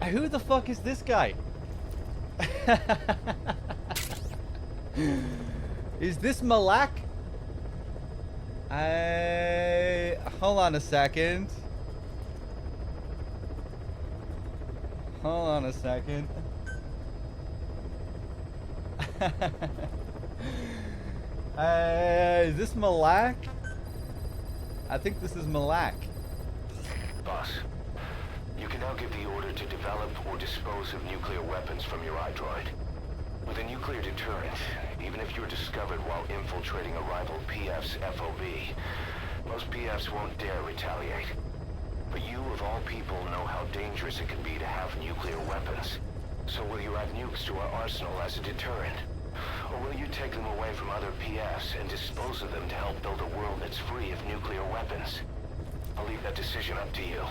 Who the fuck is this guy? Is this Malak? Hold on a second. Hold on a second. Is this Malak? I think this is Malak. Boss, you can now give the order to develop or dispose of nuclear weapons from your iDroid. With a nuclear deterrent, even if you're discovered while infiltrating a rival PF's FOB, most PFs won't dare retaliate. But you, of all people, know how dangerous it can be to have nuclear weapons. So will you add nukes to our arsenal as a deterrent? Or will you take them away from other PFs and dispose of them to help build a world that's free of nuclear weapons? I'll leave that decision up to you.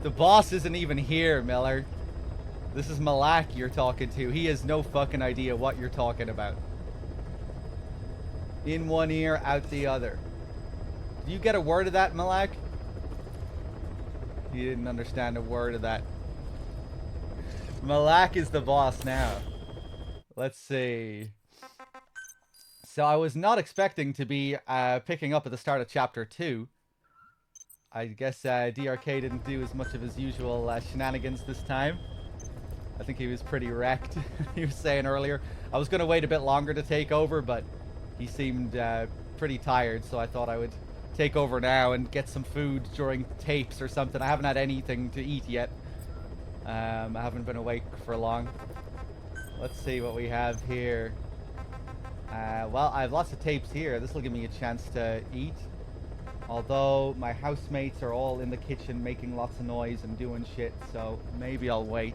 The boss isn't even here, Miller. This is Malak you're talking to. He has no fucking idea what you're talking about. In one ear, out the other. Did you get a word of that, Malak? He didn't understand a word of that. Malak is the boss now. Let's see. So I was not expecting to be picking up at the start of chapter 2. I guess DRK didn't do as much of his usual shenanigans this time. I think he was pretty wrecked. He was saying earlier. I was going to wait a bit longer to take over, but he seemed pretty tired, so I thought I would take over now and get some food during tapes or something. I haven't had anything to eat yet. I haven't been awake for long. Let's see what we have here. Well, I have lots of tapes here. This will give me a chance to eat. Although my housemates are all in the kitchen making lots of noise and doing shit, so maybe I'll wait.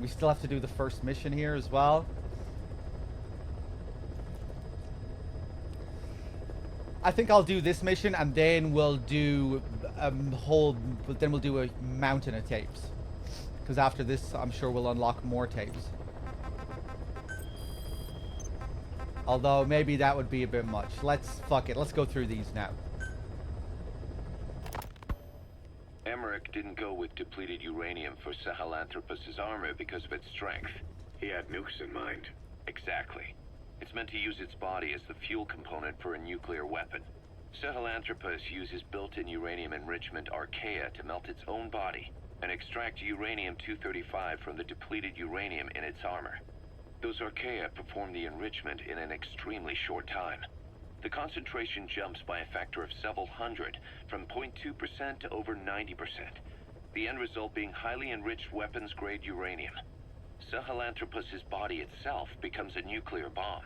We still have to do the first mission here as well. I think I'll do this mission and then we'll do then we'll do a mountain of tapes. Because after this, I'm sure we'll unlock more tapes. Although, maybe that would be a bit much. Fuck it, let's go through these now. Emmerich didn't go with depleted uranium for Sahelanthropus' armor because of its strength. He had nukes in mind. Exactly. It's meant to use its body as the fuel component for a nuclear weapon. Sahelanthropus uses built-in uranium enrichment Archaea to melt its own body and extract uranium-235 from the depleted uranium in its armor. Those Archaea perform the enrichment in an extremely short time. The concentration jumps by a factor of several hundred, from 0.2% to over 90%. The end result being highly enriched weapons-grade uranium. Sahelanthropus' body itself becomes a nuclear bomb.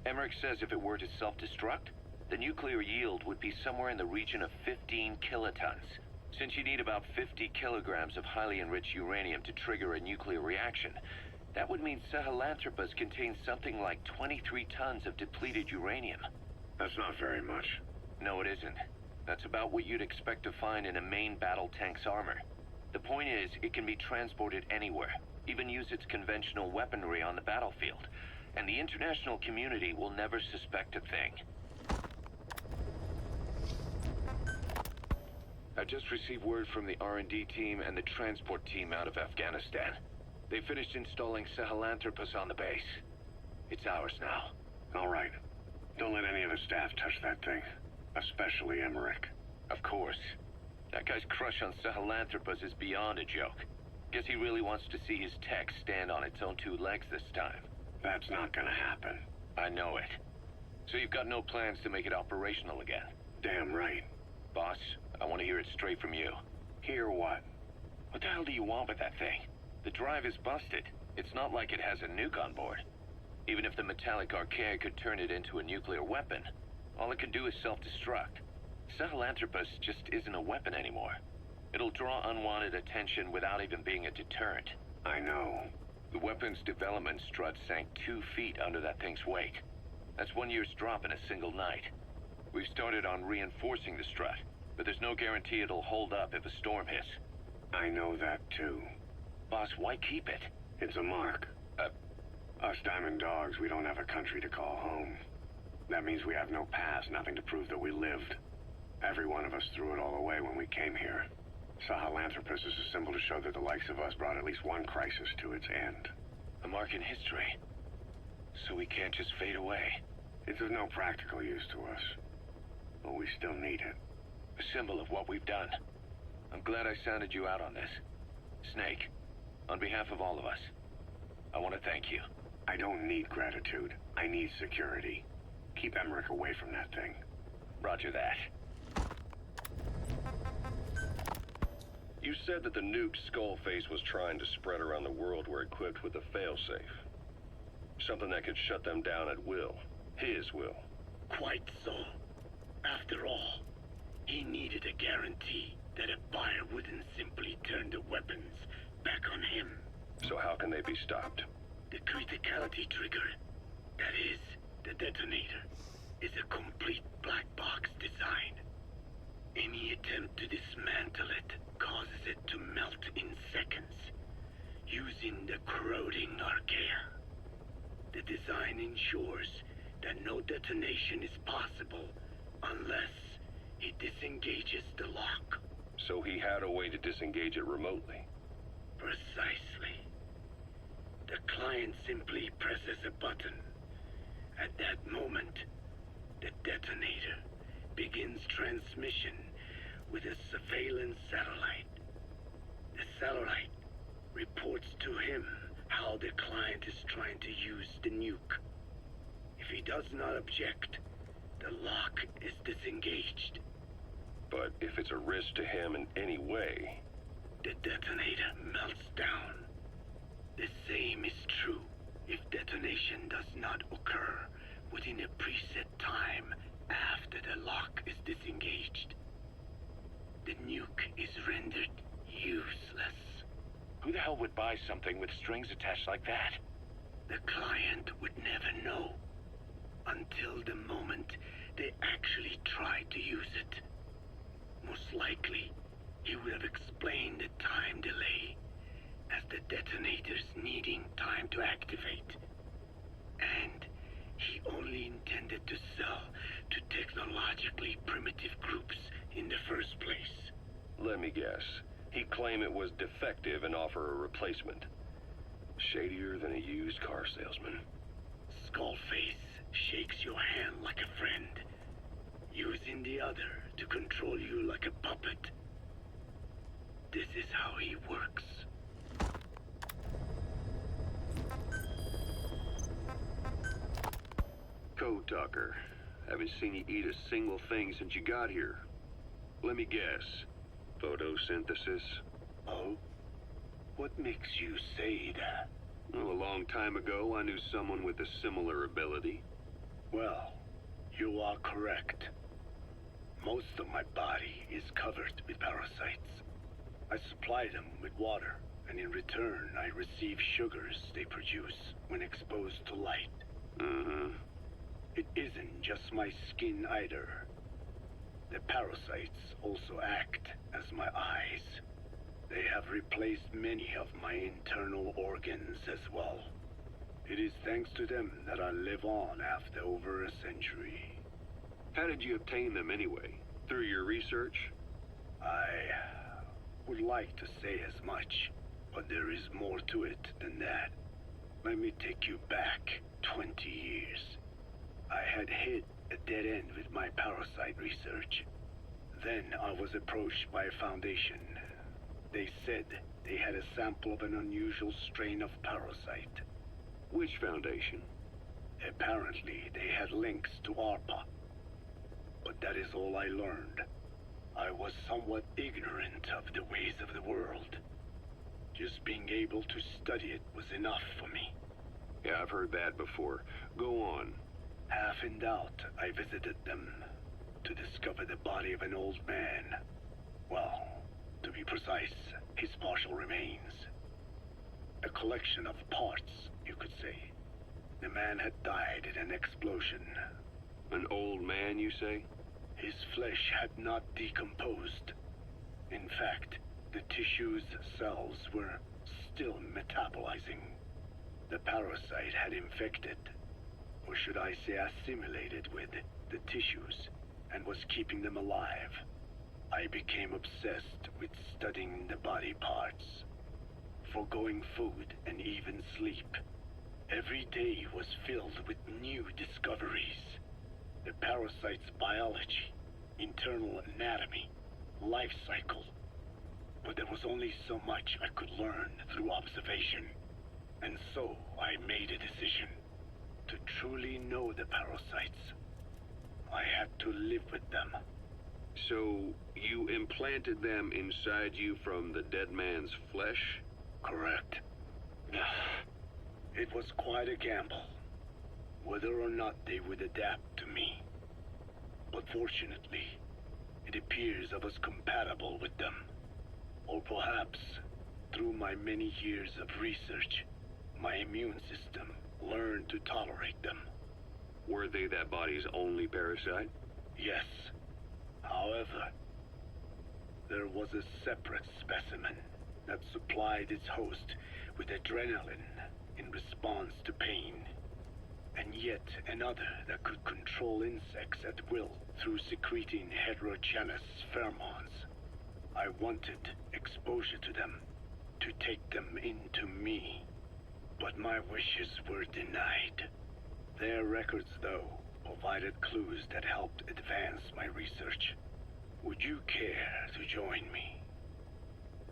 Emmerich says if it were to self-destruct, the nuclear yield would be somewhere in the region of 15 kilotons. Since you need about 50 kilograms of highly enriched uranium to trigger a nuclear reaction, that would mean Sahelanthropus contains something like 23 tons of depleted uranium. That's not very much. No, it isn't. That's about what you'd expect to find in a main battle tank's armor. The point is, it can be transported anywhere, even use its conventional weaponry on the battlefield, and the international community will never suspect a thing. I just received word from the R&D team and the transport team out of Afghanistan. They finished installing Sahelanthropus on the base. It's ours now. All right. Don't let any of the staff touch that thing. Especially Emmerich. Of course. That guy's crush on Sahelanthropus is beyond a joke. Guess he really wants to see his tech stand on its own two legs this time. That's not gonna happen. I know it. So you've got no plans to make it operational again? Damn right. Boss, I want to hear it straight from you. Hear what? What the hell do you want with that thing? The drive is busted. It's not like it has a nuke on board. Even if the metallic Archaea could turn it into a nuclear weapon, all it can do is self-destruct. Sahelanthropus just isn't a weapon anymore. It'll draw unwanted attention without even being a deterrent. I know. The weapon's development strut sank 2 feet under that thing's weight. That's 1 year's drop in a single night. We've started on reinforcing the strut, but there's no guarantee it'll hold up if a storm hits. I know that too. Boss, why keep it? It's a mark. Us Diamond Dogs, we don't have a country to call home. That means we have no past, nothing to prove that we lived. Every one of us threw it all away when we came here. Sahelanthropus is a symbol to show that the likes of us brought at least one crisis to its end. A mark in history. So we can't just fade away. It's of no practical use to us, but we still need it. A symbol of what we've done. I'm glad I sounded you out on this. Snake, on behalf of all of us, I want to thank you. I don't need gratitude. I need security. Keep Emmerich away from that thing. Roger that. You said that the nukes Skullface was trying to spread around the world were equipped with a failsafe. Something that could shut them down at will. His will. Quite so. After all, he needed a guarantee that a buyer wouldn't simply turn the weapons back on him. So how can they be stopped? The criticality trigger, that is, the detonator, is a complete black box design. Any attempt to dismantle it causes it to melt in seconds, using the corroding archaea. The design ensures that no detonation is possible unless it disengages the lock. So he had a way to disengage it remotely. Precisely. The client simply presses a button. At that moment, the detonator begins transmission with a surveillance satellite. The satellite reports to him how the client is trying to use the nuke. If he does not object, the lock is disengaged. But if it's a risk to him in any way... The detonator melts down. The same is true if detonation does not occur within a preset time after the lock is disengaged. The nuke is rendered useless. Who the hell would buy something with strings attached like that? The client would never know until the moment they actually tried to use it. Most likely, he would have explained the time delay as the detonators needing time to activate. And he only intended to sell to technologically primitive groups in the first place. Let me guess. He'd claim it was defective and offer a replacement. Shadier than a used car salesman. Skullface shakes your hand like a friend, using the other to control you like a puppet. This is how he works. Code Talker. Haven't seen you eat a single thing since you got here. Let me guess. Photosynthesis? Oh? What makes you say that? Well, a long time ago, I knew someone with a similar ability. Well, you are correct. Most of my body is covered with parasites. I supply them with water, and in return, I receive sugars they produce when exposed to light. It isn't just my skin either. The parasites also act as my eyes. They have replaced many of my internal organs as well. It is thanks to them that I live on after over a century. How did you obtain them anyway? Through your research? I would like to say as much, but there is more to it than that. Let me take you back 20 years. I had hit a dead end with my parasite research. Then I was approached by a foundation. They said they had a sample of an unusual strain of parasite. Which foundation? Apparently, they had links to ARPA. But that is all I learned. I was somewhat ignorant of the ways of the world. Just being able to study it was enough for me. Yeah, I've heard that before. Go on. Half in doubt, I visited them to discover the body of an old man. Well, to be precise, his partial remains. A collection of parts, you could say. The man had died in an explosion. An old man, you say? His flesh had not decomposed. In fact, the tissue's cells were still metabolizing. The parasite had infected, or should I say assimilated with, the tissues, and was keeping them alive. I became obsessed with studying the body parts, foregoing food and even sleep. Every day was filled with new discoveries. The parasite's biology, internal anatomy, life cycle. But there was only so much I could learn through observation. And so I made a decision. To truly know the parasites, I had to live with them. So, you implanted them inside you from the dead man's flesh? Correct. It was quite a gamble, whether or not they would adapt to me. But fortunately, it appears I was compatible with them. Or perhaps, through my many years of research, my immune system learned to tolerate them. Were they that body's only parasite? Yes. However, there was a separate specimen that supplied its host with adrenaline in response to pain, and yet another that could control insects at will through secreting heterogeneous pheromones. I wanted exposure to them, to take them into me, but my wishes were denied. Their records, though, provided clues that helped advance my research. Would you care to join me?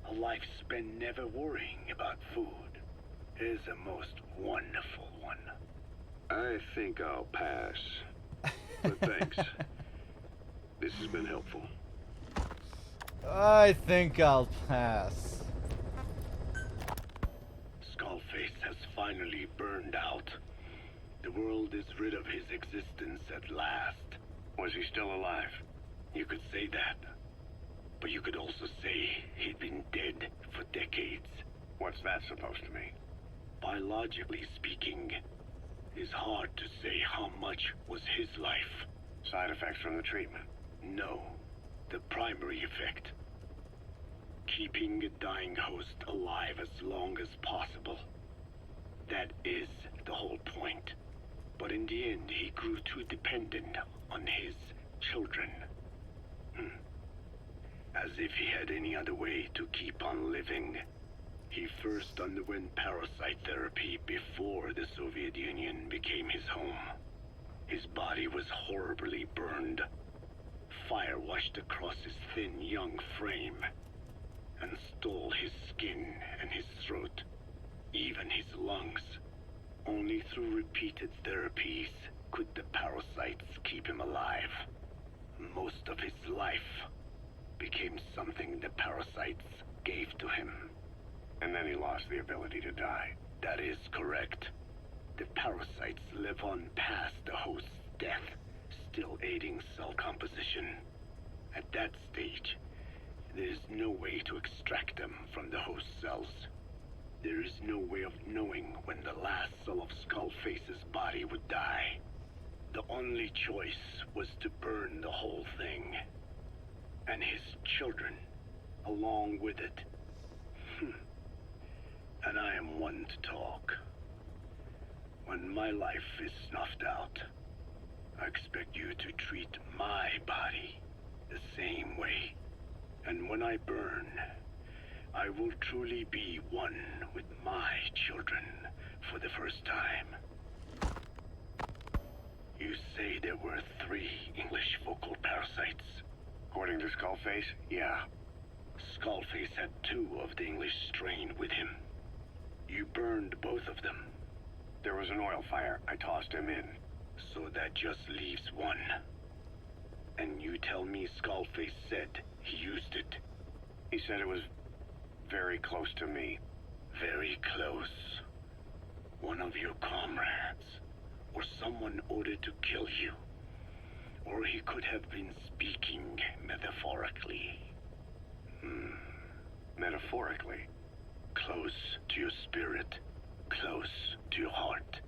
A life spent never worrying about food is a most wonderful one. I think I'll pass. But thanks. This has been helpful. I think I'll pass. Skullface has finally burned out. The world is rid of his existence at last. Was he still alive? You could say that. But you could also say he'd been dead for decades. What's that supposed to mean? Biologically speaking, it's hard to say how much was his life. Side effects from the treatment? No, the primary effect. Keeping a dying host alive as long as possible. That is the whole point. But in the end, he grew too dependent on his children. As if he had any other way to keep on living. He first underwent parasite therapy before the Soviet Union became his home. His body was horribly burned. Fire washed across his thin young frame and stole his skin and his throat, even his lungs. Only through repeated therapies could the parasites keep him alive. Most of his life became something the parasites gave to him. And then he lost the ability to die. That is correct. The parasites live on past the host's death, still aiding cell composition. At that stage, there is no way to extract them from the host cells. There is no way of knowing when the last cell of Skullface's body would die. The only choice was to burn the whole thing. And his children, along with it. And I am one to talk. When my life is snuffed out, I expect you to treat my body the same way. And when I burn, I will truly be one with my children for the first time. You say there were 3 English vocal parasites. According to Skullface, yeah. Skullface had 2 of the English strain with him. You burned both of them. There was an oil fire. I tossed him in. So that just leaves 1. And you tell me Skullface said he used it. He said it was very close to me. Very close. One of your comrades, or someone ordered to kill you. Or he could have been speaking metaphorically. Metaphorically? Close to your spirit, close to your heart.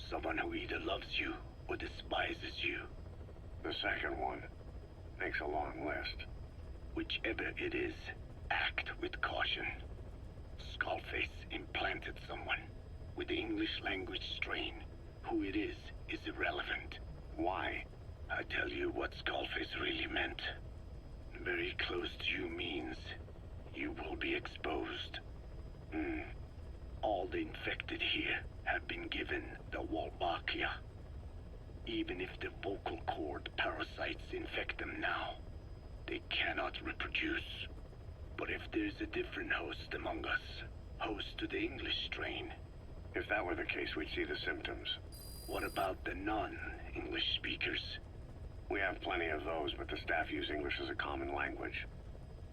Someone who either loves you or despises you. The second one. Makes a long list. Whichever it is, act with caution. Skullface implanted someone. with the English language strain. Who it is irrelevant. Why? I tell you what Skullface really meant. Very close to you means you will be exposed. All the infected here have been given the Wolbachia. Even if the vocal cord parasites infect them now, they cannot reproduce. But if there's a different host among us, host to the English strain. If that were the case, we'd see the symptoms. What about the non-English speakers? We have plenty of those, but the staff use English as a common language.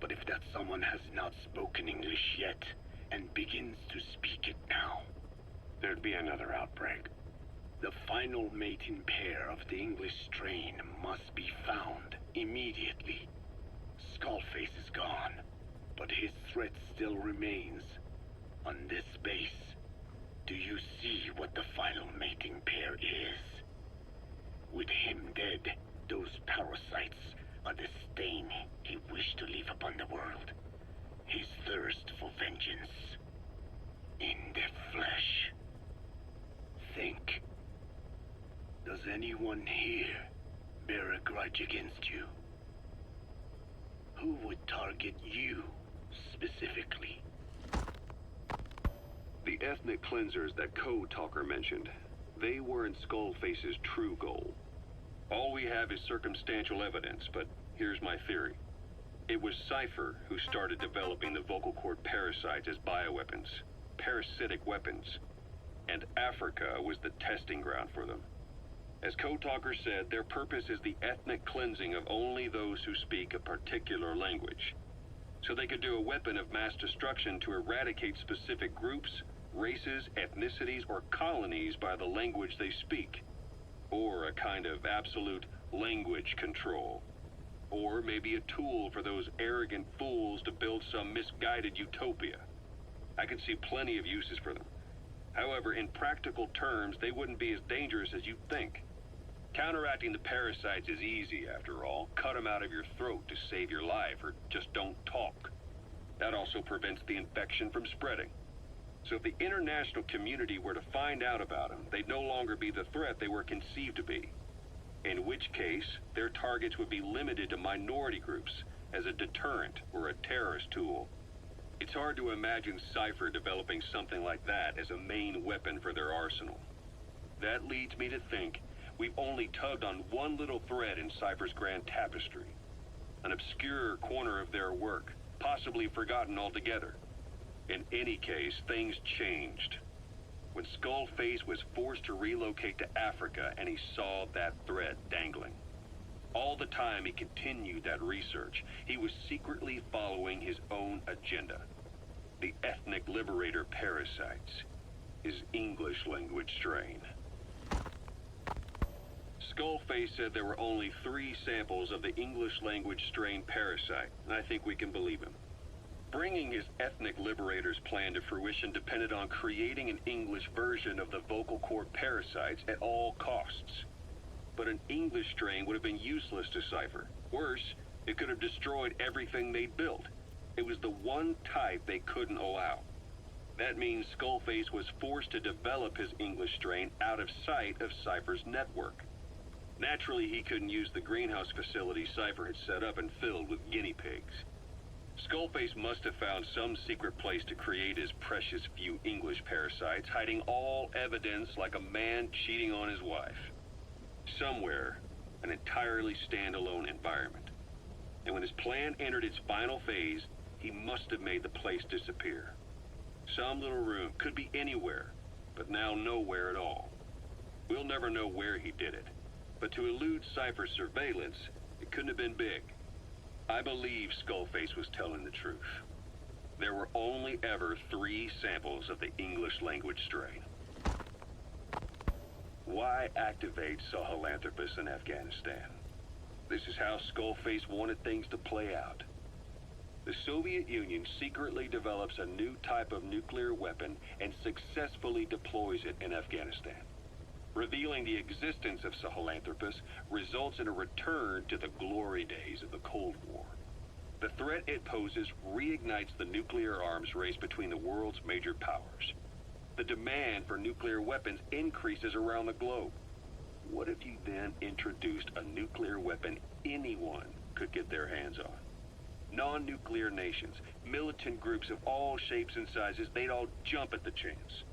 But if that someone has not spoken English yet, and begins to speak it now, There'd be another outbreak. the final mating pair of the English strain must be found immediately. Skullface is gone, but his threat still remains. On this base, do you see what the final mating pair is? With him dead, those parasites are the stain he wished to leave upon the world. His thirst for vengeance. In the flesh. Think. Does anyone here bear a grudge against you? Who would target you, specifically? The ethnic cleansers that Code Talker mentioned, they weren't Skullface's true goal. All we have is circumstantial evidence, but here's my theory. It was Cypher who started developing the vocal cord parasites as bioweapons, parasitic weapons, and Africa was the testing ground for them. As Code Talker said, their purpose is the ethnic cleansing of only those who speak a particular language, so they could do a weapon of mass destruction to eradicate specific groups, races, ethnicities, or colonies by the language they speak, or a kind of absolute language control. Or maybe a tool for those arrogant fools to build some misguided utopia. I can see plenty of uses for them. However, in practical terms, they wouldn't be as dangerous as you'd think. Counteracting the parasites is easy, after all. Cut them out of your throat to save your life, or just don't talk. That also prevents the infection from spreading. So if the international community were to find out about them, they'd no longer be the threat they were conceived to be. In which case, their targets would be limited to minority groups as a deterrent or a terrorist tool. It's hard to imagine Cypher developing something like that as a main weapon for their arsenal. That leads me to think we've only tugged on one little thread in Cypher's grand tapestry. An obscure corner of their work, possibly forgotten altogether. In any case, things changed. When Skullface was forced to relocate to Africa and he saw that thread dangling. All the time he continued that research, he was secretly following his own agenda. The ethnic liberator parasites. His English language strain. Skullface said there were only 3 samples of the English language strain parasite, and I think we can believe him. Bringing his ethnic liberator's plan to fruition depended on creating an English version of the vocal cord parasites at all costs. But an English strain would have been useless to Cypher. Worse, it could have destroyed everything they'd built. It was the one type they couldn't allow. That means Skullface was forced to develop his English strain out of sight of Cypher's network. Naturally, he couldn't use the greenhouse facility Cypher had set up and filled with guinea pigs. Skullface must have found some secret place to create his precious few English parasites, hiding all evidence like a man cheating on his wife. Somewhere, an entirely standalone environment. And when his plan entered its final phase, he must have made the place disappear. Some little room, could be anywhere, but now nowhere at all. We'll never know where he did it, but to elude Cypher's surveillance, it couldn't have been big. I believe Skullface was telling the truth. There were only ever 3 samples of the English language strain. Why activate Sahelanthropus in Afghanistan? This is how Skullface wanted things to play out. The Soviet Union secretly develops a new type of nuclear weapon and successfully deploys it in Afghanistan. Revealing the existence of Sahelanthropus results in a return to the glory days of the Cold War. The threat it poses reignites the nuclear arms race between the world's major powers. the demand for nuclear weapons increases around the globe. What if you then introduced a nuclear weapon anyone could get their hands on? Non-nuclear nations, militant groups of all shapes and sizes, they'd all jump at the chance.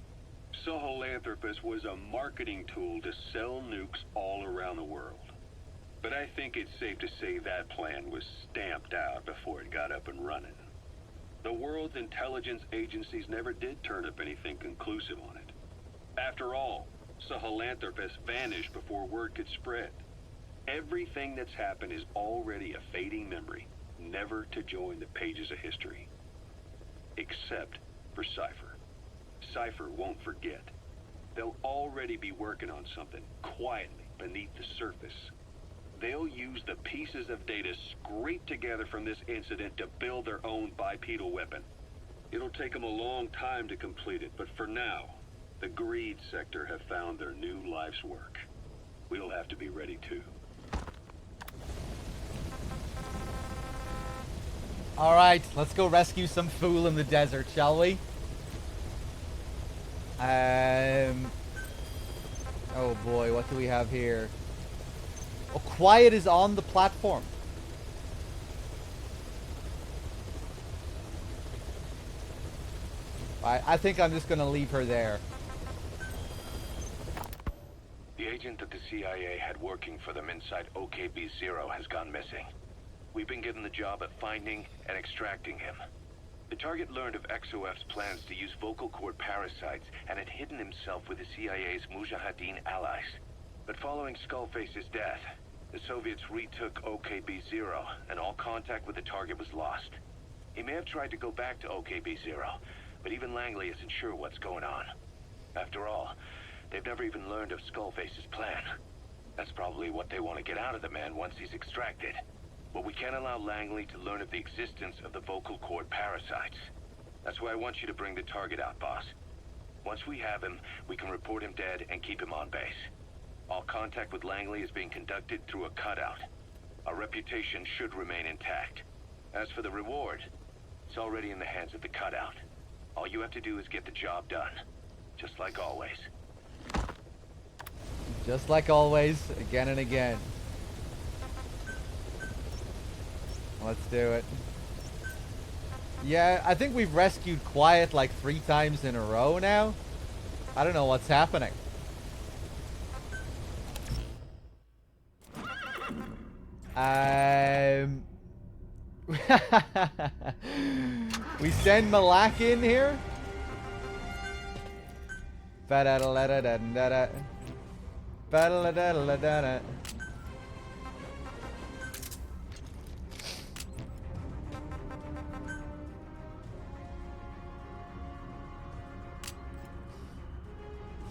Sahelanthropus was a marketing tool to sell nukes all around the world. But I think it's safe to say that plan was stamped out before it got up and running. The world's intelligence agencies never did turn up anything conclusive on it. After all, Sahelanthropus vanished before word could spread. Everything that's happened is already a fading memory, never to join the pages of history. Except for Cypher. Cypher won't forget. They'll already be working on something quietly beneath the surface. They'll use the pieces of data scraped together from this incident to build their own bipedal weapon. It'll take them a long time to complete it, but for now, the greed sector have found their new life's work. We'll have to be ready too. Alright, let's go rescue some fool in the desert, shall we? Oh boy, what do we have here? Oh, Quiet is on the platform. I think I'm just gonna leave her there. The agent that the CIA had working for them inside OKB-0 has gone missing. We've been given the job at finding and extracting him. The target learned of XOF's plans to use vocal cord parasites and had hidden himself with the CIA's Mujahideen allies. But following Skullface's death, the Soviets retook OKB-0 and all contact with the target was lost. He may have tried to go back to OKB-0, but even Langley isn't sure what's going on. After all, they've never even learned of Skullface's plan. That's probably what they want to get out of the man once he's extracted. But we can't allow Langley to learn of the existence of the vocal cord parasites. That's why I want you to bring the target out, boss. Once we have him, we can report him dead and keep him on base. All contact with Langley is being conducted through a cutout. Our reputation should remain intact. As for the reward, it's already in the hands of the cutout. All you have to do is get the job done. Just like always. Just like always, again and again. Let's do it. Yeah, I think we've rescued Quiet like 3 times in a row now. I don't know what's happening. We send Malak in here. Ba-da-da-da-da-da-da. Ba-da-da-da-da-da-da.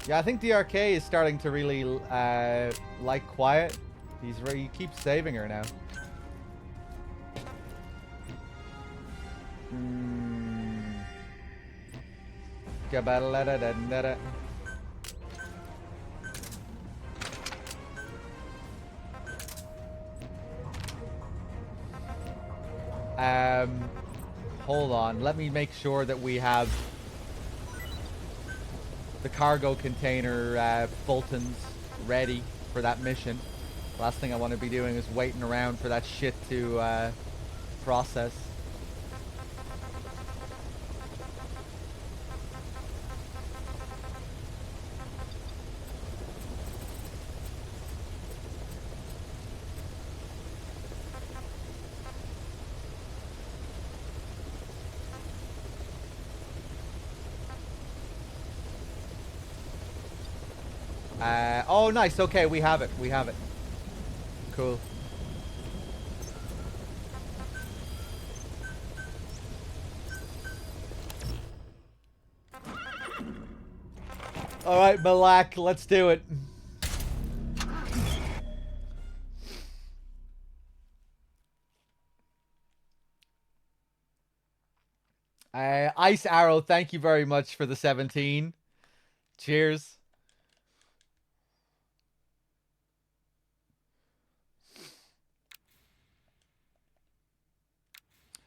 Yeah, I think DRK is starting to really like Quiet. He keeps saving her now. Ga-ba-da-da-da-da-da. Hold on. Let me make sure that we have the cargo container Fultons ready for that mission. Last thing I want to be doing is waiting around for that shit to process. Oh, nice. Okay, we have it. We have it. Cool. All right, Malak, let's do it. Ice Arrow, thank you very much for the 17. Cheers.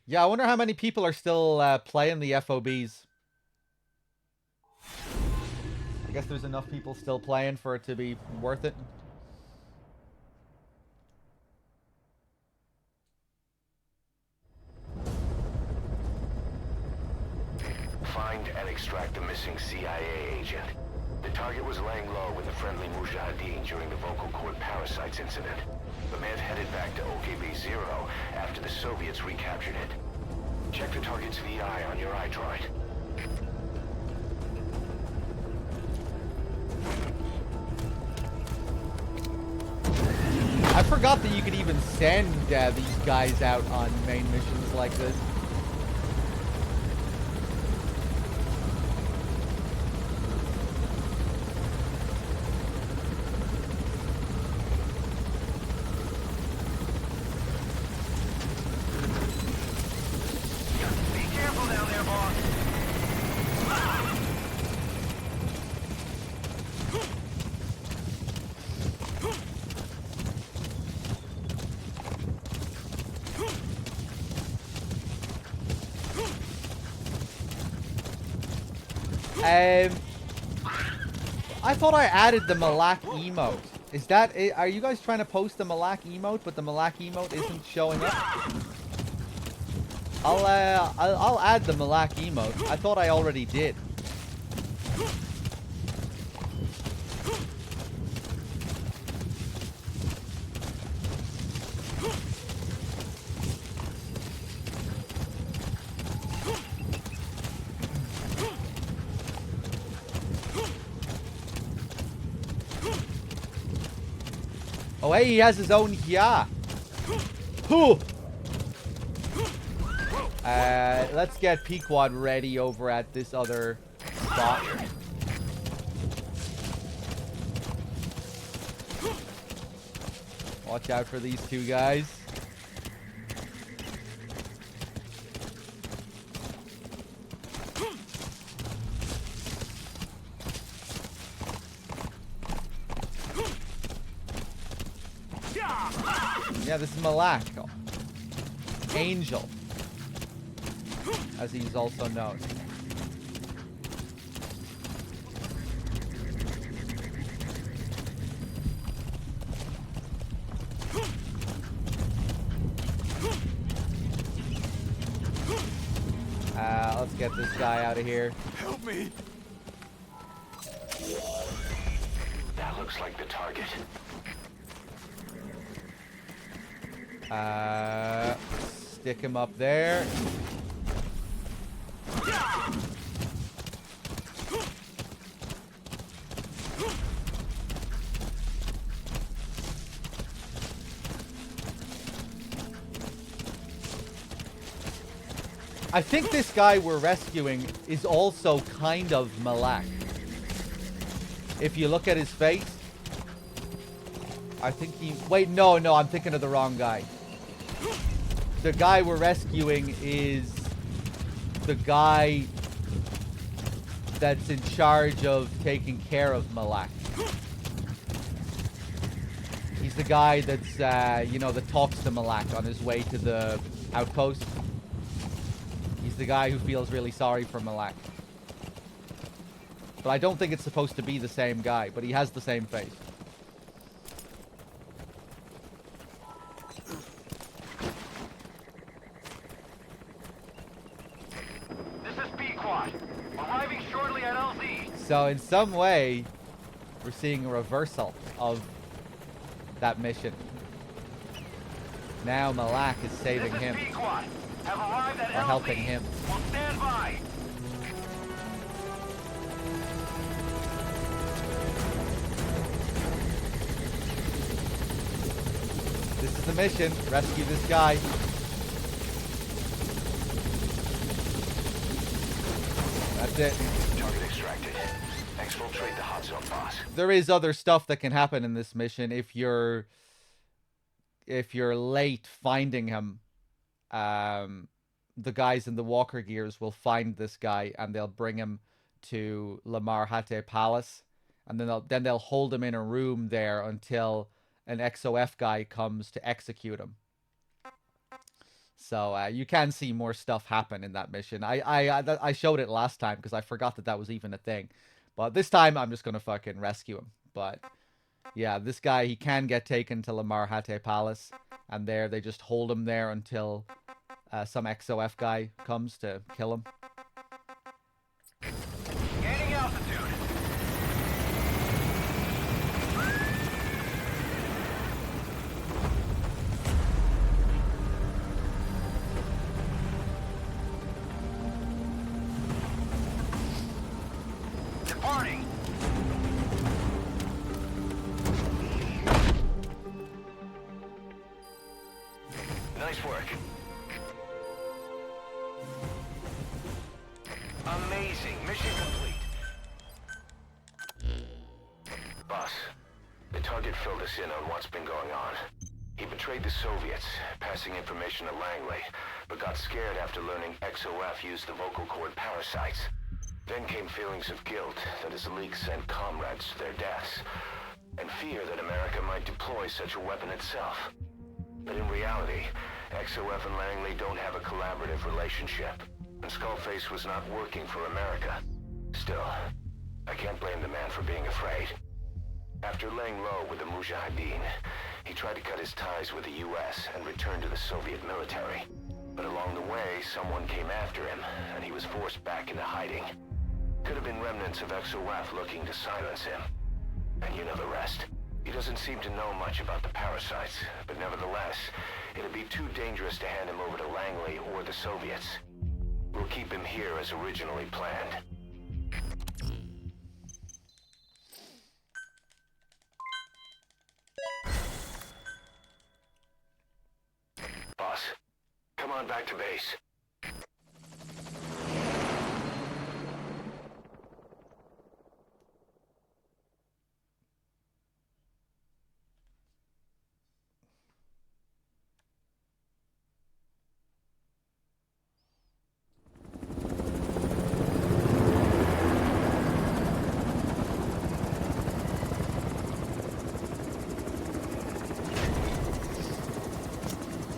Yeah, I wonder how many people are still playing the FOBs. guess there's enough people still playing for it to be worth it. Find and extract the missing CIA agent. The target was laying low with the friendly Mujahideen during the vocal cord parasites incident. The man headed back to OKB-0 after the Soviets recaptured it. Check the target's VI on your iDroid. I forgot that you could even send these guys out on main missions like this. Be careful down there, boss. I thought I added the Malak emote. Is that it? Are you guys trying to post the Malak emote, but the Malak emote isn't showing up? I'll add the Malak emote. I thought I already did. Oh, hey, he has his own yeah. Whew. Let's get Pequod ready over at this other spot. Watch out for these two guys. Yeah, this is Malak. Angel, as he's also known. Let's get this guy out of here. Help me! That looks like the target. Stick him up there. I think this guy we're rescuing is also kind of Malak. If you look at his face, I think he... Wait, no, I'm thinking of the wrong guy. The guy we're rescuing is the guy that's in charge of taking care of Malak. He's the guy that's, you know, that talks to Malak on his way to the outpost. He's the guy who feels really sorry for Malak. But I don't think it's supposed to be the same guy, but he has the same face. This is Pequod. Arriving shortly at LZ. So in some way, we're seeing a reversal of that mission. Now Malak is saving him. Pequod. Have arrived at Or helping him. We'll stand by. This is the mission. Rescue this guy. That's it. Target extracted. Exfiltrate the hot zone, boss. There is other stuff that can happen in this mission if you're late finding him. The guys in the walker gears will find this guy and they'll bring him to Lamar Hate Palace, and then they'll hold him in a room there until an XOF guy comes to execute him. So you can see more stuff happen in that mission. I showed it last time because I forgot that was even a thing. But this time, I'm just gonna fucking rescue him. But yeah, this guy, he can get taken to Lamar Hate Palace, and there they just hold him there until some XOF guy comes to kill him. Gaining altitude. Departing. Nice work. Amazing. Mission complete. Boss, the target filled us in on what's been going on. He betrayed the Soviets, passing information to Langley, but got scared after learning XOF used the vocal cord parasites. Then came feelings of guilt that his leak sent comrades to their deaths, and fear that America might deploy such a weapon itself. But in reality, XOF and Langley don't have a collaborative relationship, and Skullface was not working for America. Still, I can't blame the man for being afraid. After laying low with the Mujahideen, he tried to cut his ties with the US and return to the Soviet military. But along the way, someone came after him, and he was forced back into hiding. Could have been remnants of XOF looking to silence him. And you know the rest. He doesn't seem to know much about the parasites, but nevertheless, it'd be too dangerous to hand him over to Langley or the Soviets. We'll keep him here as originally planned. Boss, come on back to base.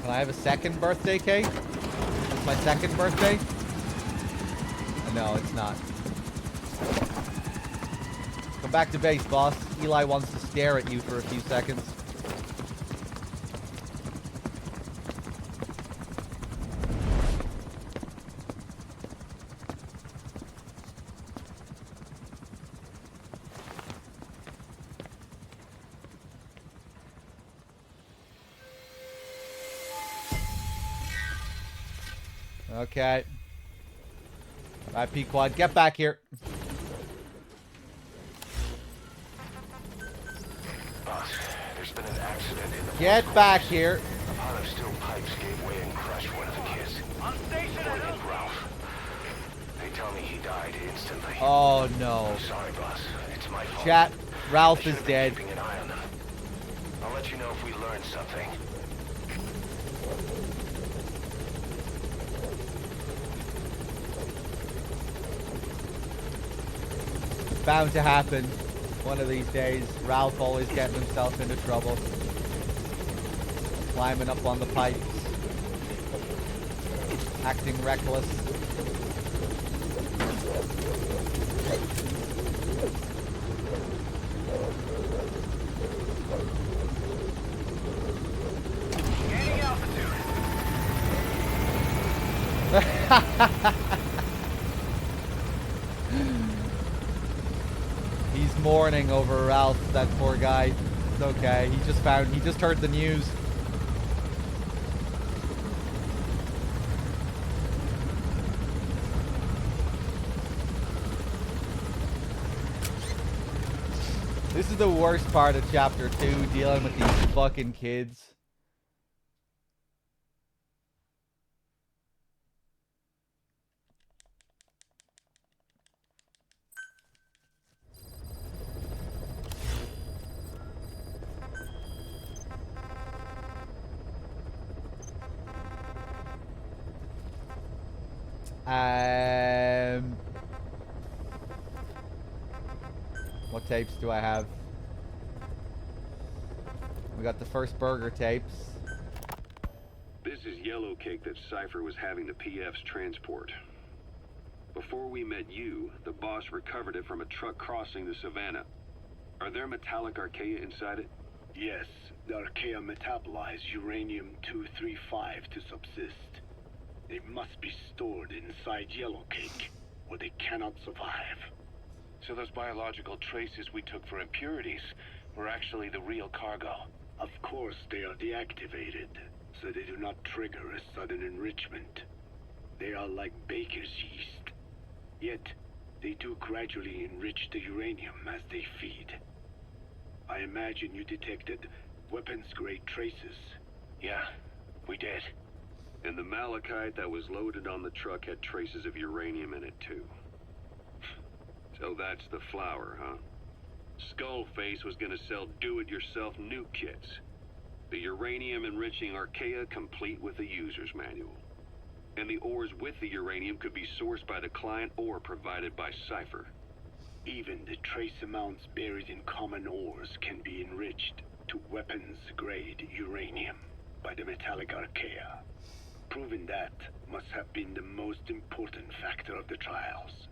Can I have a second birthday cake? It's my second birthday? No, it's not. Come back to base, boss. Eli wants to stare at you for a few seconds. Okay. Alright, Pequod, get back here. Boss, there's been an accident in the... Get back here. A pile of steel pipes gave way and crushed one of the kids. On station, Ralph. They tell me he died instantly. Oh no. I'm sorry, boss. It's my fault. Chat, Ralph I should is have been dead. keeping an eye on them. I'll let you know if we learn something. Bound to happen one of these days. Ralph always getting himself into trouble. Climbing up on the pipes. Acting reckless. Gaining altitude. He's mourning over Ralph, that poor guy. It's okay. He just heard the news. This is the worst part of chapter 2, dealing with these fucking kids. What tapes do I have? We got the first burger tapes. This is yellow cake that Cypher was having the PFs transport. Before we met you, the boss recovered it from a truck crossing the savannah. Are there metallic archaea inside it? Yes, the Archaea metabolize uranium-235 to subsist. They must be stored inside Yellowcake, or they cannot survive. So those biological traces we took for impurities were actually the real cargo. Of course, they are deactivated, so they do not trigger a sudden enrichment. They are like baker's yeast. Yet, they do gradually enrich the uranium as they feed. I imagine you detected weapons-grade traces. Yeah, we did. And the malachite that was loaded on the truck had traces of uranium in it too. So that's the flower, huh? Skullface was gonna sell do-it-yourself nuke kits. The uranium-enriching archaea complete with a user's manual. And the ores with the uranium could be sourced by the client or provided by Cypher. Even the trace amounts buried in common ores can be enriched to weapons-grade uranium by the metallic archaea. Proving that must have been the most important factor of the trials.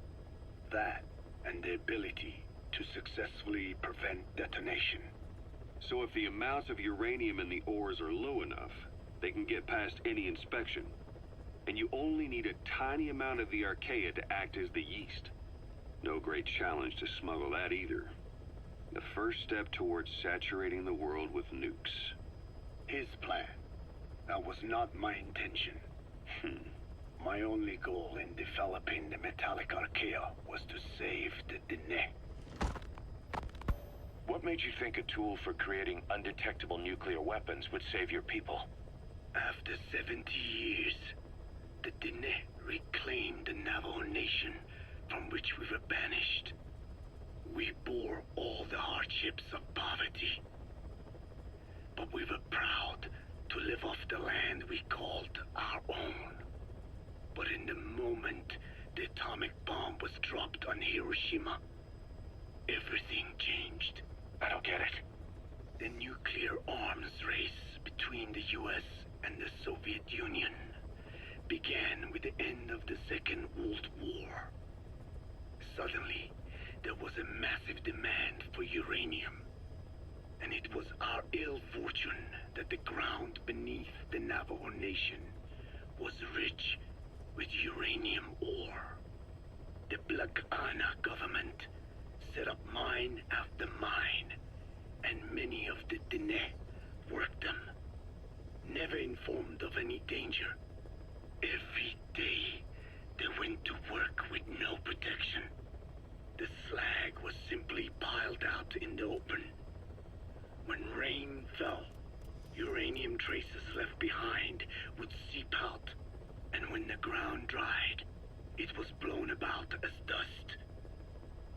That and the ability to successfully prevent detonation. So if the amounts of uranium in the ores are low enough, they can get past any inspection. And you only need a tiny amount of the archaea to act as the yeast. No great challenge to smuggle that either. The first step towards saturating the world with nukes. His plan. That was not my intention. My only goal in developing the metallic archaea was to save the Dene. What made you think a tool for creating undetectable nuclear weapons would save your people? After 70 years, the Dene reclaimed the Navajo Nation from which we were banished. We bore all the hardships of poverty, but we were proud to live off the land we called our own. But in the moment the atomic bomb was dropped on Hiroshima, everything changed. I don't get it. The nuclear arms race between the US and the Soviet Union began with the end of the Second World War. Suddenly, there was a massive demand for uranium. And it was our ill fortune that the ground beneath the Navajo Nation was rich with uranium ore. The Black Ana government set up mine after mine, and many of the Dene worked them, never informed of any danger. Every day, they went to work with no protection. The slag was simply piled out in the open. When rain fell, uranium traces left behind would seep out, and when the ground dried, it was blown about as dust.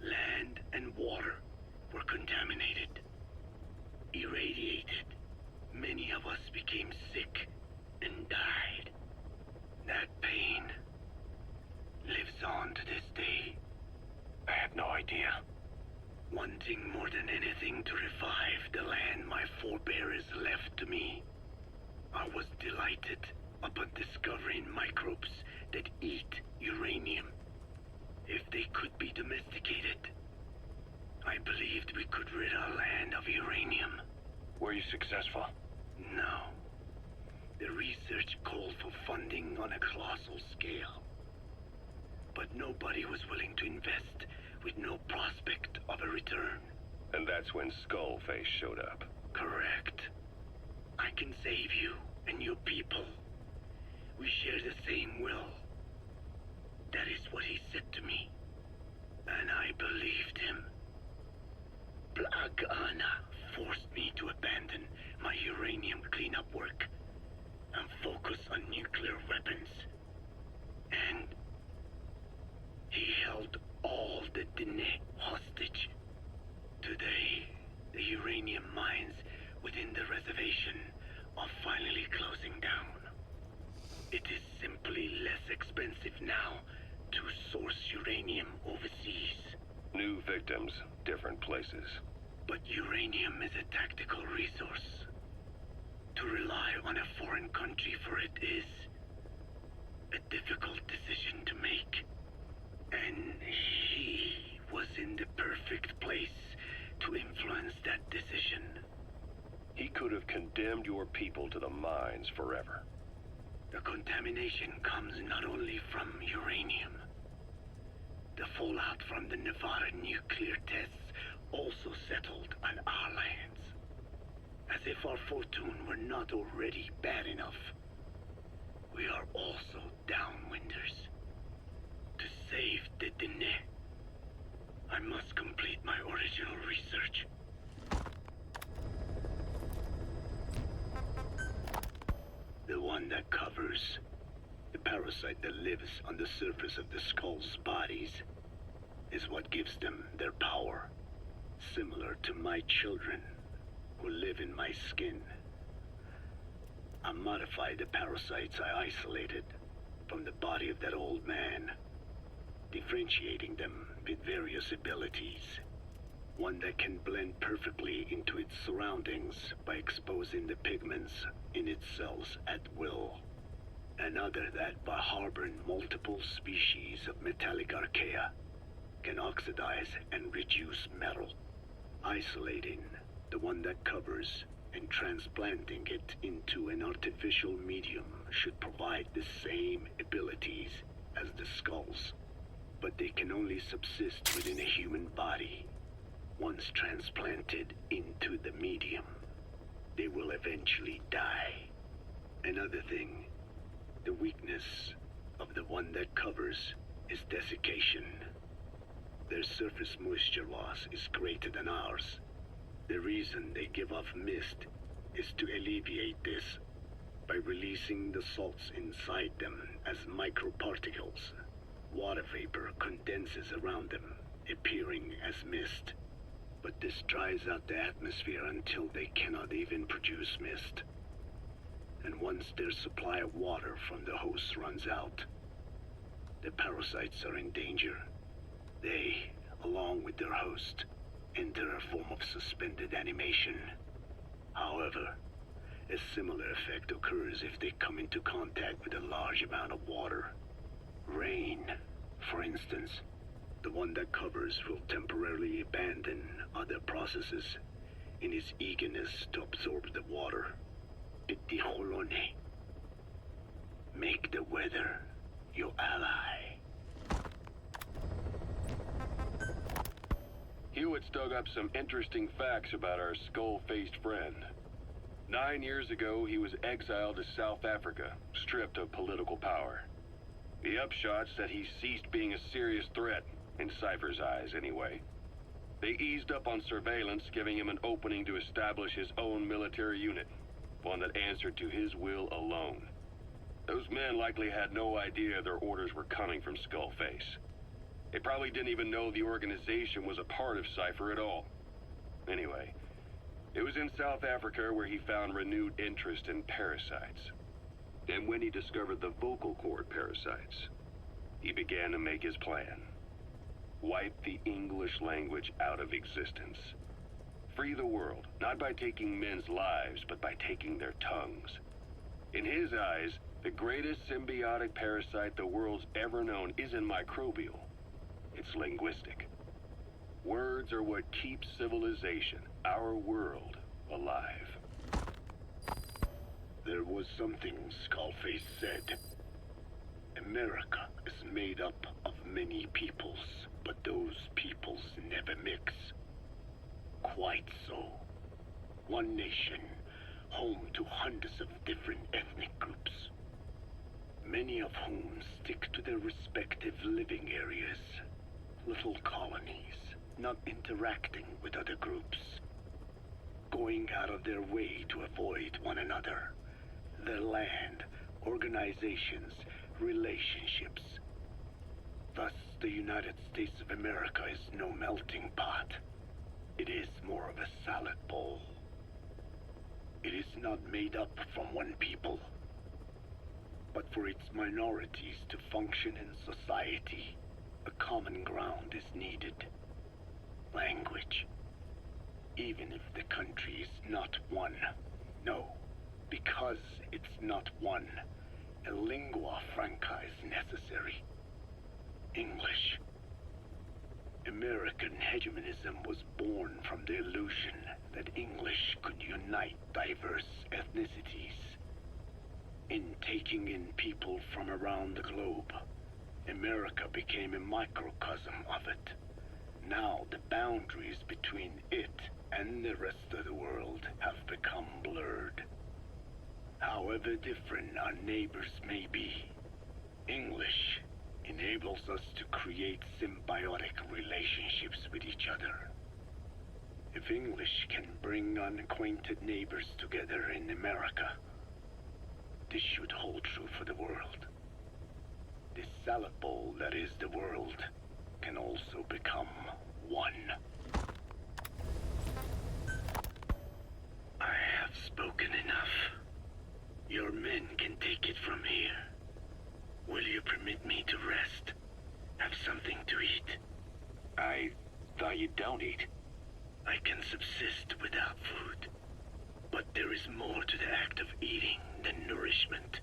Land and water were contaminated, irradiated. Many of us became sick and died. That pain lives on to this day. I had no idea. Wanting more than anything to revive the land my forebears left to me, I was delighted upon discovering microbes that eat uranium. If they could be domesticated, I believed we could rid our land of uranium. Were you successful? No. The research called for funding on a colossal scale. But nobody was willing to invest with no prospect of a return. And that's when Skullface showed up. Correct. I can save you and your people. We share the same will. That is what he said to me. And I believed him. Black Ana forced me to abandon my uranium cleanup work and focus on nuclear weapons. And he held all the Dene hostage. Today, the uranium mines within the reservation are finally closing down. It is simply less expensive now to source uranium overseas. New victims, different places. But uranium is a tactical resource. To rely on a foreign country for it is a difficult decision to make. And he was in the perfect place to influence that decision. He could have condemned your people to the mines forever. The contamination comes not only from uranium. The fallout from the Nevada nuclear tests also settled on our lands. As if our fortune were not already bad enough. We are also downwinders. To save the Dene, I must complete my original research. The one that covers the parasite that lives on the surface of the skull's bodies is what gives them their power, similar to my children who live in my skin. I modified the parasites I isolated from the body of that old man, differentiating them with various abilities. One that can blend perfectly into its surroundings by exposing the pigments in its cells at will. Another that, by harboring multiple species of metallic archaea, can oxidize and reduce metal. Isolating the one that covers and transplanting it into an artificial medium should provide the same abilities as the skulls, but they can only subsist within a human body. Once transplanted into the medium, they will eventually die. Another thing, the weakness of the one that covers is desiccation. Their surface moisture loss is greater than ours. The reason they give off mist is to alleviate this by releasing the salts inside them as microparticles. Water vapor condenses around them, appearing as mist. But this dries out the atmosphere until they cannot even produce mist. And once their supply of water from the host runs out, the parasites are in danger. They, along with their host, enter a form of suspended animation. However, a similar effect occurs if they come into contact with a large amount of water. Rain, for instance. The one that covers will temporarily abandon other processes in his eagerness to absorb the water. Pitijolone. Make the weather your ally. Hewitt's dug up some interesting facts about our skull-faced friend. 9 years ago, he was exiled to South Africa, stripped of political power. The upshot's that he ceased being a serious threat, in Cypher's eyes anyway. They eased up on surveillance, giving him an opening to establish his own military unit, one that answered to his will alone. Those men likely had no idea their orders were coming from Skullface. They probably didn't even know the organization was a part of Cypher at all. Anyway, it was in South Africa where he found renewed interest in parasites. And when he discovered the vocal cord parasites, he began to make his plan. Wipe the English language out of existence. Free the world, not by taking men's lives, but by taking their tongues. In his eyes, the greatest symbiotic parasite the world's ever known isn't microbial. It's linguistic. Words are what keeps civilization, our world, alive. There was something Skullface said. America is made up of many peoples, but those peoples never mix. Quite so. One nation, home to hundreds of different ethnic groups, many of whom stick to their respective living areas, little colonies, not interacting with other groups, going out of their way to avoid one another, their land, organizations, relationships. Thus, the United States of America is no melting pot. It is more of a salad bowl. It is not made up from one people, but for its minorities to function in society, a common ground is needed. Language. Even if the country is not one. No, because it's not one, a lingua franca is necessary. English. American hegemonism was born from the illusion that English could unite diverse ethnicities. In taking in people from around the globe, America became a microcosm of it. Now the boundaries between it and the rest of the world have become blurred. However different our neighbors may be, English enables us to create symbiotic relationships with each other. If English can bring unacquainted neighbors together in America, this should hold true for the world. This salad bowl that is the world can also become one. I have spoken enough. Your men can take it from here. Will you permit me to rest? Have something to eat? I thought you don't eat. I can subsist without food. But there is more to the act of eating than nourishment.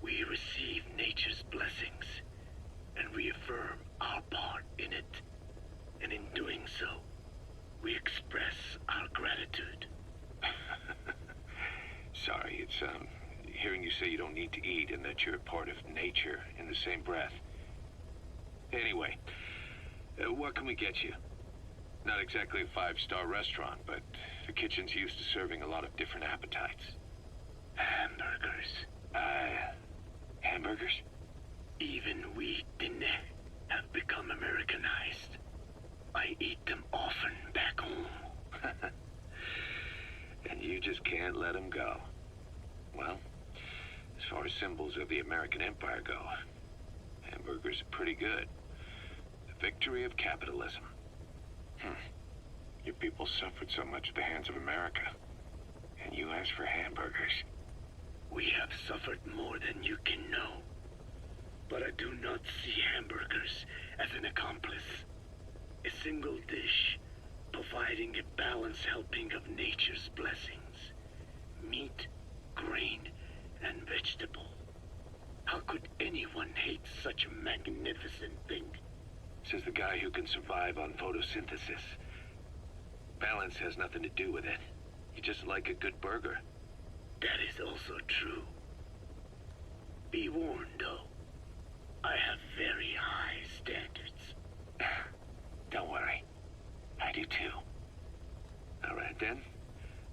We receive nature's blessings, and we affirm our part in it. And in doing so, we express our gratitude. Sorry, it's, hearing you say you don't need to eat and that you're part of nature in the same breath. Anyway, what can we get you? Not exactly a 5-star restaurant, but the kitchen's used to serving a lot of different appetites. Hamburgers. Hamburgers? Even we didn't have become Americanized. I eat them often back home. And you just can't let them go. Well, as far as symbols of the American Empire go, hamburgers are pretty good. The victory of capitalism. Your people suffered so much at the hands of America. And you asked for hamburgers. We have suffered more than you can know. But I do not see hamburgers as an accomplice. A single dish, providing a balanced helping of nature's blessings. Meat, grain, and vegetable. How could anyone hate such a magnificent thing? Says the guy who can survive on photosynthesis. Balance has nothing to do with it. You just like a good burger. That is also true. Be warned, though. I have very high standards. Don't worry. I do too. All right then.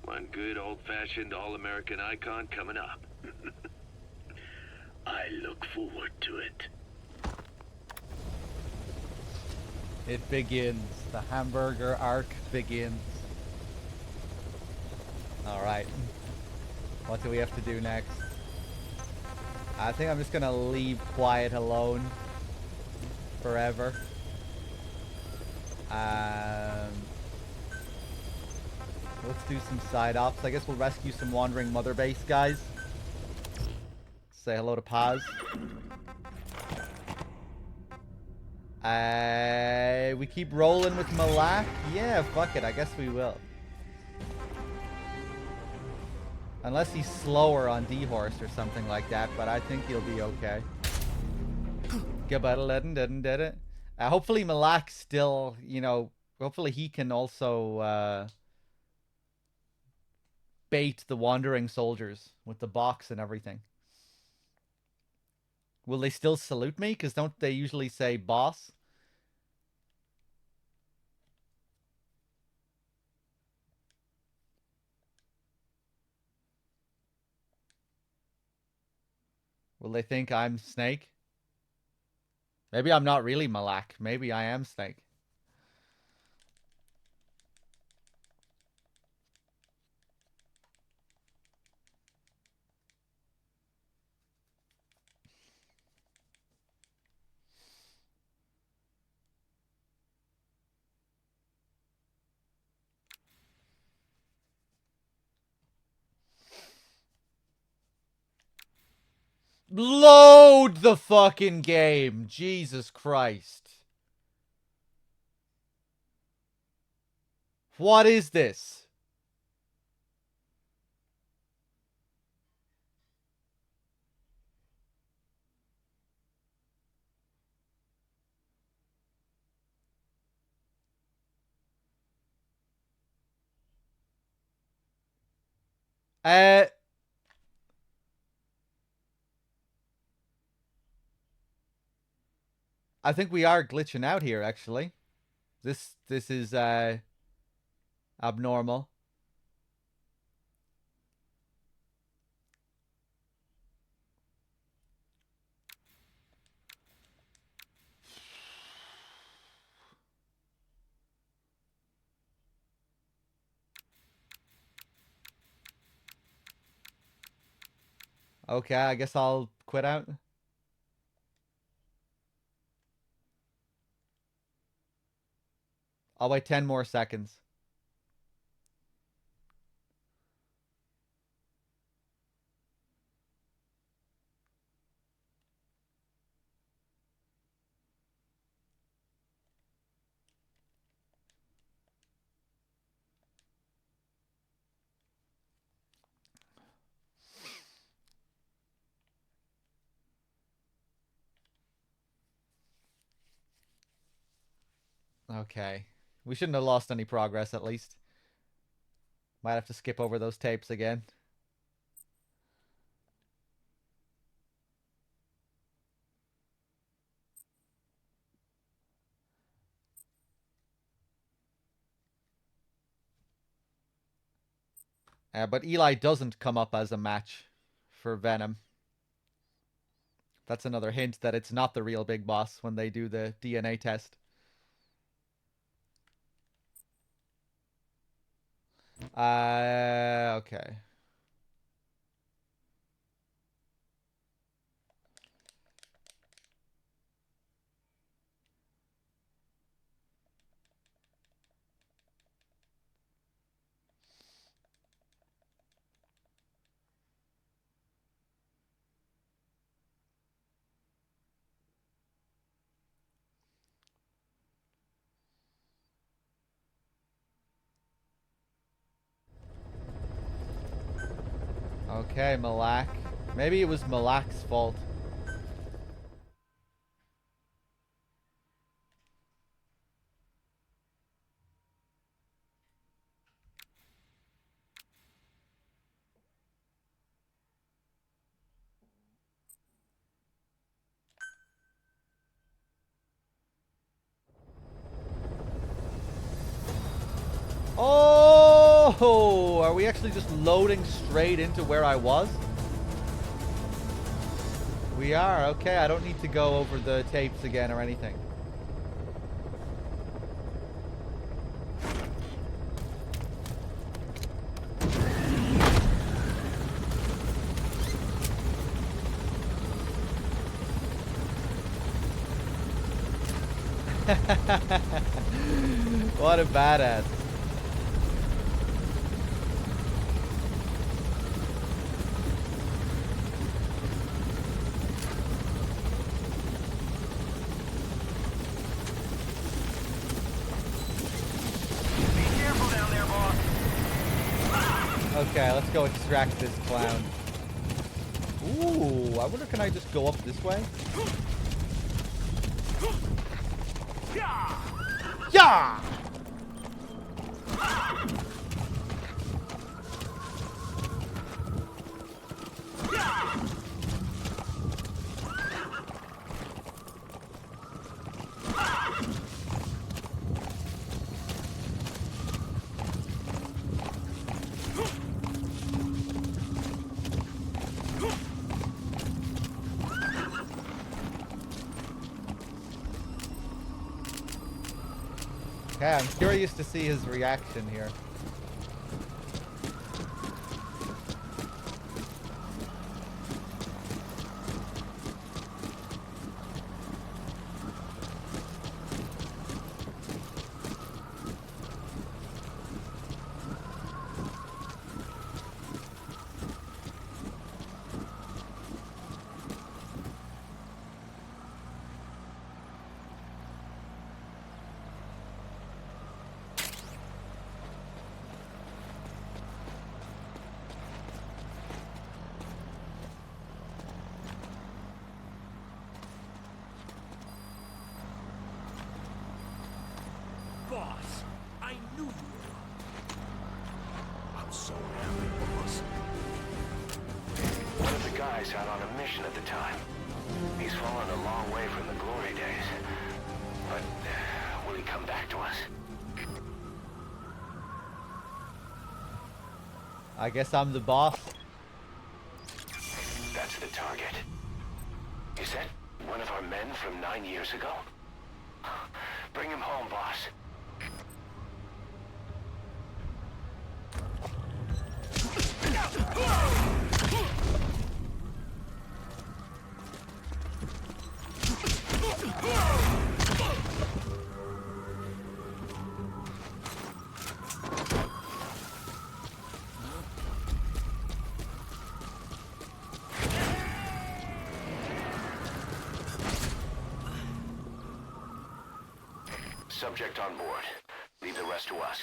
One good old-fashioned all-American icon coming up. I look forward to it. It begins. The hamburger arc begins. Alright. What do we have to do next? I think I'm just gonna leave Quiet alone. Forever. Let's do some side ops. I guess we'll rescue some wandering mother base guys. Say hello to Paz. We keep rolling with Malak? Yeah, fuck it. I guess we will. Unless he's slower on D-Horse or something like that, but I think he'll be okay. Hopefully Malak still, you know, hopefully he can also bait the wandering soldiers with the box and everything. Will they still salute me? Because don't they usually say boss? Will they think I'm Snake? Maybe I'm not really Malak. Maybe I am Snake. Load the fucking game. Jesus Christ. What is this? Uh, I think we are glitching out here, actually. This is abnormal. Okay, I guess I'll quit out. I'll wait 10 more seconds. Okay. We shouldn't have lost any progress, at least. Might have to skip over those tapes again. But Eli doesn't come up as a match for Venom. That's another hint that it's not the real Big Boss when they do the DNA test. Okay. Okay, Malak. Maybe it was Malak's fault. Oh, are we actually just loading straight into where I was? We are. Okay, I don't need to go over the tapes again or anything. What a badass. Okay, let's go extract this clown. Ooh, I wonder, can I just go up this way? Yeah! Okay, I'm curious to see his reaction here. Boss, I knew you were. I'm so happy, boss. guys out on a mission at the time. He's fallen a long way from the glory days. But will he come back to us? I guess I'm the boss. That's the target. Is that one of our men from 9 years ago? Bring him home, boss. Subject on board. Leave the rest to us.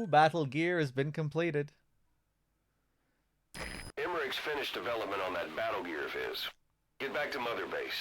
Battle gear has been completed. Emmerich's finished development on that battle gear of his. Get back to Mother Base.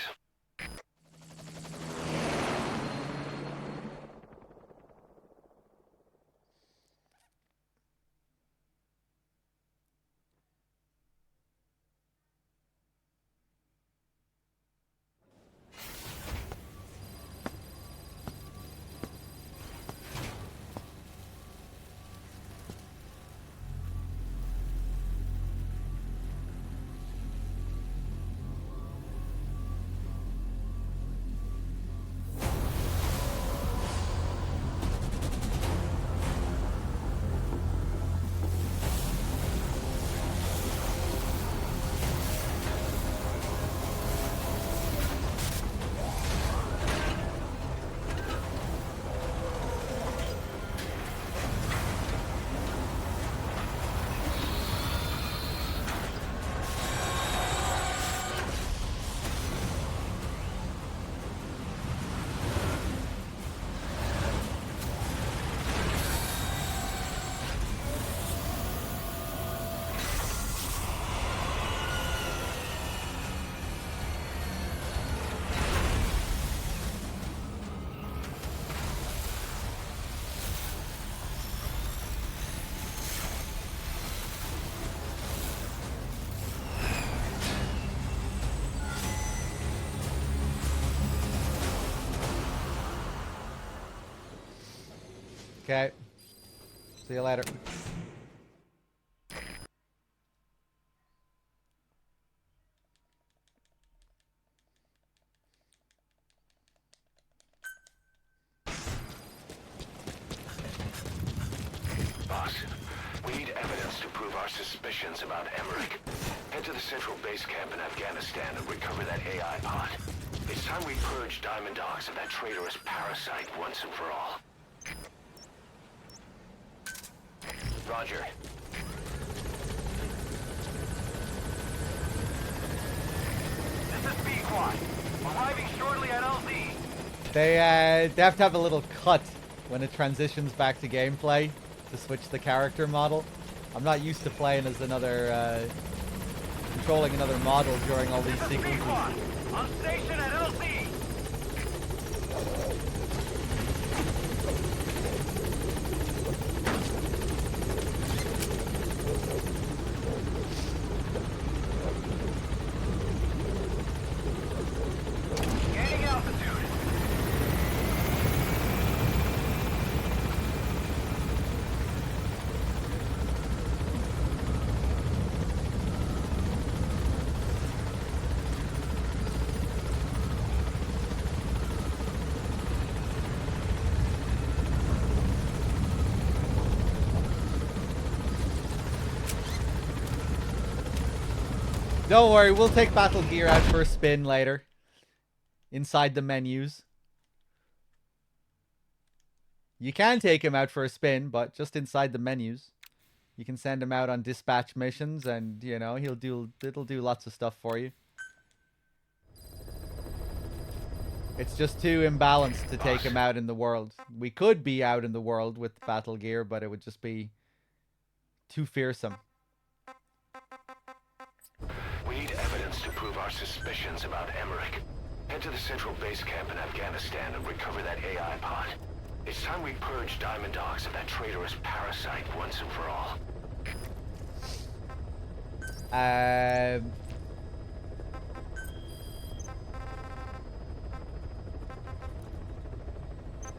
Okay. See you later. Boss, we need evidence to prove our suspicions about Emmerich. Head to the central base camp in Afghanistan and recover that AI pod. It's time we purge Diamond Dogs of that traitorous parasite once and for all. Roger. This is B-Quad. Arriving shortly at LZ. They have to have a little cut when it transitions back to gameplay to switch the character model. I'm not used to playing as another, controlling another model during all these sequences. B-Quad. On station at LZ. Gaining altitude. Don't worry, we'll take Battle Gear out for a spin later. Inside the menus. You can take him out for a spin, but just inside the menus. You can send him out on dispatch missions and, you know, it'll do lots of stuff for you. It's just too imbalanced to take him out in the world. We could be out in the world with Battle Gear, but it would just be too fearsome. We need evidence to prove our suspicions about Emmerich. Head to the central base camp in Afghanistan and recover that AI pod. It's time we purge Diamond Dogs of that traitorous parasite once and for all.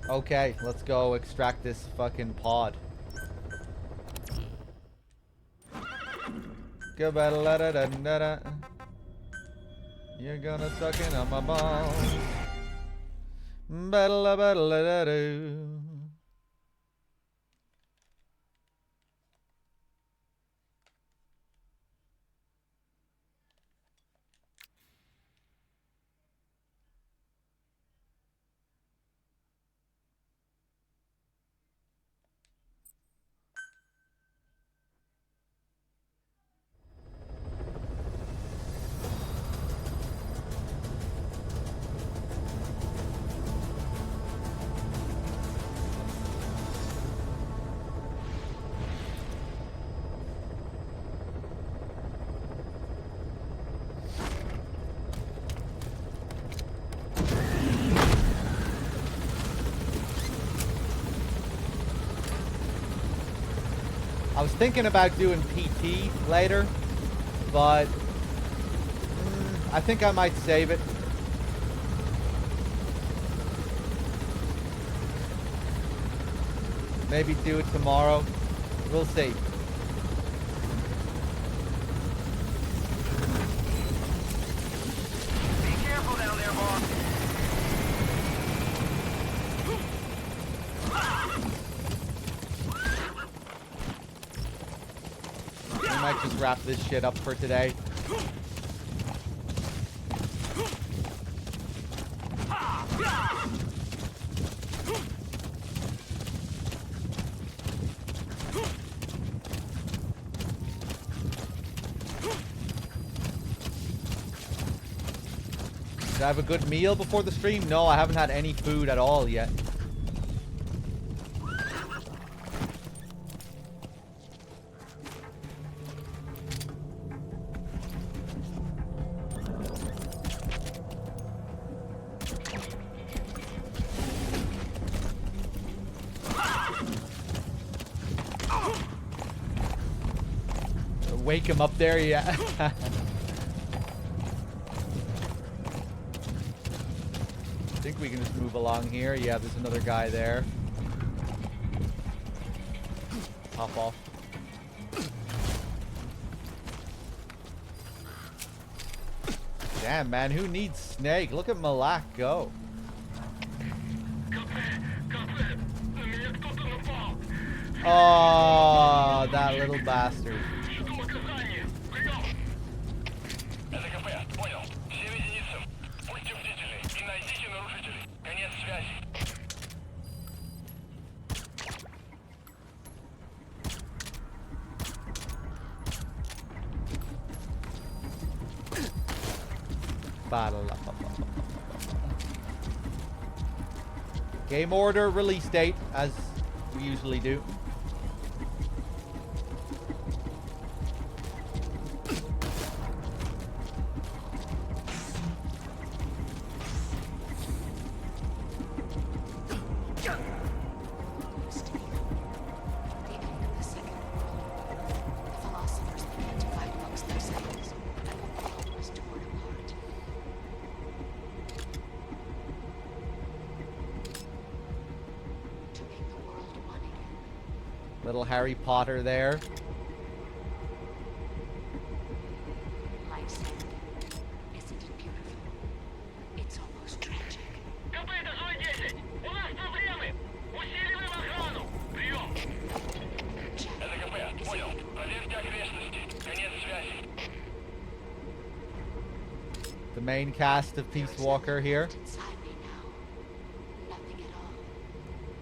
Okay, let's go extract this fucking pod. You're gonna suck in on my balls. Ba-da-la-ba-da-la-da-doo. I was thinking about doing PT later, but I think I might save it. Maybe do it tomorrow. We'll see. Be careful down there, boss. We might just wrap this shit up for today. Did I have a good meal before the stream? No, I haven't had any food at all yet. Wake him up there, yeah. I think we can just move along here. Yeah, there's another guy there. Hop off. Damn, man, who needs Snake? Look at Malak go. Oh, that little bastard. Game order, release date, as we usually do. Little Harry Potter there. Like sand. Isn't it beautiful? It's almost tragic. The main cast of Peace Walker here. Inside me now. Nothing at all.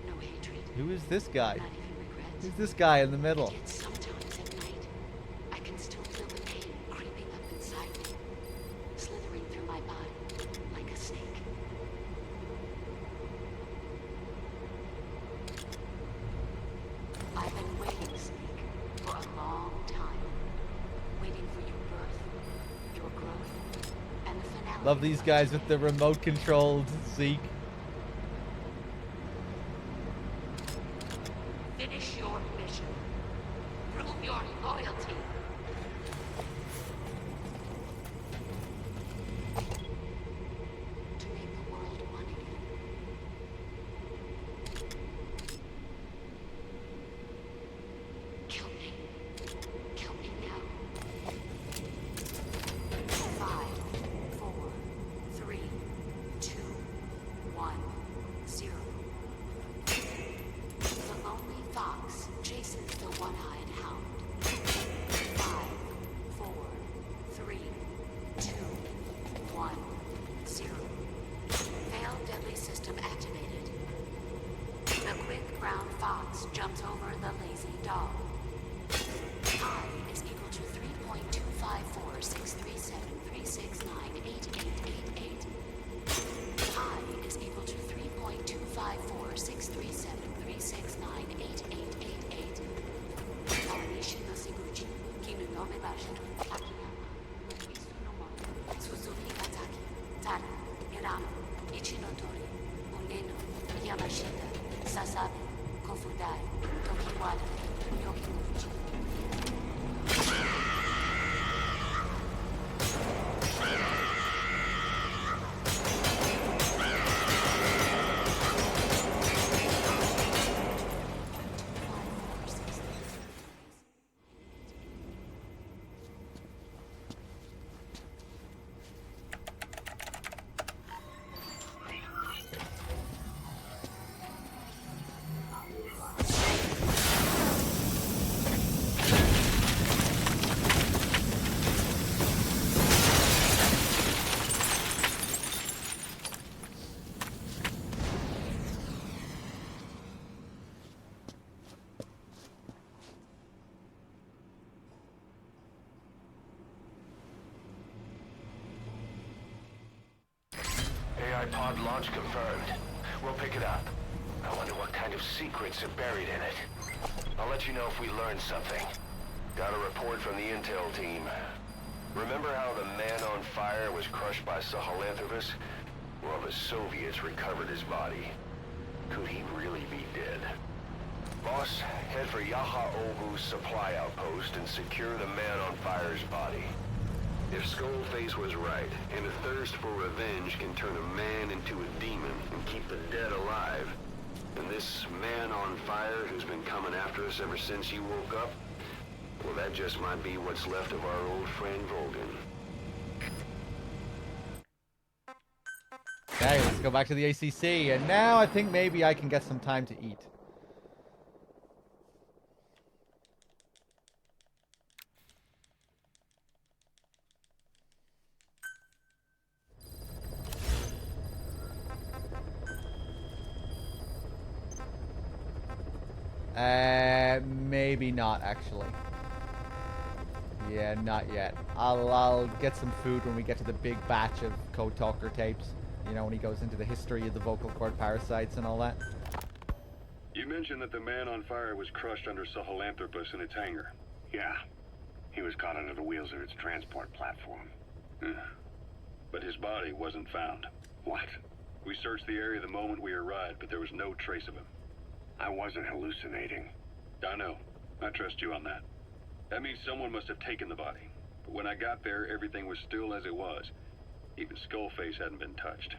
No hatred. Who is this guy? Not even regrets. Who's this guy in the middle? Yet sometimes at night, I can still feel the pain creeping up inside me, slithering through my body like a snake. I've been waiting, Snake, for a long time. Waiting for your birth, your growth, Love these guys with the remote controlled Zeke. Finish your mission. Prove your loyalty. To make the world one again. Kill me. Kill me now. 5, 4, 3, 2, 1, 0. The lonely fox chases the one-eyed hound. 5, 4, 3, 2, 1, 0. Failed deadly system activated. The quick brown fox jumps over the lazy dog. I is equal to 3.2546373698888. I is equal to 3.2546373698888. Narishi no Seguchi, Kinu no Mebashiru, Akiyama, Isu no Mono, Suzuki Gataki, Tara, Hirano, Ichinotori, Uneno, Yamashita, Sasabe, Kofudai, Tokiwada, Yokimuchi. AI pod launch confirmed. We'll pick it up. I wonder what kind of secrets are buried in it. I'll let you know if we learn something. Got a report from the intel team. Remember how the man on fire was crushed by Sahelanthropus? Well, the Soviets recovered his body. Could he really be dead? Boss, head for Yaha Ogu's supply outpost and secure the man on fire's body. If Skullface was right, and a thirst for revenge can turn a man into a demon and keep the dead alive, then this man on fire who's been coming after us ever since you woke up, well, that just might be what's left of our old friend Volgin. Okay, let's go back to the ACC, and now I think maybe I can get some time to eat. Maybe not, actually. Yeah, not yet. I'll get some food when we get to the big batch of Code Talker tapes. You know, when he goes into the history of the vocal cord parasites and all that. You mentioned that the man on fire was crushed under Sahelanthropus in its hangar. Yeah. He was caught under the wheels of its transport platform. But his body wasn't found. What? We searched the area the moment we arrived, but there was no trace of him. I wasn't hallucinating. I know. I trust you on that. That means someone must have taken the body. But when I got there, everything was still as it was. Even Skullface hadn't been touched.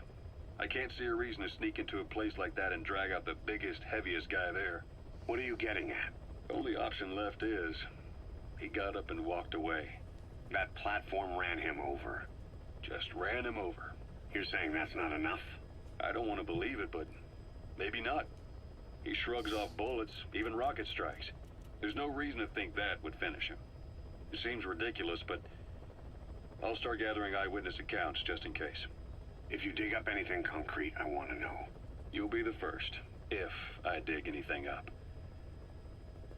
I can't see a reason to sneak into a place like that and drag out the biggest, heaviest guy there. What are you getting at? Only option left is... he got up and walked away. That platform ran him over. Just ran him over. You're saying that's not enough? I don't want to believe it, but maybe not. He shrugs off bullets, even rocket strikes. There's no reason to think that would finish him. It seems ridiculous, but I'll start gathering eyewitness accounts just in case. If you dig up anything concrete, I want to know. You'll be the first, if I dig anything up.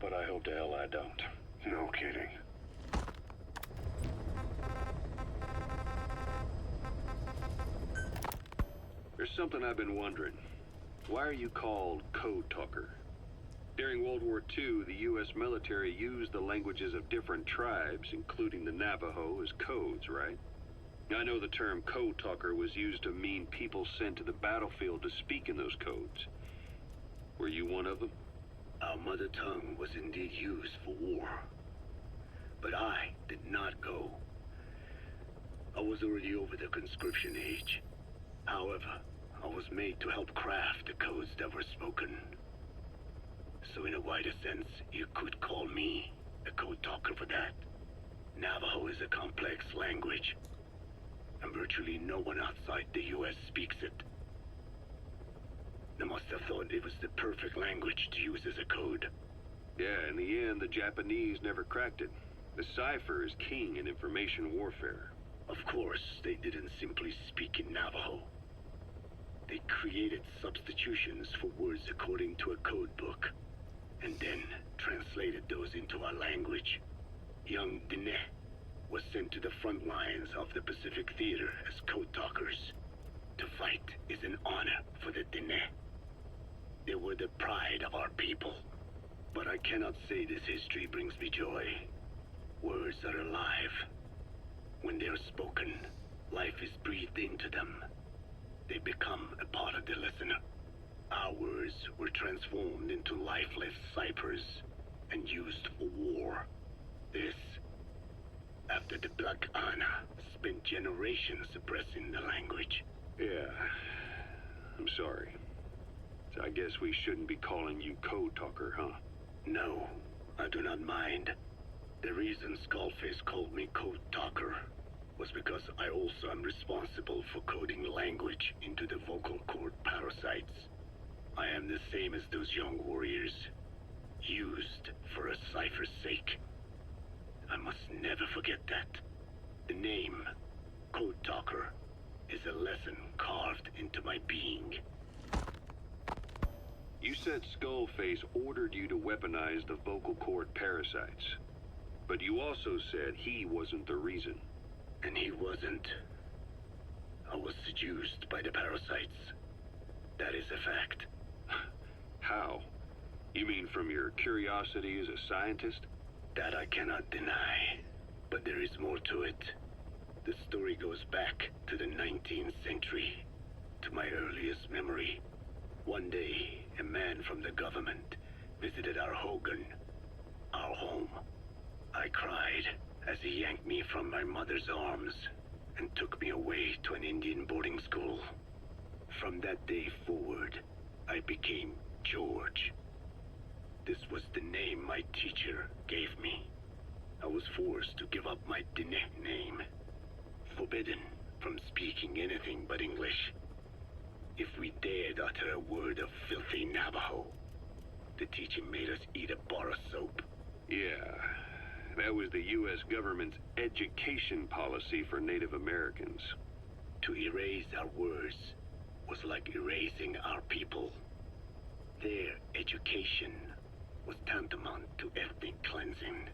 But I hope to hell I don't. No kidding. There's something I've been wondering. Why are you called Code Talker? During World War II, the U.S. military used the languages of different tribes, including the Navajo, as codes, right? I know the term code talker was used to mean people sent to the battlefield to speak in those codes. Were you one of them? Our mother tongue was indeed used for war. But I did not go. I was already over the conscription age. However, I was made to help craft the codes that were spoken. So in a wider sense, you could call me a code talker for that. Navajo is a complex language, and virtually no one outside the US speaks it. They must have thought it was the perfect language to use as a code. Yeah, in the end, the Japanese never cracked it. The cipher is king in information warfare. Of course, they didn't simply speak in Navajo. They created substitutions for words according to a code book, and then translated those into our language. Young Diné was sent to the front lines of the Pacific Theater as code talkers. To fight is an honor for the Diné. They were the pride of our people. But I cannot say this history brings me joy. Words are alive. When they are spoken, life is breathed into them. They become a part of the listener. Our words were transformed into lifeless ciphers and used for war. This, after the Black Ana spent generations suppressing the language. Yeah, I'm sorry. So I guess we shouldn't be calling you code talker, huh? No, I do not mind. The reason Skullface called me code talker was because I also am responsible for coding language into the vocal cord parasites. I am the same as those young warriors, used for a cipher's sake. I must never forget that. The name, Code Talker, is a lesson carved into my being. You said Skullface ordered you to weaponize the vocal cord parasites. But you also said he wasn't the reason. And he wasn't. I was seduced by the parasites. That is a fact. How? You mean from your curiosity as a scientist? That I cannot deny. But there is more to it. The story goes back to the 19th century, to my earliest memory. One day, a man from the government visited our Hogan, our home. I cried as he yanked me from my mother's arms and took me away to an Indian boarding school. From that day forward, I became George. This was the name my teacher gave me. I was forced to give up my Diné name, forbidden from speaking anything but English. If we dared utter a word of filthy Navajo, the teacher made us eat a bar of soap. Yeah, that was the U.S. government's education policy for Native Americans. To erase our words was like erasing our people. Their education was tantamount to ethnic cleansing.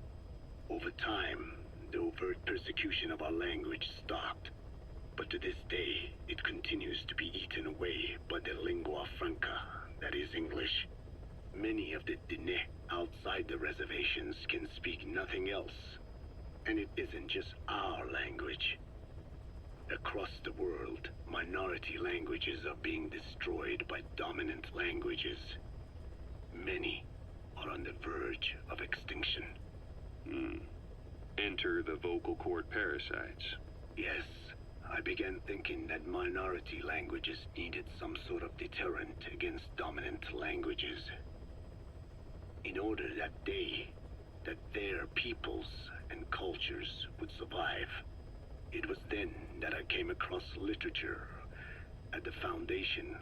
Over time, the overt persecution of our language stopped. But to this day, it continues to be eaten away by the lingua franca, that is English. Many of the Diné outside the reservations can speak nothing else. And it isn't just our language. Across the world, minority languages are being destroyed by dominant languages. Many are on the verge of extinction. Enter the vocal cord parasites. Yes, I began thinking that minority languages needed some sort of deterrent against dominant languages. In order that their peoples and cultures would survive. It was then that I came across literature at the Foundation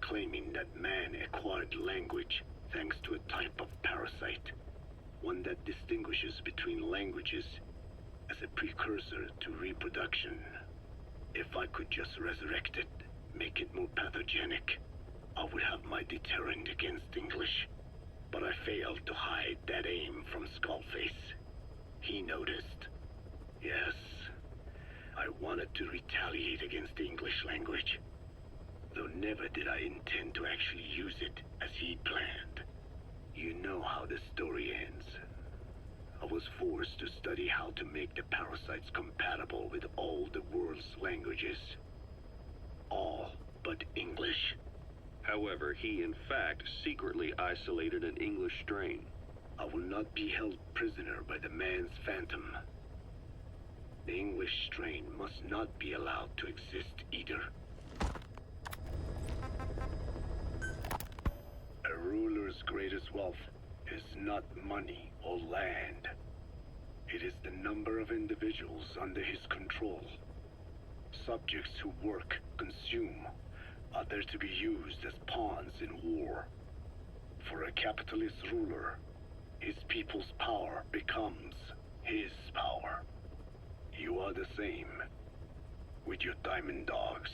claiming that man acquired language thanks to a type of parasite, one that distinguishes between languages as a precursor to reproduction. If I could just resurrect it, make it more pathogenic, I would have my deterrent against English. But I failed to hide that aim from Skullface. He noticed. Yes, I wanted to retaliate against the English language, though never did I intend to actually use it as he planned. You know how the story ends. I was forced to study how to make the parasites compatible with all the world's languages. All but English. However, he in fact secretly isolated an English strain. I will not be held prisoner by the man's phantom. The English strain must not be allowed to exist either. A ruler's greatest wealth is not money or land. It is the number of individuals under his control. Subjects who work, consume, are there to be used as pawns in war. For a capitalist ruler, his people's power becomes his power. You are the same. With your diamond dogs,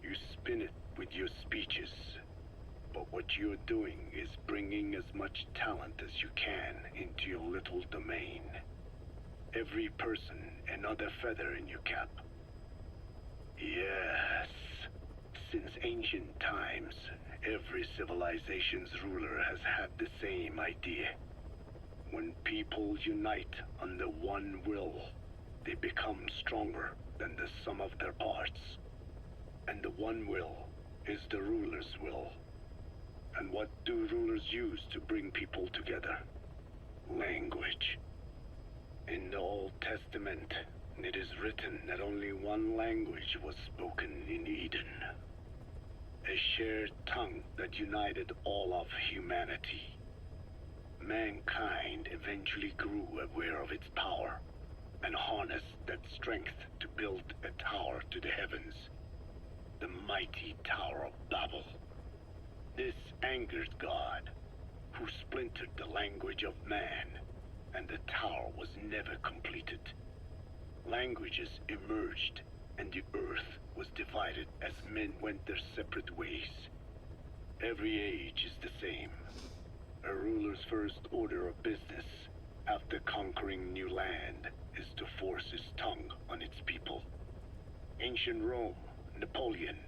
you spin it with your speeches. But what you're doing is bringing as much talent as you can into your little domain. Every person another feather in your cap. Yes. Since ancient times, every civilization's ruler has had the same idea. When people unite under one will, they become stronger than the sum of their parts. And the one will is the ruler's will. And what do rulers use to bring people together? Language. In the Old Testament, it is written that only one language was spoken in Eden. A shared tongue that united all of humanity. Mankind eventually grew aware of its power and harnessed that strength to build a tower to the heavens. The mighty Tower of Babel. This angered God, who splintered the language of man, and the tower was never completed. Languages emerged, and the earth was divided as men went their separate ways. Every age is the same. A ruler's first order of business, after conquering new land, is to force his tongue on its people. Ancient Rome, Napoleon,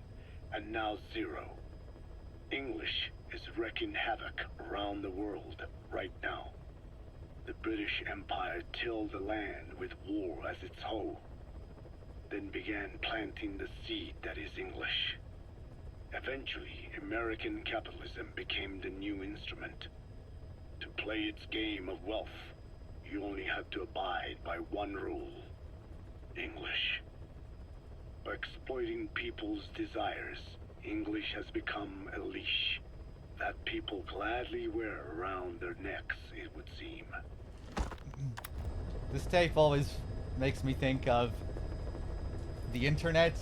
and now Zero. English is wreaking havoc around the world right now. The British Empire tilled the land with war as its hoe, then began planting the seed that is English. Eventually, American capitalism became the new instrument. To play its game of wealth, you only had to abide by one rule: English. By exploiting people's desires, English has become a leash that people gladly wear around their necks, it would seem. This tape always makes me think of the internet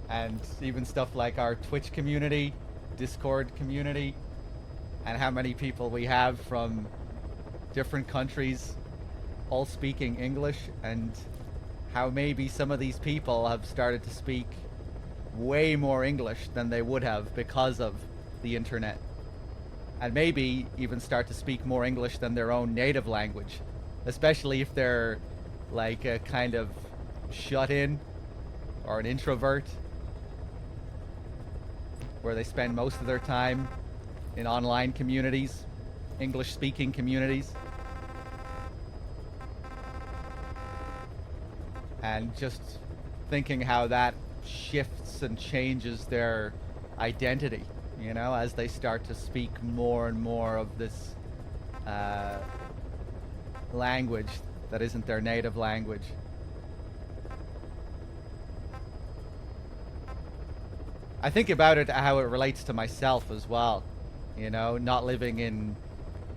and even stuff like our Twitch community, Discord community, and how many people we have from different countries all speaking English, and how maybe some of these people have started to speak way more English than they would have because of the internet, and maybe even start to speak more English than their own native language, especially if they're like a kind of shut in or an introvert, where they spend most of their time in online communities, English speaking communities, and just thinking how that shifts and changes their identity, you know, as they start to speak more and more of this language that isn't their native language. I think about it how it relates to myself as well, you know, not living in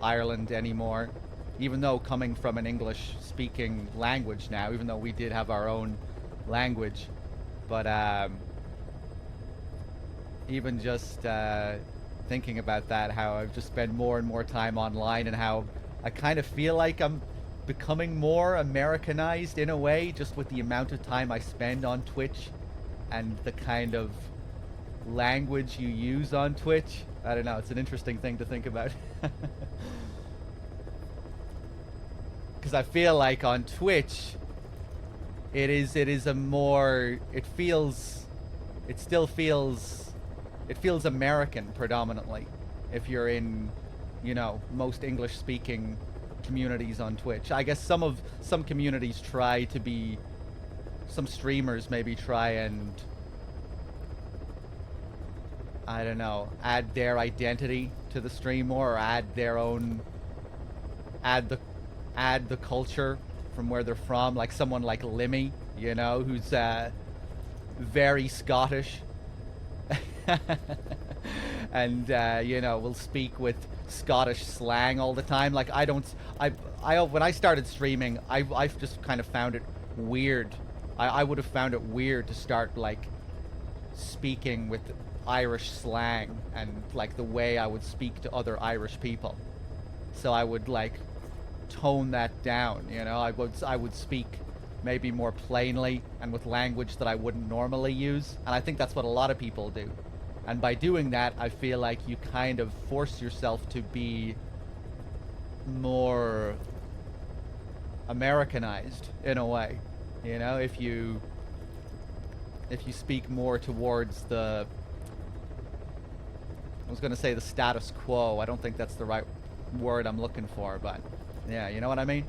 Ireland anymore, even though coming from an English speaking language now, even though we did have our own language, but even just thinking about that, how I've just spent more and more time online, and how I kind of feel like I'm becoming more Americanized in a way, just with the amount of time I spend on Twitch and the kind of language you use on Twitch. I don't know, it's an interesting thing to think about. Because I feel like on Twitch it is a more, it still feels American predominantly, if you're in, you know, most English speaking communities on Twitch. I guess some communities try to be, some streamers maybe try and, I don't know, add their identity to the stream more, or add their own, add the culture from where they're from, like someone like Limmy, you know, who's very Scottish. And you know, will speak with Scottish slang all the time. Like I when I started streaming, I've just kind of found it weird. I would have found it weird to start like speaking with Irish slang and like the way I would speak to other Irish people. So I would like tone that down, you know. I would speak maybe more plainly and with language that I wouldn't normally use, and I think that's what a lot of people do. And by doing that, I feel like you kind of force yourself to be more Americanized in a way, you know. If you speak more towards the, I was gonna say the status quo, I don't think that's the right word I'm looking for, but yeah, you know what I mean?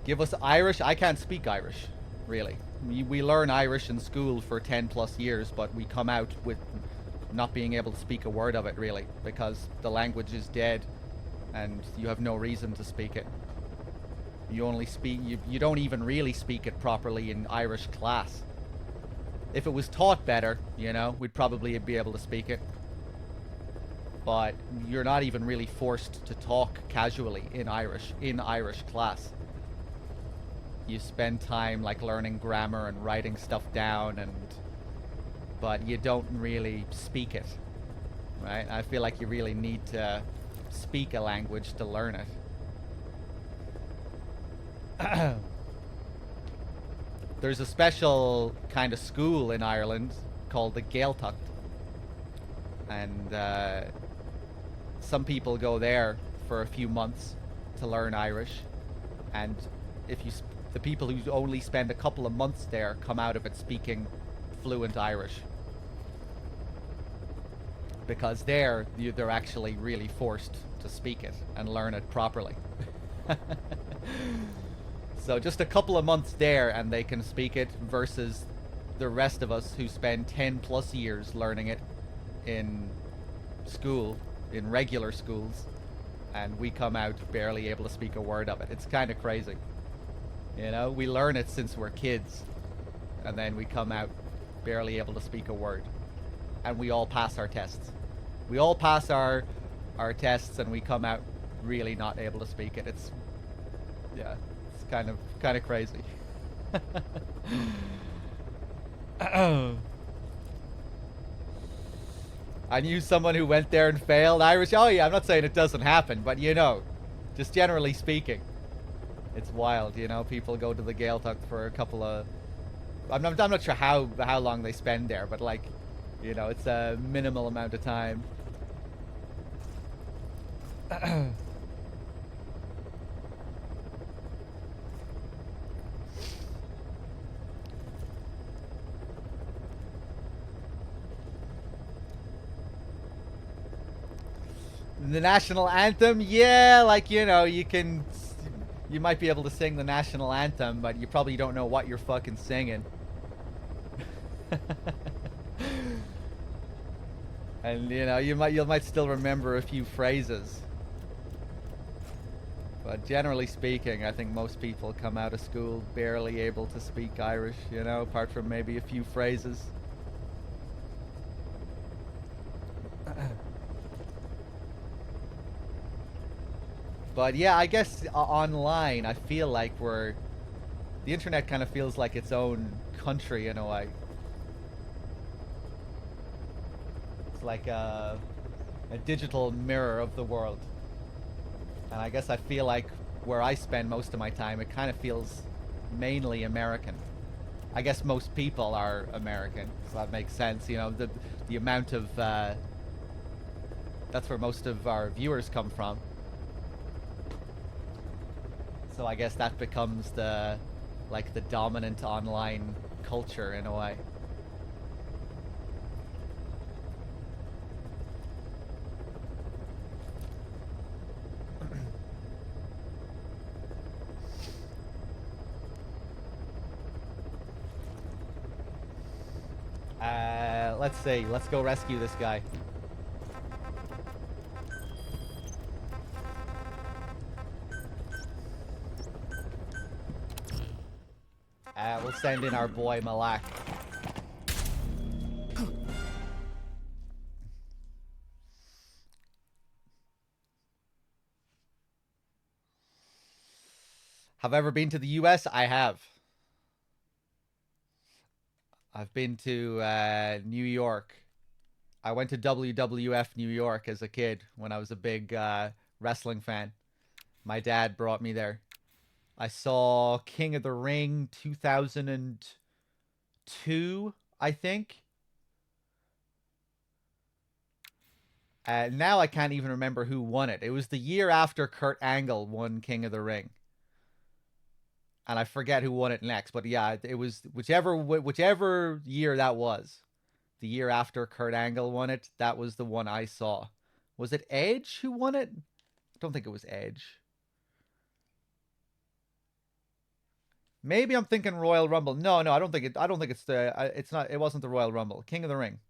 Give us Irish. I can't speak Irish, really. We learn Irish in school for 10 plus years, but we come out with not being able to speak a word of it, really, because the language is dead and you have no reason to speak it. You only speak, you don't even really speak it properly in Irish class. If it was taught better, you know, we'd probably be able to speak it. But you're not even really forced to talk casually in Irish class. You spend time like learning grammar and writing stuff down, but you don't really speak it, right? I feel like you really need to speak a language to learn it. There's a special kind of school in Ireland called the Gaeltacht, and some people go there for a few months to learn Irish, and if you the people who only spend a couple of months there come out of it speaking fluent Irish, because they're actually really forced to speak it and learn it properly. So just a couple of months there and they can speak it, versus the rest of us who spend 10 plus years learning it in school, in regular schools, and we come out barely able to speak a word of it. It's kind of crazy. You know, we learn it since we're kids, and then we come out barely able to speak a word. And we all pass our tests. We all pass our tests, and we come out really not able to speak it. It's, yeah, it's kind of crazy. I knew someone who went there and failed Irish. Oh yeah, I'm not saying it doesn't happen, but you know, just generally speaking, it's wild, you know. People go to the Gaeltacht for a couple of, I'm not sure how long they spend there, but like, you know, it's a minimal amount of time. The national anthem, yeah, like, you know, you might be able to sing the national anthem, but you probably don't know what you're fucking singing. And you know, you might still remember a few phrases. But generally speaking, I think most people come out of school barely able to speak Irish, you know, apart from maybe a few phrases. But yeah, I guess online, I feel like the internet kind of feels like its own country in a way. It's like a digital mirror of the world. And I guess I feel like where I spend most of my time, it kind of feels mainly American. I guess most people are American, so that makes sense. You know, the amount of, that's where most of our viewers come from. So I guess that becomes the dominant online culture in a way. Let's see. Let's go rescue this guy. We'll send in our boy Malak. Have I ever been to the US? I have. I've been to New York. I went to WWF New York as a kid when I was a big wrestling fan. My dad brought me there. I saw King of the Ring 2002, I think. Now I can't even remember who won it. It was the year after Kurt Angle won King of the Ring. And I forget who won it next, but yeah, it was whichever year that was. The year after Kurt Angle won it, that was the one I saw. Was it Edge who won it? I don't think it was Edge. Maybe I'm thinking Royal Rumble. No, I don't think it. I don't think it's the. It's not. It wasn't the Royal Rumble. King of the Ring.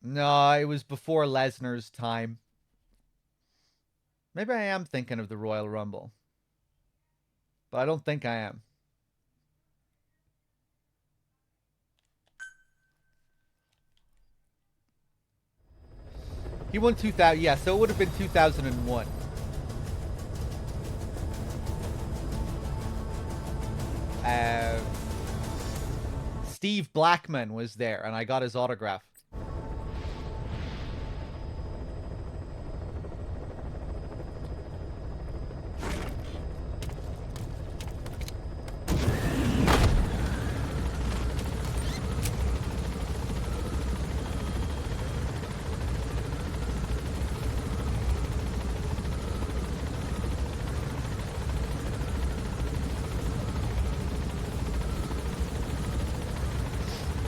No, it was before Lesnar's time. Maybe I am thinking of the Royal Rumble. But I don't think I am. He won 2000. Yeah, so it would have been 2001. Steve Blackman was there, and I got his autograph.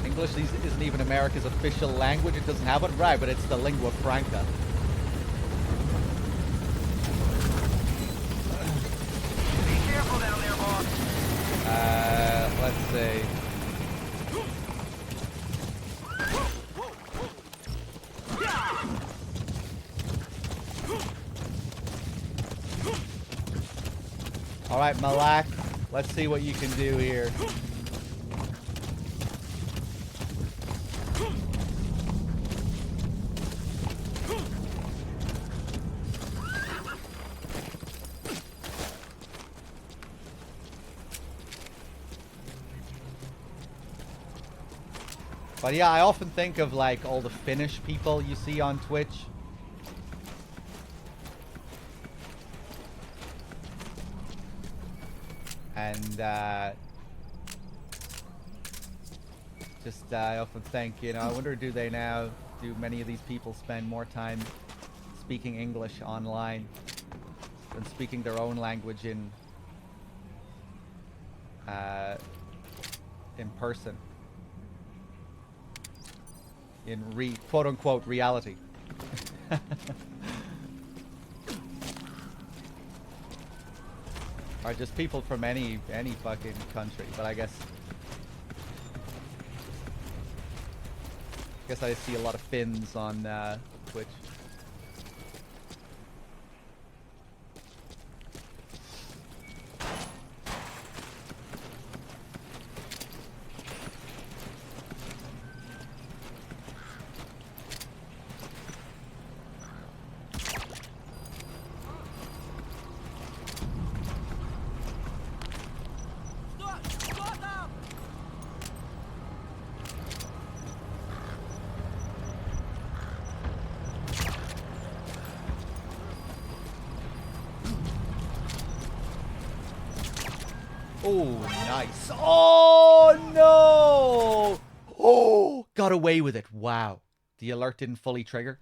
English isn't even America's official language. It doesn't have it. Right, but it's the lingua franca. Be careful down there, boss. Let's see. All right, Malak. Let's see what you can do here. But yeah, I often think of like all the Finnish people you see on Twitch. And I often think, you know, I wonder do many of these people spend more time speaking English online than speaking their own language in person? In quote-unquote reality. Or just people from any fucking country, but I guess I see a lot of Finns on Twitch. Oh, nice. Oh, no! Oh, got away with it. Wow. The alert didn't fully trigger.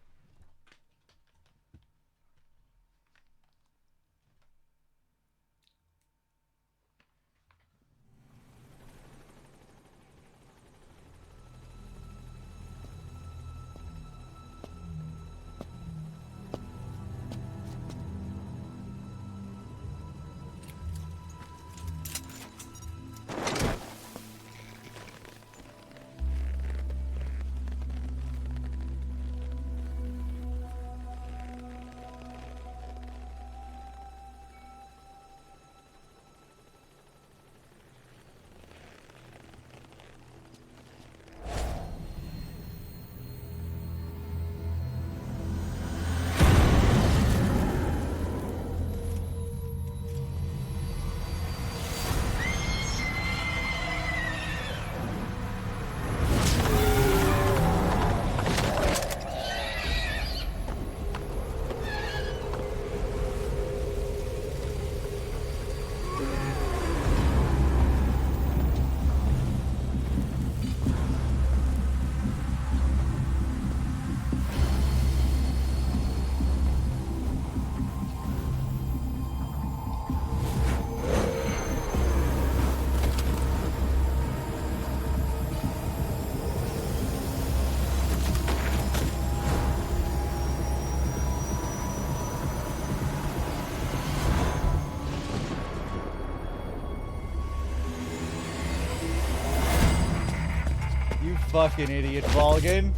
fucking idiot, Volgin.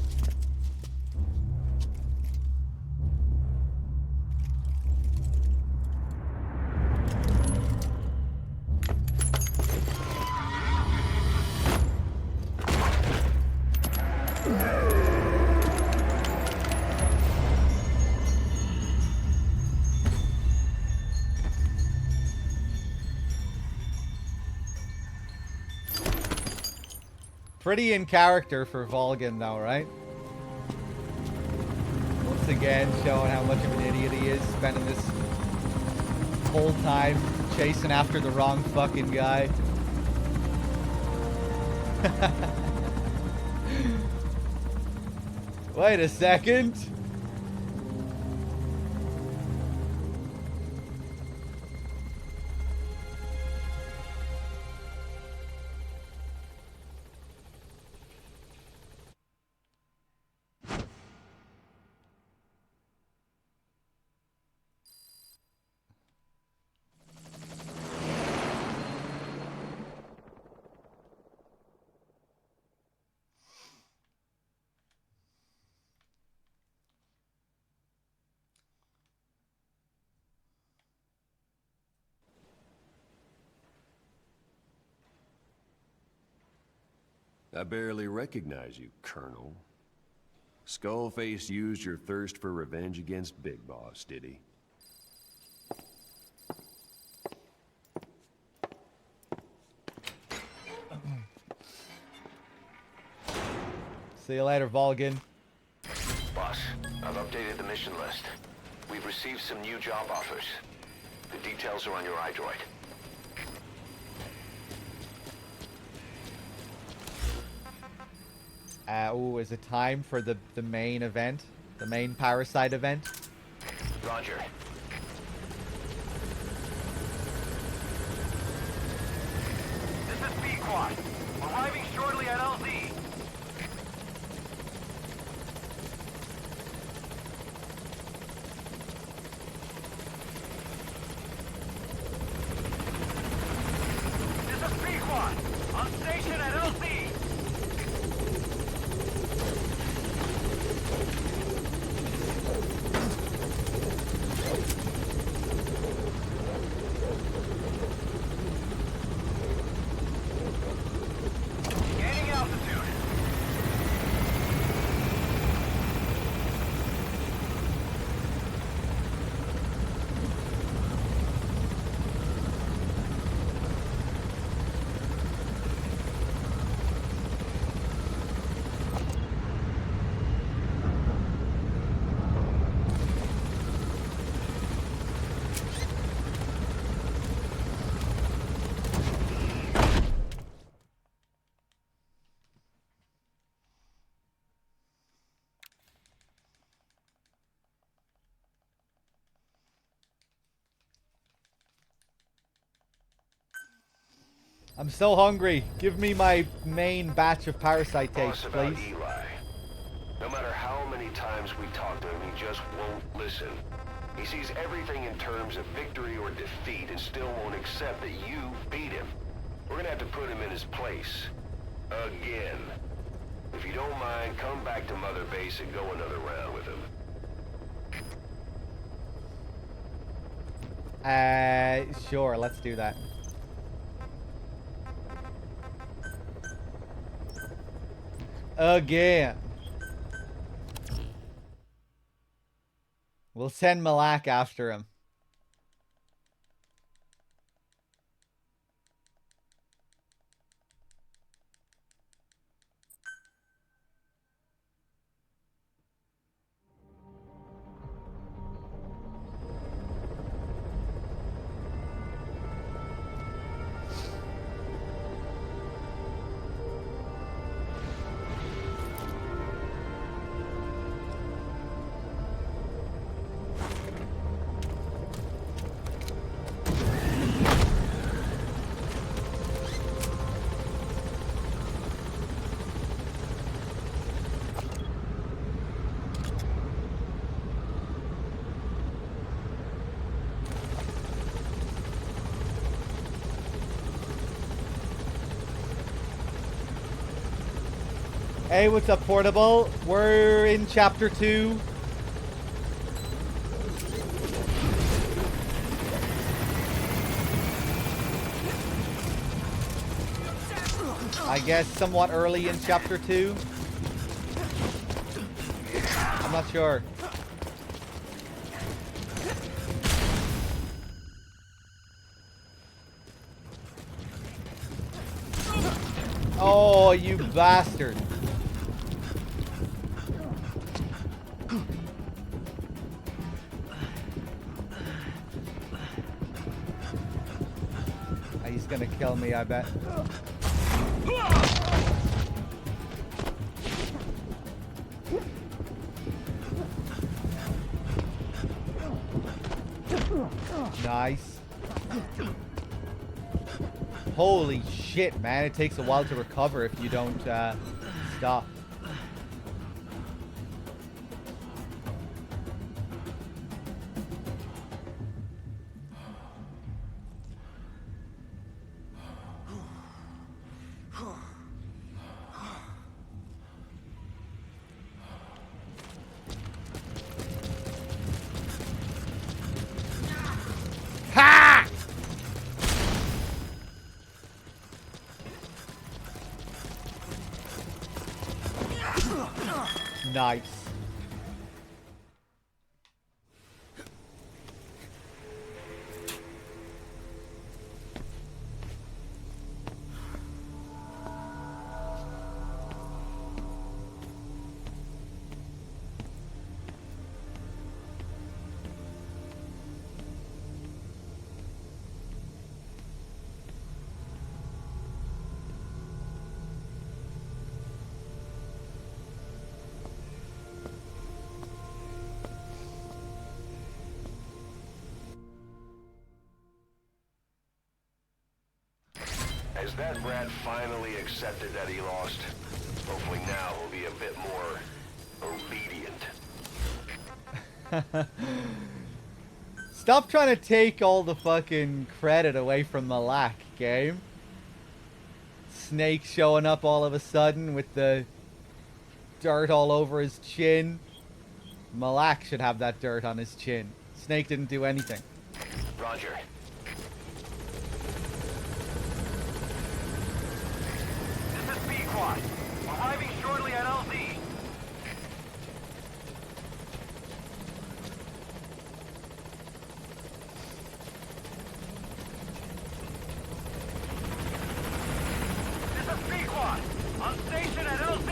Pretty in character for Volgin, though, right? Once again, showing how much of an idiot he is, spending this whole time chasing after the wrong fucking guy. Wait a second. I barely recognize you, Colonel. Skullface used your thirst for revenge against Big Boss, did he? See you later, Volgin. Boss, I've updated the mission list. We've received some new job offers. The details are on your iDroid. Oh, is it time for the main event? The main Parasite event? Roger. This is Pequod. Arriving shortly at LZ. This is Pequod. On station at LZ. Gaining altitude. I'm so hungry. Give me my main batch of Parasite tapes, Boss, about please. Eli. No matter how many times we talk to him, he just won't listen. He sees everything in terms of victory or defeat and still won't accept that you beat him. We're gonna have to put him in his place. Again. If you don't mind, come back to Mother Base and go another round with him. Sure, let's do that. Again. We'll send Malak after him. Hey, what's up, Portable? We're in chapter 2. I guess somewhat early in chapter 2. I'm not sure. Oh, you bastard. He's gonna kill me, I bet. Nice. Holy shit, man. It takes a while to recover if you don't stop. Ha! Nice. As that brat finally accepted that he lost, hopefully now he'll be a bit more obedient. Stop trying to take all the fucking credit away from Malak, game. Snake showing up all of a sudden with the dirt all over his chin. Malak should have that dirt on his chin. Snake didn't do anything. Roger. This is Pequod. Arriving shortly at LZ. This is Pequod. On station at LZ.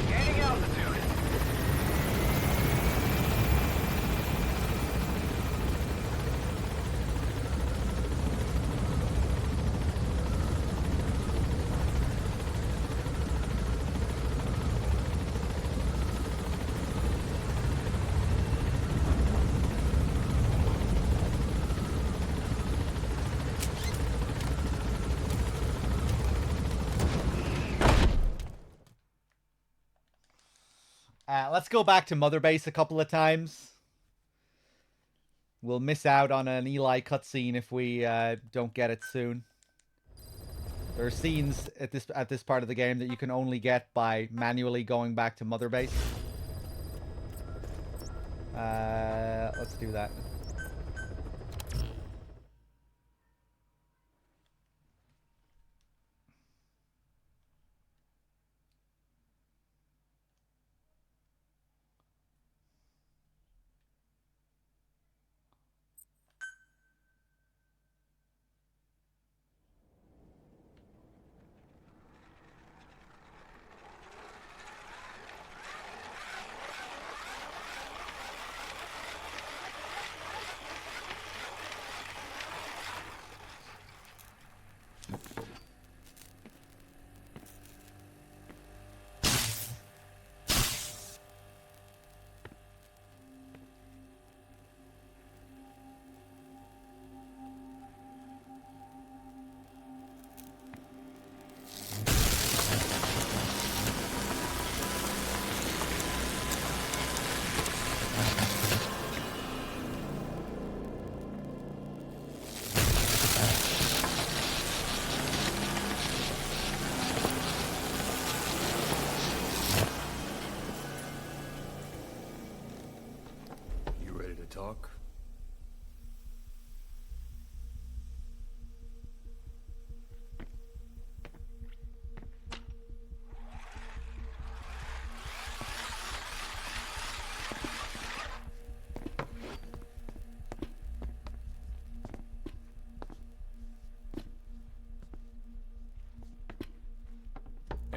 Gaining altitude. Let's go back to Mother Base a couple of times. We'll miss out on an Eli cutscene if we don't get it soon. There are scenes at this part of the game that you can only get by manually going back to Mother Base. Let's do that.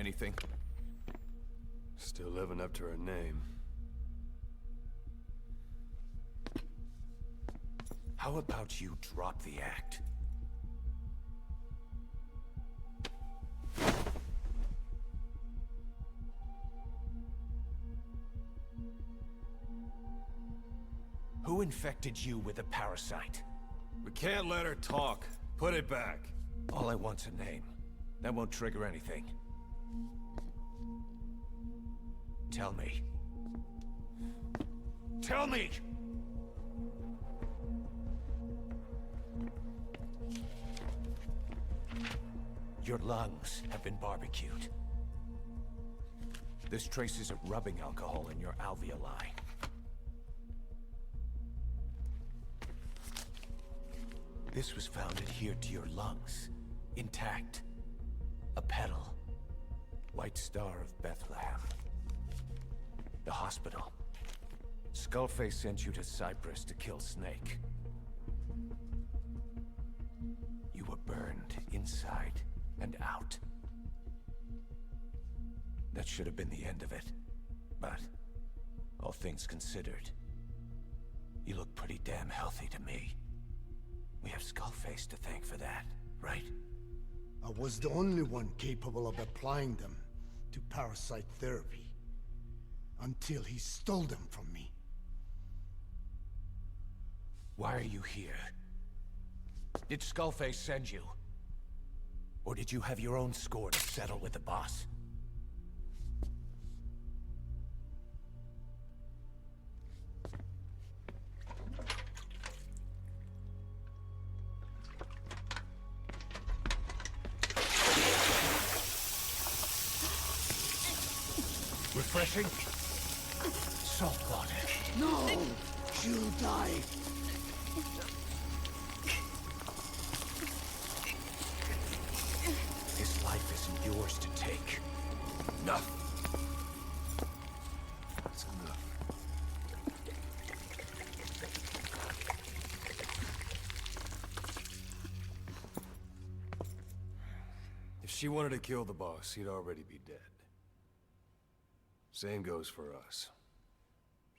Anything? Still living up to her name. How about you drop the act? Who infected you with a parasite? We can't let her talk. Put it back. All I want's a name. That won't trigger anything. Tell me. Tell me! Your lungs have been barbecued. There's traces of rubbing alcohol in your alveoli. This was found adhered to your lungs, intact. A petal. White Star of Bethlehem. The hospital. Skullface sent you to Cyprus to kill Snake. You were burned inside and out. That should have been the end of it. But, all things considered, you look pretty damn healthy to me. We have Skullface to thank for that, right? I was the only one capable of applying them to parasite therapy. Until he stole them from me. Why are you here? Did Skullface send you? Or did you have your own score to settle with the boss? Refreshing? Salt water. No! She'll die! His life isn't yours to take. Enough. That's enough. If she wanted to kill the boss, he'd already be dead. Same goes for us.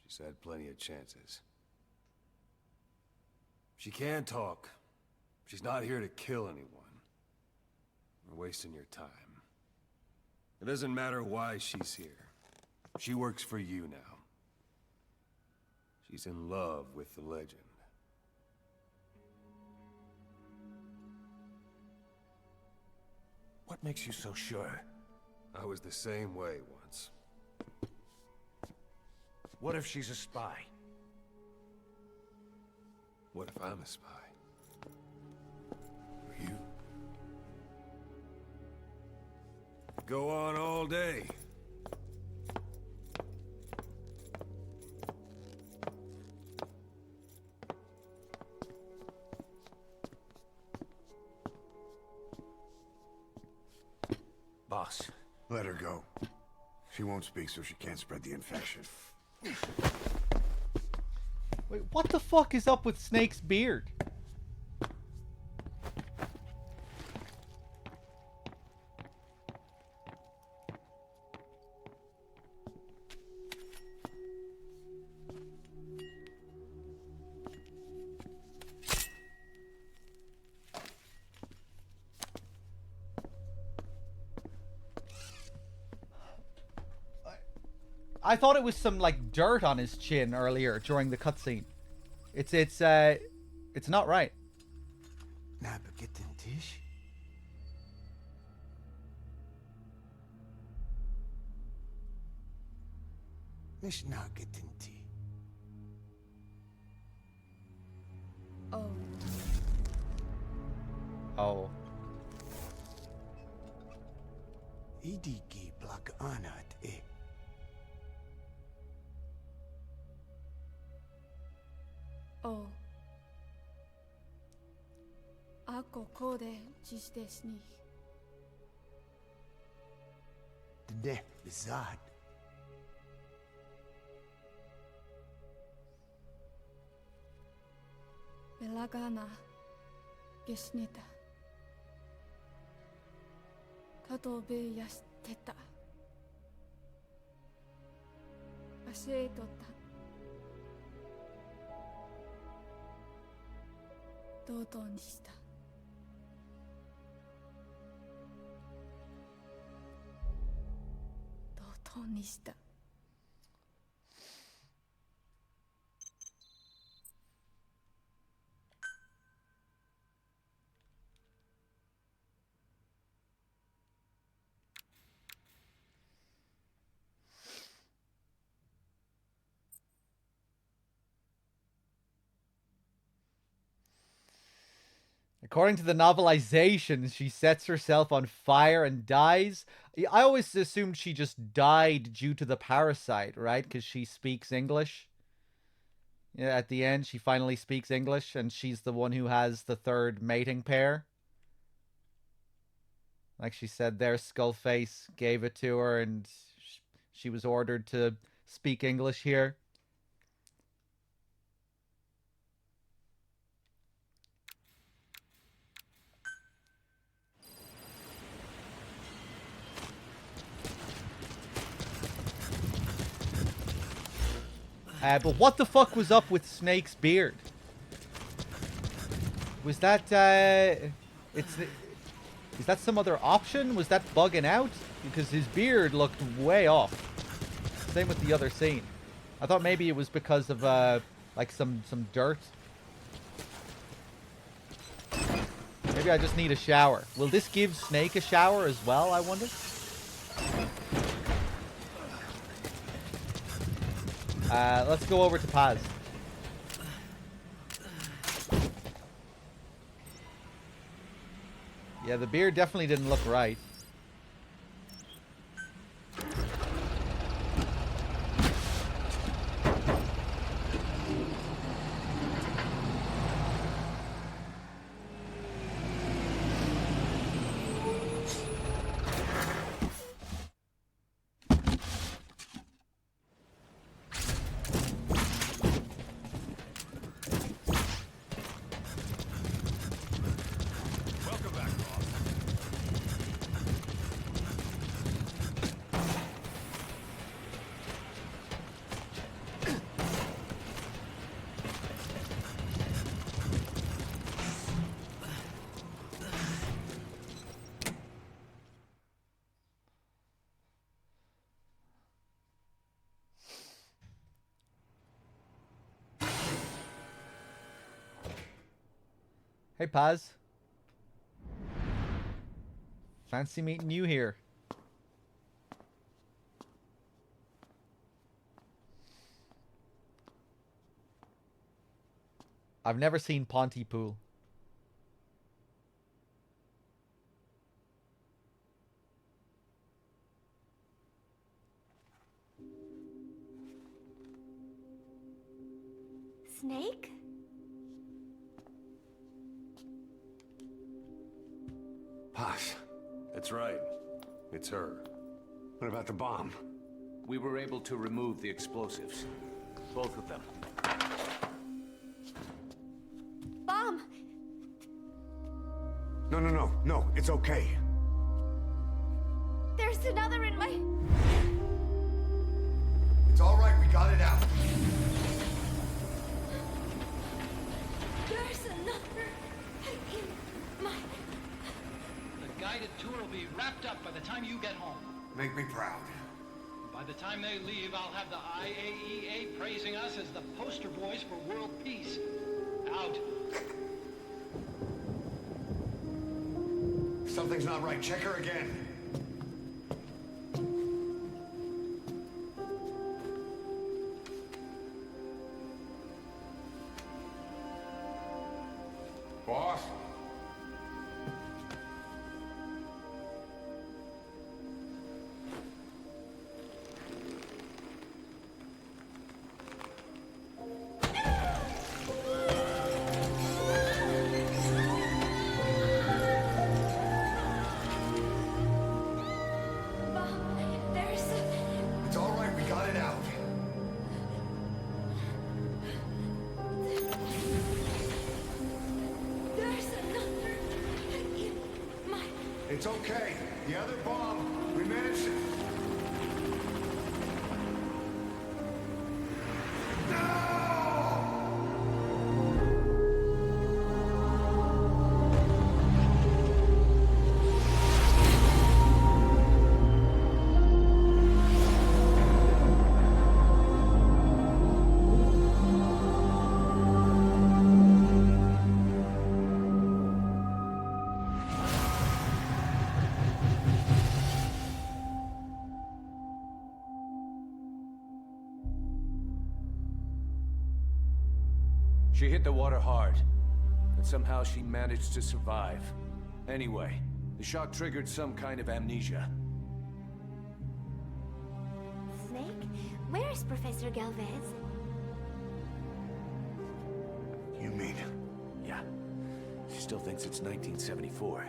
She's had plenty of chances. She can talk. She's not here to kill anyone. You're wasting your time. It doesn't matter why she's here. She works for you now. She's in love with the legend. What makes you so sure? I was the same way once. What if she's a spy? What if I'm a spy? For you? Go on all day. Boss. Let her go. She won't speak, so she can't spread the infection. Wait, what the fuck is up with Snake's beard? I thought it was some like dirt on his chin earlier during the cutscene. It's not right. Nabagetin Tish? Mish Nagetin Ti. Oh. Oh. Idiki Black Anat E. Oh. Ako kode jisdesni. Dne Bizad. Belagana gesnita. Kato be てた。足へと同等にした。同等にした。According to the novelization, she sets herself on fire and dies. I always assumed she just died due to the parasite, right? Because she speaks English. Yeah, at the end, she finally speaks English, and she's the one who has the third mating pair. Like she said there, Skullface gave it to her, and she was ordered to speak English here. But what the fuck was up with Snake's beard? Was that, is that some other option? Was that bugging out? Because his beard looked way off. Same with the other scene. I thought maybe it was because of, like some dirt. Maybe I just need a shower. Will this give Snake a shower as well, I wonder? Let's go over to Paz. Yeah, the beard definitely didn't look right. Hey, Paz. Fancy meeting you here. I've never seen Pontypool. Snake? Paz. That's right. It's her. What about the bomb? We were able to remove the explosives. Both of them. Bomb! No, it's okay. There's another in my... It's all right, we got it out. There's another in my... The guided tour will be wrapped up by the time you get home. Make me proud. By the time they leave, I'll have the IAEA praising us as the poster boys for world peace. Out. Something's not right. Check her again. Boss? It's all right, we got it out. There's another in my... It's okay. The other bomb, we managed She hit the water hard, but somehow she managed to survive. Anyway, the shock triggered some kind of amnesia. Snake, where is Professor Galvez? You mean? Yeah. She still thinks it's 1974.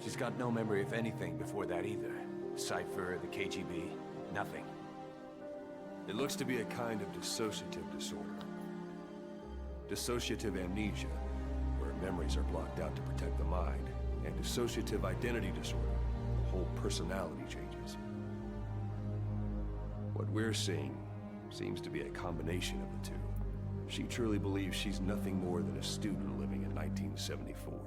She's got no memory of anything before that either. Cypher, the KGB, nothing. It looks to be a kind of dissociative disorder. Dissociative amnesia, where memories are blocked out to protect the mind, and dissociative identity disorder, the whole personality changes. What we're seeing seems to be a combination of the two. She truly believes she's nothing more than a student living in 1974.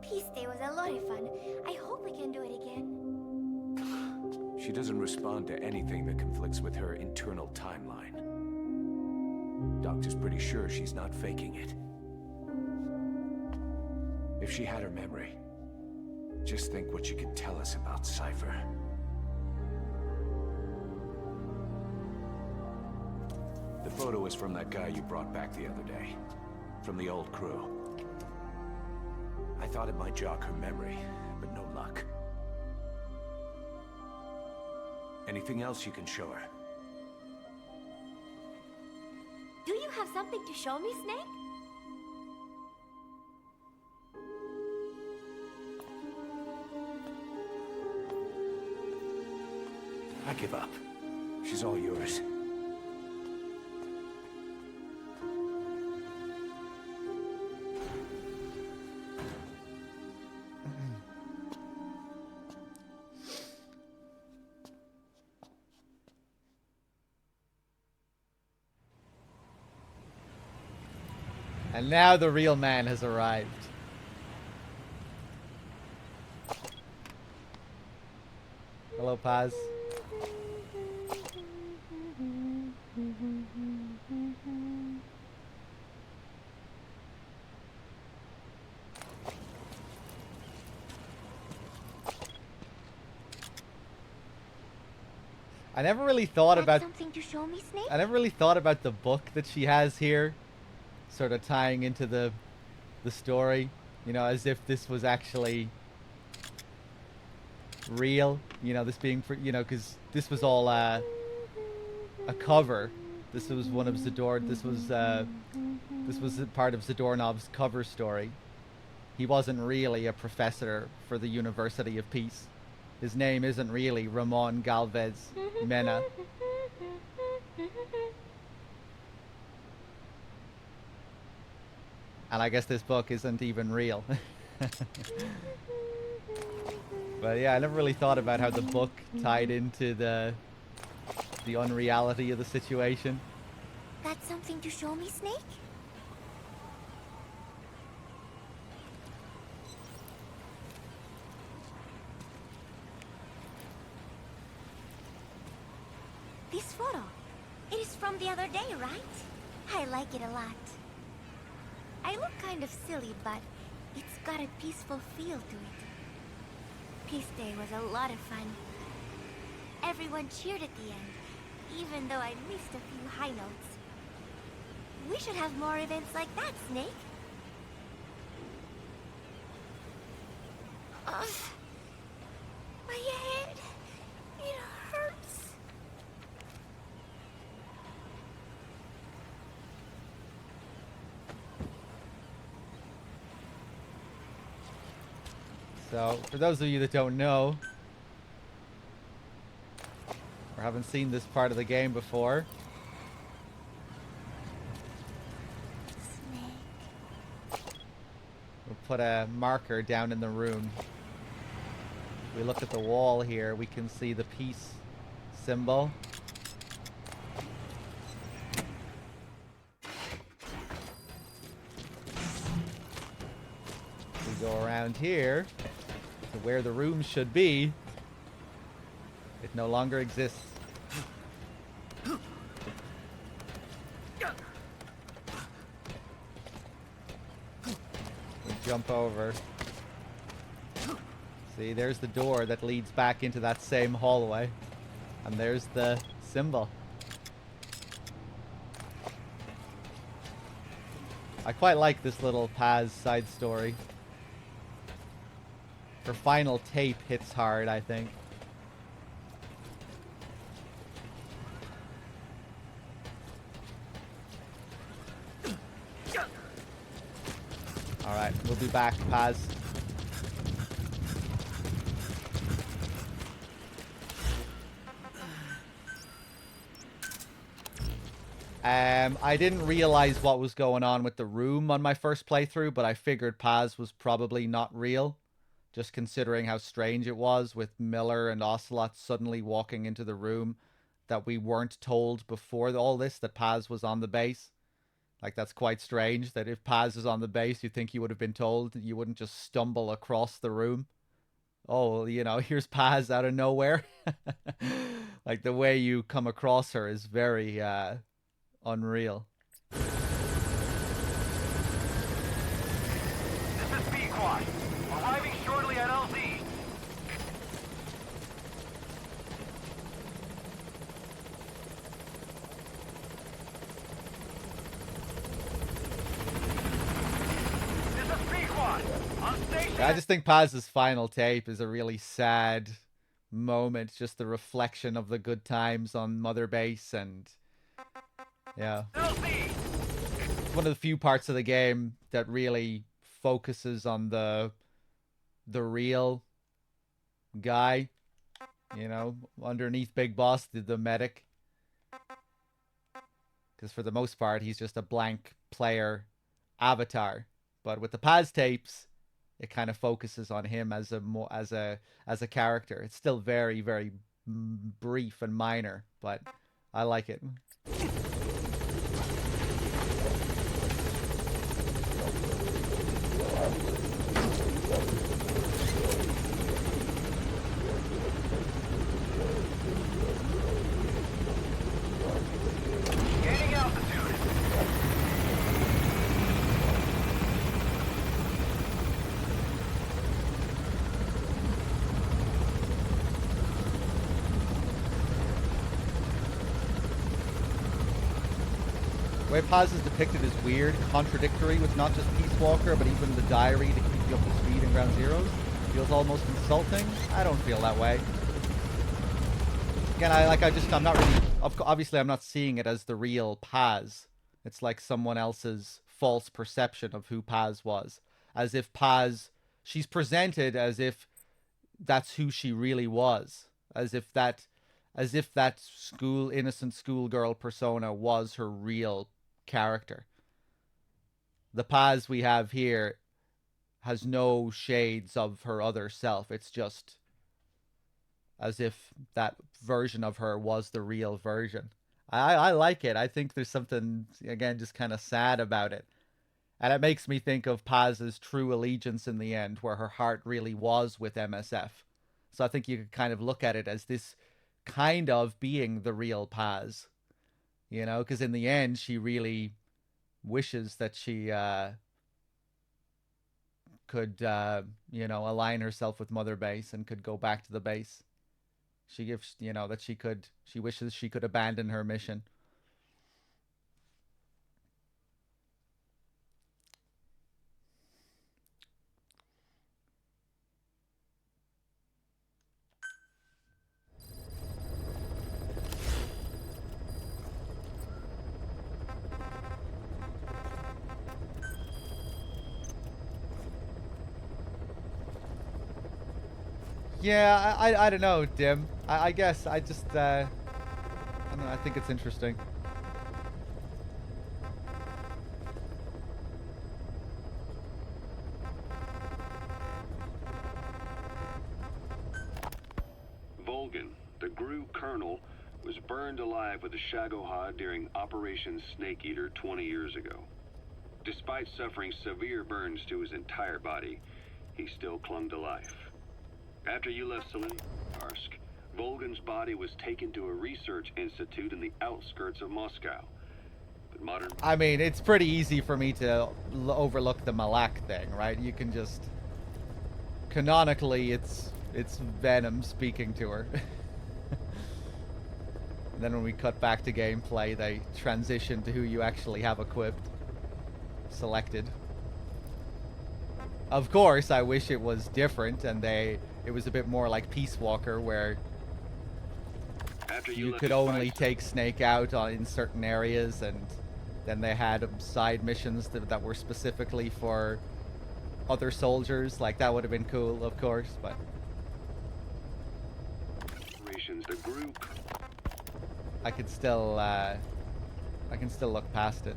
Peace Day was a lot of fun. I hope we can do it again. She doesn't respond to anything that conflicts with her internal timeline. Doctor's pretty sure she's not faking it. If she had her memory, just think what she could tell us about Cypher. The photo is from that guy you brought back the other day. From the old crew. I thought it might jog her memory, but no luck. Anything else you can show her? Do you have something to show me, Snake? I give up. She's all yours. And now the real man has arrived. Hello, Paz. I never really thought about something to show me, Snake? I never really thought about the book that she has here, sort of tying into the story, you know, as if this was actually real, you know, this being, you know, because this was all a cover. This was one of this was part of Zadornov's cover story. He wasn't really a professor for the University of Peace. His name isn't really Ramon Galvez Mena. And I guess this book isn't even real. But yeah, I never really thought about how the book tied into the unreality of the situation. That's something to show me, Snake? This photo, it is from the other day, right? I like it a lot. I look kind of silly, but it's got a peaceful feel to it. Peace Day was a lot of fun. Everyone cheered at the end, even though I missed a few high notes. We should have more events like that, Snake. Ugh. My head, it hurts. So, for those of you that don't know, or haven't seen this part of the game before, we'll put a marker down in the room. If we look at the wall here, we can see the peace symbol. We go around here to where the room should be. It no longer exists. We jump over. See, there's the door that leads back into that same hallway. And there's the symbol. I quite like this little Paz side story. Her final tape hits hard, I think. Alright, we'll be back, Paz. I didn't realize what was going on with the room on my first playthrough, but I figured Paz was probably not real. Just considering how strange it was with Miller and Ocelot suddenly walking into the room that we weren't told before all this that Paz was on the base. Like, that's quite strange that if Paz is on the base, you'd think you would have been told. You wouldn't just stumble across the room. Oh, you know, here's Paz out of nowhere. Like, the way you come across her is very unreal. This is Pequod. Arriving shortly at LZ. This is Pequod. On station. I just think Paz's final tape is a really sad moment. Just the reflection of the good times on Mother Base, and yeah. One of the few parts of the game that really focuses on the real guy, you know, underneath Big Boss, the medic. Because for the most part, he's just a blank player avatar. But with the Paz tapes, it kind of focuses on him as a character. It's still very, very brief and minor, but I like it. Gaining altitude. The way Paz is depicted is weird, contradictory with not just Peace Walker, but even the diary to keep you up to speed in Ground Zeroes. Feels almost insulting. I don't feel that way. Again, I'm not really, obviously I'm not seeing it as the real Paz. It's like someone else's false perception of who Paz was. As if Paz, she's presented as if that's who she really was. As if that innocent schoolgirl persona was her real character. The Paz we have here has no shades of her other self. It's just as if that version of her was the real version. I like it. I think there's something, again, just kind of sad about it. And it makes me think of Paz's true allegiance in the end, where her heart really was with MSF. So I think you could kind of look at it as this kind of being the real Paz. You know, because in the end, she really wishes that she could, you know, align herself with Mother Base and could go back to the base. She gives, you know, that she wishes she could abandon her mission. Yeah, I don't know, Dim. I guess I just, I don't know, I think it's interesting. Volgan, the GRU colonel, was burned alive with the Shagohod during Operation Snake Eater 20 years ago. Despite suffering severe burns to his entire body, he still clung to life. After you left Selenyarsk, Volgan's body was taken to a research institute in the outskirts of Moscow. But modern... I mean, it's pretty easy for me to overlook the Malak thing, right? You can just... Canonically, it's Venom speaking to her. And then when we cut back to gameplay, they transition to who you actually have equipped. selected. Of course, I wish it was different and it was a bit more like Peace Walker, where you could only take Snake out in certain areas, and then they had side missions that were specifically for other soldiers. Like, that would have been cool, of course, but The group. I can still look past it.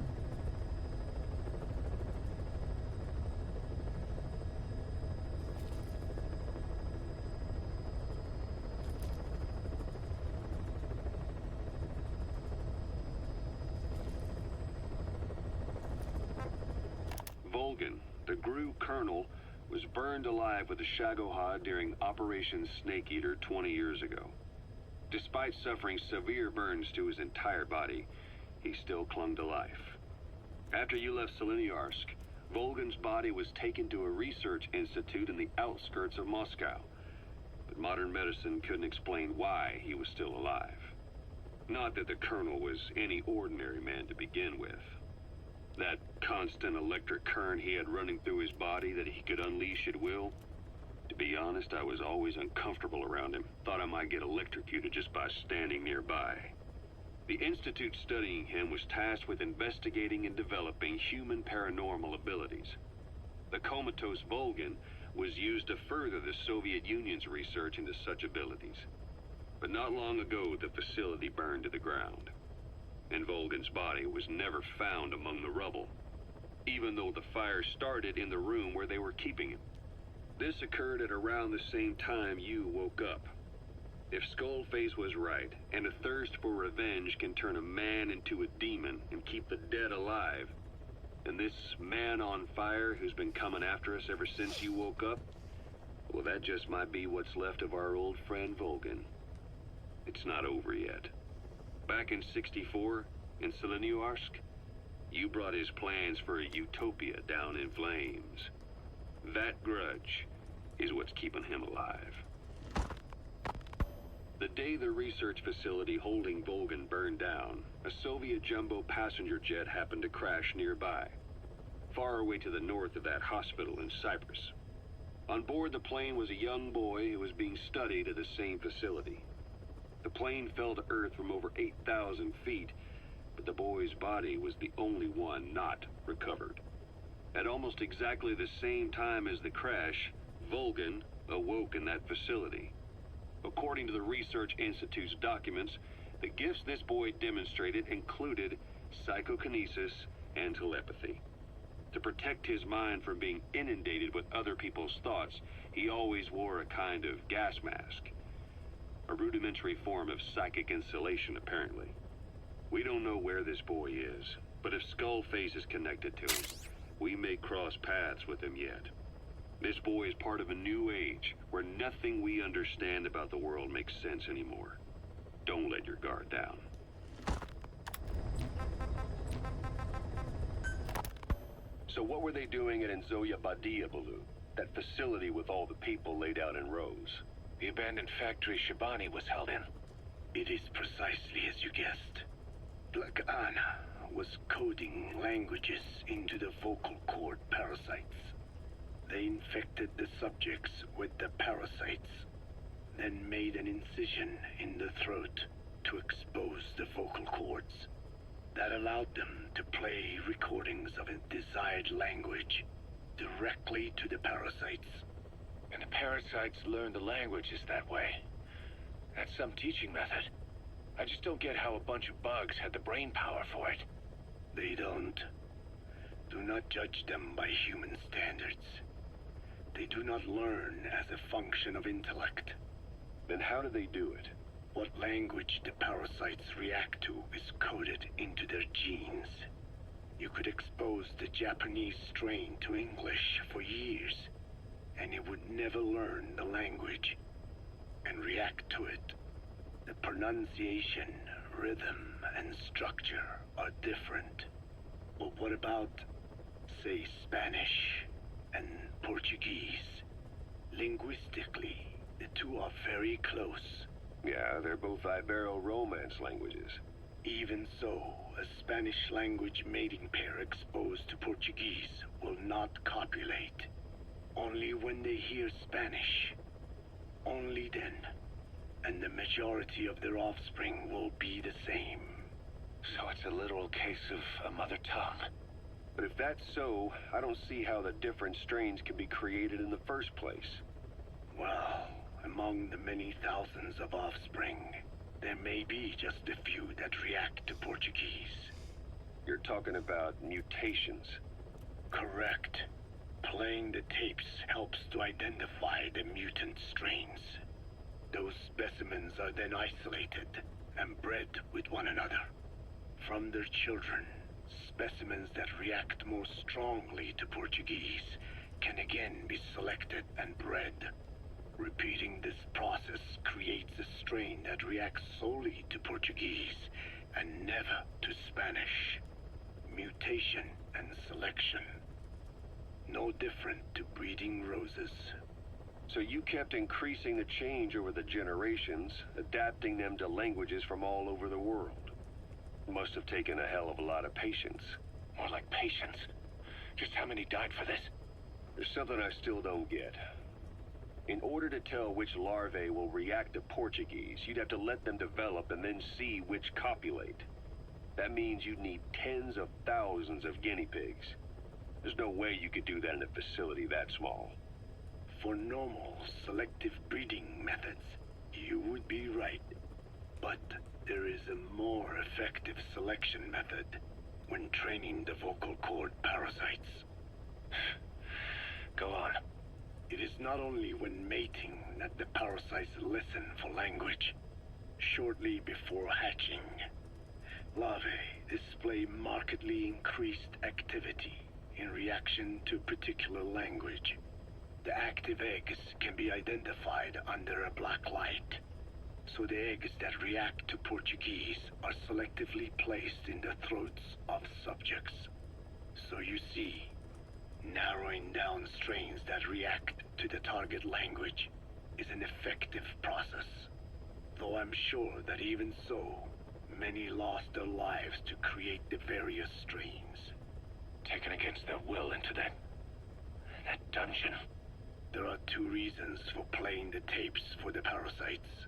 Volgin, the GRU colonel, was burned alive with a Shagohod during Operation Snake Eater 20 years ago. Despite suffering severe burns to his entire body, he still clung to life. After you left Seleniarsk, Volgin's body was taken to a research institute in the outskirts of Moscow, but modern medicine couldn't explain why he was still alive. Not that the colonel was any ordinary man to begin with. That constant electric current he had running through his body that he could unleash at will. To be honest, I was always uncomfortable around him. Thought I might get electrocuted just by standing nearby. The institute studying him was tasked with investigating and developing human paranormal abilities. The comatose Volgin was used to further the Soviet Union's research into such abilities. But not long ago, the facility burned to the ground, and Volgin's body was never found among the rubble, even though the fire started in the room where they were keeping him. This occurred at around the same time you woke up. If Skullface was right, and a thirst for revenge can turn a man into a demon and keep the dead alive, and this man on fire who's been coming after us ever since you woke up, well, that just might be what's left of our old friend Volgin. It's not over yet. Back in '64, in Seleniarsk, you brought his plans for a utopia down in flames. That grudge is what's keeping him alive. The day the research facility holding Volgin burned down, a Soviet jumbo passenger jet happened to crash nearby, far away to the north of that hospital in Cyprus. On board the plane was a young boy who was being studied at the same facility. The plane fell to Earth from over 8,000 feet, but the boy's body was the only one not recovered. At almost exactly the same time as the crash, Volgin awoke in that facility. According to the Research Institute's documents, the gifts this boy demonstrated included psychokinesis and telepathy. To protect his mind from being inundated with other people's thoughts, he always wore a kind of gas mask. A rudimentary form of psychic insulation, apparently. We don't know where this boy is, but if Skullface is connected to him, we may cross paths with him yet. This boy is part of a new age, where nothing we understand about the world makes sense anymore. Don't let your guard down. So what were they doing at Enzoya Badiabalu, that facility with all the people laid out in rows? The abandoned factory Shibani was held in. It is precisely as you guessed. Black Anna was coding languages into the vocal cord parasites. They infected the subjects with the parasites, then made an incision in the throat to expose the vocal cords. That allowed them to play recordings of a desired language directly to the parasites. And the parasites learn the languages that way. That's some teaching method. I just don't get how a bunch of bugs had the brain power for it. They don't. Do not judge them by human standards. They do not learn as a function of intellect. Then how do they do it? What language the parasites react to is coded into their genes. You could expose the Japanese strain to English for years, and it would never learn the language and react to it. The pronunciation, rhythm, and structure are different. But what about, say, Spanish and Portuguese? Linguistically, the two are very close. Yeah, they're both Ibero-Romance languages. Even so, a Spanish language mating pair exposed to Portuguese will not copulate. Only when they hear Spanish. Only then. And the majority of their offspring will be the same. So it's a literal case of a mother tongue. But if that's so, I don't see how the different strains can be created in the first place. Well, among the many thousands of offspring, there may be just a few that react to Portuguese. You're talking about mutations. Correct. Playing the tapes helps to identify the mutant strains. Those specimens are then isolated and bred with one another. From their children, specimens that react more strongly to Portuguese can again be selected and bred. Repeating this process creates a strain that reacts solely to Portuguese and never to Spanish. Mutation and selection. No different to breeding roses. So you kept increasing the change over the generations, adapting them to languages from all over the world. Must have taken a hell of a lot of patience. More like patience. Just how many died for this? There's something I still don't get. In order to tell which larvae will react to Portuguese, you'd have to let them develop and then see which copulate. That means you'd need tens of thousands of guinea pigs. There's no way you could do that in a facility that small. For normal selective breeding methods, you would be right. But there is a more effective selection method when training the vocal cord parasites. Go on. It is not only when mating that the parasites listen for language. Shortly before hatching, larvae display markedly increased activity in reaction to particular language. The active eggs can be identified under a black light, so the eggs that react to Portuguese are selectively placed in the throats of subjects. So you see, narrowing down strains that react to the target language is an effective process. Though I'm sure that even so, many lost their lives to create the various strains. Taken against their will into that dungeon. There are two reasons for playing the tapes for the parasites.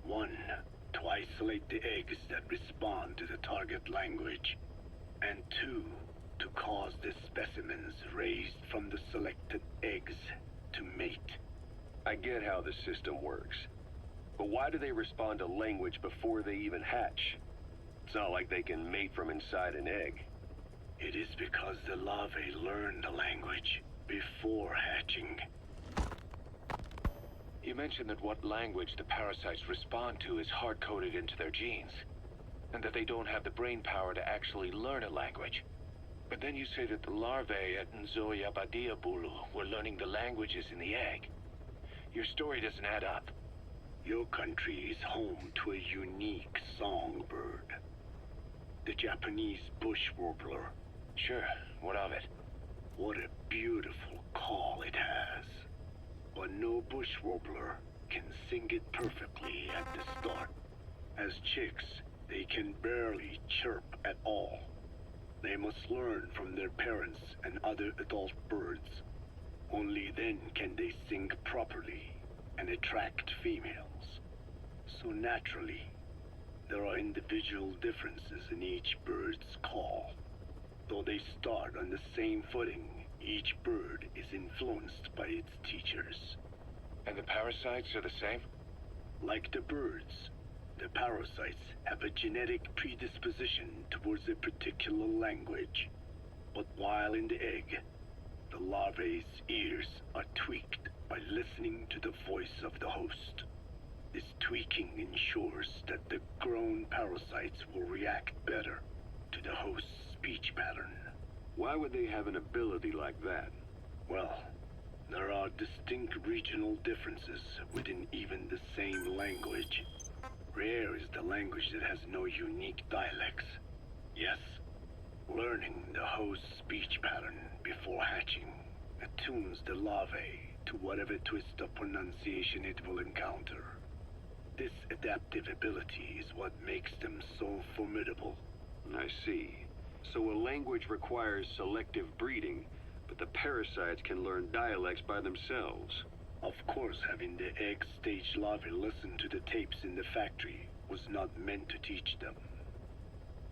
One, to isolate the eggs that respond to the target language. And two, to cause the specimens raised from the selected eggs to mate. I get how the system works. But why do they respond to language before they even hatch? It's not like they can mate from inside an egg. It is because the larvae learn the language before hatching. You mentioned that what language the parasites respond to is hard-coded into their genes, and that they don't have the brain power to actually learn a language. But then you say that the larvae at Nzoia Badia Bulu were learning the languages in the egg. Your story doesn't add up. Your country is home to a unique songbird. The Japanese bush warbler. Sure, what of it? What a beautiful call it has. But no bush warbler can sing it perfectly at the start. As chicks, they can barely chirp at all. They must learn from their parents and other adult birds. Only then can they sing properly and attract females. So naturally, there are individual differences in each bird's call. Though they start on the same footing, each bird is influenced by its teachers. And the parasites are the same? Like the birds, the parasites have a genetic predisposition towards a particular language. But while in the egg, the larvae's ears are tweaked by listening to the voice of the host. This tweaking ensures that the grown parasites will react better to the host's speech pattern. Why would they have an ability like that? Well, there are distinct regional differences within even the same language. Rare is the language that has no unique dialects. Yes, learning the host's speech pattern before hatching attunes the larvae to whatever twist of pronunciation it will encounter. This adaptive ability is what makes them so formidable. I see. So a language requires selective breeding, but the parasites can learn dialects by themselves. Of course, having the egg-stage larvae listen to the tapes in the factory was not meant to teach them.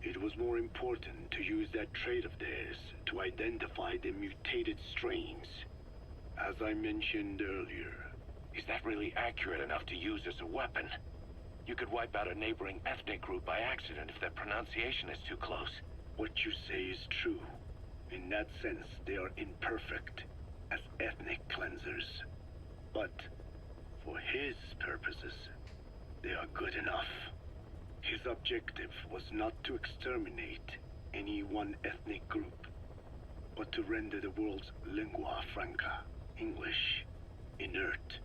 It was more important to use that trait of theirs to identify the mutated strains. As I mentioned earlier, Is that really accurate enough to use as a weapon? You could wipe out a neighboring ethnic group by accident if their pronunciation is too close. what you say is true. In that sense, they are imperfect as ethnic cleansers. But for his purposes, they are good enough. His objective was not to exterminate any one ethnic group, but to render the world's lingua franca, English, inert.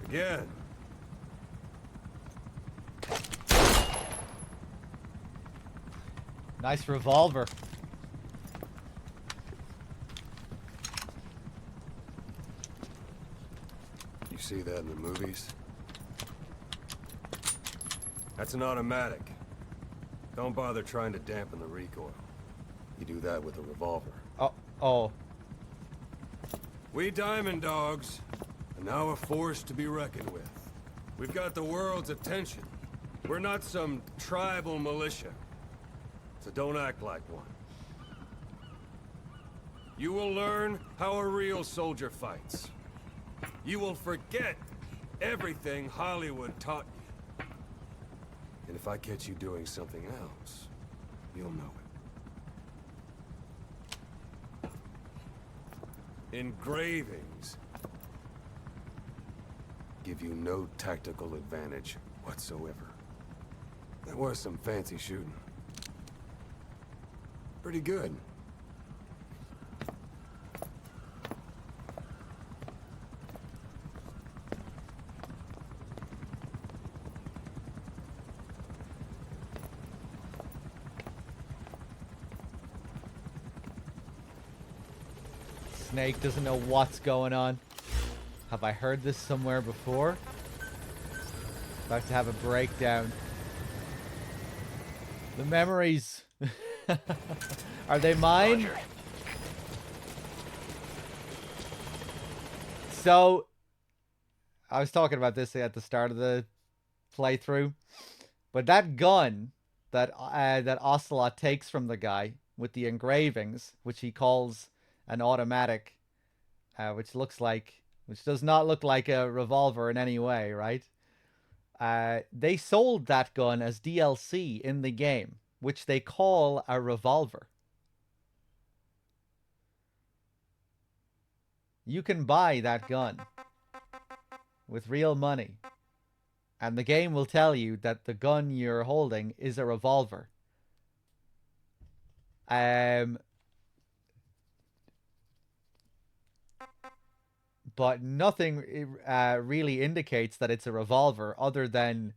Again. Nice revolver. You see that in the movies? That's an automatic. Don't bother trying to dampen the recoil. You do that with a revolver. Oh. We Diamond Dogs are now a force to be reckoned with. We've got the world's attention. We're not some tribal militia. So don't act like one. You will learn how a real soldier fights. You will forget everything Hollywood taught you. And if I catch you doing something else, you'll know it. Engravings give you no tactical advantage whatsoever. That was some fancy shooting. Pretty good. Snake doesn't know what's going on. Have I heard this somewhere before? About to have a breakdown. The memories. Are they mine? Roger. So, I was talking about this at the start of the playthrough, but that gun that that Ocelot takes from the guy with the engravings, which he calls an automatic, which does not look like a revolver in any way, right? They sold that gun as DLC in the game, which they call a revolver. You can buy that gun with real money, and the game will tell you that the gun you're holding is a revolver. But nothing really indicates that it's a revolver other than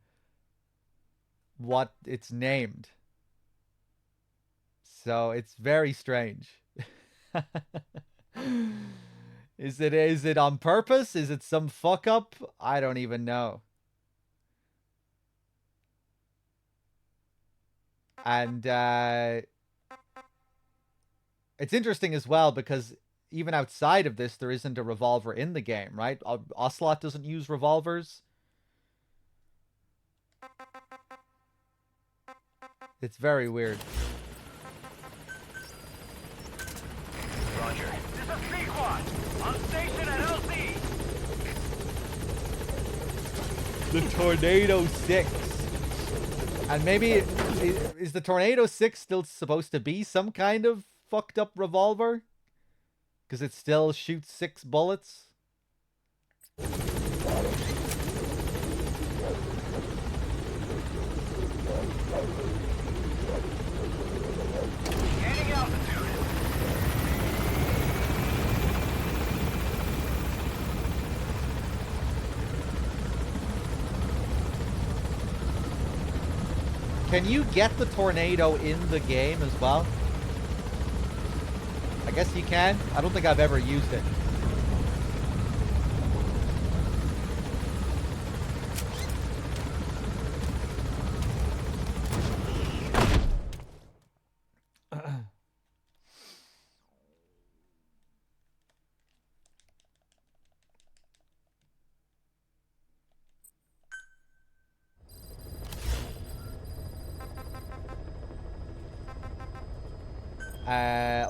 what it's named. So it's very strange. Is it on purpose? Is it some fuck up? I don't even know. And it's interesting as well because even outside of this, there isn't a revolver in the game, right? Ocelot doesn't use revolvers. It's very weird. Roger. This is Sequad! On station at LZ! The Tornado 6. And maybe, is the Tornado 6 still supposed to be some kind of fucked up revolver? Because it still shoots 6 bullets? Gaining altitude. Can you get the tornado in the game as well? I guess you can. I don't think I've ever used it.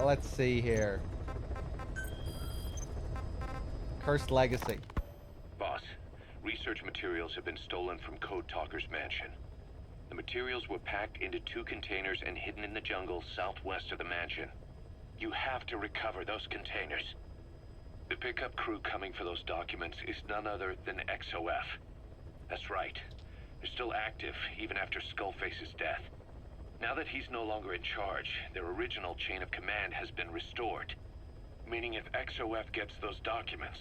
Let's see here. Cursed Legacy. Boss, research materials have been stolen from Code Talker's mansion. The materials were packed into 2 containers and hidden in the jungle southwest of the mansion. You have to recover those containers. The pickup crew coming for those documents is none other than XOF. That's right. They're still active, even after Skullface's death. Now that he's no longer in charge, their original chain of command has been restored. Meaning if XOF gets those documents,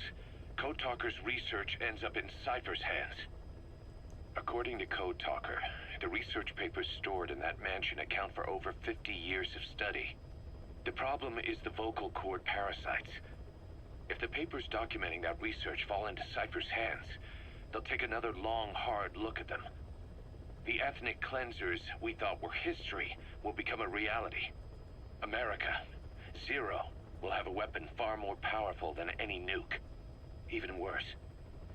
Code Talker's research ends up in Cypher's hands. According to Code Talker, the research papers stored in that mansion account for over 50 years of study. The problem is the vocal cord parasites. If the papers documenting that research fall into Cypher's hands, they'll take another long, hard look at them. The ethnic cleansers we thought were history will become a reality. America, Zero, will have a weapon far more powerful than any nuke. Even worse,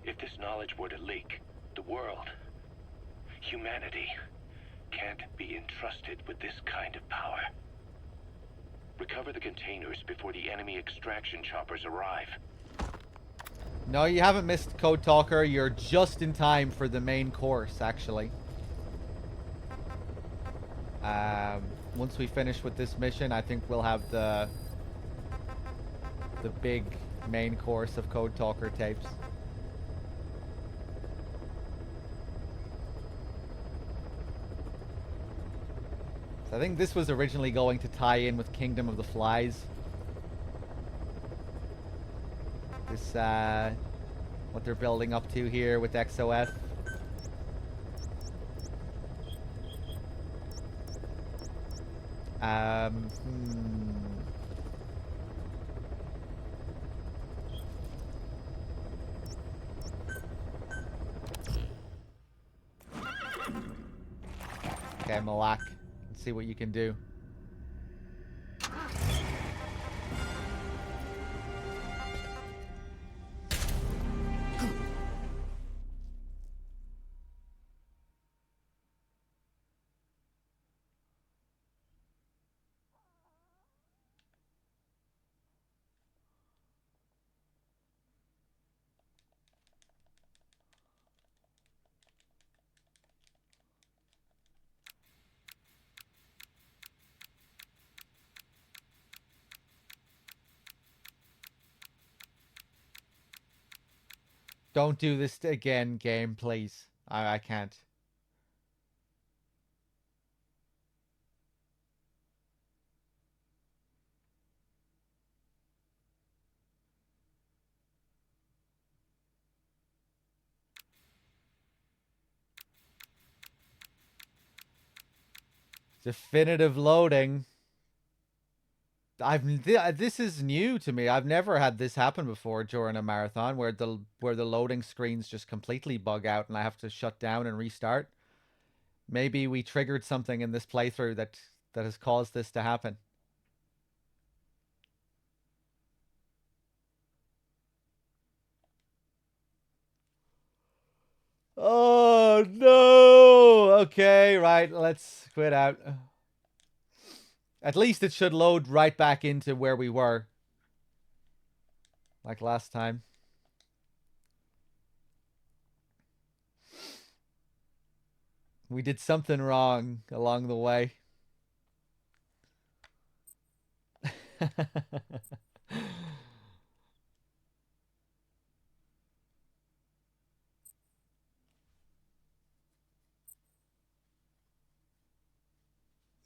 if this knowledge were to leak, the world, humanity, can't be entrusted with this kind of power. Recover the containers before the enemy extraction choppers arrive. No, you haven't missed Code Talker. You're just in time for the main course, actually. Once we finish with this mission, I think we'll have the big main course of Code Talker tapes. So I think this was originally going to tie in with Kingdom of the Flies. This, what they're building up to here with XOF. Okay, Malak. Let's see what you can do. Don't do this again, game, please. I can't. Definitive loading. This is new to me. I've never had this happen before during a marathon where the loading screens just completely bug out and I have to shut down and restart. Maybe we triggered something in this playthrough that has caused this to happen. Oh no. Okay, right, let's quit out. At least it should load right back into where we were. Like last time. We did something wrong along the way.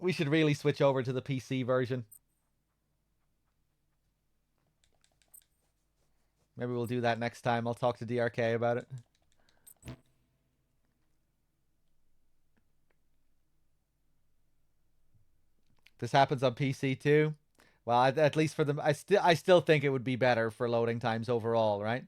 We should really switch over to the PC version. Maybe we'll do that next time. I'll talk to DRK about it. This happens on PC too. Well, at least for them, I still think it would be better for loading times overall, right?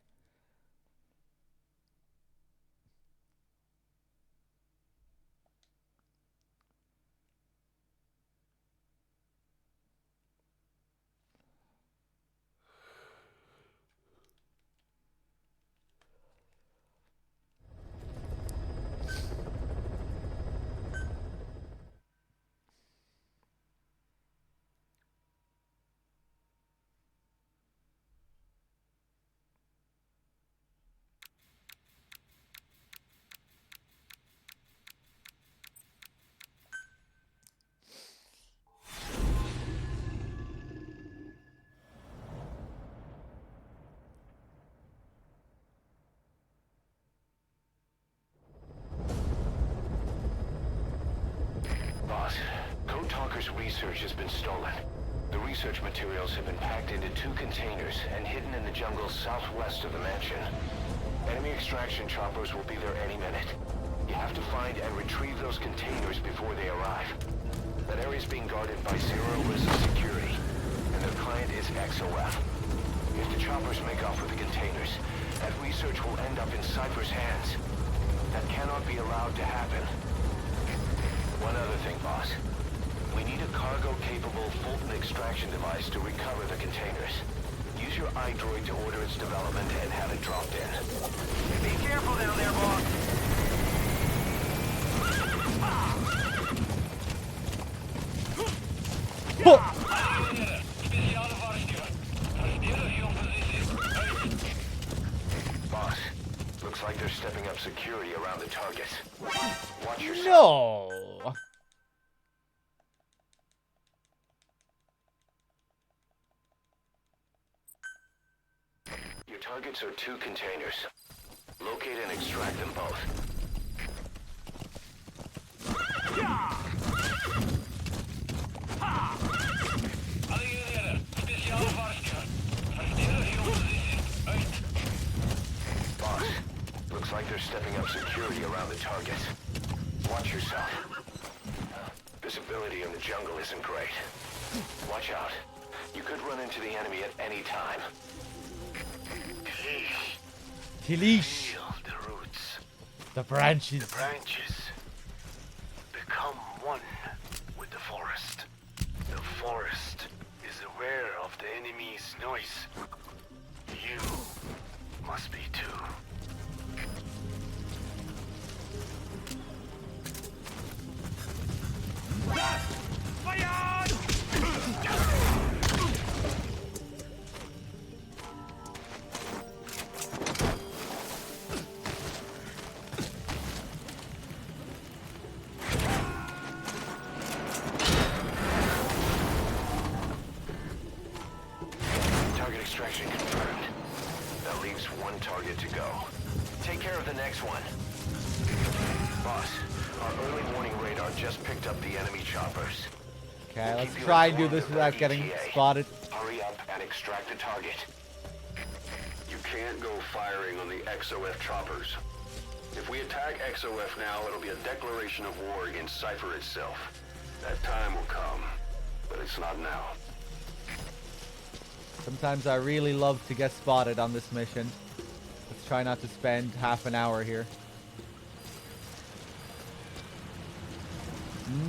Boss, Code Talker's research has been stolen. The research materials have been packed into 2 containers and hidden in the jungle southwest of the mansion. Enemy extraction choppers will be there any minute. You have to find and retrieve those containers before they arrive. That area is being guarded by Zero-Risk Security, and their client is XOF. If the choppers make off with the containers, that research will end up in Cypher's hands. That cannot be allowed to happen. One other thing, boss. We need a cargo-capable Fulton extraction device to recover the containers. Use your iDroid to order its development and have it dropped in. Be careful down there, boss. Boss, looks like they're stepping up security around the targets. Watch yourself. No! Your targets are 2 containers. Locate and extract them both. Boss, looks like they're stepping up security around the targets. Watch yourself. Visibility in the jungle isn't great. Watch out. You could run into the enemy at any time. Kilish. Feel the roots. The branches. The branches. Become one with the forest. The forest is aware of the enemy's noise. You must be too. Target extraction confirmed. That leaves 1 target to go. Take care of the next one. Boss, our early warning radar just picked up the enemy choppers. Okay, let's try and do this without getting spotted. Hurry up and extract the target. You can't go firing on the XOF choppers. If we attack XOF now, it'll be a declaration of war against Cypher itself. That time will come, but it's not now. Sometimes I really love to get spotted on this mission. Let's try not to spend half an hour here.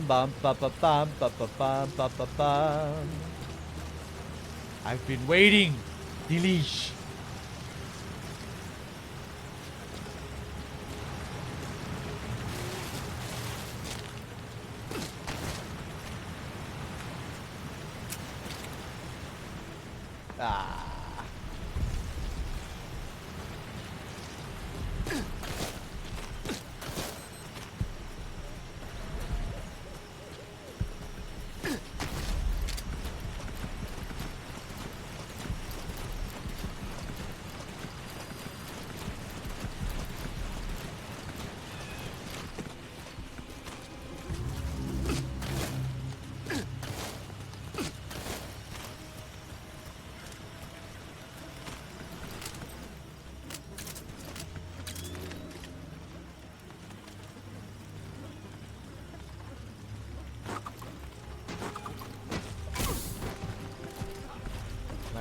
Bum ba ba bum ba ba bum ba ba bum. I've been waiting, Delish. Ah.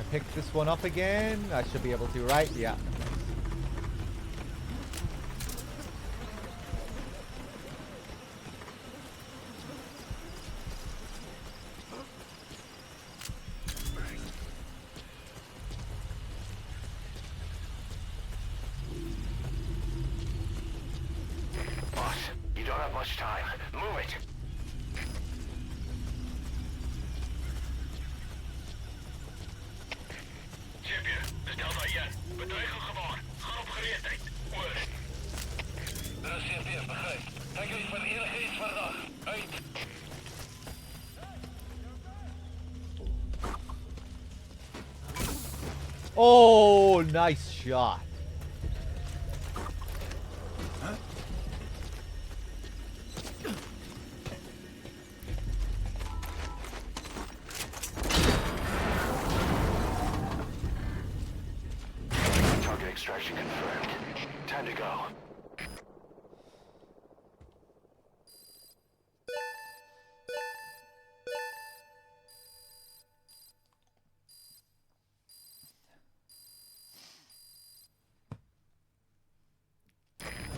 I pick this one up again? I should be able to, right? Yeah. Boss, you don't have much time. Move it! Champion, bestel daar Jan. Betuigen gewaar. Gaan op gereedheid. Oor. Er is CPF, begrijp. Kijk eens van enige iets vandaag. Uit. Oh, nice shot. Target extraction confirmed. Time to go.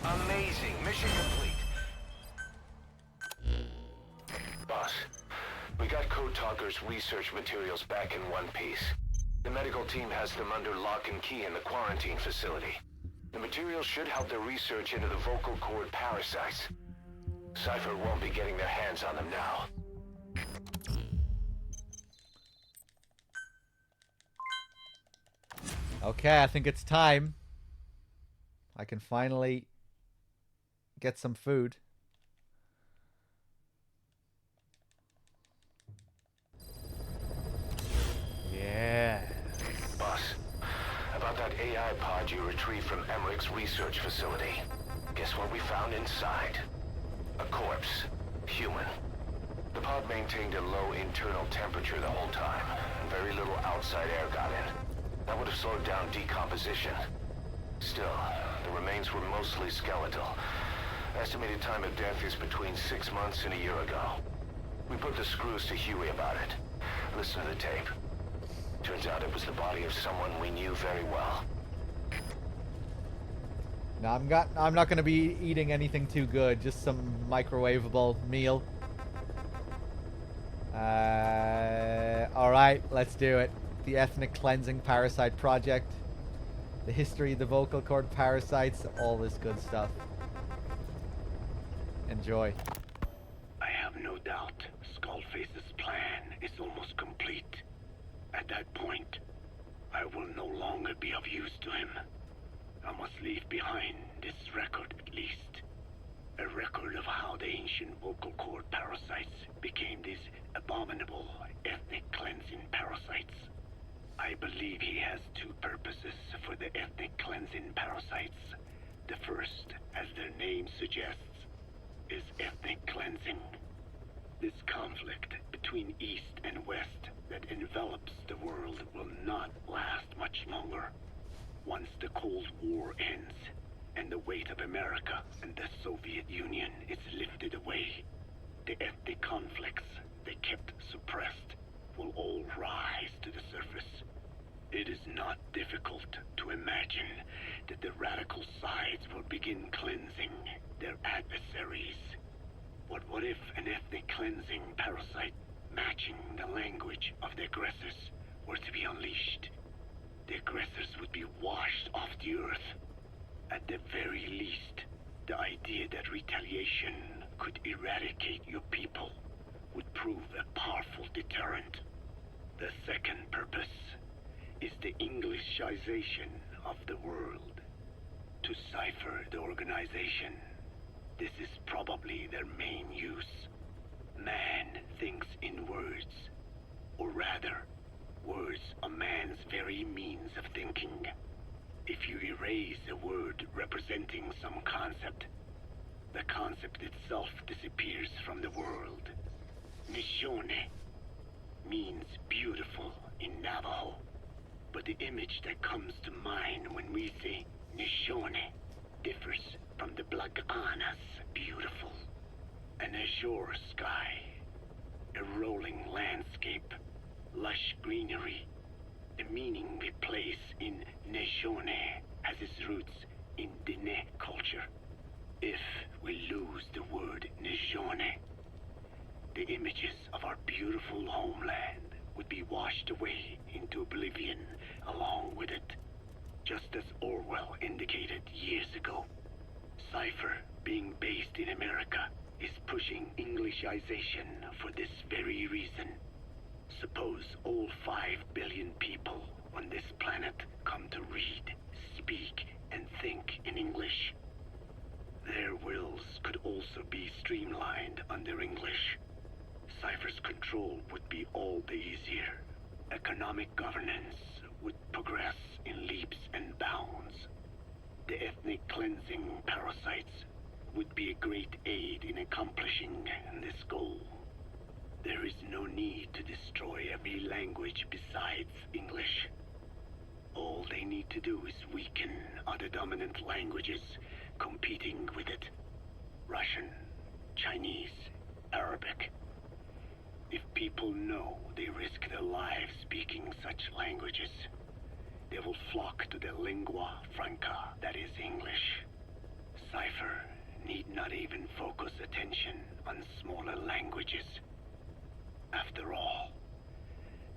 Amazing. Mission complete. Boss, we got Code Talker's research materials back in one piece. The medical team has them under lock and key in the quarantine facility. The materials should help their research into the vocal cord parasites. Cypher won't be getting their hands on them now. Okay, I think it's time. I can finally get some food. Yeah. Boss, about that AI pod you retrieved from Emmerich's research facility. Guess what we found inside? A corpse. Human. The pod maintained a low internal temperature the whole time, and very little outside air got in. That would have slowed down decomposition. Still, the remains were mostly skeletal. Estimated time of death is between 6 months and a year ago. We put the screws to Huey about it. Listen to the tape. Turns out it was the body of someone we knew very well. No, I'm not gonna be eating anything too good. Just some microwavable meal. All right, let's do it. The Ethnic Cleansing Parasite Project. The history of the vocal cord parasites. All this good stuff. Enjoy. I have no doubt Skullface's plan is almost complete. At that point, I will no longer be of use to him. I must leave behind this record at least. A record of how the ancient vocal cord parasites became these abominable ethnic cleansing parasites. I believe he has two purposes for the ethnic cleansing parasites. The first, as their name suggests, is ethnic cleansing. This conflict between East and West that envelops the world will not last much longer. Once the Cold War ends, and the weight of America and the Soviet Union is lifted away, the ethnic conflicts they kept suppressed will all rise to the surface. It is not difficult to imagine that the radical sides will begin cleansing their adversaries. But what if an ethnic cleansing parasite matching the language of the aggressors were to be unleashed? The aggressors would be washed off the earth. At the very least, the idea that retaliation could eradicate your people would prove a powerful deterrent. The second purpose is the Englishization of the world. To cipher the organization, this is probably their main use. Man thinks in words, or rather, words are man's very means of thinking. If you erase a word representing some concept, the concept itself disappears from the world. Nishone means beautiful in Navajo, but the image that comes to mind when we say Nishone differs from the Blagana's beautiful. An azure sky, a rolling landscape, lush greenery, The meaning we place in Nejone has its roots in Dene culture. If we lose the word Nejone, the images of our beautiful homeland would be washed away into oblivion along with it, just as Orwell indicated years ago. Cypher, being based in America, is pushing Englishization for this very reason. Suppose all 5 billion people on this planet come to read, speak, and think in English. Their wills could also be streamlined under English. Cypher's control would be all the easier. Economic governance would progress in leaps and bounds. The ethnic cleansing parasites would be a great aid in accomplishing this goal. There is no need to destroy every language besides English. All they need to do is weaken other dominant languages competing with it. Russian, Chinese, Arabic. If people know they risk their lives speaking such languages, they will flock to the lingua franca that is English. Cypher need not even focus attention on smaller languages. After all,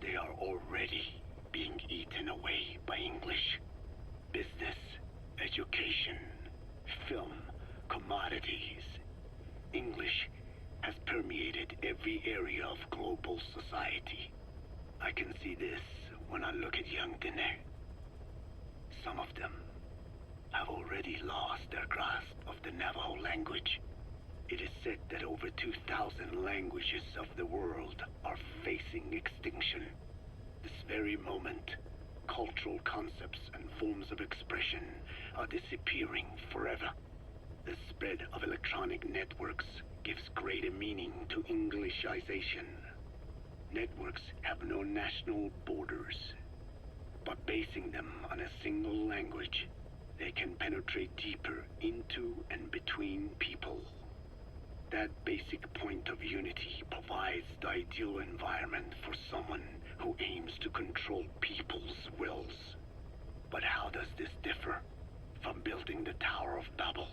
they are already being eaten away by English. Business, education, film, commodities. English has permeated every area of global society. I can see this when I look at young Dene. Some of them have already lost their grasp of the Navajo language. It is said that over 2,000 languages of the world are facing extinction. This very moment, cultural concepts and forms of expression are disappearing forever. The spread of electronic networks gives greater meaning to Englishization. Networks have no national borders. By basing them on a single language, they can penetrate deeper into and between people. That basic point of unity provides the ideal environment for someone who aims to control people's wills. But how does this differ from building the Tower of Babel?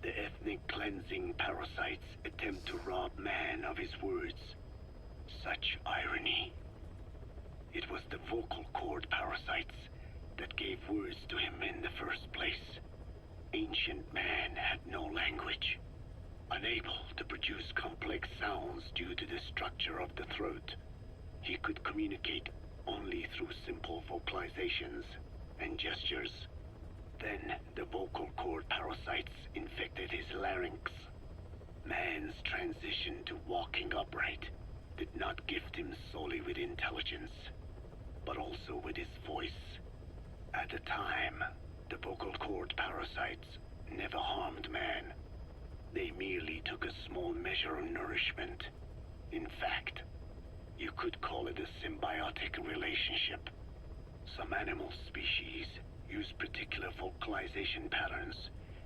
The ethnic cleansing parasites attempt to rob man of his words. Such irony. It was the vocal cord parasites that gave words to him in the first place. Ancient man had no language, unable to produce complex sounds due to the structure of the throat. He could communicate only through simple vocalizations and gestures. Then the vocal cord parasites infected his larynx. Man's transition to walking upright did not gift him solely with intelligence, but also with his voice. At the time, the vocal cord parasites never harmed man. They merely took a small measure of nourishment. In fact, you could call it a symbiotic relationship. Some animal species use particular vocalization patterns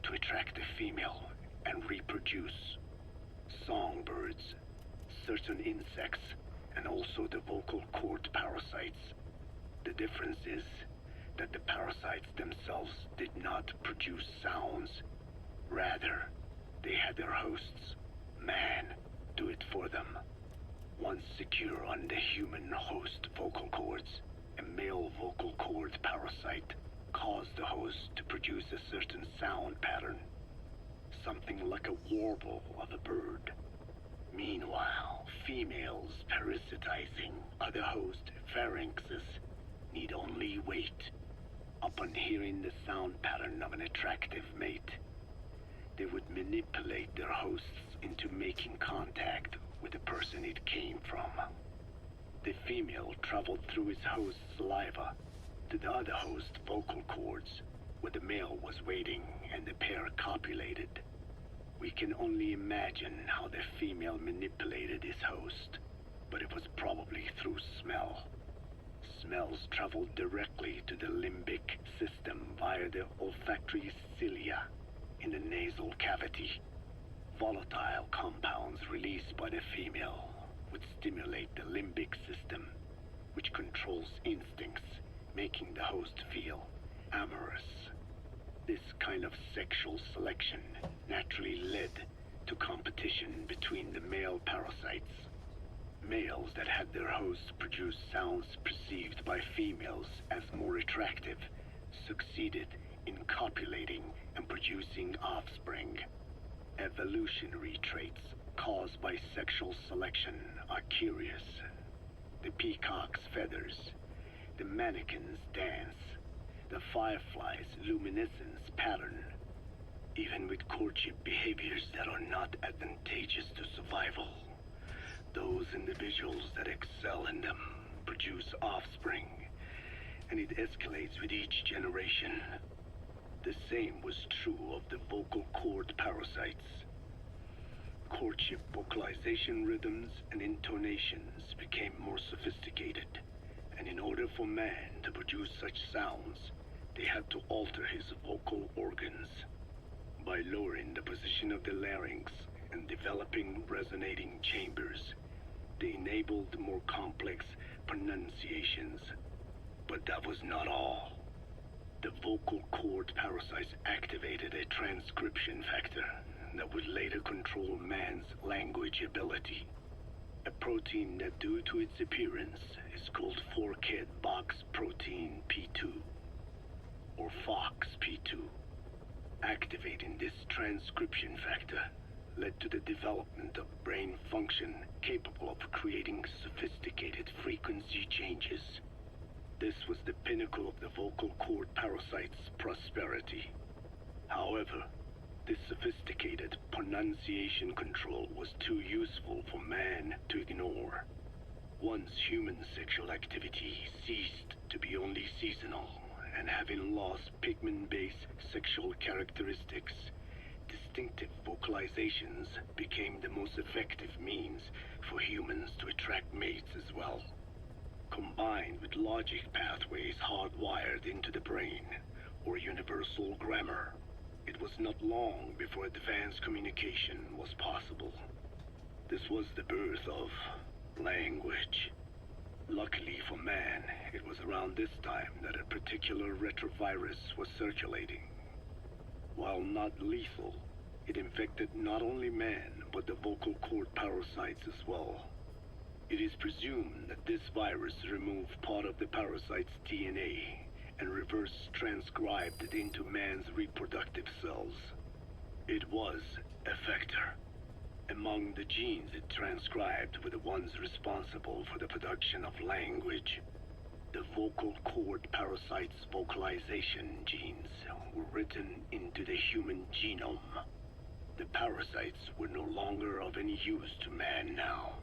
to attract a female and reproduce. Songbirds, certain insects, and also the vocal cord parasites. The difference is that the parasites themselves did not produce sounds. Rather, they had their hosts, man, do it for them. Once secure on the human host vocal cords, a male vocal cord parasite caused the host to produce a certain sound pattern, something like a warble of a bird. Meanwhile, females parasitizing other host pharynxes need only wait. Upon hearing the sound pattern of an attractive mate, they would manipulate their hosts into making contact with the person it came from. The female traveled through his host's saliva to the other host's vocal cords, where the male was waiting and the pair copulated. We can only imagine how the female manipulated his host, but it was probably through smell. Smells traveled directly to the limbic system via the olfactory cilia in the nasal cavity. Volatile compounds released by the female would stimulate the limbic system, which sexual selection naturally led to competition between the male parasites. Males that had their hosts produce sounds perceived by females as more attractive succeeded in copulating and producing offspring. Evolutionary traits caused by sexual selection are curious. The peacock's feathers, the mannequin's dance, the firefly's luminescence pattern, even with courtship behaviors that are not advantageous to survival. Those individuals that excel in them produce offspring, and it escalates with each generation. The same was true of the vocal cord parasites. Courtship vocalization rhythms and intonations became more sophisticated, and in order for man to produce such sounds, they had to alter his vocal organs. By lowering the position of the larynx and developing resonating chambers, they enabled more complex pronunciations. But that was not all. The vocal cord parasites activated a transcription factor that would later control man's language ability. A protein that, due to its appearance, is called forkhead box protein P2, or FOXP2. Activating this transcription factor led to the development of brain function capable of creating sophisticated frequency changes. This was the pinnacle of the vocal cord parasite's prosperity. However, this sophisticated pronunciation control was too useful for man to ignore. Once human sexual activity ceased to be only seasonal, and having lost pigment-based sexual characteristics, distinctive vocalizations became the most effective means for humans to attract mates as well. Combined with logic pathways hardwired into the brain, or universal grammar, it was not long before advanced communication was possible. This was the birth of language. Luckily for man, it was around this time that a particular retrovirus was circulating. While not lethal, it infected not only man, but the vocal cord parasites as well. It is presumed that this virus removed part of the parasite's DNA and reverse transcribed it into man's reproductive cells. It was a vector. Among the genes it transcribed were the ones responsible for the production of language. The vocal cord parasite's vocalization genes were written into the human genome. The parasites were no longer of any use to man now.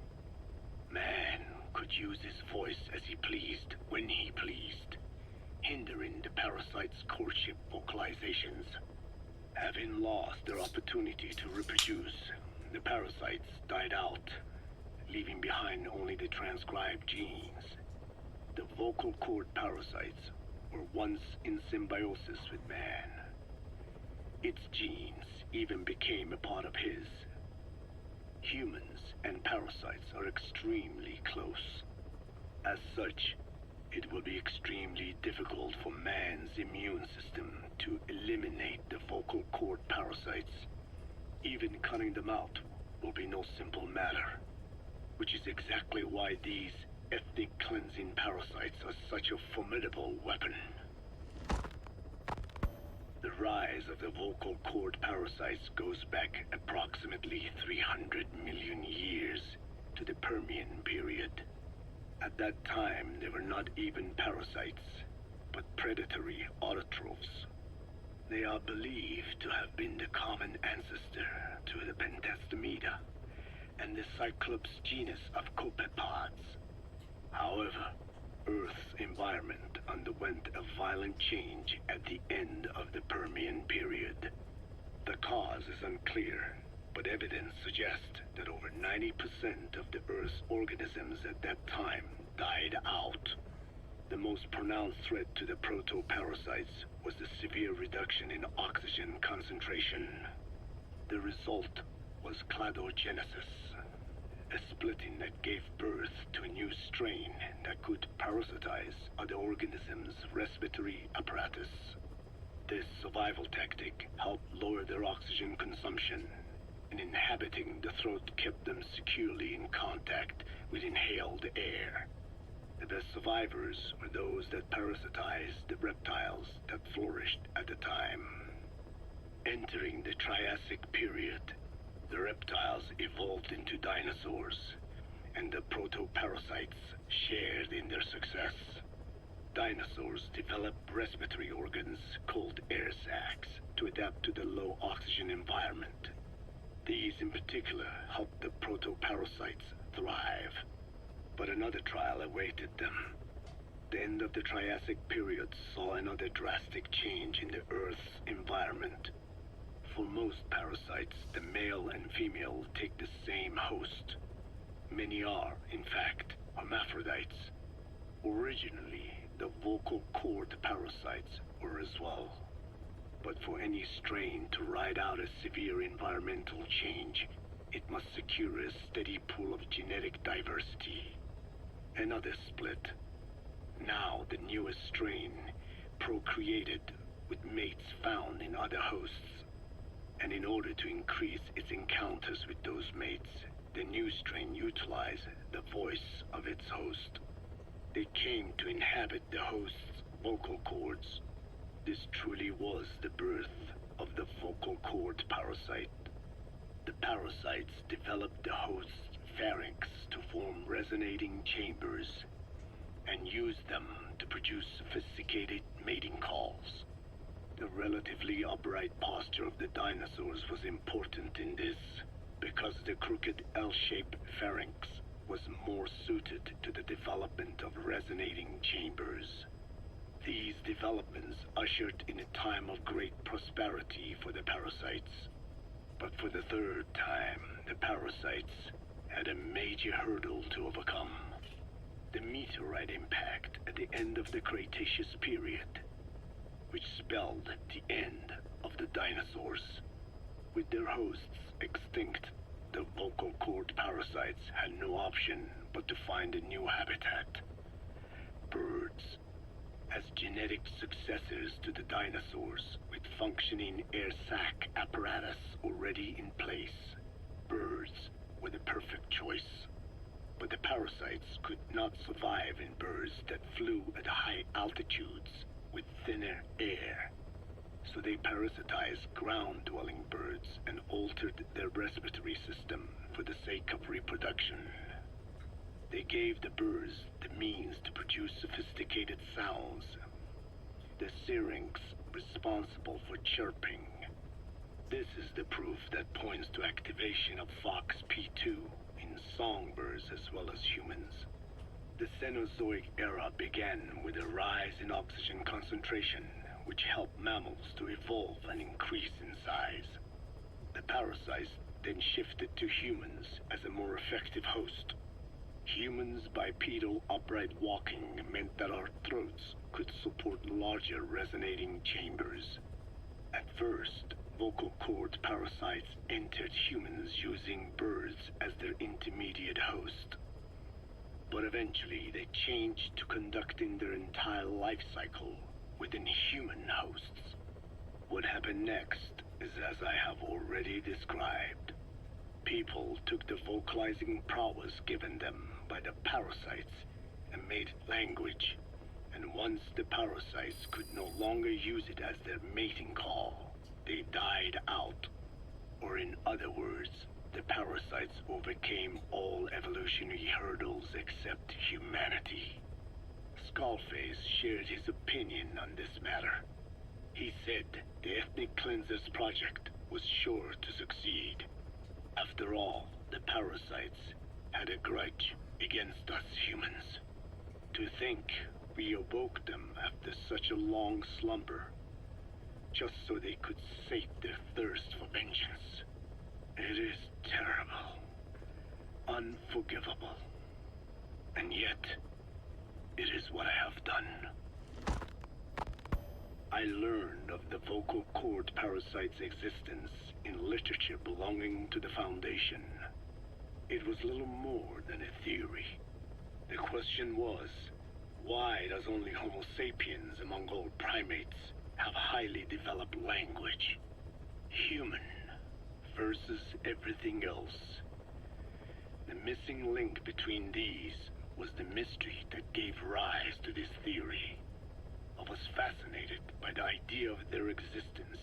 Man could use his voice as he pleased, when he pleased, hindering the parasite's courtship vocalizations. Having lost their opportunity to reproduce, the parasites died out, leaving behind only the transcribed genes. The vocal cord parasites were once in symbiosis with man. Its genes even became a part of his. Humans and parasites are extremely close. As such, it will be extremely difficult for man's immune system to eliminate the vocal cord parasites. Even cutting them out will be no simple matter, which is exactly why these ethnic cleansing parasites are such a formidable weapon. The rise of the vocal cord parasites goes back approximately 300 million years to the Permian period. At that time, they were not even parasites, but predatory autotrophs. They are believed to have been the common ancestor to the Pentastomida and the Cyclops genus of copepods. However, Earth's environment underwent a violent change at the end of the Permian period. The cause is unclear, but evidence suggests that over 90% of the Earth's organisms at that time died out. The most pronounced threat to the protoparasites was the severe reduction in oxygen concentration. The result was cladogenesis, a splitting that gave birth to a new strain that could parasitize other organisms' respiratory apparatus. This survival tactic helped lower their oxygen consumption, and inhabiting the throat kept them securely in contact with inhaled air. The best survivors were those that parasitized the reptiles that flourished at the time. Entering the Triassic period, the reptiles evolved into dinosaurs, and the proto-parasites shared in their success. Dinosaurs developed respiratory organs called air sacs to adapt to the low oxygen environment. These in particular helped the proto-parasites thrive. But another trial awaited them. The end of the Triassic period saw another drastic change in the Earth's environment. For most parasites, the male and female take the same host. Many are, in fact, hermaphrodites. Originally, the vocal cord parasites were as well. But for any strain to ride out a severe environmental change, it must secure a steady pool of genetic diversity. Another split. Now the newest strain procreated with mates found in other hosts. And in order to increase its encounters with those mates, the new strain utilized the voice of its host. They came to inhabit the host's vocal cords. This truly was the birth of the vocal cord parasite. The parasites developed the host's pharynx to form resonating chambers and used them to produce sophisticated mating calls. The relatively upright posture of the dinosaurs was important in this, because the crooked L-shaped pharynx was more suited to the development of resonating chambers. These developments ushered in a time of great prosperity for the parasites. But for the third time, the parasites had a major hurdle to overcome. The meteorite impact at the end of the Cretaceous period, which spelled the end of the dinosaurs. With their hosts extinct, the vocal cord parasites had no option but to find a new habitat. Birds. As genetic successors to the dinosaurs, with functioning air sac apparatus already in place, birds were the perfect choice. But the parasites could not survive in birds that flew at high altitudes with thinner air. So they parasitized ground-dwelling birds and altered their respiratory system for the sake of reproduction. They gave the birds the means to produce sophisticated sounds. The syrinx responsible for chirping. This is the proof that points to activation of FOXP2 in songbirds as well as humans. The Cenozoic era began with a rise in oxygen concentration, which helped mammals to evolve and increase in size. The parasites then shifted to humans as a more effective host. Humans' bipedal upright walking meant that our throats could support larger resonating chambers. At first, vocal cord parasites entered humans using birds as their intermediate host. But eventually they changed to conducting their entire life cycle within human hosts. What happened next is as I have already described. People took the vocalizing prowess given them by the parasites and made it language. And once the parasites could no longer use it as their mating call, they died out. Or in other words, the parasites overcame all evolutionary hurdles except humanity. Skullface shared his opinion on this matter. He said the Ethnic Cleansers Project was sure to succeed. After all, the parasites had a grudge against us humans. To think we awoke them after such a long slumber, just so they could sate their thirst for vengeance. It is terrible, unforgivable, and yet, it is what I have done. I learned of the vocal cord parasite's existence in literature belonging to the Foundation. It was little more than a theory. The question was, why does only Homo sapiens among all primates have highly developed language. Human versus everything else. The missing link between these was the mystery that gave rise to this theory. I was fascinated by the idea of their existence.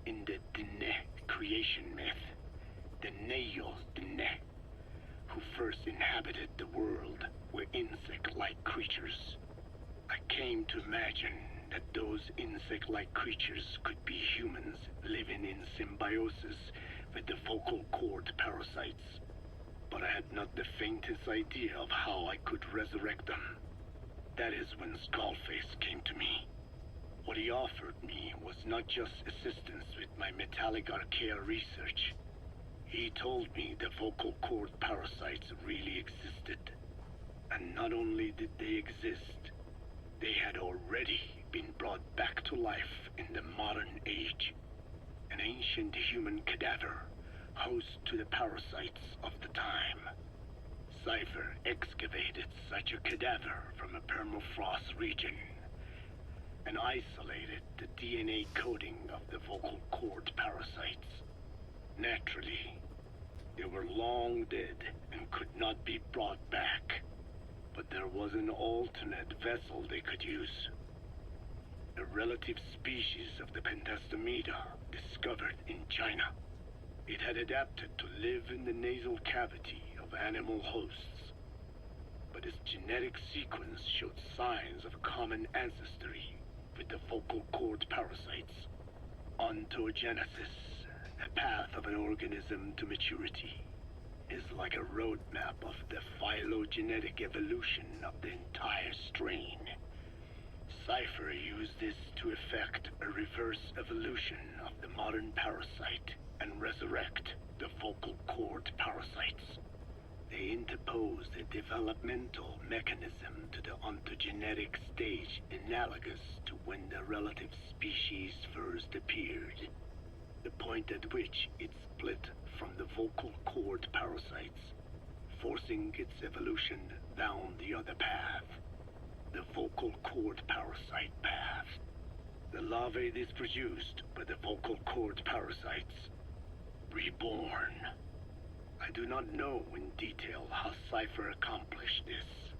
In the Dene creation myth, the Neo Dene, who first inhabited the world, were insect-like creatures. I came to imagine that those insect-like creatures could be humans living in symbiosis with the vocal cord parasites. But I had not the faintest idea of how I could resurrect them. That is when Skullface came to me. What he offered me was not just assistance with my metallic archaea research. He told me the vocal cord parasites really existed. And not only did they exist, they had already been brought back to life in the modern age. An ancient human cadaver, host to the parasites of the time. Cypher excavated such a cadaver from a permafrost region and isolated the DNA coding of the vocal cord parasites. Naturally, they were long dead and could not be brought back, but there was an alternate vessel they could use. A relative species of the Pentastomida discovered in China. It had adapted to live in the nasal cavity of animal hosts, but its genetic sequence showed signs of common ancestry with the vocal cord parasites. Ontogenesis, a path of an organism to maturity, is like a roadmap of the phylogenetic evolution of the entire strain. Cypher used this to effect a reverse evolution of the modern parasite and resurrect the vocal cord parasites. They interposed a developmental mechanism to the ontogenetic stage analogous to when the relative species first appeared, the point at which it split from the vocal cord parasites, forcing its evolution down the other path, the vocal cord parasite path. The larvae this produced by the vocal cord parasites, reborn. I do not know in detail how Cypher accomplished this,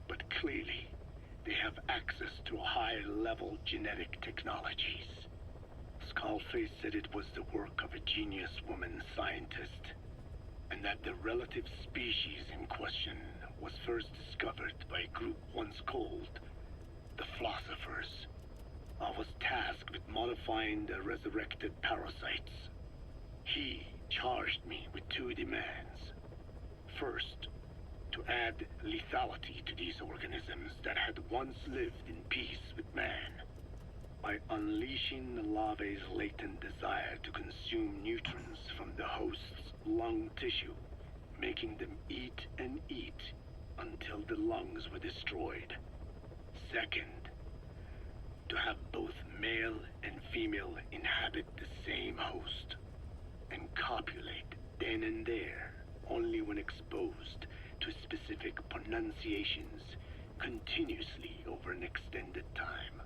but clearly they have access to high-level genetic technologies. Skullface said it was the work of a genius woman scientist, and that the relative species in question was first discovered by a group once called the Philosophers. I was tasked with modifying the resurrected parasites. He charged me with two demands. First, to add lethality to these organisms that had once lived in peace with man, by unleashing the larvae's latent desire to consume nutrients from the host's lung tissue, making them eat and eat until the lungs were destroyed. Second, to have both male and female inhabit the same host and copulate then and there, only when exposed to specific pronunciations continuously over an extended time.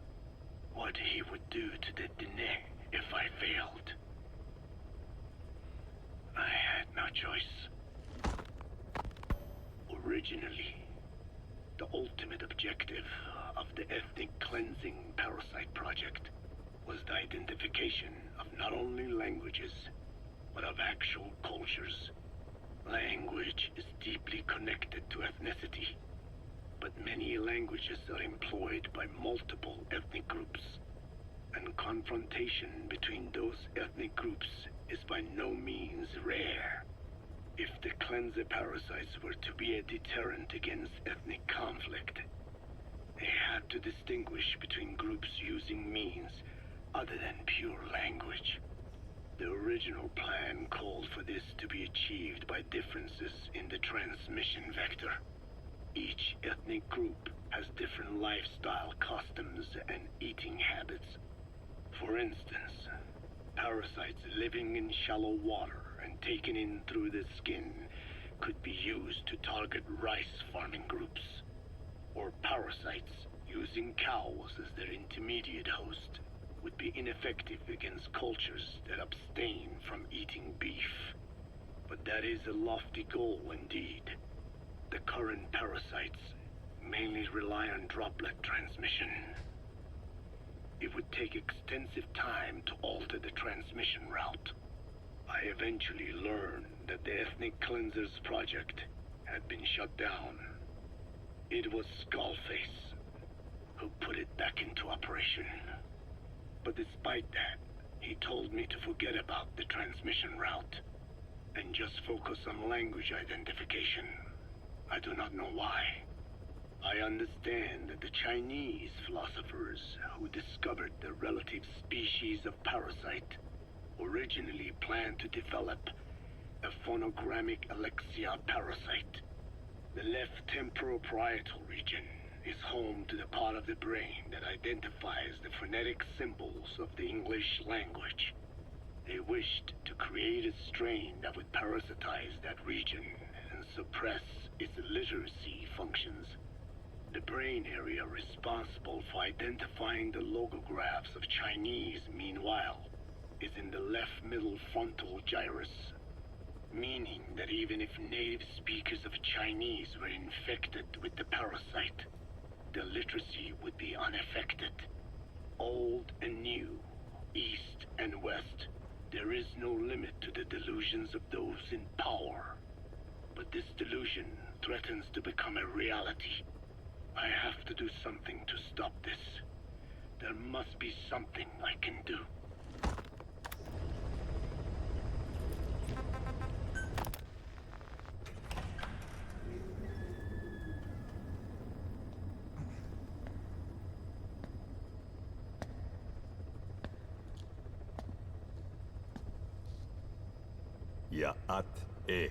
What he would do to the Dene if I failed. I had no choice. Originally, the ultimate objective of the ethnic cleansing parasite project was the identification of not only languages, but of actual cultures. Language is deeply connected to ethnicity, but many languages are employed by multiple ethnic groups, and confrontation between those ethnic groups is by no means rare. If the cleanser parasites were to be a deterrent against ethnic conflict, they had to distinguish between groups using means other than pure language. The original plan called for this to be achieved by differences in the transmission vector. Each ethnic group has different lifestyle customs and eating habits. For instance, parasites living in shallow water and taken in through the skin could be used to target rice farming groups, or parasites using cows as their intermediate host would be ineffective against cultures that abstain from eating beef. But that is a lofty goal indeed. The current parasites mainly rely on droplet transmission. It would take extensive time to alter the transmission route. I eventually learned that the Ethnic Cleansers project had been shut down. It was Skullface who put it back into operation. But despite that, he told me to forget about the transmission route and just focus on language identification. I do not know why. I understand that the Chinese philosophers who discovered the relative species of parasite originally planned to develop a phonogrammic Alexia parasite. The left temporal parietal region is home to the part of the brain that identifies the phonetic symbols of the English language. They wished to create a strain that would parasitize that region and suppress its literacy functions. The brain area responsible for identifying the logographs of Chinese, meanwhile, is in the left middle frontal gyrus, meaning that even if native speakers of Chinese were infected with the parasite, the literacy would be unaffected. Old and new, east and west, there is no limit to the delusions of those in power. But this delusion threatens to become a reality. I have to do something to stop this. There must be something I can do. Ya'at E.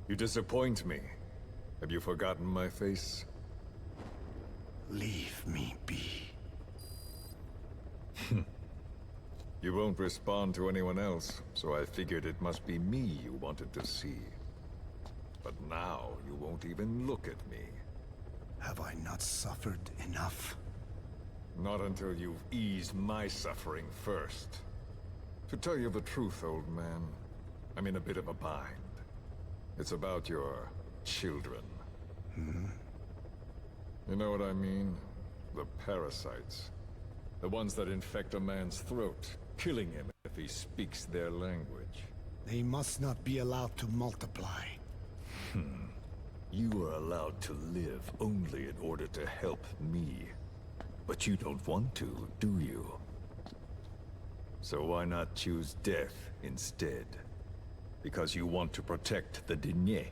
You disappoint me. Have you forgotten my face? Leave me be. You won't respond to anyone else, so I figured it must be me you wanted to see. But now you won't even look at me. Have I not suffered enough? Not until you've eased my suffering first. To tell you the truth, old man, I'm in a bit of a bind. It's about your children. You know what I mean? The parasites. The ones that infect a man's throat, killing him if he speaks their language. They must not be allowed to multiply. You are allowed to live only in order to help me. But you don't want to, do you? So why not choose death instead? Because you want to protect the Diné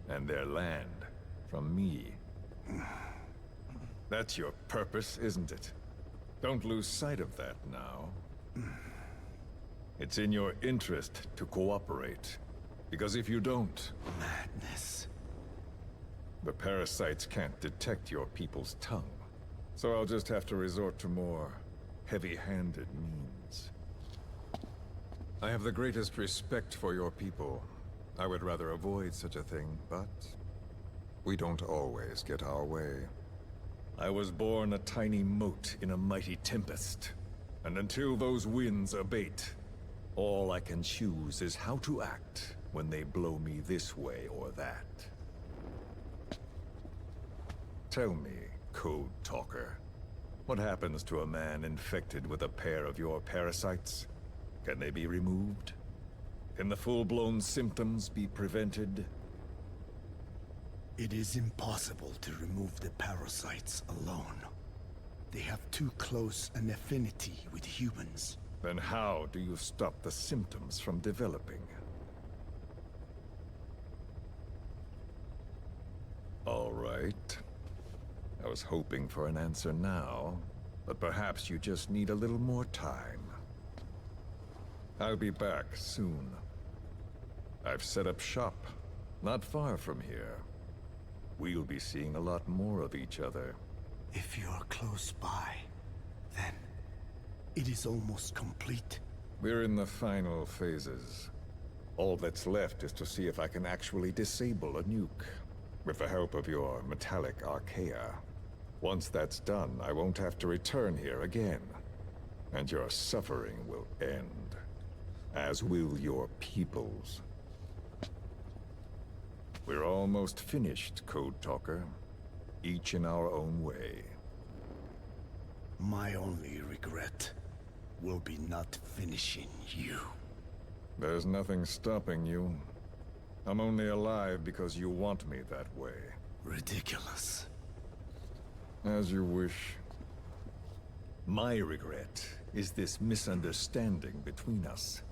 and their land from me. That's your purpose, isn't it? Don't lose sight of that now. It's in your interest to cooperate. Because if you don't... Madness. The parasites can't detect your people's tongue. So I'll just have to resort to more heavy-handed means. I have the greatest respect for your people. I would rather avoid such a thing, but... we don't always get our way. I was born a tiny mote in a mighty tempest. And until those winds abate, all I can choose is how to act when they blow me this way or that. Tell me, Code Talker, what happens to a man infected with a pair of your parasites? Can they be removed? Can the full-blown symptoms be prevented? It is impossible to remove the parasites alone. They have too close an affinity with humans. Then how do you stop the symptoms from developing? All right. I was hoping for an answer now, but perhaps you just need a little more time. I'll be back soon. I've set up shop, not far from here. We'll be seeing a lot more of each other. If you're close by, then it is almost complete. We're in the final phases. All that's left is to see if I can actually disable a nuke. with the help of your metallic archaea. Once that's done, I won't have to return here again. And your suffering will end. As will your people's. We're almost finished, Code Talker. Each in our own way. My only regret will be not finishing you. There's nothing stopping you. I'm only alive because you want me that way. Ridiculous. As you wish. My regret is this misunderstanding between us.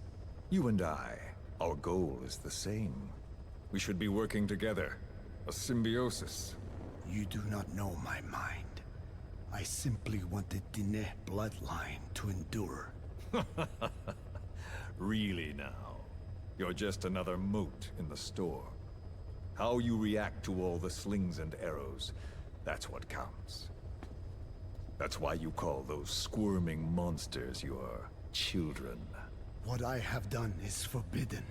You and I, our goal is the same. We should be working together. A symbiosis. You do not know my mind. I simply want the Diné bloodline to endure. Really now? You're just another mote in the store. How you react to all the slings and arrows, that's what counts. That's why you call those squirming monsters your children. What I have done is forbidden.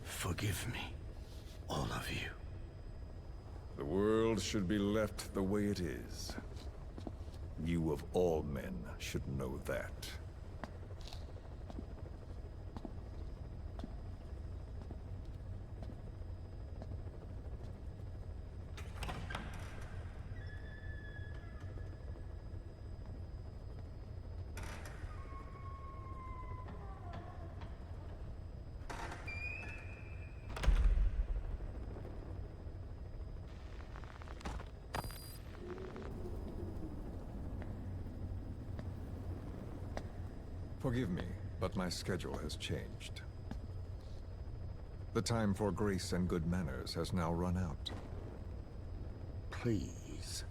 Forgive me, all of you. The world should be left the way it is. You of all men should know that. Forgive me, but my schedule has changed. The time for grace and good manners has now run out. Please.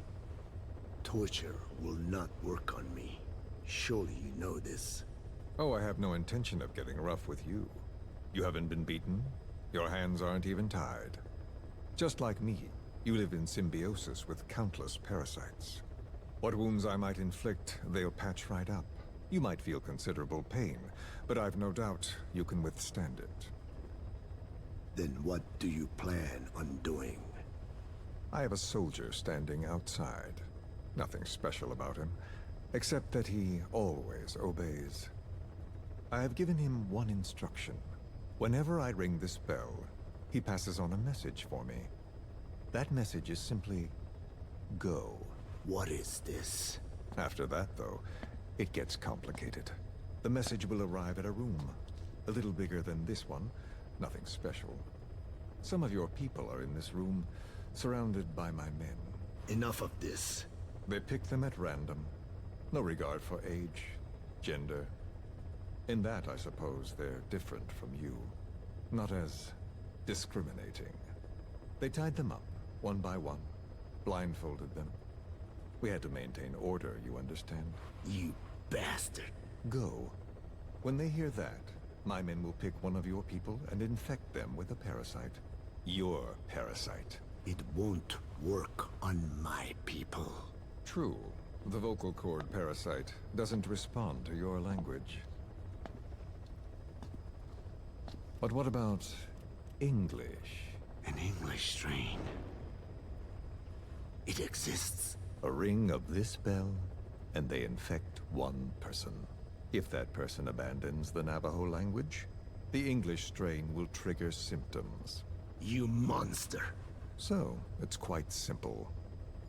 Torture will not work on me. Surely you know this. Oh, I have no intention of getting rough with you. You haven't been beaten. Your hands aren't even tied. Just like me, you live in symbiosis with countless parasites. What wounds I might inflict, they'll patch right up. You might feel considerable pain, but I've no doubt you can withstand it. Then what do you plan on doing? I have a soldier standing outside. Nothing special about him, except that he always obeys. I have given him one instruction. Whenever I ring this bell, he passes on a message for me. That message is simply, go. What is this? After that, though, it gets complicated. The message will arrive at a room. A little bigger than this one. Nothing special. Some of your people are in this room, surrounded by my men. Enough of this. They pick them at random. No regard for age, gender. In that, I suppose, they're different from you. Not as discriminating. They tied them up, one by one. Blindfolded them. We had to maintain order, you understand? You bastard. Go. When they hear that, my men will pick one of your people and infect them with a parasite. Your parasite. It won't work on my people. True. The vocal cord parasite doesn't respond to your language. But what about English? An English strain. It exists. A ring of this bell, and they infect one person. If that person abandons the Navajo language, the English strain will trigger symptoms. You monster. So, it's quite simple.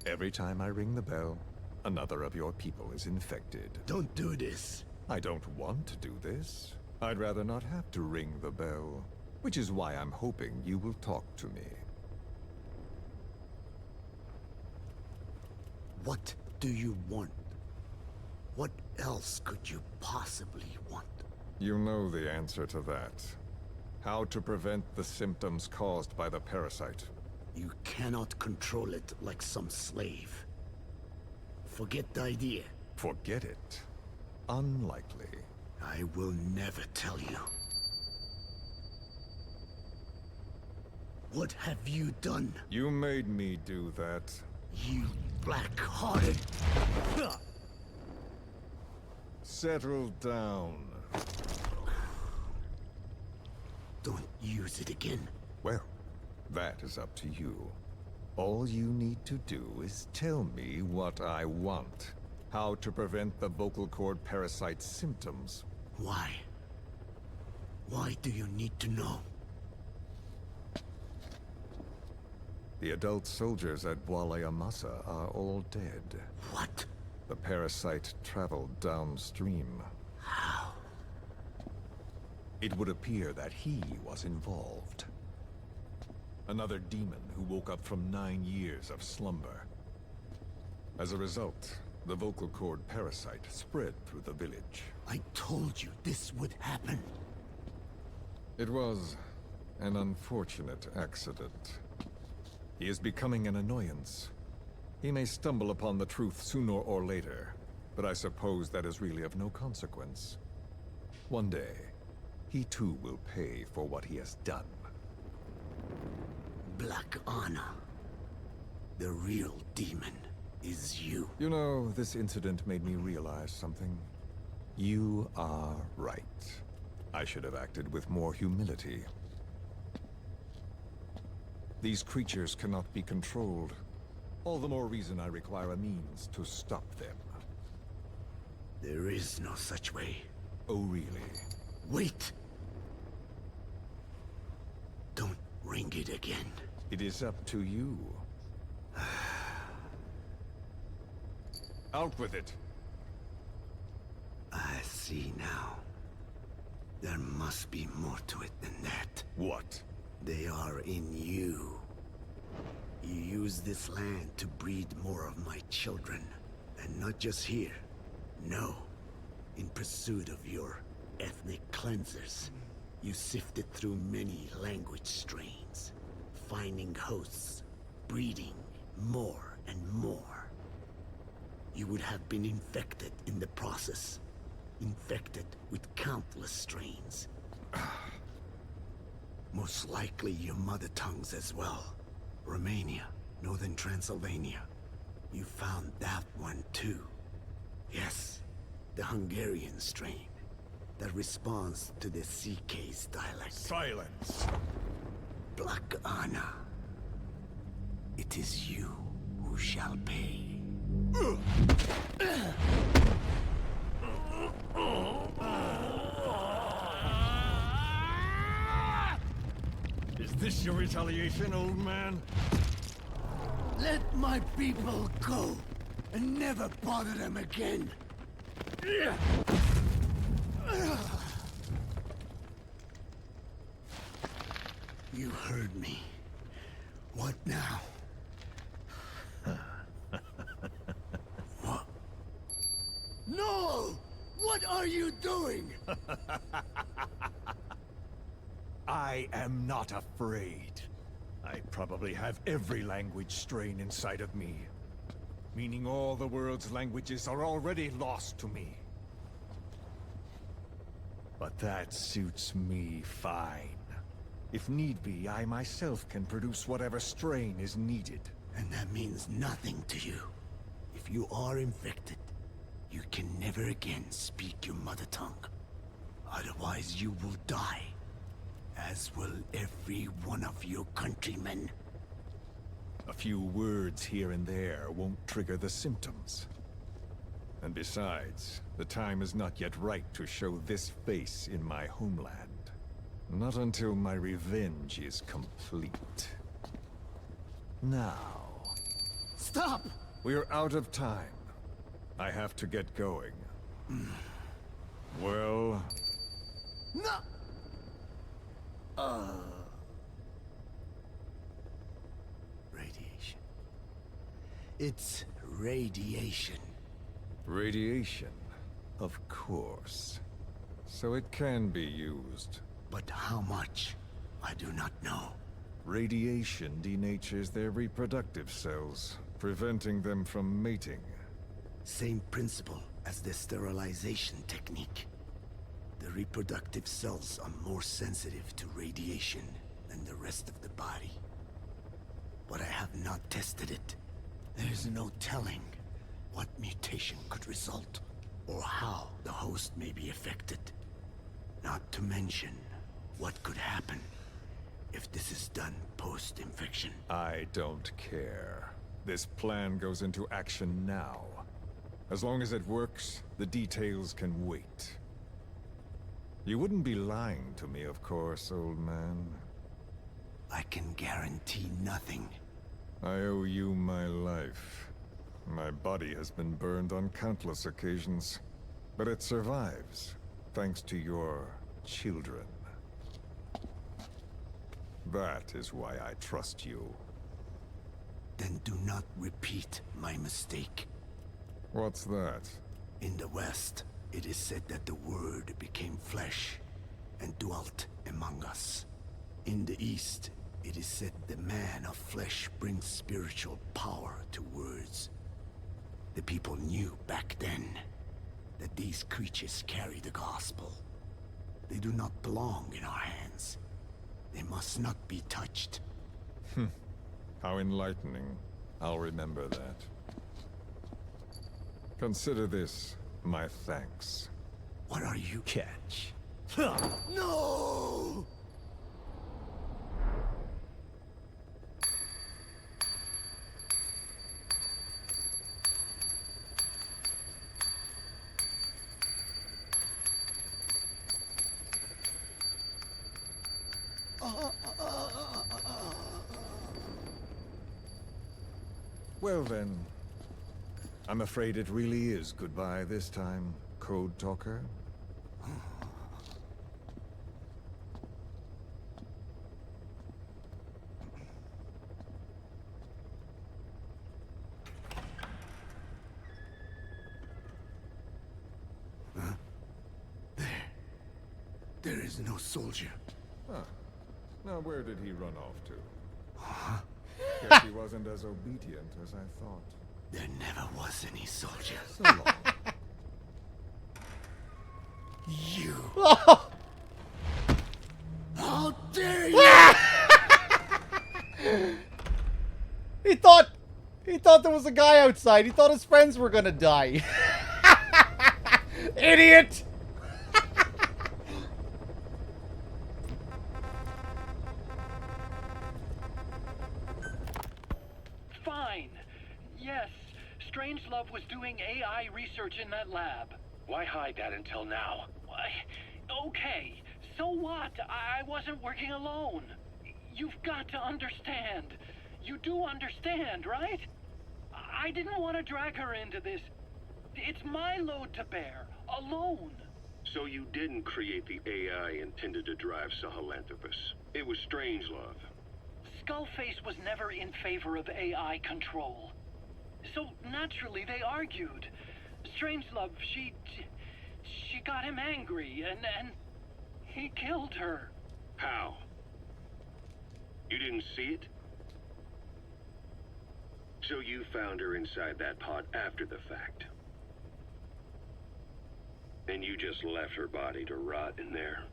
Every time I ring the bell, another of your people is infected. Don't do this. I don't want to do this. I'd rather not have to ring the bell, which is why I'm hoping you will talk to me. What do you want? What else could you possibly want? You know the answer to that. How to prevent the symptoms caused by the parasite. You cannot control it like some slave. Forget the idea. Forget it? Unlikely. I will never tell you. What have you done? You made me do that. You black-hearted... Settle down. Don't use it again. Well, that is up to you. All you need to do is tell me what I want. How to prevent the vocal cord parasite symptoms. Why? Why do you need to know? The adult soldiers at Bwala are all dead. What? The parasite traveled downstream. How? It would appear that he was involved. Another demon who woke up from 9 years of slumber. As a result, the vocal cord parasite spread through the village. I told you this would happen. It was an unfortunate accident. He is becoming an annoyance. He may stumble upon the truth sooner or later, but I suppose that is really of no consequence. One day, he too will pay for what he has done. Black Anna. The real demon is you. You know, this incident made me realize something. You are right. I should have acted with more humility. These creatures cannot be controlled. All the more reason I require a means to stop them. There is no such way. Oh, really? Wait! Don't ring it again. It is up to you. Out with it! I see now. There must be more to it than that. What? They are in you. You use this land to breed more of my children. And not just here. No. In pursuit of your ethnic cleansers. You sifted through many language strains. Finding hosts. Breeding more and more. You would have been infected in the process. Infected with countless strains. Most likely your mother tongues as well. Romania, Northern Transylvania. You found that one too. Yes, the Hungarian strain. That responds to the CK's dialect. Silence! Black Anna. It is you who shall pay. Is this your retaliation, old man? Let my people go, and never bother them again. You heard me. What now? What? No! What are you doing? I am not afraid. I probably have every language strain inside of me. Meaning all the world's languages are already lost to me. But that suits me fine. If need be, I myself can produce whatever strain is needed. And that means nothing to you. If you are infected, you can never again speak your mother tongue. Otherwise you will die. As will every one of your countrymen. A few words here and there won't trigger the symptoms. And besides, the time is not yet right to show this face in my homeland. Not until my revenge is complete. Now... Stop! We're out of time. I have to get going. Well... No! Radiation. It's radiation. Radiation, of course. So it can be used. But how much? I do not know. Radiation denatures their reproductive cells, preventing them from mating. Same principle as the sterilization technique. The reproductive cells are more sensitive to radiation than the rest of the body. But I have not tested it. There is no telling what mutation could result, or how the host may be affected. Not to mention, What could happen if this is done post-infection? I don't care. This plan goes into action now. As long as it works, the details can wait. You wouldn't be lying to me, of course, old man. I can guarantee nothing. I owe you my life. My body has been burned on countless occasions, but it survives, thanks to your children. That is why I trust you. Then do not repeat my mistake. What's that? In the West, it is said that the Word became flesh and dwelt among us. In the East, it is said the man of flesh brings spiritual power to words. The people knew back then that these creatures carry the gospel. They do not belong in our hands. They must not be touched. How enlightening. I'll remember that. Consider this my thanks. What are you? Catch. No! Well then, I'm afraid it really is goodbye this time, Code Talker. There is no soldier. Huh. Now where did he run off to? Guess he wasn't as obedient as I thought. There never was any soldier. So long. You. Oh! How dare you! He thought there was a guy outside. He thought his friends were gonna die. Idiot! Fine. Yes, Strangelove was doing AI research in that lab. Why hide that until now? Okay, so what? I wasn't working alone. You've got to understand. You do understand, right? I didn't want to drag her into this. It's my load to bear, alone. So you didn't create the AI intended to drive Sahelanthropus. It was Strangelove. Skullface was never in favor of AI control. So naturally they argued. Strangelove, she got him angry and he killed her. How? You didn't see it? So you found her inside that pod after the fact. And you just left her body to rot in there.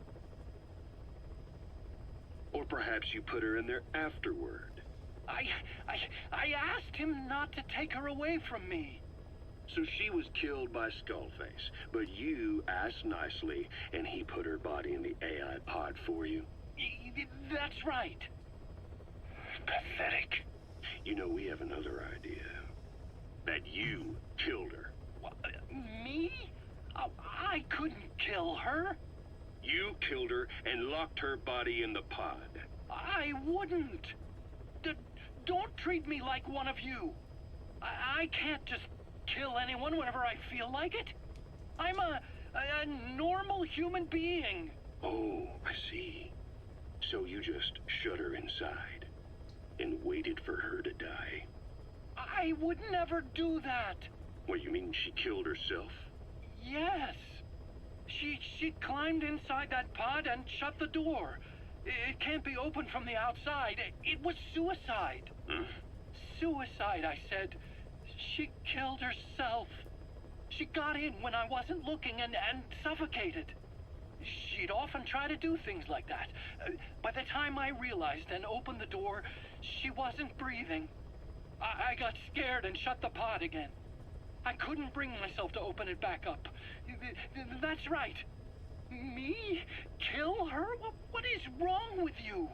Or perhaps you put her in there afterward. I asked him not to take her away from me. So she was killed by Skullface, but you asked nicely, and he put her body in the AI pod for you? That's right. Pathetic. You know, we have another idea. That you killed her. What, me? I couldn't kill her. You killed her and locked her body in the pod. I wouldn't. Don't treat me like one of you. I can't just kill anyone whenever I feel like it. I'm a normal human being. Oh, I see. So you just shut her inside and waited for her to die. I would never do that. What, you mean she killed herself? Yes. She climbed inside that pod and shut the door. It can't be opened from the outside. It was suicide. Suicide, I said. She killed herself. She got in when I wasn't looking and suffocated. She'd often try to do things like that. By the time I realized and opened the door, she wasn't breathing. I got scared and shut the pod again. I couldn't bring myself to open it back up. That's right. Me? Kill her? What is wrong with you?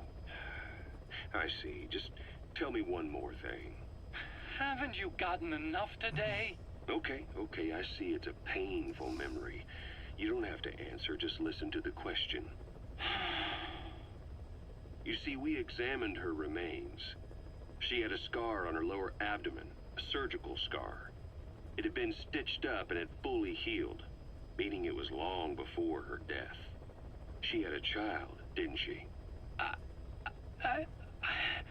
I see. Just tell me one more thing. Haven't you gotten enough today? Okay, I see it's a painful memory. You don't have to answer, just listen to the question. You see, we examined her remains. She had a scar on her lower abdomen, a surgical scar. It had been stitched up and had fully healed, meaning it was long before her death. She had a child, didn't she?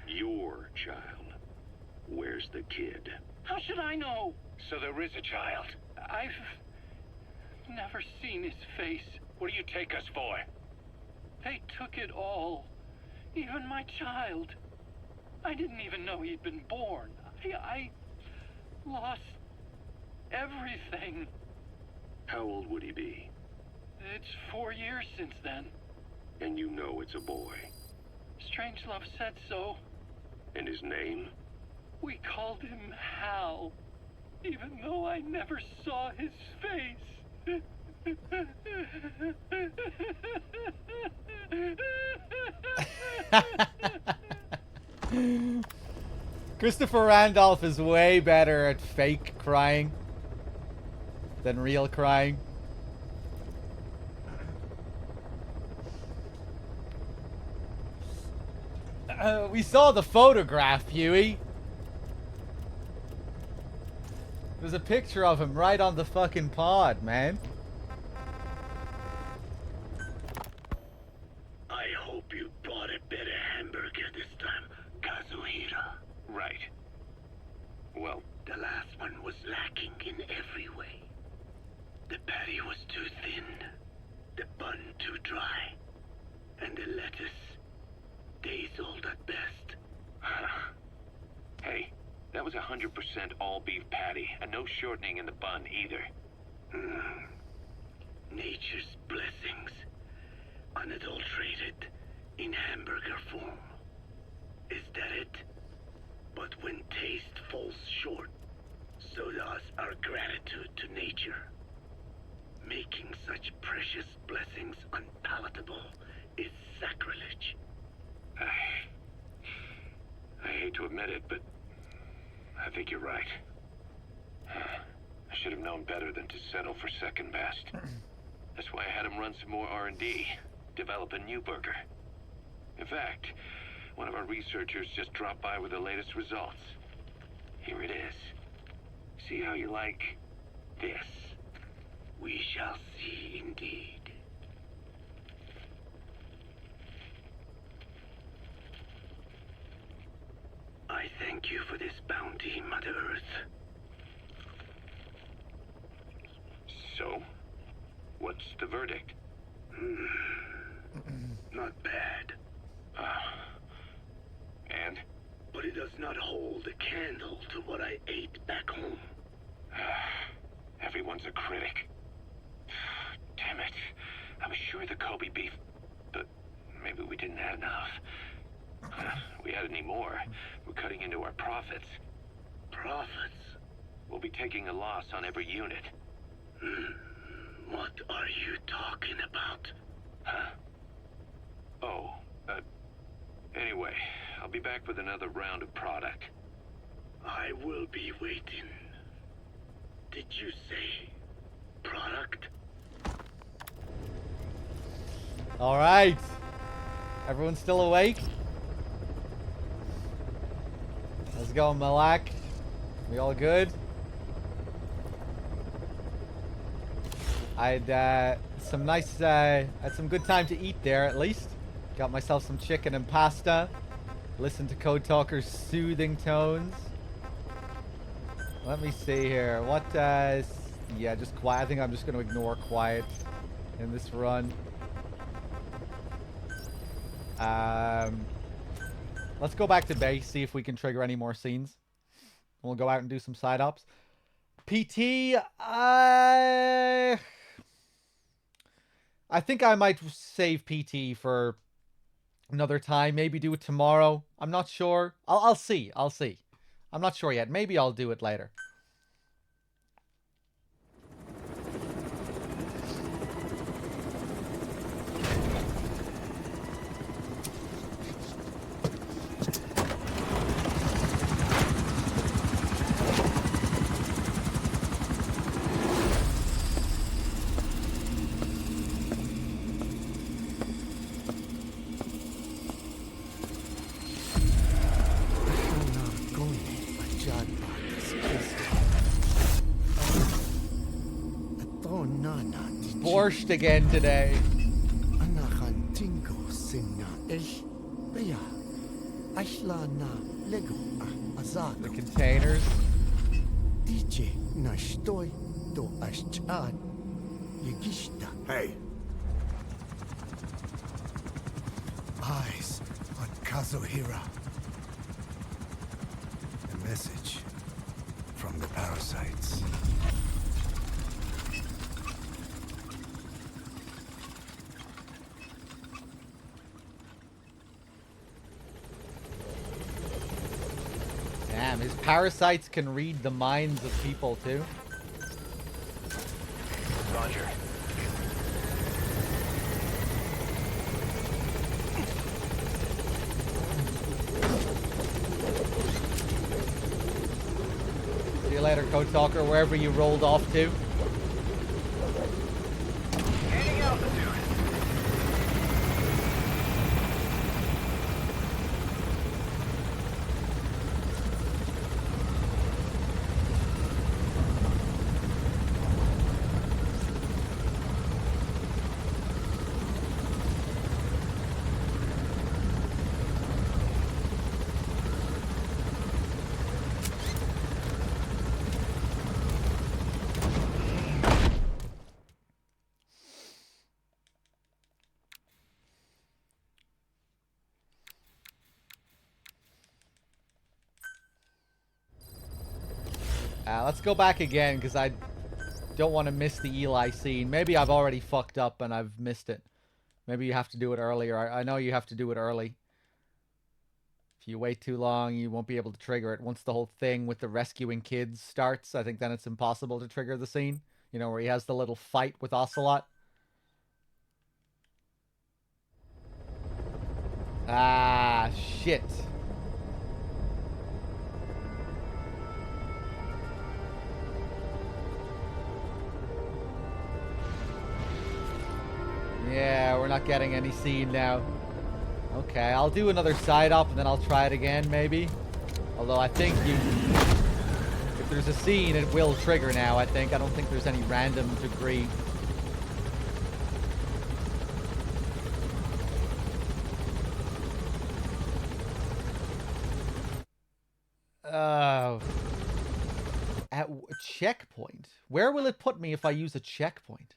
Your child. Where's the kid? How should I know? So there is a child. I've never seen his face. What do you take us for? They took it all. Even my child. I didn't even know he'd been born. I lost everything. How old would he be? It's 4 years since then. And you know it's a boy. Strangelove said so. And his name? We called him Hal, even though I never saw his face. Christopher Randolph is way better at fake crying than real crying. We saw the photograph, Huey. There's a picture of him right on the fucking pod, man. I hope you bought a better hamburger this time, Kazuhira. Right. Well, the last one was lacking in every way. The patty was too thin, the bun too dry, and the lettuce days old at best. Hey, that was 100% all beef patty, and no shortening in the bun either. Nature's blessings, unadulterated, in hamburger form. Is that it? But when taste falls short, so does our gratitude to nature. Making such precious blessings unpalatable is sacrilege. I hate to admit it, but I think you're right. I should have known better than to settle for second best. That's why I had him run some more R&D, develop a new burger. In fact, one of our researchers just dropped by with the latest results. Here it is. See how you like this? We shall see indeed. I thank you for this bounty, Mother Earth. So, what's the verdict? Not bad. And? But it does not hold a candle to what I ate back home. Everyone's a critic. Damn it. I was sure the Kobe beef, but maybe we didn't have enough. If we had any more, we're cutting into our profits. Profits? We'll be taking a loss on every unit. What are you talking about? Huh? Oh, anyway, I'll be back with another round of product. I will be waiting. Did you say product? All right. Everyone still awake? How's it going, Malak? We all good? I had some good time to eat there at least. Got myself some chicken and pasta. Listened to Code Talker's soothing tones. Let me see here. What yeah, just quiet. I think I'm just going to ignore quiet in this run. Let's go back to base, see if we can trigger any more scenes. We'll go out and do some side ops. PT, I think I might save PT for another time. Maybe do it tomorrow. I'm not sure. I'll see. I'll see. I'm not sure yet. Maybe I'll do it later. worst again today. The containers. Hey. Eyes on Kazuhira. A message from the parasites. Damn, his parasites can read the minds of people too. Roger. See you later, Code Talker, wherever you rolled off to. Gaining altitude. Let's go back again, because I don't want to miss the Eli scene. Maybe I've already fucked up and I've missed it. Maybe you have to do it earlier. I know you have to do it early. If you wait too long, you won't be able to trigger it. Once the whole thing with the rescuing kids starts, I think then it's impossible to trigger the scene. You know, where he has the little fight with Ocelot. Ah, shit. Yeah, we're not getting any scene now. Okay, I'll do another side up and then I'll try it again, maybe. Although I think if there's a scene, it will trigger now, I think. I don't think there's any random degree. At a checkpoint? Where will it put me if I use a checkpoint?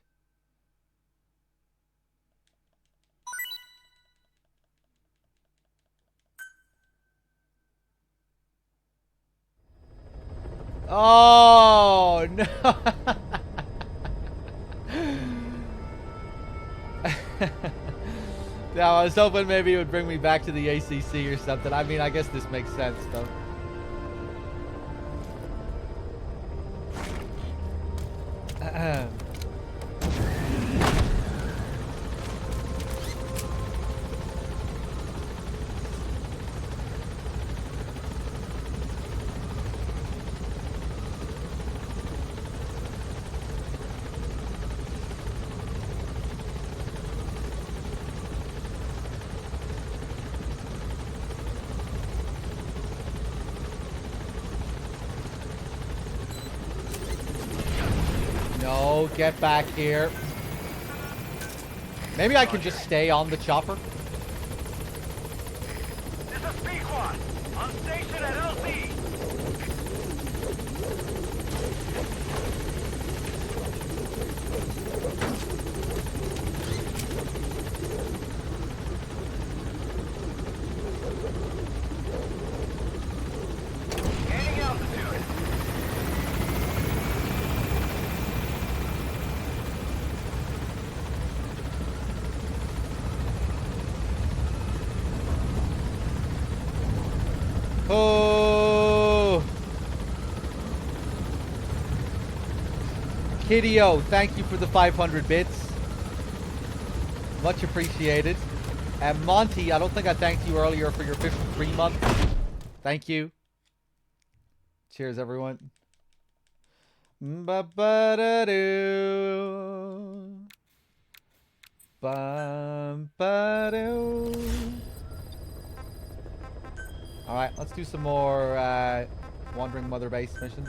Oh, no. Yeah, I was hoping maybe it would bring me back to the ACC or something. I mean, I guess this makes sense, though. No, get back here. Maybe I can just stay on the chopper. This is Pequod. On station at LZ. Gaining altitude. Oh, Kiddio, thank you for the 500 bits. Much appreciated. And Monty, I don't think I thanked you earlier for your official 3 month. Thank you. Cheers, everyone. Ba-ba-da-doo. Bum-ba-doo. Alright, let's do some more Wandering Mother Base missions.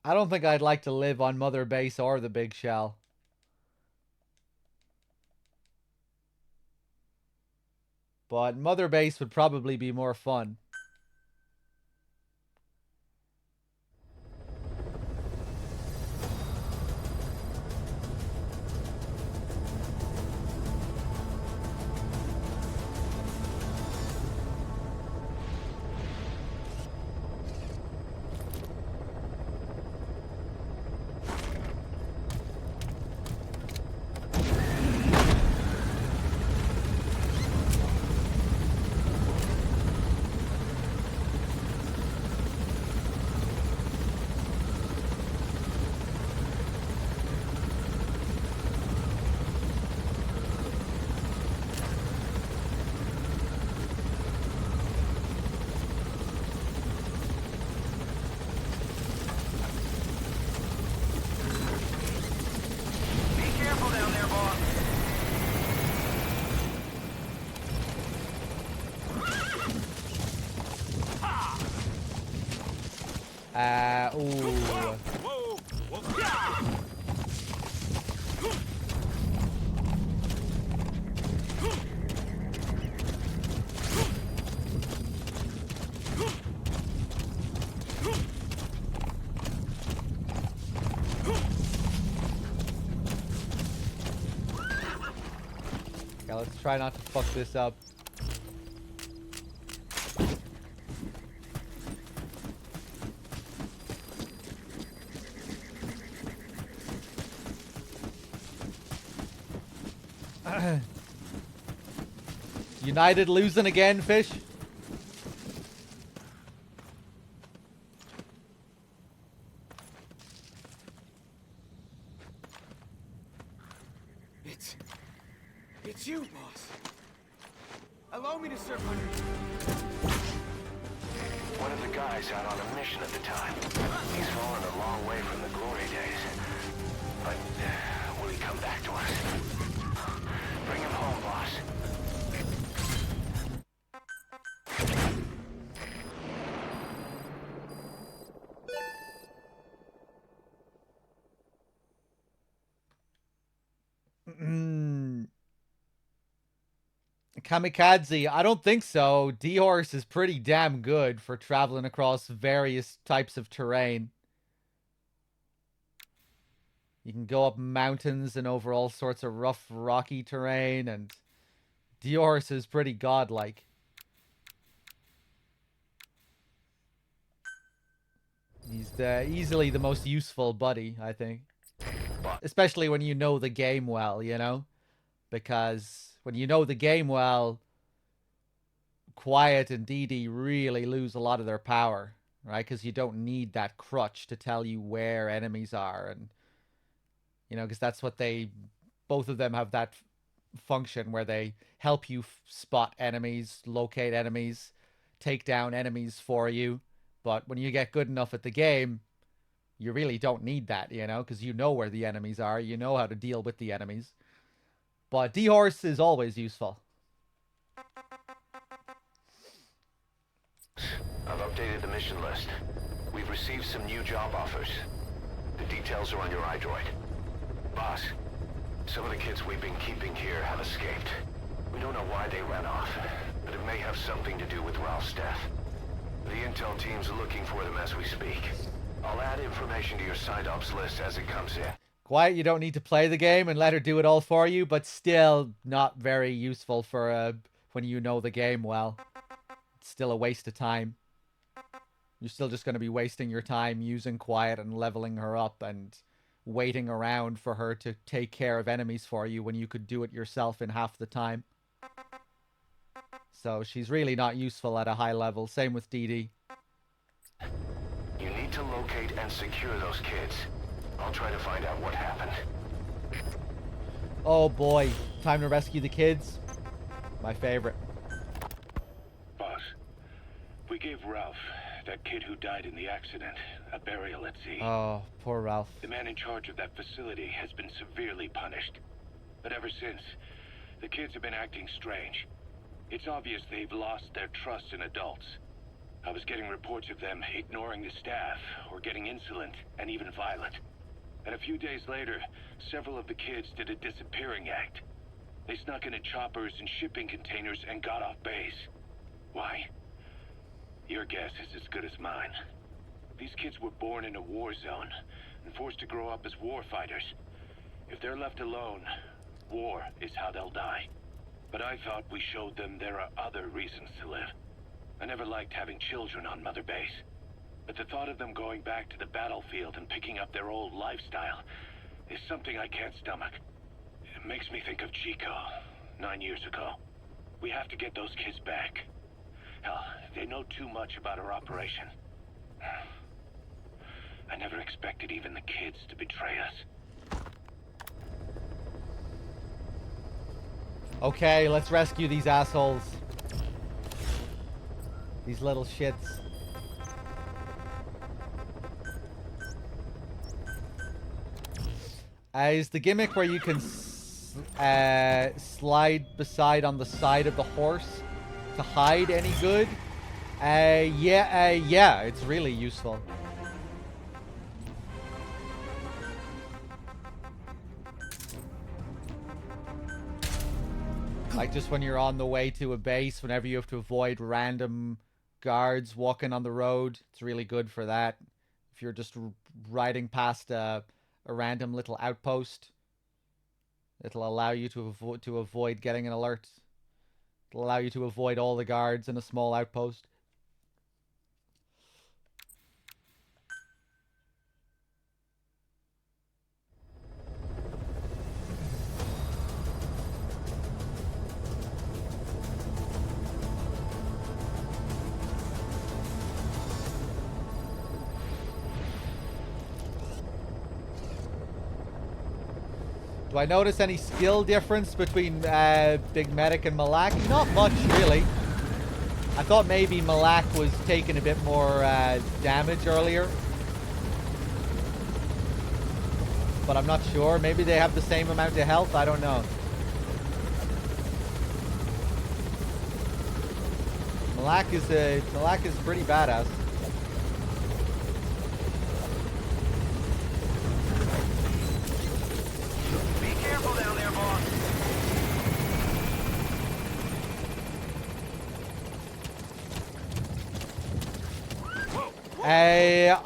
I don't think I'd like to live on Mother Base or the Big Shell. But Mother Base would probably be more fun. Ooh. Okay, let's try not to fuck this up. United losing again, Fish? It's you, boss. Allow me to serve under you. One of the guys out on a mission at the time. He's fallen a long way from the glory days. But will he come back to us? Bring him home, boss. Kamikaze, I don't think so. D-Horse is pretty damn good for traveling across various types of terrain. You can go up mountains and over all sorts of rough, rocky terrain, and D-Horse is pretty godlike. He's easily the most useful buddy, I think. Especially when you know the game well, you know? Because when you know the game well, Quiet and Dee Dee really lose a lot of their power, right? Because you don't need that crutch to tell you where enemies are. And, you know, because that's what both of them have that function where they help you spot enemies, locate enemies, take down enemies for you. But when you get good enough at the game, you really don't need that, you know, because you know where the enemies are. You know how to deal with the enemies. But D-Horse is always useful. I've updated the mission list. We've received some new job offers. The details are on your iDroid. Boss, some of the kids we've been keeping here have escaped. We don't know why they ran off, but it may have something to do with Ralph's death. The intel team's looking for them as we speak. I'll add information to your side ops list as it comes in. Quiet, you don't need to play the game and let her do it all for you, but still not very useful for when you know the game well. It's still a waste of time. You're still just going to be wasting your time using Quiet and leveling her up and waiting around for her to take care of enemies for you when you could do it yourself in half the time. So she's really not useful at a high level. Same with Dee Dee. You need to locate and secure those kids. I'll try to find out what happened. Oh boy, time to rescue the kids. My favorite. Boss, we gave Ralph, that kid who died in the accident, a burial at sea. Oh, poor Ralph. The man in charge of that facility has been severely punished. But ever since, the kids have been acting strange. It's obvious they've lost their trust in adults. I was getting reports of them ignoring the staff, or getting insolent, and even violent. And a few days later, several of the kids did a disappearing act. They snuck into choppers and shipping containers and got off base. Why? Your guess is as good as mine. These kids were born in a war zone, and forced to grow up as war fighters. If they're left alone, war is how they'll die. But I thought we showed them there are other reasons to live. I never liked having children on Mother Base. But the thought of them going back to the battlefield and picking up their old lifestyle is something I can't stomach. It makes me think of Chico, 9 years ago. We have to get those kids back. Hell, they know too much about our operation. I never expected even the kids to betray us. Okay, let's rescue these assholes. These little shits. Is the gimmick where you can slide beside on the side of the horse to hide any good? Yeah, it's really useful. Like just when you're on the way to a base, whenever you have to avoid random guards walking on the road, it's really good for that. If you're just riding past a random little outpost, it'll allow you to avoid getting an alert. It'll allow you to avoid all the guards in a small outpost. Do I notice any skill difference between Big Medic and Malak? Not much, really. I thought maybe Malak was taking a bit more damage earlier. But I'm not sure. Maybe they have the same amount of health. I don't know. Malak is pretty badass.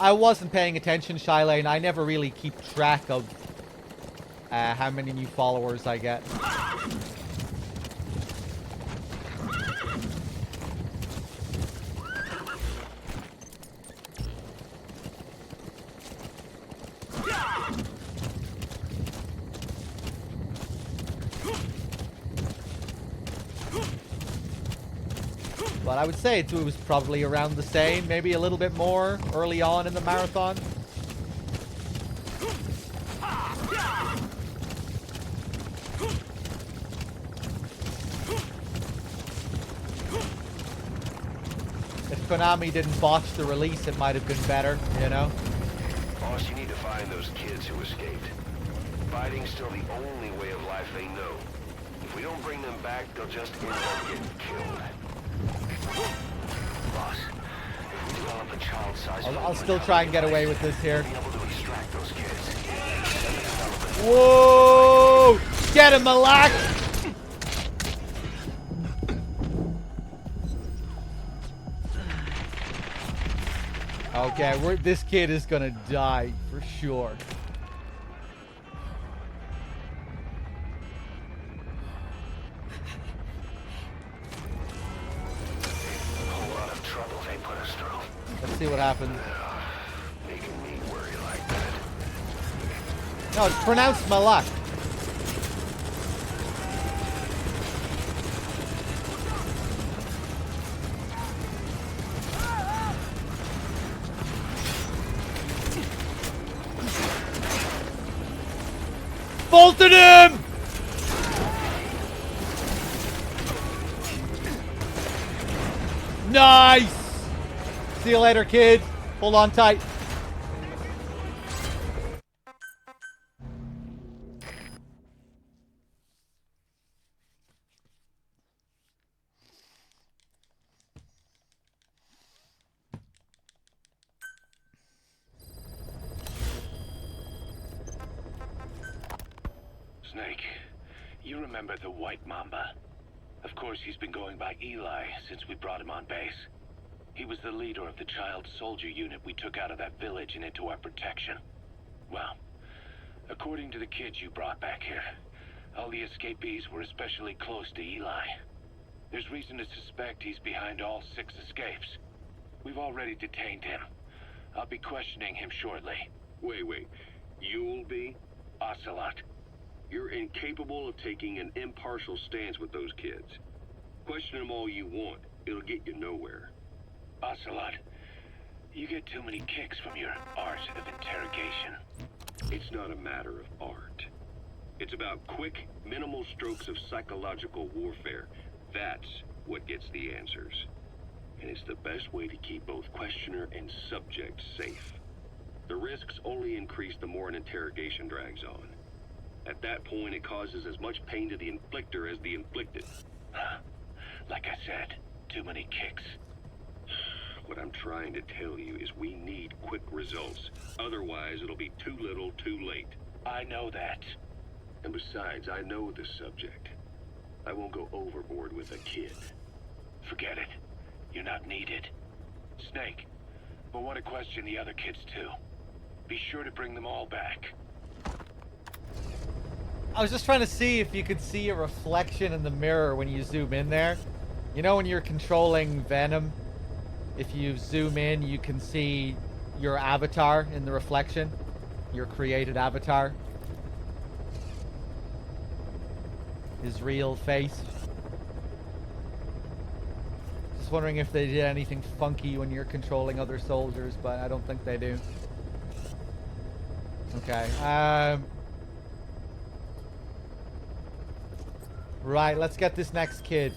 I wasn't paying attention, Shylane. I never really keep track of how many new followers I get. But I would say it was probably around the same, maybe a little bit more early on in the marathon. If Konami didn't botch the release, it might have been better, you know? Boss, you need to find those kids who escaped. Fighting's still the only way of life they know. If we don't bring them back, they'll just end up getting killed. Boss, if we develop a child-sized... I'll still try and get away with this here. Be able to extract those kids. Whoa! Get him, Malak! Okay, this kid is gonna die for sure. Let's see what happens. Making me worry like that. No, it's pronounced Malak. Bolted him! Nice! See you later, kid. Hold on tight. Snake, you remember the White Mamba? Of course, he's been going by Eli since we brought him on base. He was the leader of the child soldier unit we took out of that village and into our protection. Well, according to the kids you brought back here, all the escapees were especially close to Eli. There's reason to suspect he's behind all 6 escapes. We've already detained him. I'll be questioning him shortly. Wait. You'll be? Ocelot. You're incapable of taking an impartial stance with those kids. Question them all you want. It'll get you nowhere. Ocelot, you get too many kicks from your art of interrogation. It's not a matter of art. It's about quick, minimal strokes of psychological warfare. That's what gets the answers. And it's the best way to keep both questioner and subject safe. The risks only increase the more an interrogation drags on. At that point, it causes as much pain to the inflictor as the inflicted. Like I said, too many kicks. What I'm trying to tell you is we need quick results. Otherwise, it'll be too little, too late. I know that. And besides, I know the subject. I won't go overboard with a kid. Forget it. You're not needed. Snake, we'll want to question the other kids too. Be sure to bring them all back. I was just trying to see if you could see a reflection in the mirror when you zoom in there. You know when you're controlling Venom? If you zoom in, you can see your avatar in the reflection. Your created avatar. His real face. Just wondering if they did anything funky when you're controlling other soldiers, but I don't think they do. Okay, right, let's get this next kid.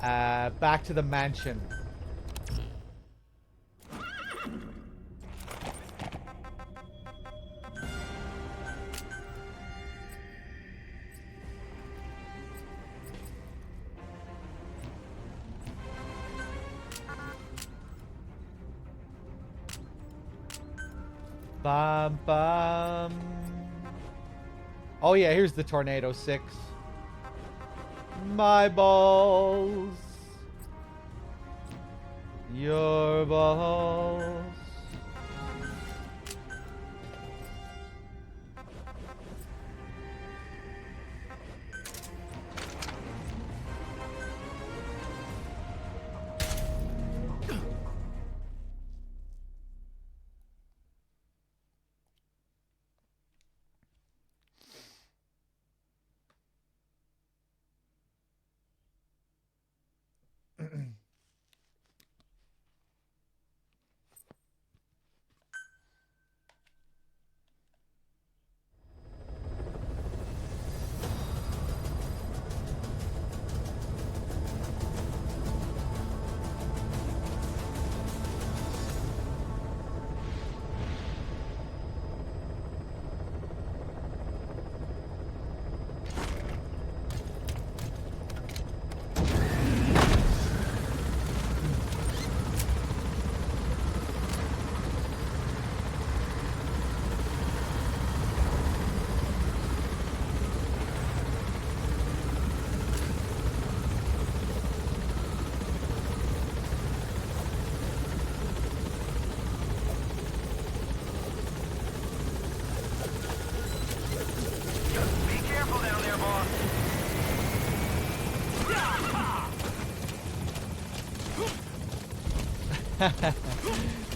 Back to the mansion. Bum bum. Oh yeah, here's the Tornado 6. My balls. Your balls.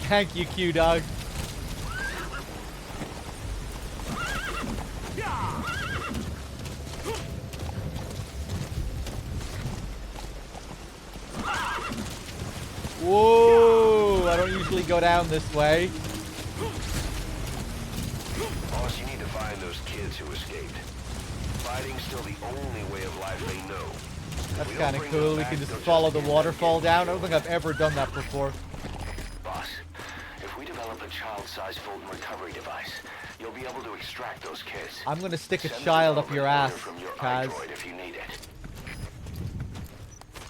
Thank you, Q-Dog. Whoa! I don't usually go down this way. Boss, you need to find those kids who escaped. Fighting's still the only way of life they know. That's kind of cool. We can just follow the waterfall down. I don't think I've ever done that before. Boss, if we develop a child-sized Fulton recovery device, you'll be able to extract those kids. I'm gonna stick a child up your ass, Kaz. If you need it.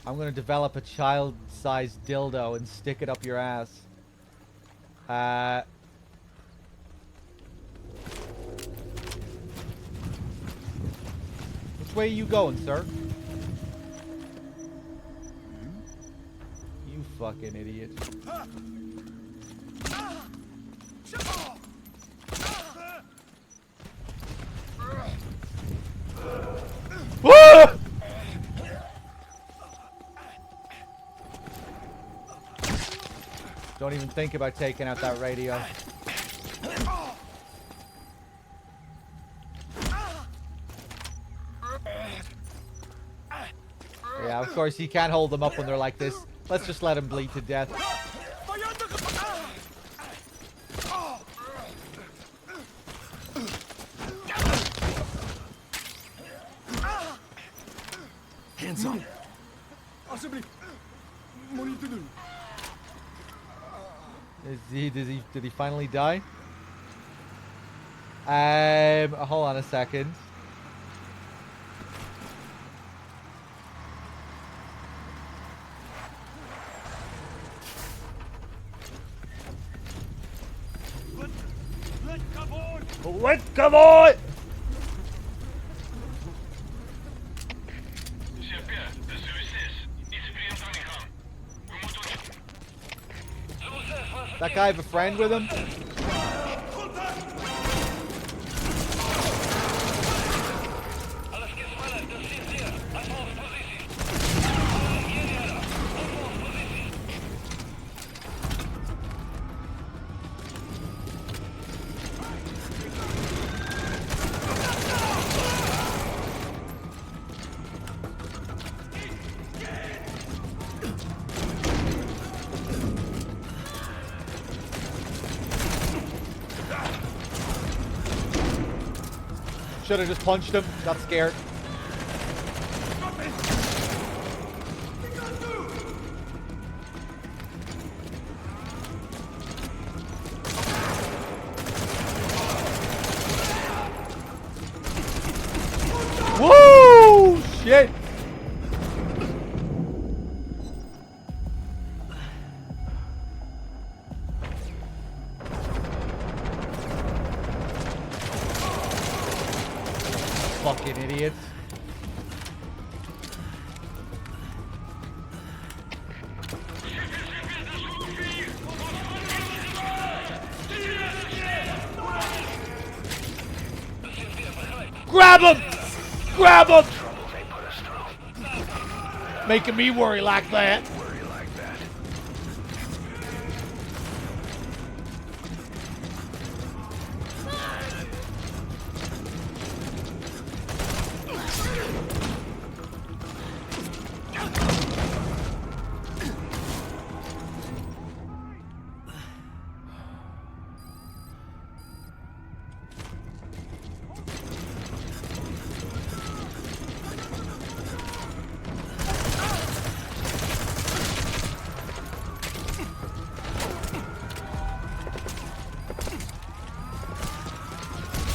I'm gonna develop a child-sized dildo and stick it up your ass. way are you going, sir? You fucking idiot. Woo! Don't even think about taking out that radio. Yeah, of course you can't hold them up when they're like this. Let's just let them bleed to death. Hands up. Did he finally die? Hold on a second. Come on! That guy have a friend with him? Should have just punched him. Got scared. Woo! Shit! Fucking idiots. Grab him! Grab him! Making me worry like that.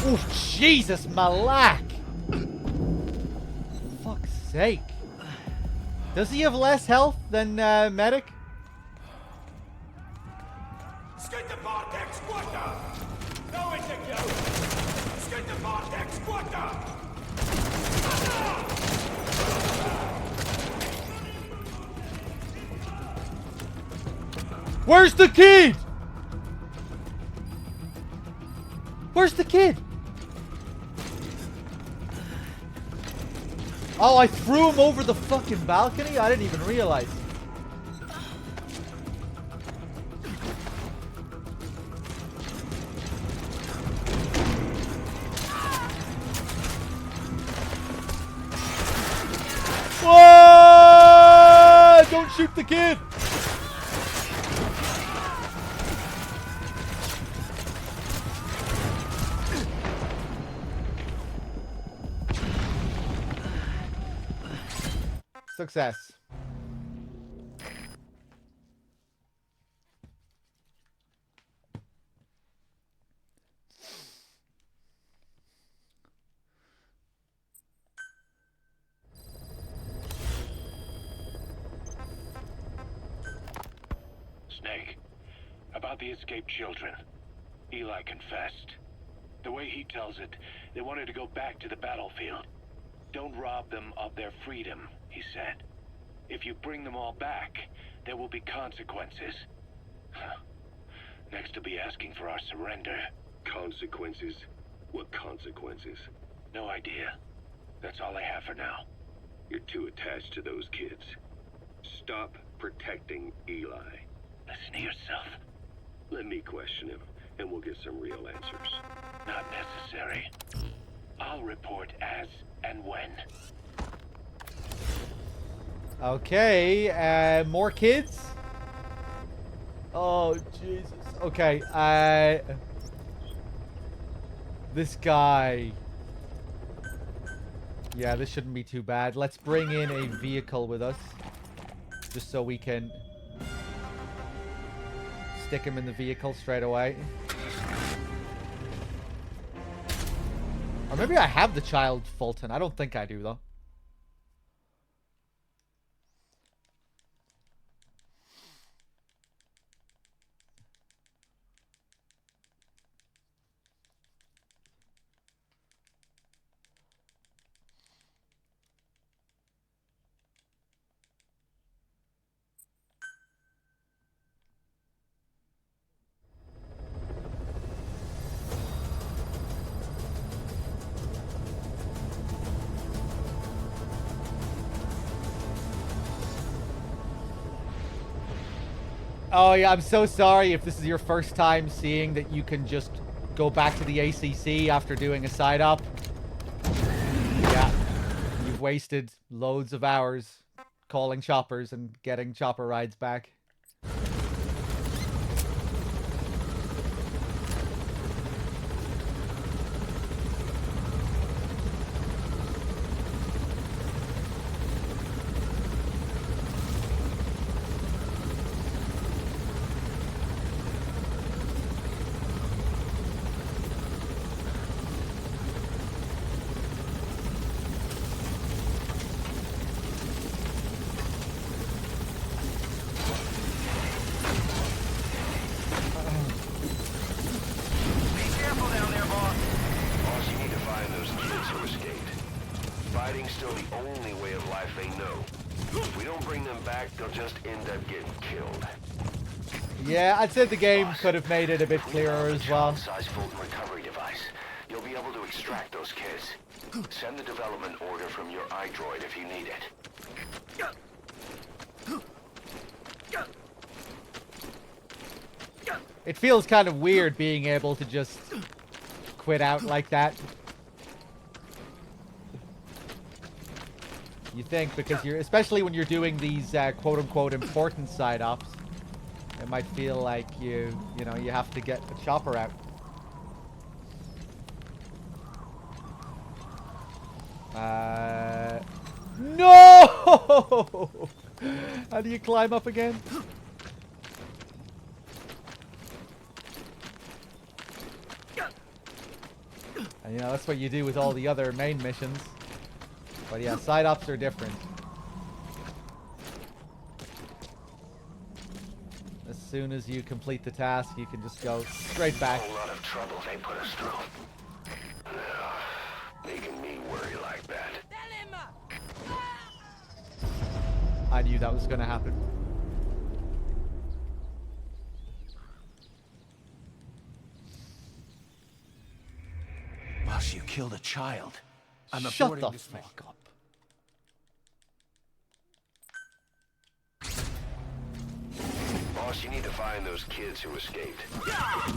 Oh, Jesus, Malak! Fuck's sake. Does he have less health than Medic? Where's the kid? Where's the kid? Oh, I threw him over the fucking balcony? I didn't even realize. Whoa! Don't shoot the kid! Success. Snake, about the escaped children. Eli confessed. The way he tells it, they wanted to go back to the battlefield. Don't rob them of their freedom, he said. If you bring them all back, there will be consequences. Next to be asking for our surrender. Consequences? What consequences? No idea. That's all I have for now. You're too attached to those kids. Stop protecting Eli. Listen to yourself. Let me question him, and we'll get some real answers. Not necessary. I'll report as and when. Okay, more kids? Oh, Jesus. Okay, this guy. Yeah, this shouldn't be too bad. Let's bring in a vehicle with us. Just so we can stick him in the vehicle straight away. Or maybe I have the child Fulton. I don't think I do, though. Oh yeah, I'm so sorry if this is your first time seeing that you can just go back to the ACC after doing a side op. Yeah, you've wasted loads of hours calling choppers and getting chopper rides back. Yeah, I'd say the game could have made it a bit clearer as well. Size Fulton recovery device. You'll be able to extract those kids. Send the development order from your iDroid if you need it. It feels kind of weird being able to just quit out like that. You think, because you're, especially when you're doing these quote-unquote important side ops, it might feel like you know, you have to get the chopper out. No! How do you climb up again? And, you know, that's what you do with all the other main missions. But yeah, side ops are different. As soon as you complete the task, you can just go straight back. A whole lot of trouble they put us through. Making me worry like that. I knew that was going to happen. Boss, you killed a child. I'm Shut aborting the this fuck up. Boss, you need to find those kids who escaped.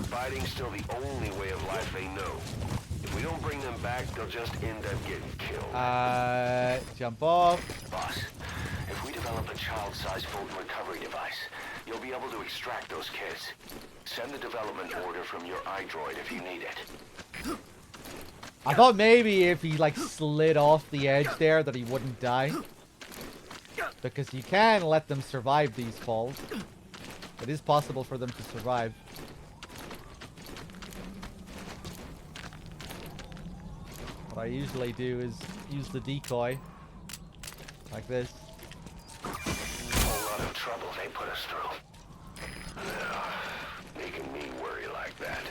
Fighting's still the only way of life they know. If we don't bring them back, they'll just end up getting killed. Jump off. Boss, if we develop a child-sized Fulton recovery device, you'll be able to extract those kids. Send the development order from your iDroid if you need it. I thought maybe if he like slid off the edge there that he wouldn't die. Because you can let them survive these falls. It is possible for them to survive. What I usually do is use the decoy. Like this. A whole lot of trouble they put us through. Making me worry like that.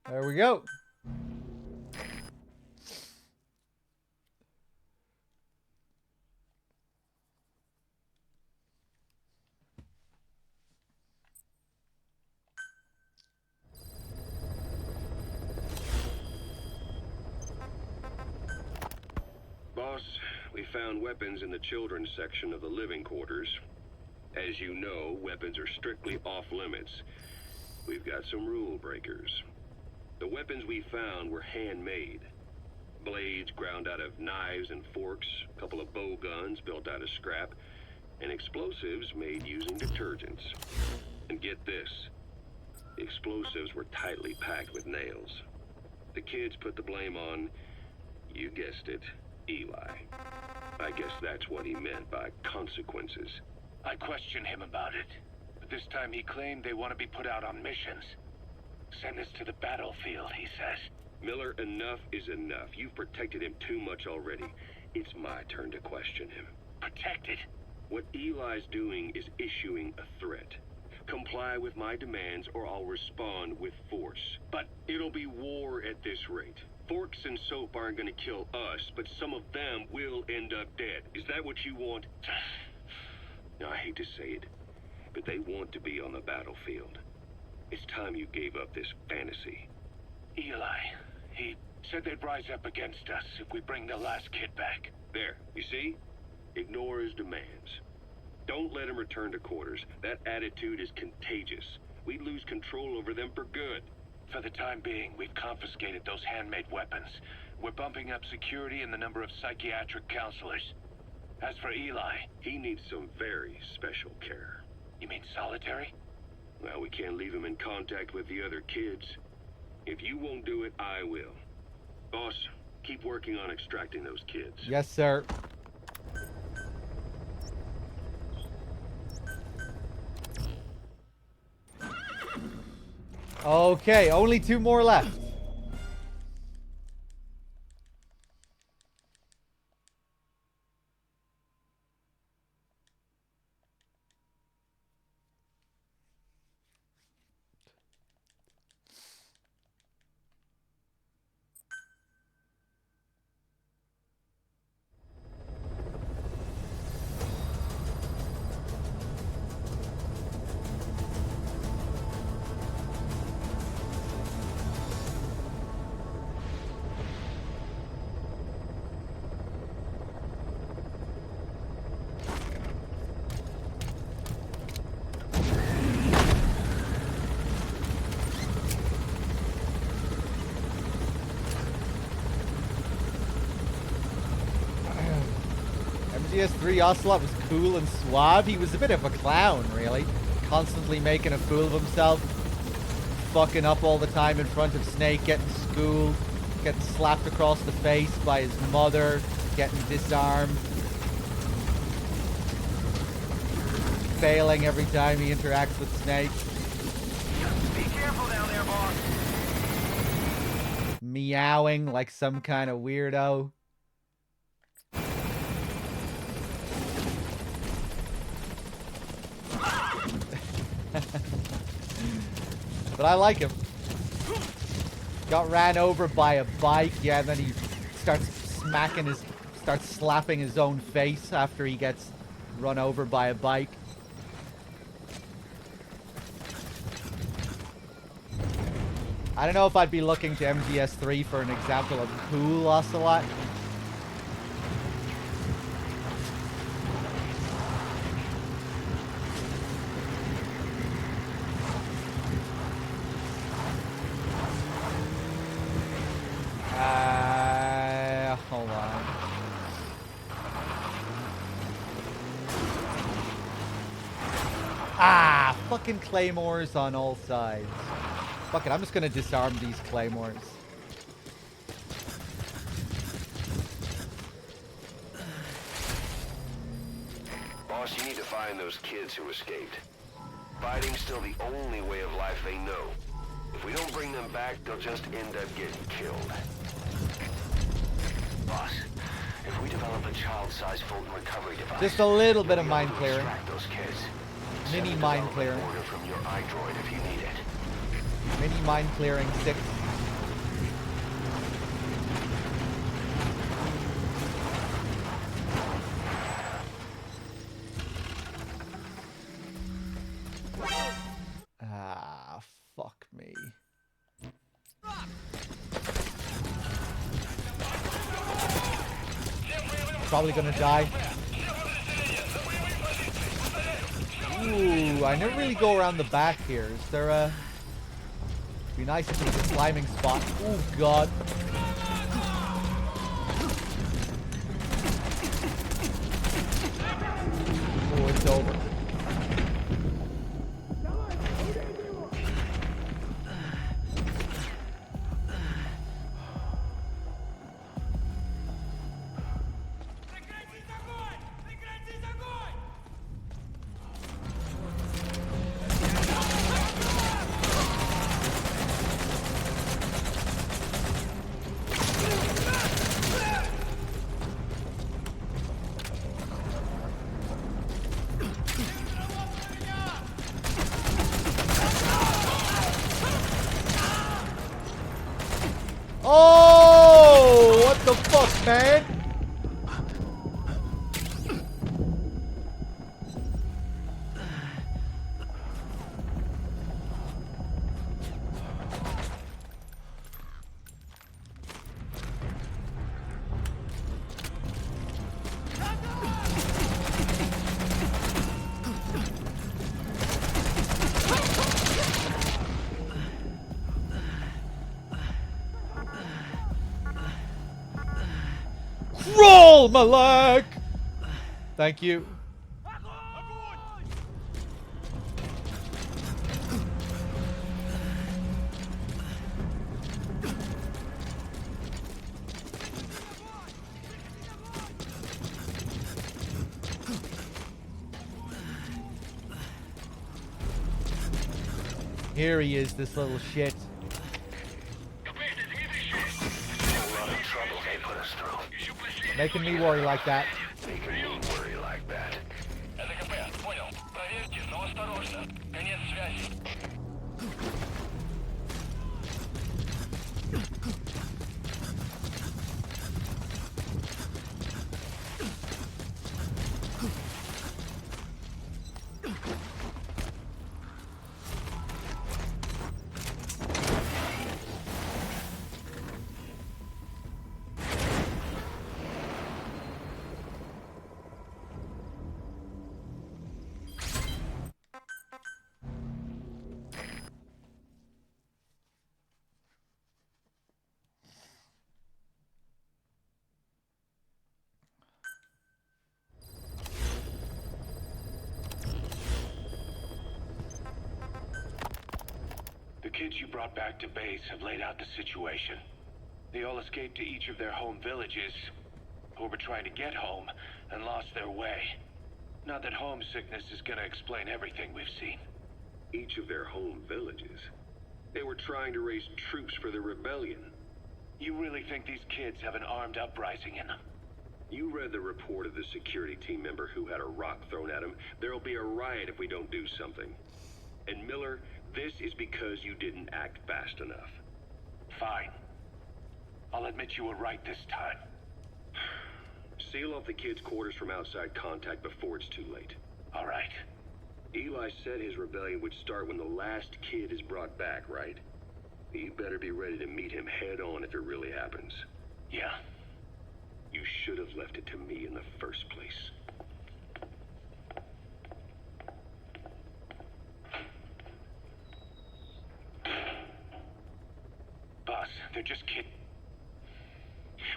There we go. Boss, we found weapons in the children's section of the living quarters. As you know, weapons are strictly off-limits. We've got some rule breakers. The weapons we found were handmade. Blades ground out of knives and forks, a couple of bow guns built out of scrap, and explosives made using detergents. And get this, the explosives were tightly packed with nails. The kids put the blame on, you guessed it, Eli. I guess that's what he meant by consequences. I questioned him about it, but this time he claimed they want to be put out on missions. Send us to the battlefield, he says. Miller, enough is enough. You've protected him too much already. It's my turn to question him. Protected? What Eli's doing is issuing a threat. Comply with my demands or I'll respond with force. But it'll be war at this rate. Forks and soap aren't gonna kill us, but some of them will end up dead. Is that what you want? Now, I hate to say it, but they want to be on the battlefield. It's time you gave up this fantasy. Eli, he said they'd rise up against us if we bring the last kid back. There, you see? Ignore his demands. Don't let him return to quarters. That attitude is contagious. We'd lose control over them for good. For the time being, we've confiscated those handmade weapons. We're bumping up security and the number of psychiatric counselors. As for Eli, he needs some very special care. You mean solitary? Well, we can't leave him in contact with the other kids. If you won't do it, I will. Boss, keep working on extracting those kids. Yes, sir. Okay, only 2 more left. MGS3 Ocelot was cool and suave. He was a bit of a clown, really. Constantly making a fool of himself. Fucking up all the time in front of Snake, getting schooled, getting slapped across the face by his mother, getting disarmed. Failing every time he interacts with Snake. Be careful down there, boss. Meowing like some kind of weirdo. But I like him. Got ran over by a bike, yeah, and then he starts slapping his own face after he gets run over by a bike. I don't know if I'd be looking to MGS3 for an example of cool Ocelot. Hold on. Ah, fucking claymores on all sides. Fuck it, I'm just gonna disarm these claymores. Boss, you need to find those kids who escaped. Fighting's still the only way of life they know. If we don't bring them back, they'll just end up getting killed. Boss, if we develop a child-sized Fulton recovery device... Just a little bit of mind clearing. Those kids. Mini mind clearing. Order from your iDroid if you need it. Mini mind clearing 6. Probably gonna die. Ooh, I never really go around the back here. Is there a... Be nice if there's a climbing spot. Oh god. Oh, it's over. Oh, what the fuck, man? Roll, Malak! Thank you. Here he is, this little shit. Making me worry like that. Making me worry like that. The kids you brought back to base have laid out the situation. They all escaped to each of their home villages, or were trying to get home, and lost their way. Not that homesickness is gonna explain everything we've seen. Each of their home villages. They were trying to raise troops for the rebellion. You really think these kids have an armed uprising in them? You read the report of the security team member who had a rock thrown at him. There'll be a riot if we don't do something. And Miller, this is because you didn't act fast enough. Fine. I'll admit you were right this time. Seal off the kids' quarters from outside contact before it's too late. All right. Eli said his rebellion would start when the last kid is brought back, right? You better be ready to meet him head on if it really happens. Yeah. You should have left it to me in the first place. Boss, they're just kids.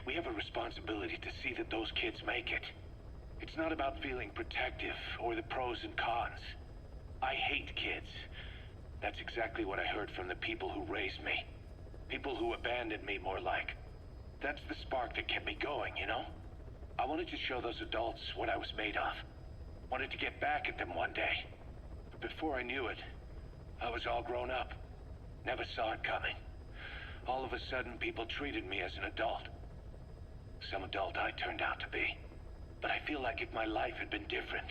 We have a responsibility to see that those kids make it. It's not about feeling protective or the pros and cons. I hate kids. That's exactly what I heard from the people who raised me. People who abandoned me, more like. That's the spark that kept me going, you know? I wanted to show those adults what I was made of. Wanted to get back at them one day. But before I knew it, I was all grown up. Never saw it coming. All of a sudden, people treated me as an adult. Some adult I turned out to be. But I feel like if my life had been different,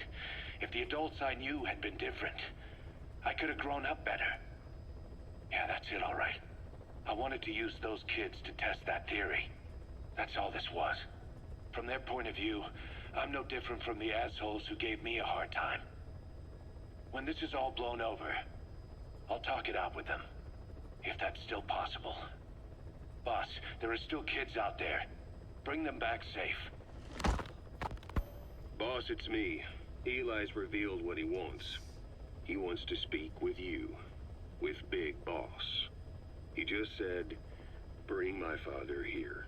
if the adults I knew had been different, I could have grown up better. Yeah, that's it, all right. I wanted to use those kids to test that theory. That's all this was. From their point of view, I'm no different from the assholes who gave me a hard time. When this is all blown over, I'll talk it out with them. If that's still possible. Boss, there are still kids out there. Bring them back safe. Boss, it's me. Eli's revealed what he wants. He wants to speak with you. With Big Boss. He just said, bring my father here.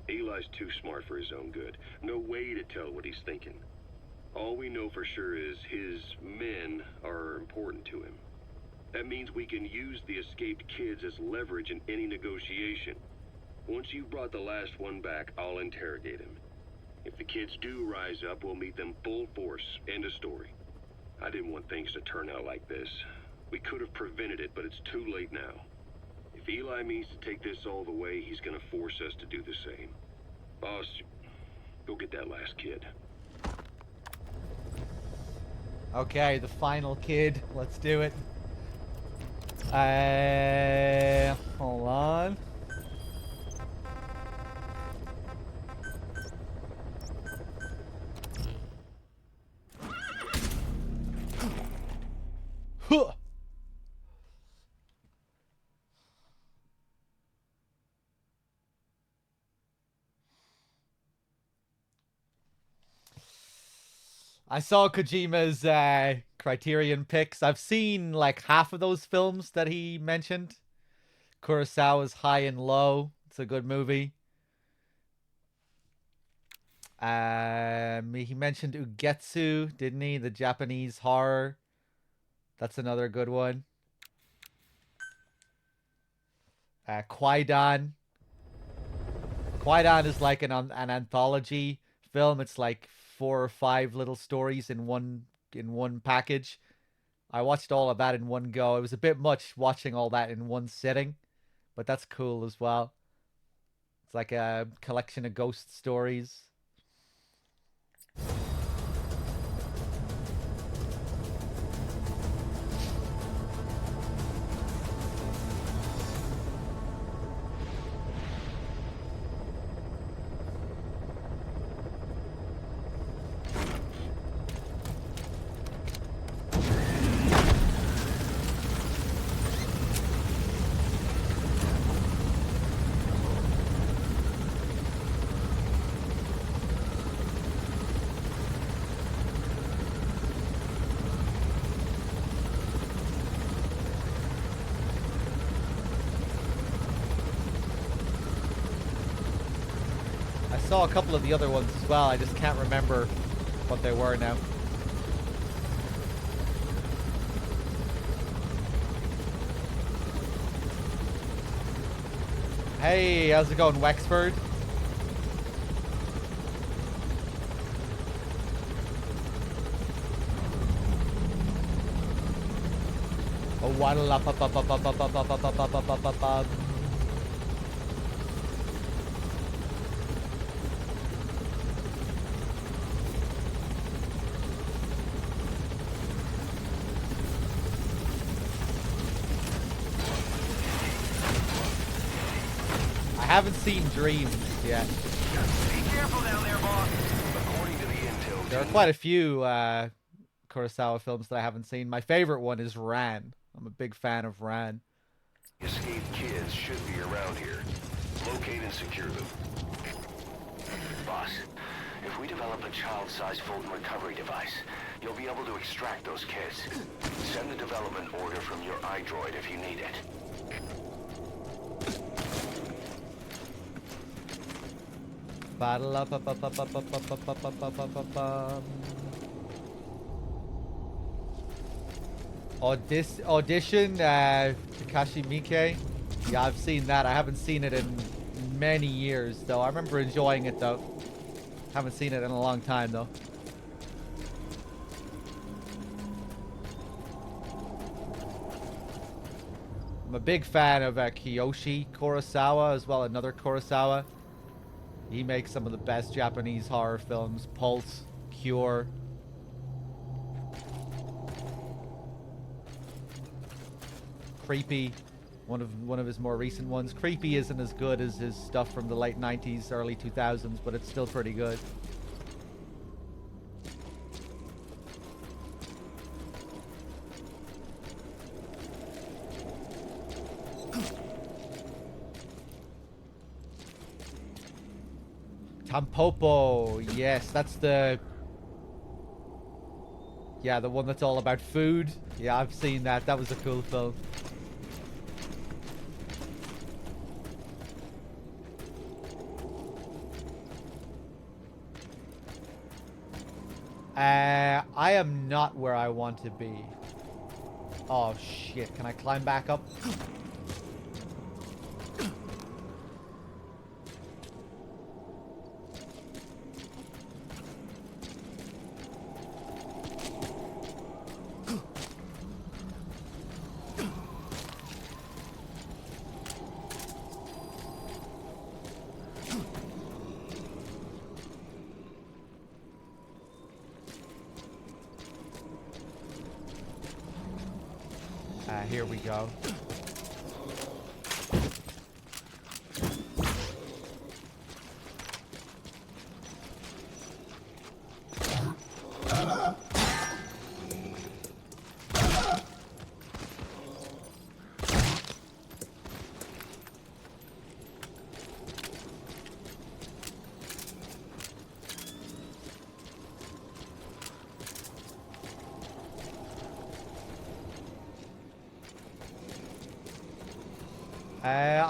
Eli's too smart for his own good. No way to tell what he's thinking. All we know for sure is his men are important to him. That means we can use the escaped kids as leverage in any negotiation. Once you've brought the last one back, I'll interrogate him. If the kids do rise up, we'll meet them full force. End of story. I didn't want things to turn out like this. We could have prevented it, but it's too late now. If Eli means to take this all the way, he's gonna force us to do the same. Boss, go get that last kid. Okay, the final kid. Let's do it. Hold on. Huh. I saw Kojima's Criterion picks. I've seen like half of those films that he mentioned. Kurosawa's High and Low. It's a good movie. He mentioned Ugetsu, didn't he? The Japanese horror. That's another good one. Kwaidan. Kwaidan is like an anthology film. It's like 4 or 5 little stories in one package. I watched all of that in one go. It was a bit much watching all that in one sitting, but that's cool as well. It's like a collection of ghost stories. I saw a couple of the other ones as well. I just can't remember what they were now. Hey, how's it going, Wexford? Oh, walla pa pa pa pa pa pa pa pa pa pa pa pa pa. I haven't seen Dreams yet. Be careful down there, boss. According to the intel, There are quite a few Kurosawa films that I haven't seen. My favorite one is Ran. I'm a big fan of Ran. escaped kids should be around here. Locate and secure them. Boss, if we develop a child-sized Fulton recovery device, you'll be able to extract those kids. Send the development order from your iDroid if you need it. Audition, Takashi Miike. Yeah, I've seen that. I haven't seen it in many years, though. I remember enjoying it, though. Haven't seen it in a long time, though. I'm a big fan of Kiyoshi Kurosawa as well, another Kurosawa. He makes some of the best Japanese horror films. Pulse, Cure. Creepy, one of his more recent ones. Creepy isn't as good as his stuff from the late 90s, early 2000s, but it's still pretty good. Tampopo, yes, that's the Yeah, the one that's all about food. Yeah, I've seen that. That was a cool film. I am not where I want to be. Oh shit, can I climb back up? Here we go.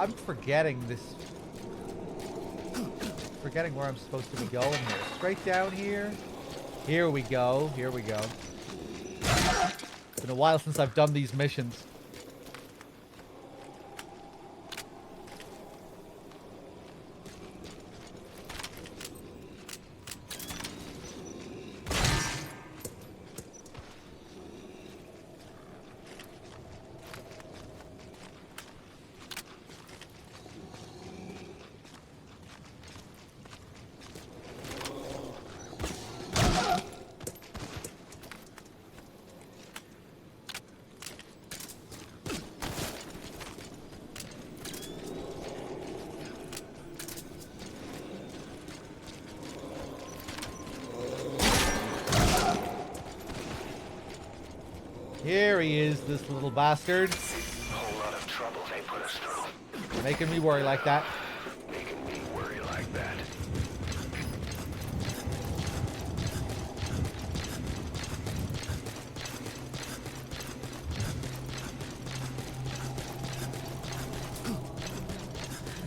I'm forgetting this. Forgetting where I'm supposed to be going here. Straight down here. Here we go. Here we go. It's been a while since I've done these missions. Here he is, this little bastard. Whole lot of trouble they put us through. Making me worry like that. Making me worry like that.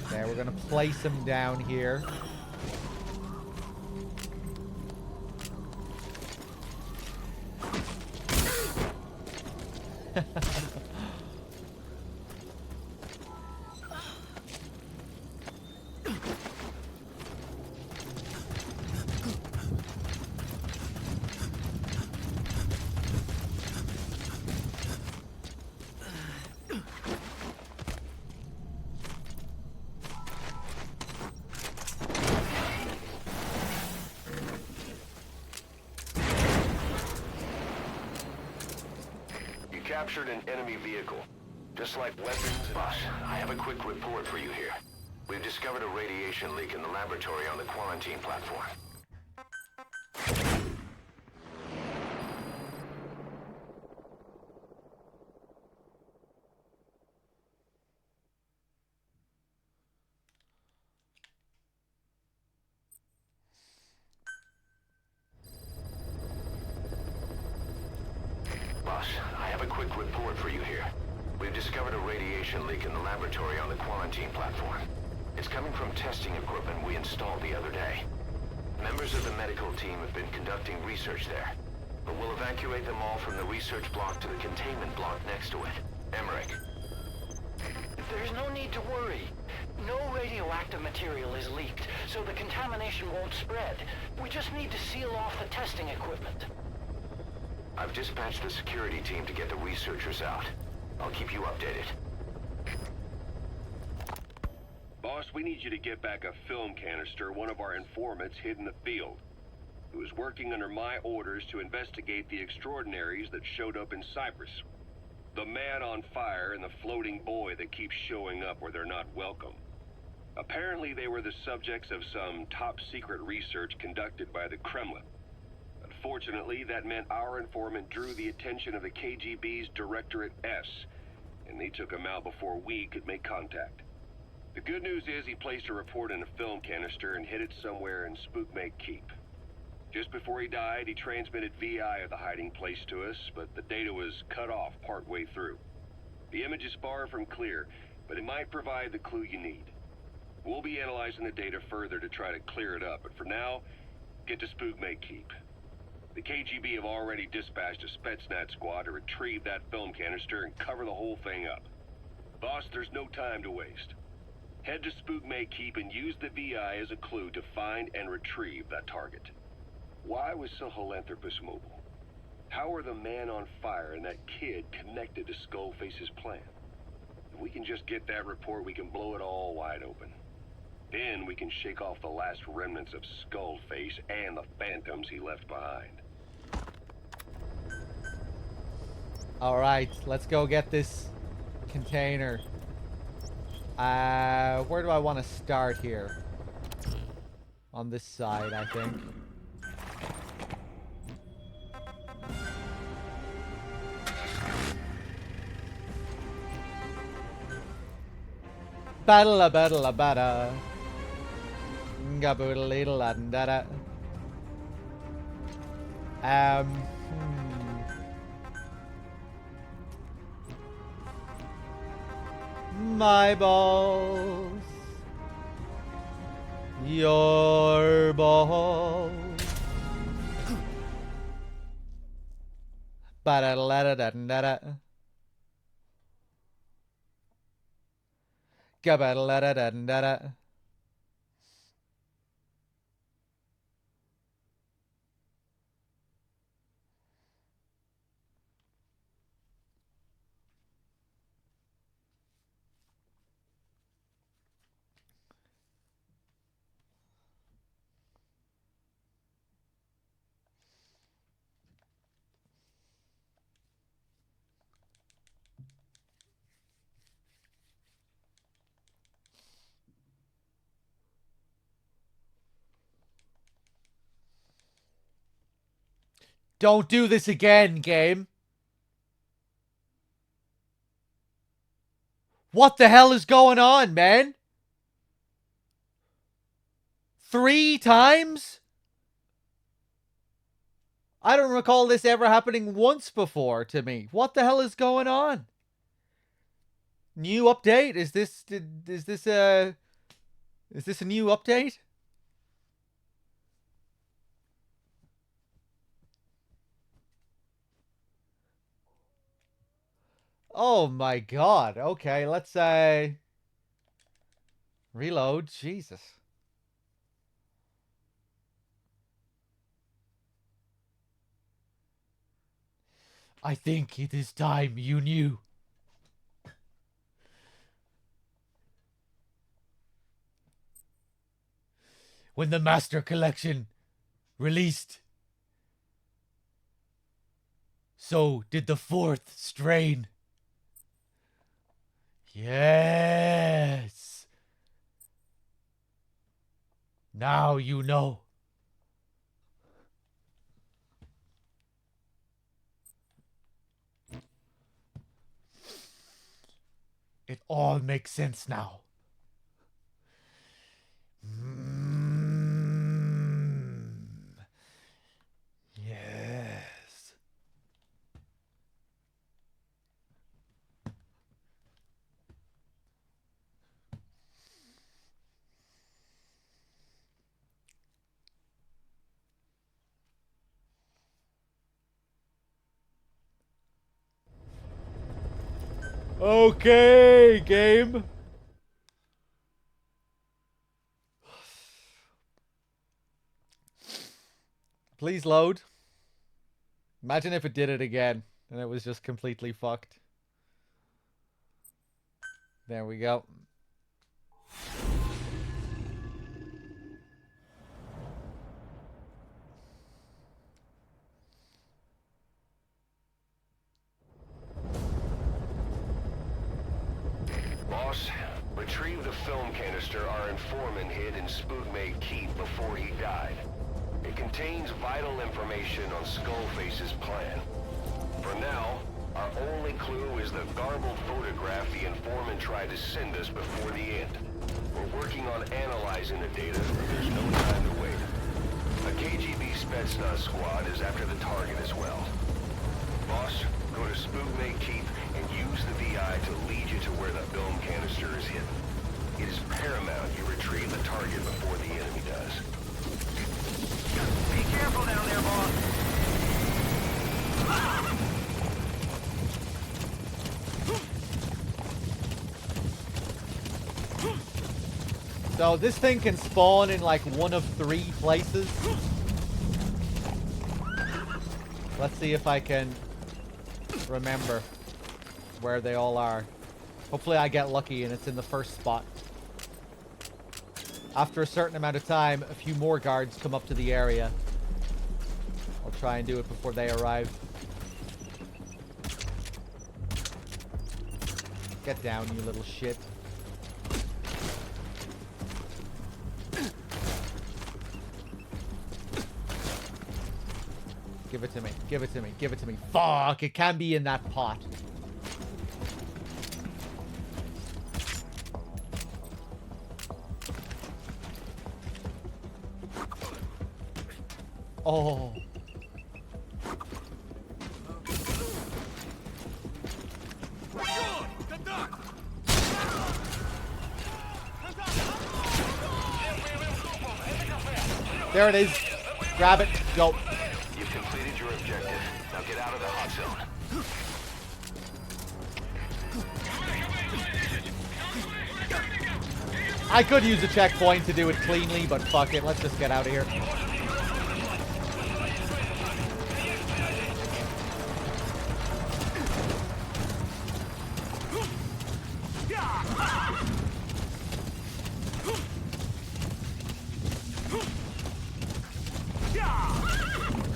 There, we're gonna place him down here. Captured an enemy vehicle. Just like weapons. Boss, I have a quick report for you here. We've discovered a radiation leak in the laboratory on the quarantine platform. Boss, I have a quick report for you here. We've discovered a radiation leak in the laboratory on the quarantine platform. It's coming from testing equipment we installed the other day. Members of the medical team have been conducting research there, but we'll evacuate them all from the research block to the containment block next to it. Emmerich. There's no need to worry. No radioactive material is leaked, so the contamination won't spread. We just need to seal off the testing equipment. I've dispatched the security team to get the researchers out. I'll keep you updated. Boss, we need you to get back a film canister one of our informants hid in the field. Who was working under my orders to investigate the extraordinaries that showed up in Cyprus. The man on fire and the floating boy that keeps showing up where they're not welcome. Apparently they were the subjects of some top-secret research conducted by the Kremlin. Unfortunately, that meant our informant drew the attention of the KGB's Directorate S, and they took him out before we could make contact. The good news is he placed a report in a film canister and hid it somewhere in Spookmake Keep. Just before he died, he transmitted VI of the hiding place to us, but the data was cut off partway through. The image is far from clear, but it might provide the clue you need. We'll be analyzing the data further to try to clear it up, but for now, get to Spookmate Keep. The KGB have already dispatched a Spetsnaz squad to retrieve that film canister and cover the whole thing up. Boss, there's no time to waste. Head to Spookmate Keep and use the VI as a clue to find and retrieve that target. Why was Sahelanthropus mobile? How are the man on fire and that kid connected to Skullface's plan? If we can just get that report, we can blow it all wide open. Then we can shake off the last remnants of Skullface and the phantoms he left behind. Alright, let's go get this container. Where do I want to start here? On this side, I think. Battle-a-battle-a-batta. Gaboodle-ladle-da-da. My balls. Your balls. Ba-da-da-da-da-da-da. Ga-ba-da-da-da-da-da. Don't do this again, game. What the hell is going on, man? 3 times? I don't recall this ever happening once before to me. What the hell is going on? New update? Is this a new update? Oh my god. Okay, let's reload. Jesus. I think it is time you knew. When the Master Collection released, so did the 4th strain. Yes. Now you know. It all makes sense now. Yes. Okay, game. Please load. Imagine if it did it again and it was just completely fucked. There we go. Boss, retrieve the film canister our informant hid in Spookmate Keep before he died. It contains vital information on Skullface's plan. For now, our only clue is the garbled photograph the informant tried to send us before the end. We're working on analyzing the data, but there's no time to wait. A KGB Spetsnaz squad is after the target as well. Boss, go to Spookmate Keep and use the VI to lead you to where the dome canister is hidden. It is paramount you retrieve the target before the enemy does. Be careful down there, boss. So this thing can spawn in like one of 3 places. Let's see if I can remember where they all are. Hopefully I get lucky and it's in the first spot. After a certain amount of time, a few more guards come up to the area. I'll try and do it before they arrive. Get down, you little shit. Give it to me. Give it to me. Give it to me. Fuck! It can be in that pot. Oh. There it is. Grab it. Go. You've completed your objective. Now get out of the hot zone. I could use a checkpoint to do it cleanly, but fuck it. Let's just get out of here.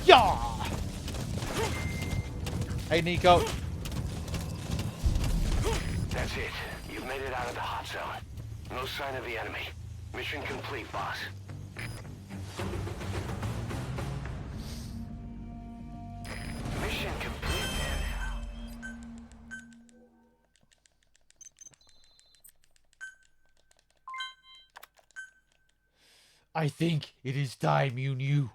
Yeah. Hey, Nico. That's it. You've made it out of the hot zone. No sign of the enemy. Mission complete, boss. Mission complete, man. I think it is time you knew.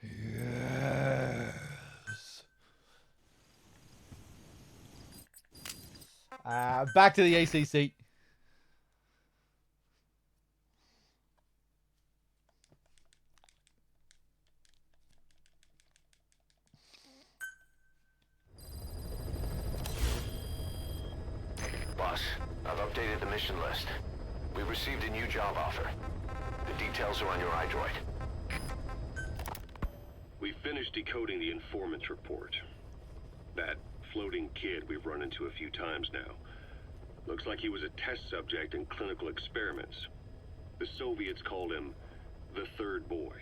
Yes. Back to the ACC. Boss, I've updated the mission list. We received a new job offer. The details are on your iDroid. We finished decoding the informant's report. That floating kid we've run into a few times now. Looks like he was a test subject in clinical experiments. The Soviets called him the Third Boy.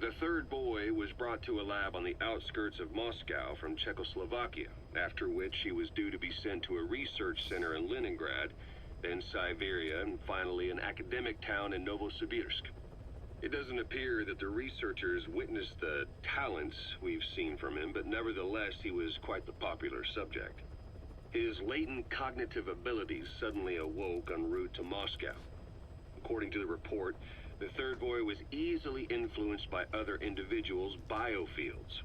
The Third Boy was brought to a lab on the outskirts of Moscow from Czechoslovakia, after which he was due to be sent to a research center in Leningrad, then Siberia, and finally an academic town in Novosibirsk. It doesn't appear that the researchers witnessed the talents we've seen from him, but nevertheless he was quite the popular subject. His latent cognitive abilities suddenly awoke en route to Moscow. According to the report, the Third Boy was easily influenced by other individuals' biofields.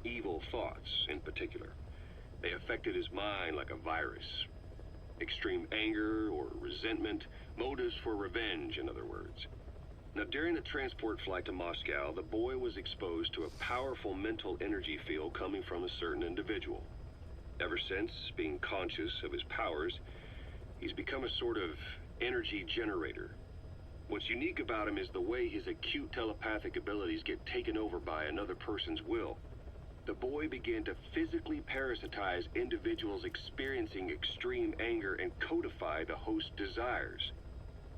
Evil thoughts, in particular. They affected his mind like a virus. Extreme anger or resentment, motives for revenge, in other words. Now, during the transport flight to Moscow, the boy was exposed to a powerful mental energy field coming from a certain individual. Ever since, being conscious of his powers, he's become a sort of energy generator. What's unique about him is the way his acute telepathic abilities get taken over by another person's will. The boy began to physically parasitize individuals experiencing extreme anger and codify the host's desires.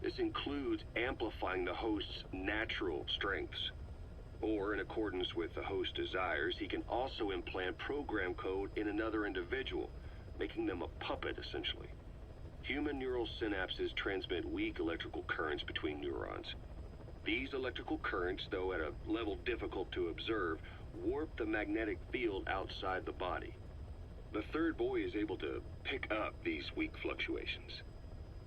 This includes amplifying the host's natural strengths. Or, in accordance with the host's desires, he can also implant program code in another individual, making them a puppet, essentially. Human neural synapses transmit weak electrical currents between neurons. These electrical currents, though at a level difficult to observe, warp the magnetic field outside the body. The Third Boy is able to pick up these weak fluctuations.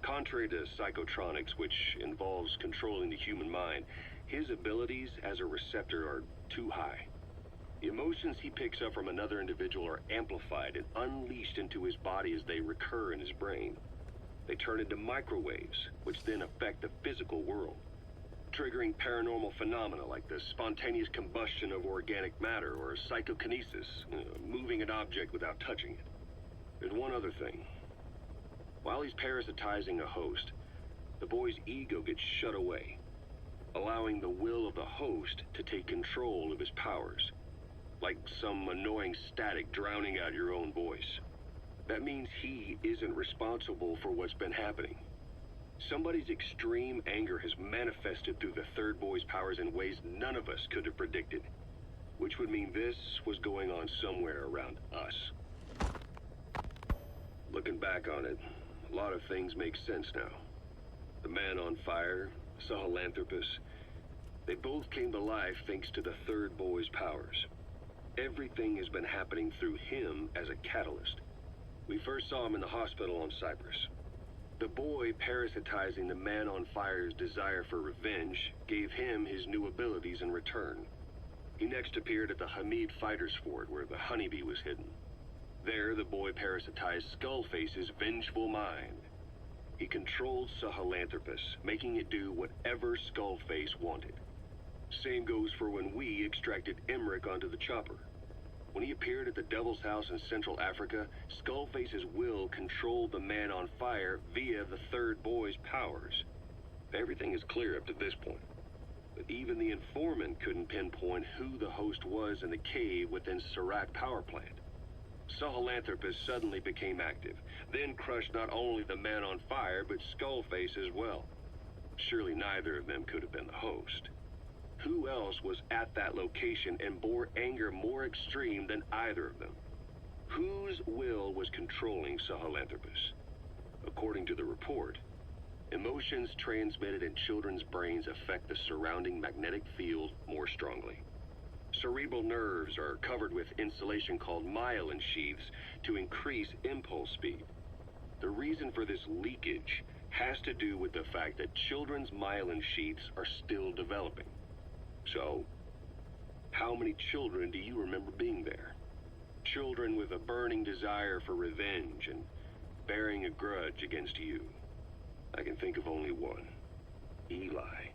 Contrary to psychotronics, which involves controlling the human mind, his abilities as a receptor are too high. The emotions he picks up from another individual are amplified and unleashed into his body as they recur in his brain. They turn into microwaves, which then affect the physical world, triggering paranormal phenomena like the spontaneous combustion of organic matter or psychokinesis, moving an object without touching it. There's one other thing. While he's parasitizing a host, the boy's ego gets shut away, allowing the will of the host to take control of his powers, like some annoying static drowning out your own voice. That means he isn't responsible for what's been happening. Somebody's extreme anger has manifested through the third boy's powers in ways none of us could have predicted, which would mean this was going on somewhere around us. Looking back on it, a lot of things make sense now. The man on fire, Sahelanthropus, they both came to life thanks to the third boy's powers. Everything has been happening through him as a catalyst. We first saw him in the hospital on Cyprus. The boy parasitizing the man on fire's desire for revenge gave him his new abilities in return. He next appeared at the Hamid Fighters Fort where the honeybee was hidden. There, the boy parasitized Skullface's vengeful mind. He controlled Sahelanthropus, making it do whatever Skullface wanted. Same goes for when we extracted Emmerich onto the chopper. When he appeared at the Devil's House in Central Africa, Skullface's will controlled the man on fire via the third boy's powers. Everything is clear up to this point. But even the informant couldn't pinpoint who the host was in the cave within Surat power plant. Sahelanthropus suddenly became active, then crushed not only the man on fire, but Skullface as well. Surely neither of them could have been the host. Who else was at that location and bore anger more extreme than either of them? Whose will was controlling Sahelanthropus? According to the report, emotions transmitted in children's brains affect the surrounding magnetic field more strongly. Cerebral nerves are covered with insulation called myelin sheaths to increase impulse speed. The reason for this leakage has to do with the fact that children's myelin sheaths are still developing. So, how many children do you remember being there? Children with a burning desire for revenge and bearing a grudge against you. I can think of only one. Eli.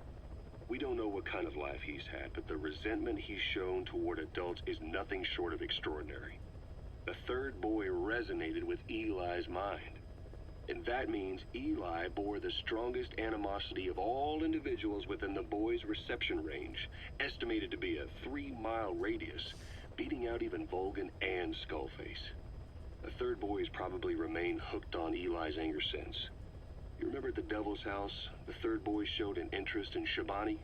We don't know what kind of life he's had, but the resentment he's shown toward adults is nothing short of extraordinary. The third boy resonated with Eli's mind. And that means Eli bore the strongest animosity of all individuals within the boy's reception range, estimated to be a 3-mile radius, beating out even Volgin and Skullface. The third boy has probably remained hooked on Eli's anger since. You remember at the Devil's House, the third boy showed an interest in Shabani?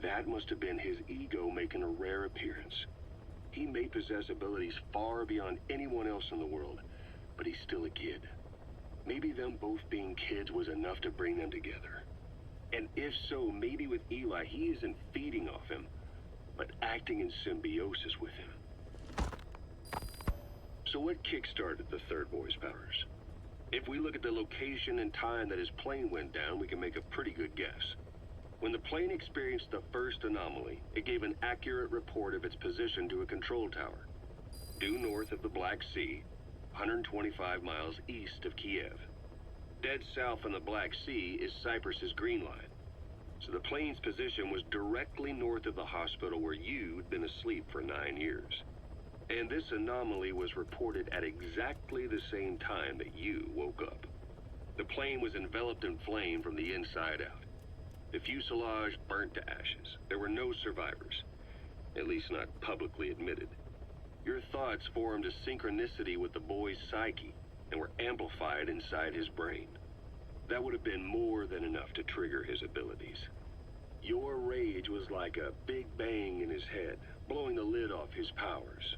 That must have been his ego making a rare appearance. He may possess abilities far beyond anyone else in the world, but he's still a kid. Maybe them both being kids was enough to bring them together. And if so, maybe with Eli, he isn't feeding off him, but acting in symbiosis with him. So what kickstarted the third boy's powers? If we look at the location and time that his plane went down, we can make a pretty good guess. When the plane experienced the first anomaly, it gave an accurate report of its position to a control tower, due north of the Black Sea, 125 miles east of Kiev. Dead south on the Black Sea is Cyprus's Green Line. So the plane's position was directly north of the hospital where you'd been asleep for 9 years. And this anomaly was reported at exactly the same time that you woke up. The plane was enveloped in flame from the inside out. The fuselage burnt to ashes. There were no survivors, at least not publicly admitted. Your thoughts formed a synchronicity with the boy's psyche and were amplified inside his brain. That would have been more than enough to trigger his abilities. Your rage was like a big bang in his head, blowing the lid off his powers.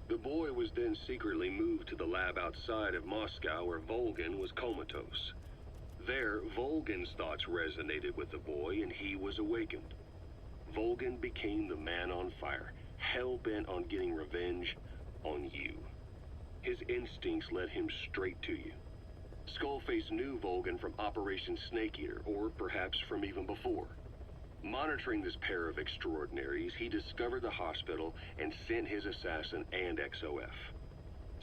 The boy was then secretly moved to the lab outside of Moscow where Volgin was comatose. There, Volgin's thoughts resonated with the boy and he was awakened. Volgin became the man on fire, hell-bent on getting revenge on you. His instincts led him straight to you. Skullface knew Volgin from Operation Snake Eater, or perhaps from even before. Monitoring this pair of extraordinaries, he discovered the hospital and sent his assassin and XOF.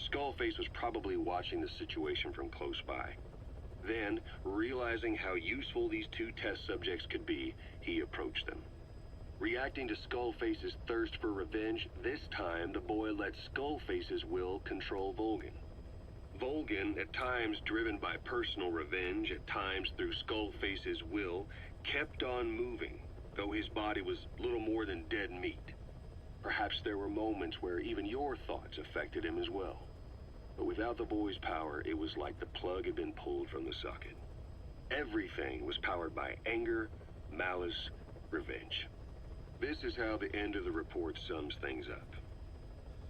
Skullface was probably watching the situation from close by. Then, realizing how useful these two test subjects could be, he approached them. Reacting to Skullface's thirst for revenge, this time the boy let Skullface's will control Volgin. Volgin, at times driven by personal revenge, at times through Skullface's will, kept on moving, though his body was little more than dead meat. Perhaps there were moments where even your thoughts affected him as well. But without the boy's power, it was like the plug had been pulled from the socket. Everything was powered by anger, malice, revenge. This is how the end of the report sums things up.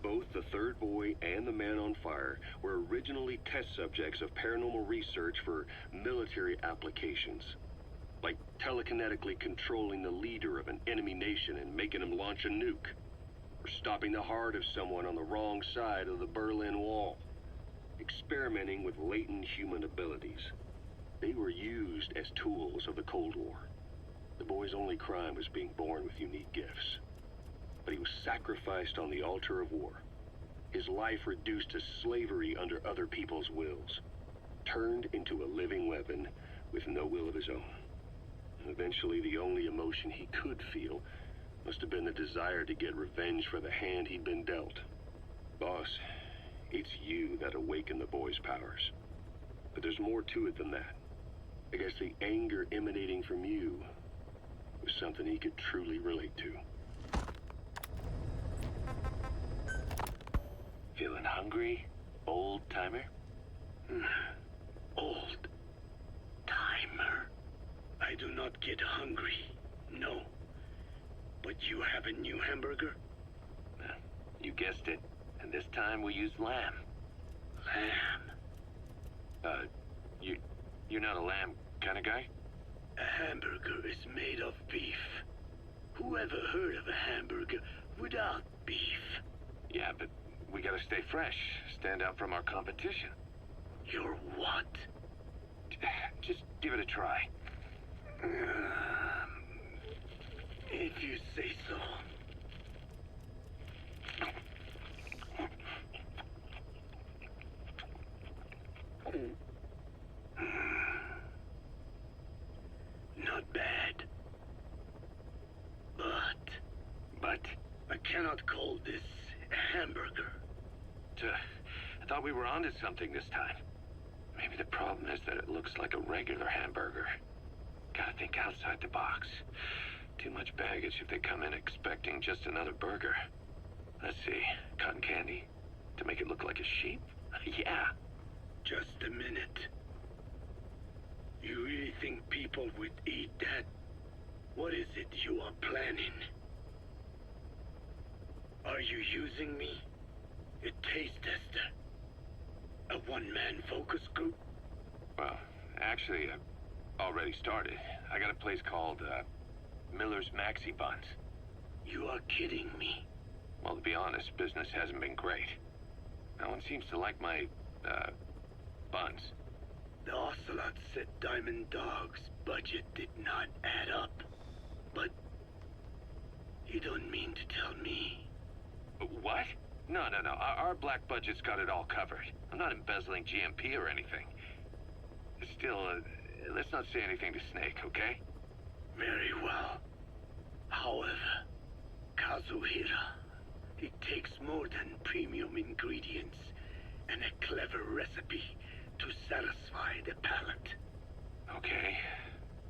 Both the third boy and the man on fire were originally test subjects of paranormal research for military applications, like telekinetically controlling the leader of an enemy nation and making him launch a nuke, or stopping the heart of someone on the wrong side of the Berlin Wall, experimenting with latent human abilities. They were used as tools of the Cold War. The boy's only crime was being born with unique gifts. But he was sacrificed on the altar of war. His life reduced to slavery under other people's wills. Turned into a living weapon with no will of his own. Eventually, the only emotion he could feel must have been the desire to get revenge for the hand he'd been dealt. Boss, it's you that awakened the boy's powers. But there's more to it than that. I guess the anger emanating from you was something he could truly relate to. Feeling hungry, old-timer? Old timer. I do not get hungry, no. But you have a new hamburger? You guessed it. And this time we used lamb. Lamb? You're not a lamb kind of guy? A hamburger is made of beef. Who ever heard of a hamburger without beef? Yeah, but we gotta stay fresh, stand out from our competition. You're what? Just give it a try. If you say so. Not bad. But I cannot call this a hamburger. I thought we were onto something this time. Maybe the problem is that it looks like a regular hamburger. Gotta think outside the box. Too much baggage if they come in expecting just another burger. Let's see, cotton candy? To make it look like a sheep? Yeah. Just a minute. You really think people would eat that? What is it you are planning? Are you using me? A taste tester? A one-man focus group? Well, actually, I've already started. I got a place called, Miller's Maxi Buns. You are kidding me. Well, to be honest, business hasn't been great. No one seems to like my, buns. The Ocelot said Diamond Dog's budget did not add up. But you don't mean to tell me. What? No. Our black budget's got it all covered. I'm not embezzling GMP or anything. Still, let's not say anything to Snake, okay? Very well. However, Kazuhira, it takes more than premium ingredients and a clever recipe to satisfy the palate. Okay,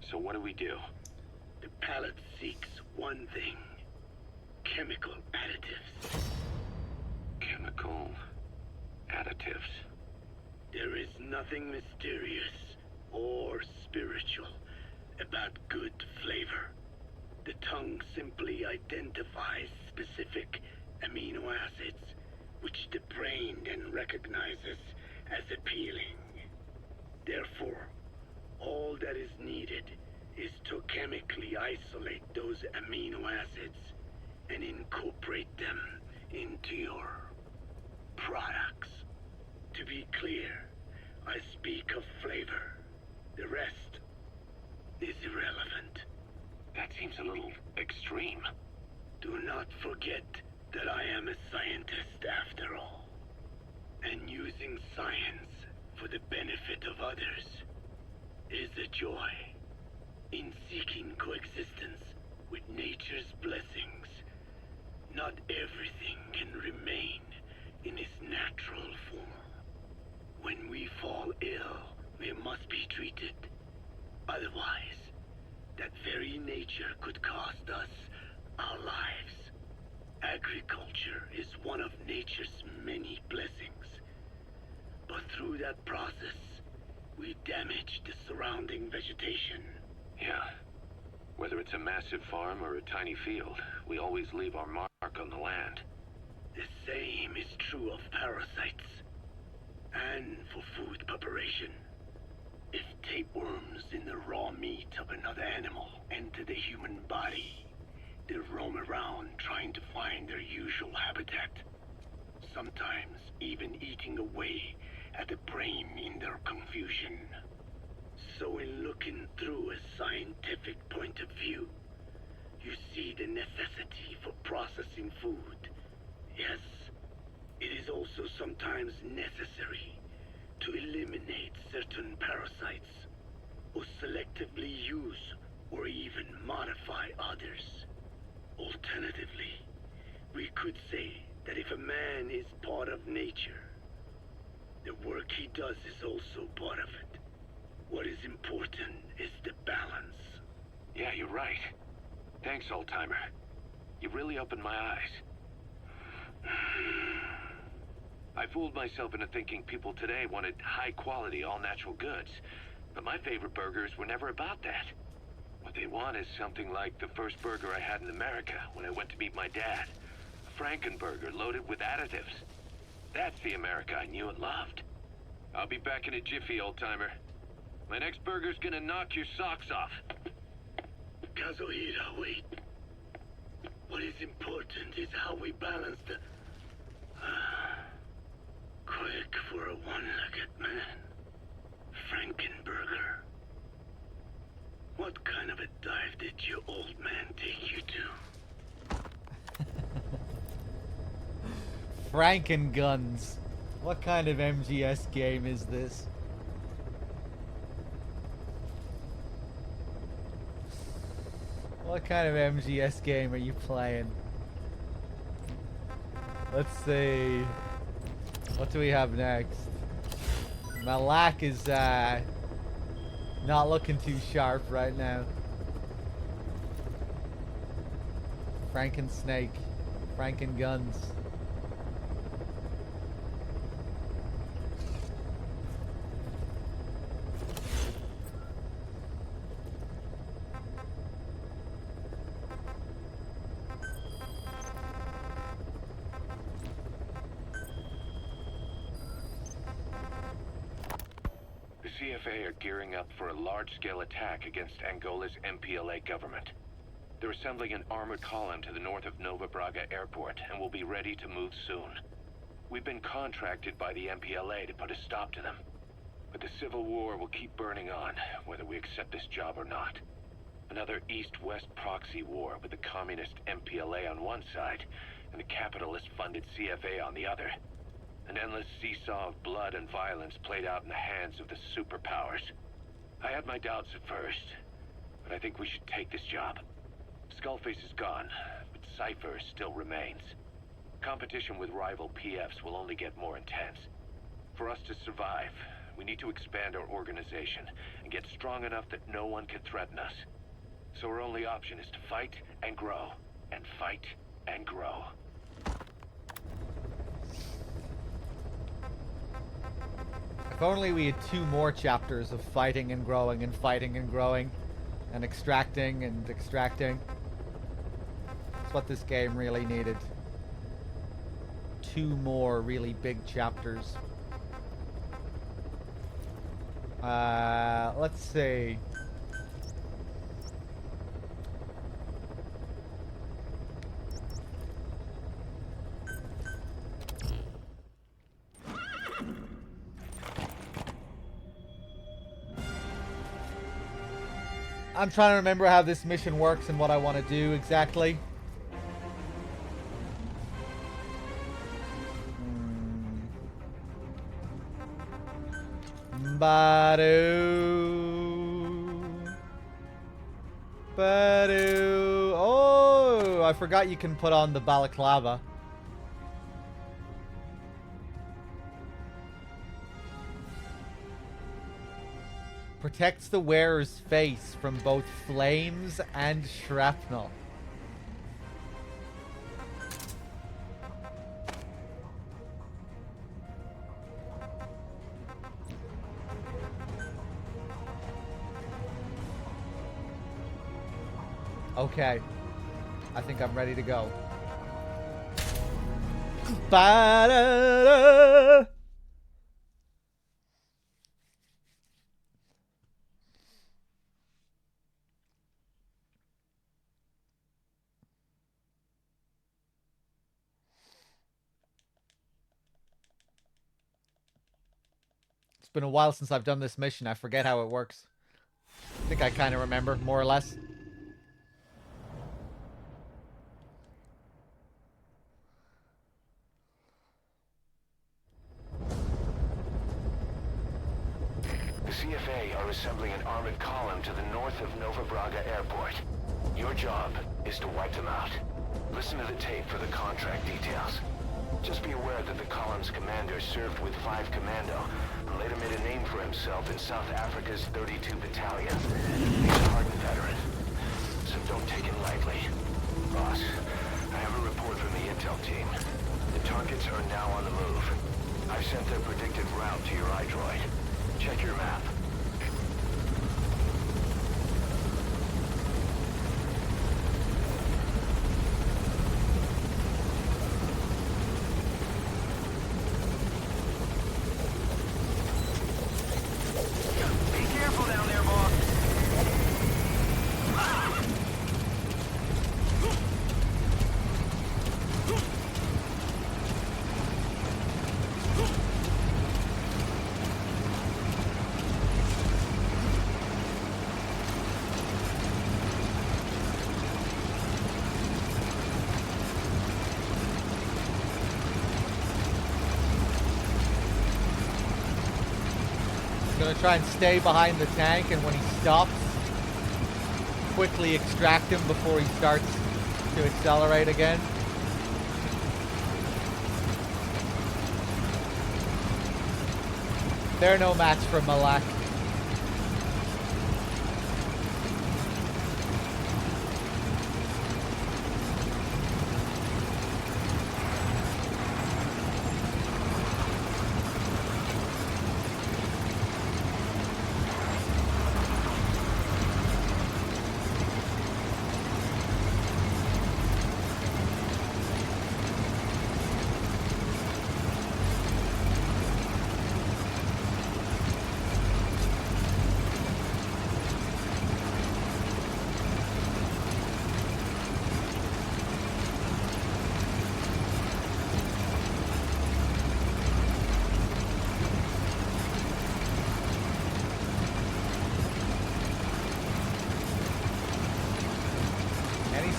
so what do we do? The palate seeks one thing. Chemical additives. Chemical additives. There is nothing mysterious or spiritual about good flavor. The tongue simply identifies specific amino acids, which the brain then recognizes as appealing. Therefore, all that is needed is to chemically isolate those amino acids and incorporate them into your products. To be clear, I speak of flavor. The rest is irrelevant. That seems a little extreme. Do not forget that I am a scientist after all. And using science for the benefit of others is a joy. In seeking coexistence with nature's blessings, not everything can remain in its natural form. When we fall ill, we must be treated. Otherwise, that very nature could cost us our lives. Agriculture is one of nature's many blessings. But through that process, we damage the surrounding vegetation. Yeah. Whether it's a massive farm or a tiny field, we always leave our mark on the land. The same is true of parasites. And for food preparation. If tapeworms in the raw meat of another animal enter the human body, they roam around trying to find their usual habitat. Sometimes even eating away at the brain in their confusion. So in looking through a scientific point of view, you see the necessity for processing food. Yes, it is also sometimes necessary to eliminate certain parasites, or selectively use or even modify others. Alternatively, we could say that if a man is part of nature, the work he does is also part of it. What is important is the balance. Yeah, you're right. Thanks, old-timer. You really opened my eyes. I fooled myself into thinking people today wanted high-quality, all-natural goods. But my favorite burgers were never about that. What they want is something like the first burger I had in America when I went to meet my dad. A Frankenburger loaded with additives. That's the America I knew and loved. I'll be back in a jiffy, old-timer. My next burger's gonna knock your socks off. Kazuhira, wait. What is important is how we balance the... quick for a one-legged man. Frankenburger. What kind of a dive did your old man take you to? Frankenguns. What kind of MGS game is this? What kind of MGS game are you playing? Let's see. What do we have next? Malak is not looking too sharp right now. Frankensnake. Frankenguns. CFA are gearing up for a large-scale attack against Angola's MPLA government. They're assembling an armored column to the north of Nova Braga Airport and will be ready to move soon. We've been contracted by the MPLA to put a stop to them. But the civil war will keep burning on, whether we accept this job or not. Another East-West proxy war with the communist MPLA on one side and the capitalist-funded CFA on the other. An endless seesaw of blood and violence played out in the hands of the superpowers. I had my doubts at first, but I think we should take this job. Skullface is gone, but Cypher still remains. Competition with rival PFs will only get more intense. For us to survive, we need to expand our organization and get strong enough that no one can threaten us. So our only option is to fight and grow, and fight and grow. If only we had 2 more chapters of fighting and growing and fighting and growing and extracting and extracting. That's what this game really needed. 2 more really big chapters. Let's see. I'm trying to remember how this mission works and what I want to do exactly. Badoo. Oh, I forgot you can put on the balaclava. Protects the wearer's face from both flames and shrapnel. Okay. I think I'm ready to go. Ba-da-da. It's been a while since I've done this mission. I forget how it works. I think I kind of remember, more or less. The CFA are assembling an armored column to the north of Nova Braga Airport. Your job is to wipe them out. Listen to the tape for the contract details. Just be aware that the column's commander served with 5 Commando and later made a name for himself in South Africa's 32 Battalion. He's a hardened veteran, so don't take it lightly. Boss, I have a report from the intel team. The targets are now on the move. I've sent their predicted route to your iDroid. Check your map. Gonna try and stay behind the tank, and when he stops, quickly extract him before he starts to accelerate again. They're no match for Malak.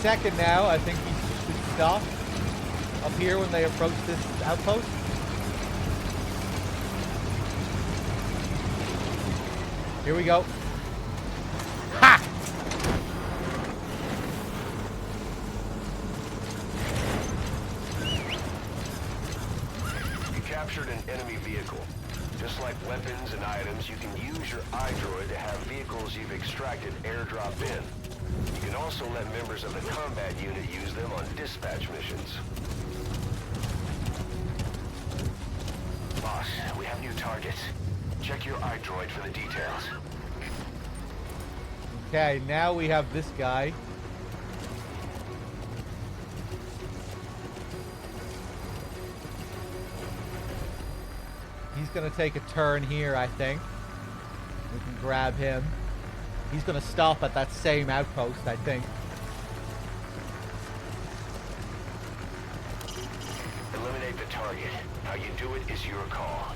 Second now, I think he should stop up here when they approach this outpost. Here we go. Ha! You captured an enemy vehicle. Just like weapons and items, you can use your iDroid to have vehicles you've extracted airdrop in. You can also let members of the combat unit use them on dispatch missions. Boss, we have new targets. Check your iDroid for the details. Okay, now we have this guy. He's gonna take a turn here, I think. We can grab him. He's gonna stop at that same outpost, I think. Eliminate the target. How you do it is your call.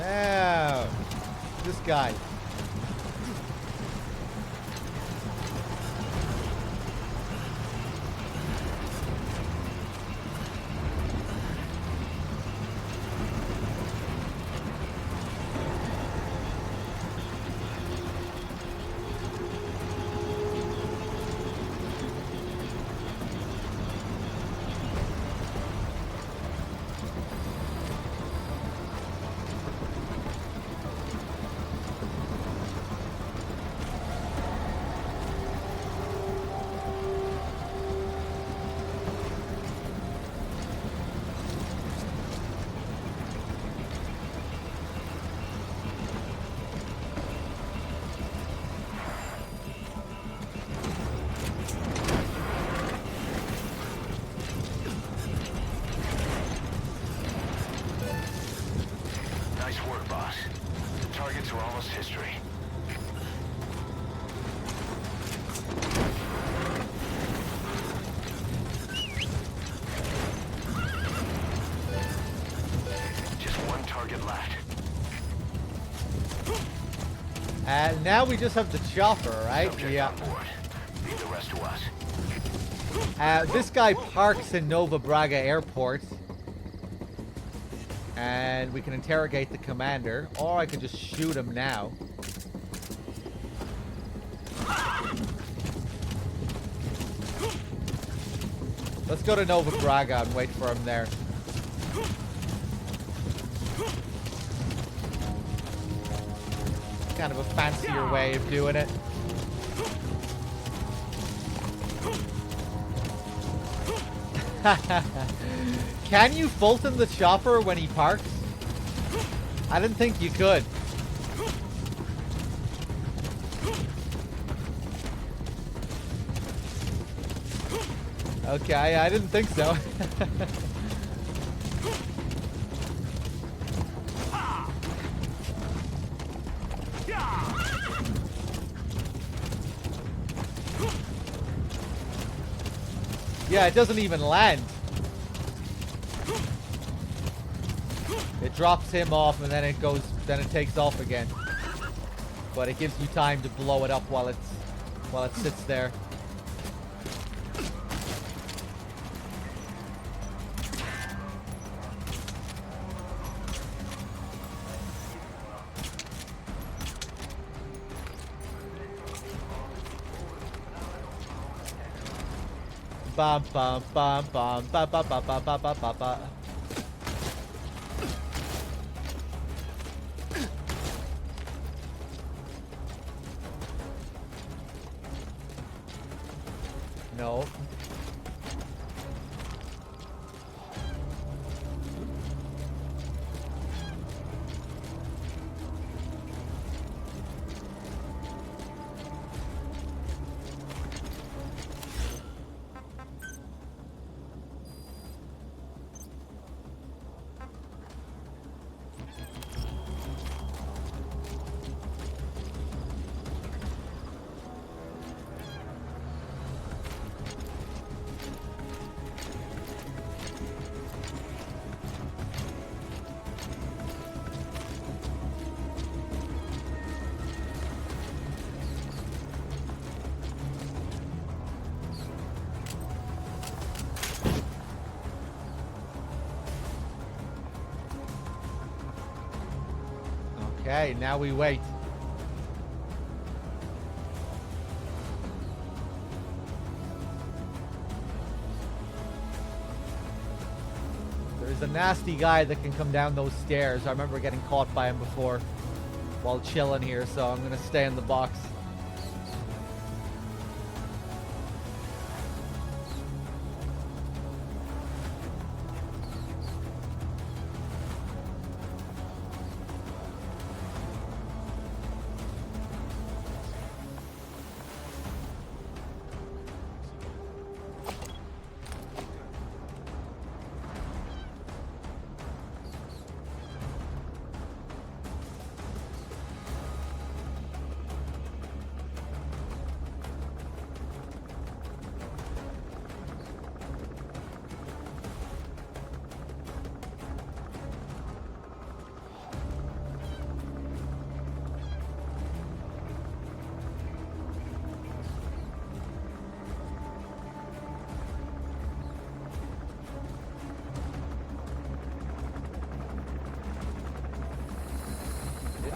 Damn. This guy. Nice work, boss. The targets are almost history. Just one target left. And now we just have the chopper, right? Subject Yeah. on board. Leave the rest to us. This guy parks in Nova Braga Airport. And we can interrogate the commander. Or I could just shoot him now. Let's go to Nova Braga and wait for him there. Kind of a fancier way of doing it. Can you Fulton the chopper when he parks? I didn't think you could. Okay, I didn't think so. Yeah, it doesn't even land. It drops him off and then it takes off again. But it gives you time to blow it up while it sits there. Bum bum bum bum ba ba ba ba ba ba ba ba. No. Okay, now we wait. There's a nasty guy that can come down those stairs. I remember getting caught by him before while chilling here, so I'm gonna stay in the box.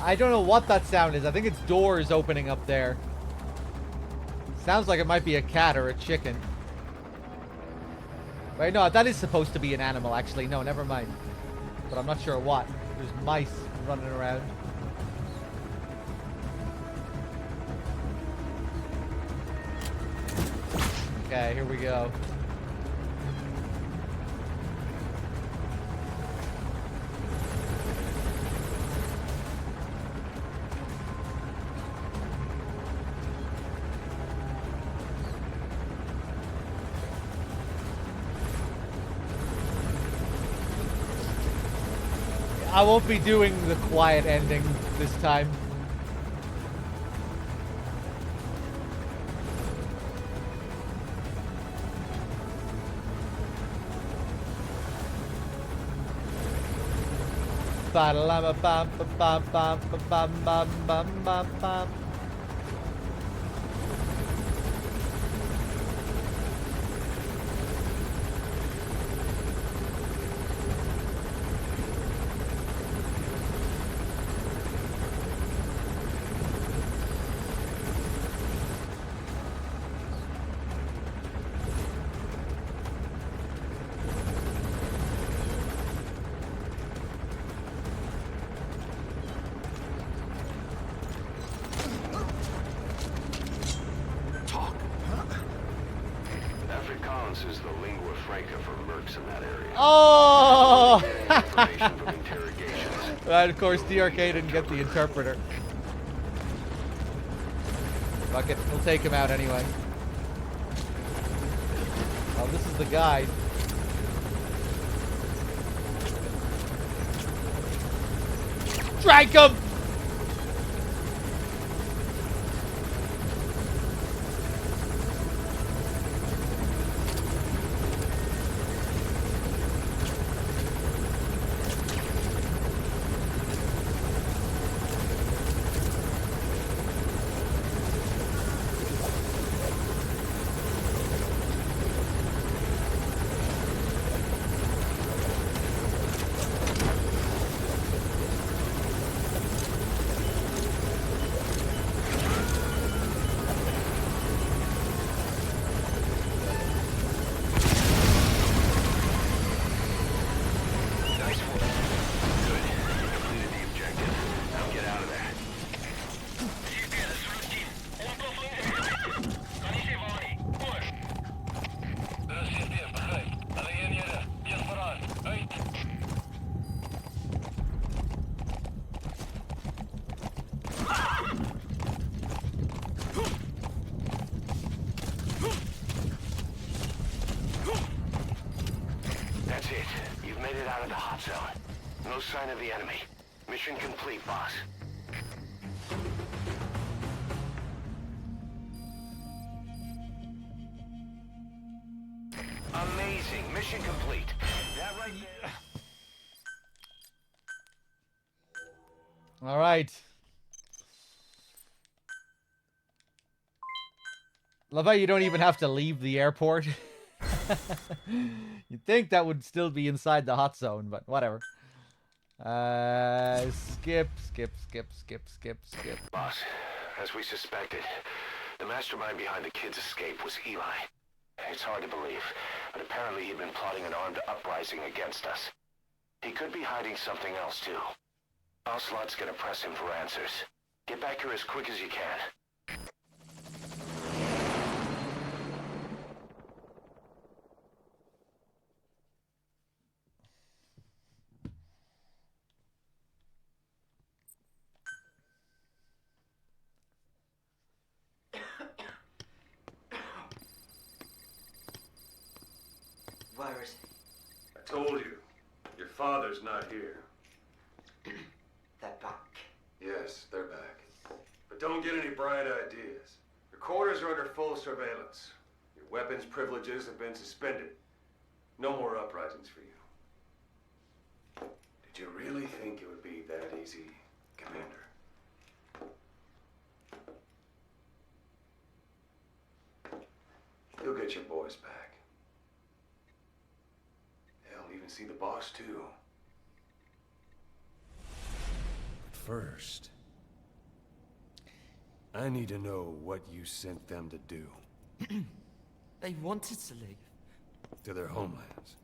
I don't know what that sound is. I think it's doors opening up there. Sounds like it might be a cat or a chicken. Wait, no, that is supposed to be an animal, actually. No, never mind. But I'm not sure what. There's mice running around. Okay, here we go. I won't be doing the quiet ending this time. Ba-da-la-ba-bam-ba-bam-ba-bam-bam-bam-bam-bam. Afrikaans is the lingua franca for mercs in that area. Oh! Information from interrogations. And of course, DRK didn't get the interpreter. Fuck it, we'll take him out anyway. Oh, this is the guide. Strike him! That's it. You've made it out of the hot zone. No sign of the enemy. Mission complete, boss. Amazing. Mission complete. That right there. All right. Love how you don't even have to leave the airport. You'd think that would still be inside the hot zone, but whatever. Skip. Boss, as we suspected, the mastermind behind the kid's escape was Eli. It's hard to believe, but apparently he'd been plotting an armed uprising against us. He could be hiding something else, too. Ocelot's gonna press him for answers. Get back here as quick as you can. Where is I told you. Your father's not here. they're back? Yes, they're back. But don't get any bright ideas. Your quarters are under full surveillance. Your weapons privileges have been suspended. No more uprisings for you. Did you really think it would be that easy, Commander? You'll get your boys back. They'll even see the boss, too. first, I need to know what you sent them to do. They wanted to leave. To their homelands.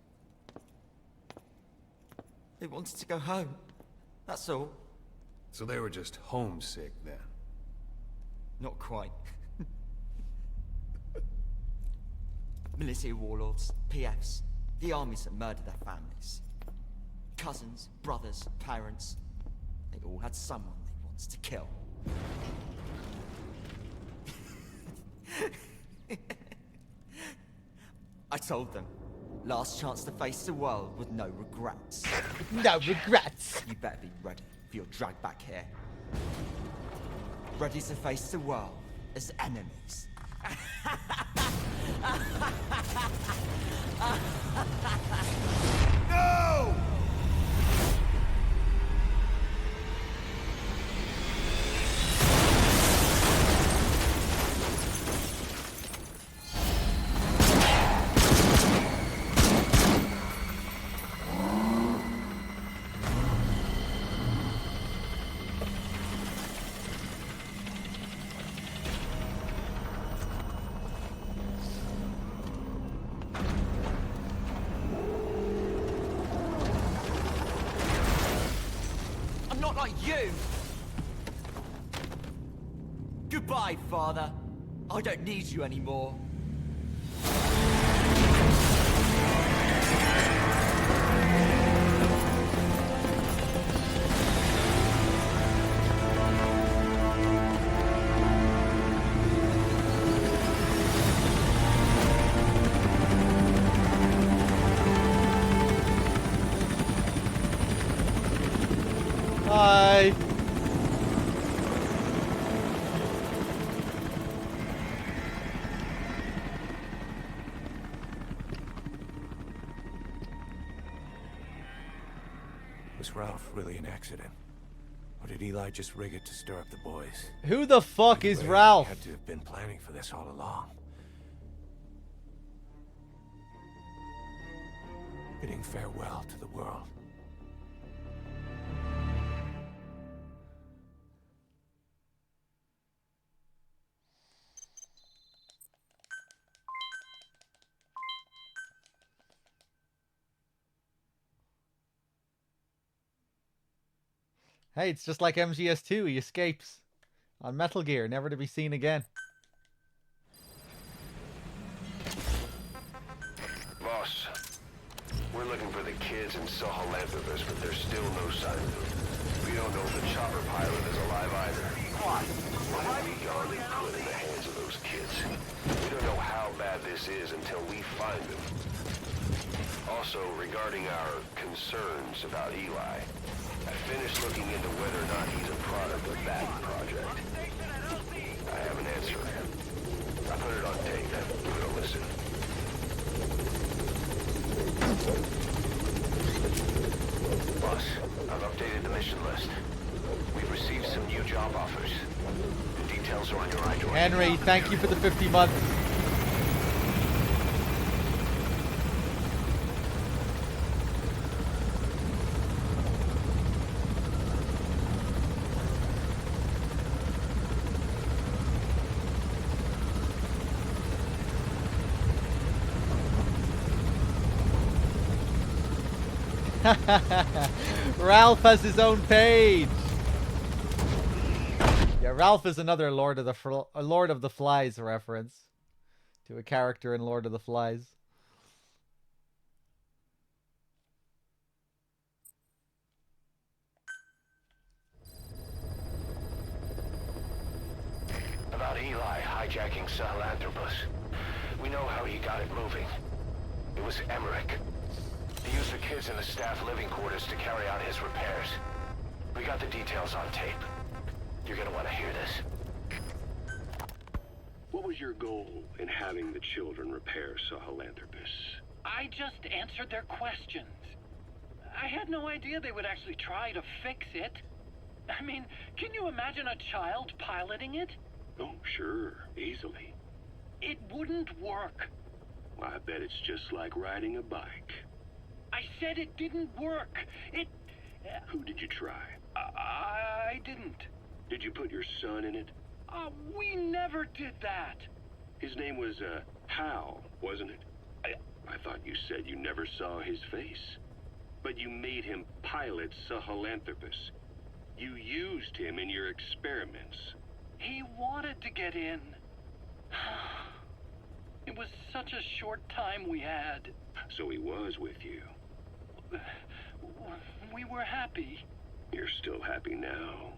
They wanted to go home. That's all. So they were just homesick then? Not quite. Militia warlords, PFs, the armies that murdered their families. Cousins, brothers, parents. They all had someone they wanted to kill. I told them, last chance to face the world with no regrets. No regrets! You better be ready for your drag back here. Ready to face the world as enemies. No! I'm not like you! Goodbye, Father. I don't need you anymore. Bye. Was Ralph really an accident? Or did Eli just rig it to stir up the boys? Who the fuck is Anyway, Ralph? He had to have been planning for this all along. Bidding farewell to the world. Hey, it's just like MGS2. He escapes on Metal Gear, never to be seen again. Boss, we're looking for the kids in Sahelanthropus, but there's still no sign of them. We don't know if the chopper pilot is alive either. What have we already put in the hands of those kids? We don't know how bad this is until we find them. Also, regarding our concerns about Eli, I finished looking into whether or not he's a product of that project. I have an answer. I put it on tape. Give it a listen. Boss, I've updated the mission list. We've received some new job offers. The details are on your iDroid. Henry, thank you for the 50 months. Ralph has his own page. Yeah, Ralph is another Lord of the Flies reference to a character in Lord of the Flies. About Eli hijacking Sahelanthropus. We know how he got it moving. It was Emmerich. He used the kids in the staff living quarters to carry out his repairs. We got the details on tape. You're gonna want to hear this. What was your goal in having the children repair Sahelanthropus? I just answered their questions. I had no idea they would actually try to fix it. I mean, can you imagine a child piloting it? Oh, sure. Easily. It wouldn't work. I bet it's just like riding a bike. I said it didn't work. Who did you try? I I didn't. Did you put your son in it? We never did that. His name was, Hal, wasn't it? I thought you said you never saw his face. But you made him pilot Sahelanthropus. You used him in your experiments. He wanted to get in. It was such a short time we had. So he was with you. We were happy. You're still happy now.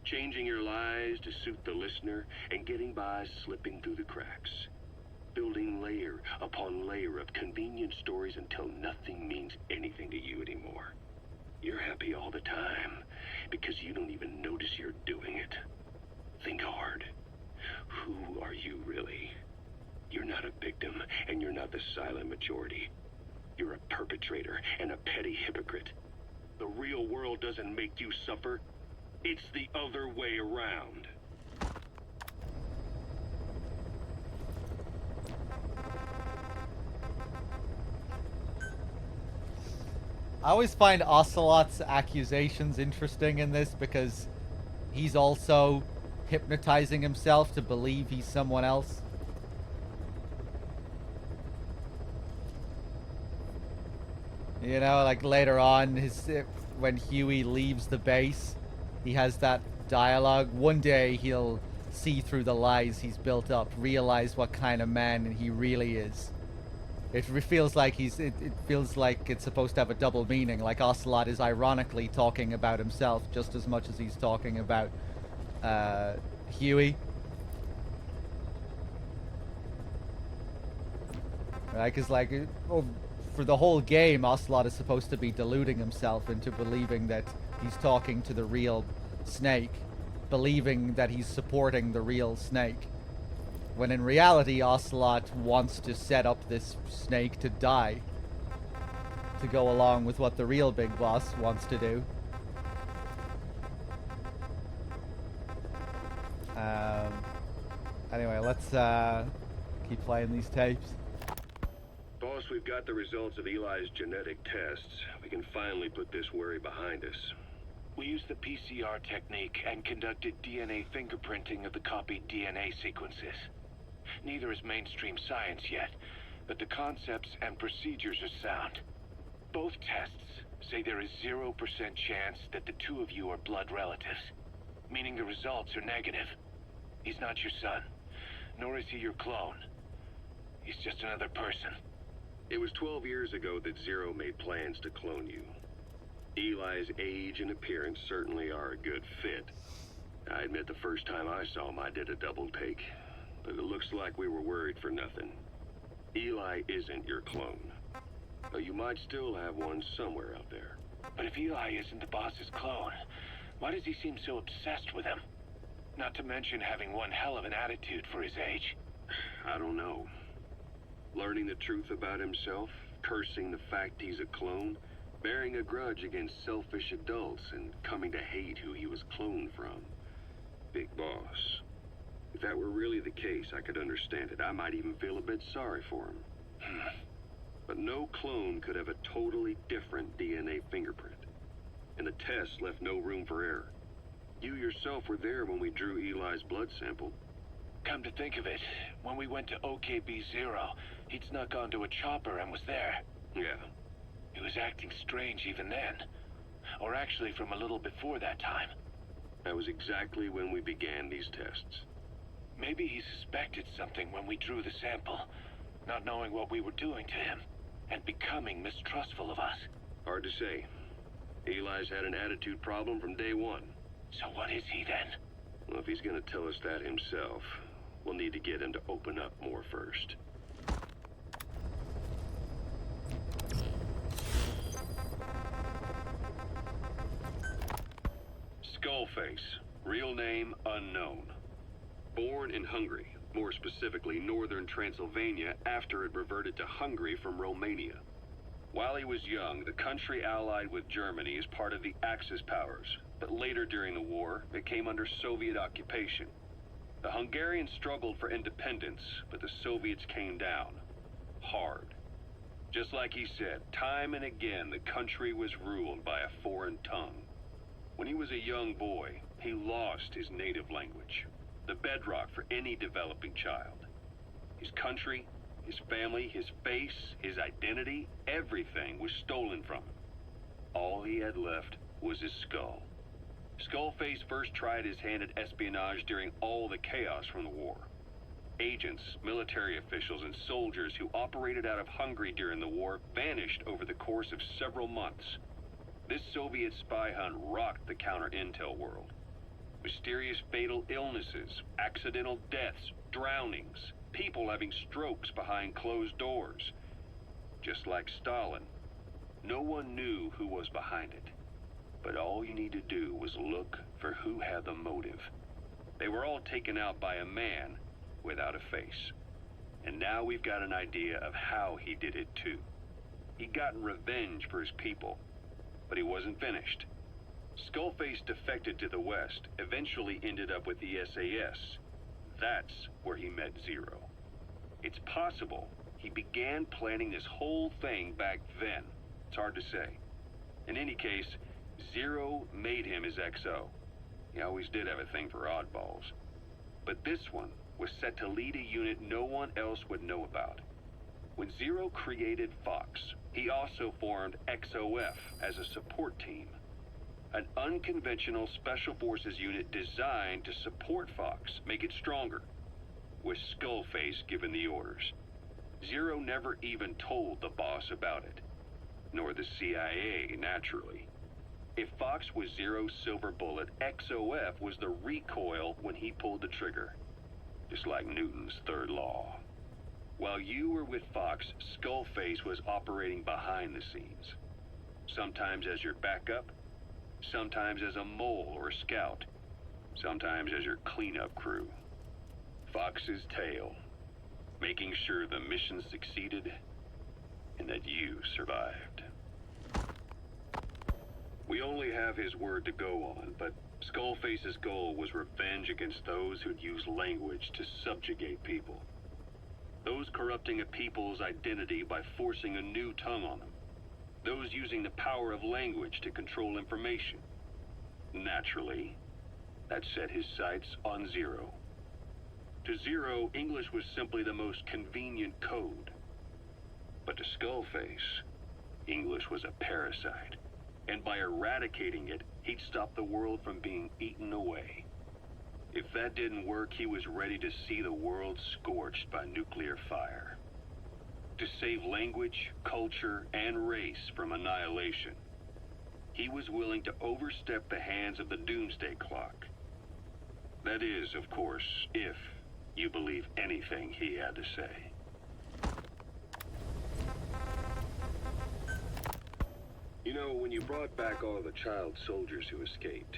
Changing your lies to suit the listener and getting by slipping through the cracks. Building layer upon layer of convenient stories until nothing means anything to you anymore. You're happy all the time because you don't even notice you're doing it. Think hard. Who are you really? You're not a victim and you're not the silent majority. You're a perpetrator and a petty hypocrite. The real world doesn't make you suffer. It's the other way around. I always find Ocelot's accusations interesting in this because he's also hypnotizing himself to believe he's someone else. You know, like later on, when Huey leaves the base, he has that dialogue. One day he'll see through the lies he's built up, realize what kind of man he really is. It feels like it feels like it's supposed to have a double meaning. Like Ocelot is ironically talking about himself just as much as he's talking about Huey. Right? Because like for the whole game, Ocelot is supposed to be deluding himself into believing that he's talking to the real Snake, believing that he's supporting the real Snake. When in reality, Ocelot wants to set up this Snake to die, to go along with what the real Big Boss wants to do. Anyway, let's keep playing these tapes. Boss, we've got the results of Eli's genetic tests. We can finally put this worry behind us. We used the PCR technique and conducted DNA fingerprinting of the copied DNA sequences. Neither is mainstream science yet, but the concepts and procedures are sound. Both tests say there is 0% chance that the two of you are blood relatives, meaning the results are negative. He's not your son, nor is he your clone. He's just another person. It was 12 years ago that Zero made plans to clone you. Eli's age and appearance certainly are a good fit. I admit the first time I saw him I did a double take, but it looks like we were worried for nothing. Eli isn't your clone, though you might still have one somewhere out there. But if Eli isn't the boss's clone, why does he seem so obsessed with him? Not to mention having one hell of an attitude for his age. I don't know. Learning the truth about himself, cursing the fact he's a clone, bearing a grudge against selfish adults, and coming to hate who he was cloned from. Big Boss. If that were really the case, I could understand it. I might even feel a bit sorry for him. But no clone could have a totally different DNA fingerprint. And the test left no room for error. You yourself were there when we drew Eli's blood sample. Come to think of it, when we went to OKB-0, he'd snuck onto a chopper and was there. Yeah. He was acting strange even then. Or actually from a little before that time. That was exactly when we began these tests. Maybe he suspected something when we drew the sample, not knowing what we were doing to him, and becoming mistrustful of us. Hard to say. Eli's had an attitude problem from day one. So what is he then? Well, if he's gonna tell us that himself, we'll need to get him to open up more first. Skullface, real name unknown. Born in Hungary, more specifically northern Transylvania after it reverted to Hungary from Romania. While he was young, the country allied with Germany as part of the Axis powers, but later during the war, it came under Soviet occupation. The Hungarians struggled for independence, but the Soviets came down. Hard. Just like he said, time and again the country was ruled by a foreign tongue. When he was a young boy, he lost his native language, the bedrock for any developing child. His country, his family, his face, his identity, everything was stolen from him. All he had left was his skull. Skullface first tried his hand at espionage during all the chaos from the war. Agents, military officials, and soldiers who operated out of Hungary during the war vanished over the course of several months. This Soviet spy hunt rocked the counter-intel world. Mysterious fatal illnesses, accidental deaths, drownings, people having strokes behind closed doors. Just like Stalin, no one knew who was behind it. But all you need to do was look for who had the motive. They were all taken out by a man without a face. And now we've got an idea of how he did it too. He'd gotten revenge for his people, but he wasn't finished. Skullface defected to the West, eventually ended up with the SAS. That's where he met Zero. It's possible he began planning this whole thing back then. It's hard to say. In any case, Zero made him his XO. He always did have a thing for oddballs. But this one was set to lead a unit no one else would know about. When Zero created Fox, he also formed XOF as a support team. An unconventional special forces unit designed to support Fox, make it stronger, with Skullface given the orders. Zero never even told the boss about it, nor the CIA, naturally. If Fox was Zero's silver bullet, XOF was the recoil when he pulled the trigger, just like Newton's third law. While you were with Fox, Skullface was operating behind the scenes. Sometimes as your backup, sometimes as a mole or a scout, sometimes as your cleanup crew. Fox's tail, making sure the mission succeeded and that you survived. We only have his word to go on, but Skullface's goal was revenge against those who'd use language to subjugate people. Those corrupting a people's identity by forcing a new tongue on them. Those using the power of language to control information. Naturally, that set his sights on Zero. To Zero, English was simply the most convenient code. But to Skullface, English was a parasite. And by eradicating it, he'd stop the world from being eaten away. If that didn't work, he was ready to see the world scorched by nuclear fire. To save language, culture, and race from annihilation, he was willing to overstep the hands of the doomsday clock. That is, of course, if you believe anything he had to say. You know, when you brought back all the child soldiers who escaped,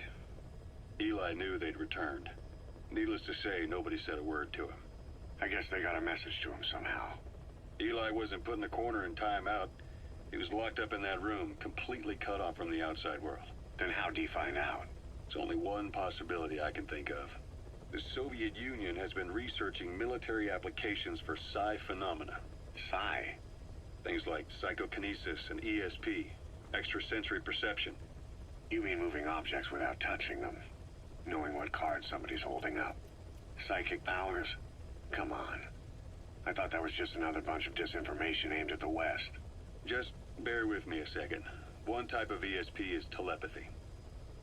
Eli knew they'd returned. Needless to say, nobody said a word to him. I guess they got a message to him somehow. Eli wasn't put in the corner in time out. He was locked up in that room, completely cut off from the outside world. Then how'd he find out? It's only one possibility I can think of. The Soviet Union has been researching military applications for psi phenomena. Psi? Things like psychokinesis and ESP, extrasensory perception. You mean moving objects without touching them? Knowing what card somebody's holding up? Psychic powers? Come on. I thought that was just another bunch of disinformation aimed at the West. Just bear with me a second. One type of ESP is telepathy.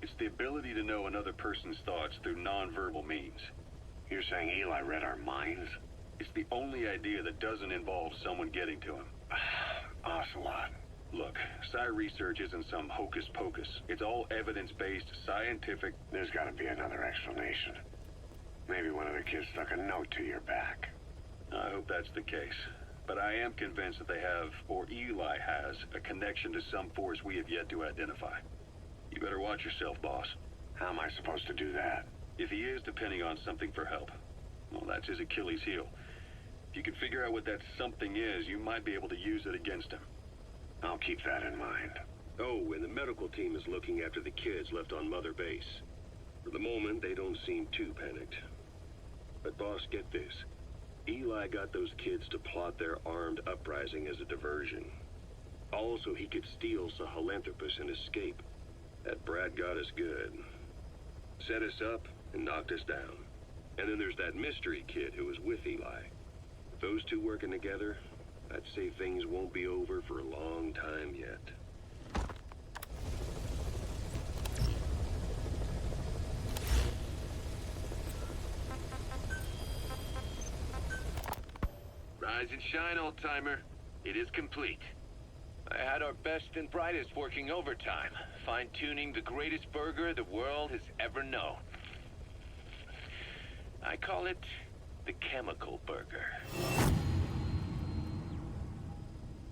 It's the ability to know another person's thoughts through non-verbal means. You're saying Eli read our minds? It's the only idea that doesn't involve someone getting to him. Ocelot. Look, psi research isn't some hocus-pocus. It's all evidence-based, scientific... There's gotta be another explanation. Maybe one of the kids stuck a note to your back. I hope that's the case. But I am convinced that they have, or Eli has, a connection to some force we have yet to identify. You better watch yourself, boss. How am I supposed to do that? If he is depending on something for help, well, that's his Achilles heel. If you can figure out what that something is, you might be able to use it against him. I'll keep that in mind. Oh, and the medical team is looking after the kids left on Mother Base. For the moment, they don't seem too panicked. But boss, get this. Eli got those kids to plot their armed uprising as a diversion. Also, he could steal Sahelanthropus and escape. That Brad got us good. Set us up and knocked us down. And then there's that mystery kid who was with Eli. With those two working together, I'd say things won't be over for a long time yet. Rise and shine, old-timer. It is complete. I had our best and brightest working overtime, fine-tuning the greatest burger the world has ever known. I call it the Chemical Burger.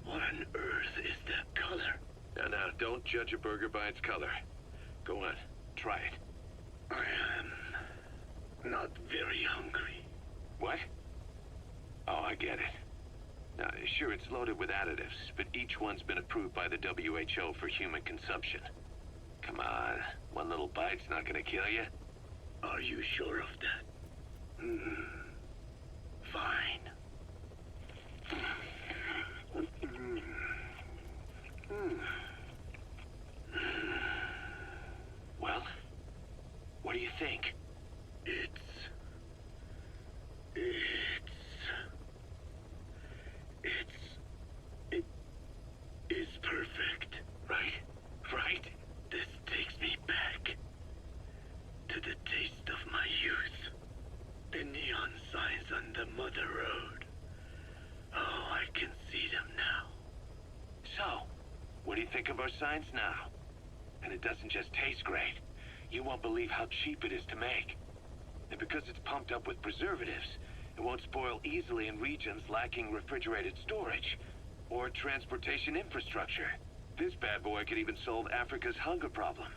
What on earth is that color? Now, don't judge a burger by its color. Go on, try it. I am not very hungry. What? Oh, I get it. Now, sure, it's loaded with additives, but each one's been approved by the WHO for human consumption. Come on, one little bite's not gonna kill you. Are you sure of that? Fine. Well, what do you think? It is perfect. Right? This takes me back to the taste of my youth. The neon signs on the Mother Road. Oh, I can see them now. So, what do you think of our signs now? And it doesn't just taste great. You won't believe how cheap it is to make. And because it's pumped up with preservatives, it won't spoil easily in regions lacking refrigerated storage or transportation infrastructure. This bad boy could even solve Africa's hunger problem.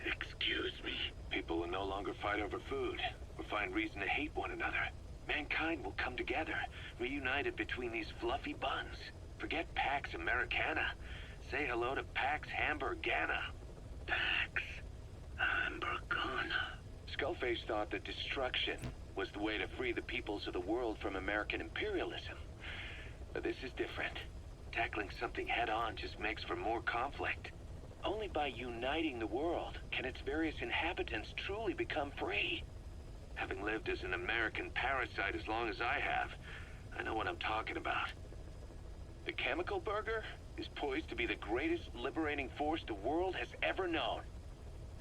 Excuse me? People will no longer fight over food or find reason to hate one another. Mankind will come together, reunited between these fluffy buns. Forget Pax Americana. Say hello to Pax Hamburgana. Pax Hamburgana. Skullface thought that destruction was the way to free the peoples of the world from American imperialism. But this is different. Tackling something head-on just makes for more conflict. Only by uniting the world can its various inhabitants truly become free. Having lived as an American parasite as long as I have, I know what I'm talking about. The Chemical Burger is poised to be the greatest liberating force the world has ever known.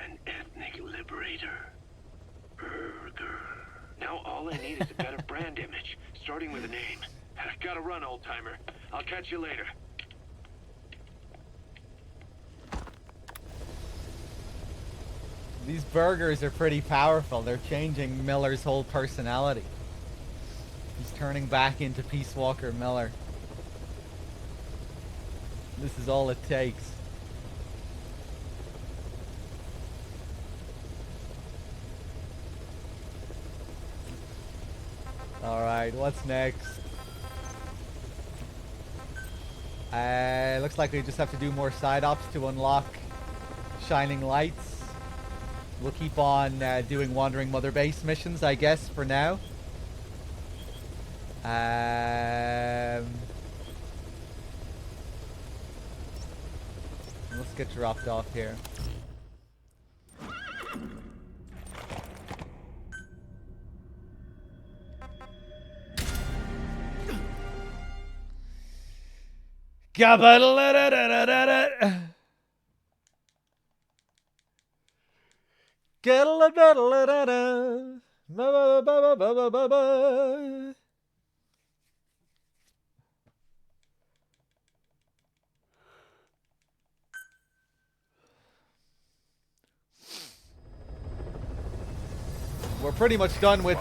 An ethnic liberator. Burger. Now all I need is a better brand image, starting with a name. I gotta run, old-timer. I'll catch you later. These burgers are pretty powerful. They're changing Miller's whole personality. He's turning back into Peace Walker Miller. This is all it takes. Alright, what's next? Looks like we just have to do more side ops to unlock Shining Lights. We'll keep on doing Wandering Mother Base missions, I guess, for now. Let's get dropped off here. We're pretty much done with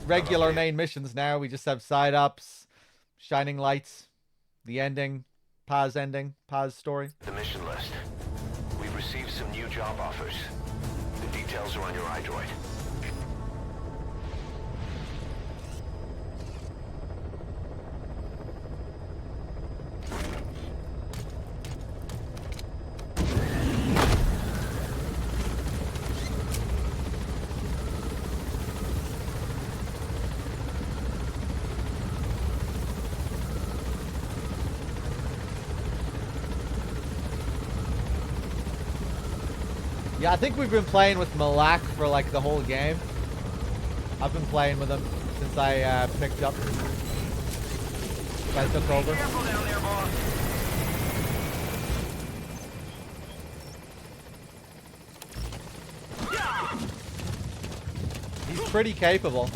regular main missions now. We just have side ups, Shining Lights, the ending, Paz ending, Paz story. The mission list. We've received some new job offers. The details are on your iDroid. Yeah, I think we've been playing with Malak for like the whole game. I've been playing with him since I picked up. Since I took over. Careful down there, boss. He's pretty capable.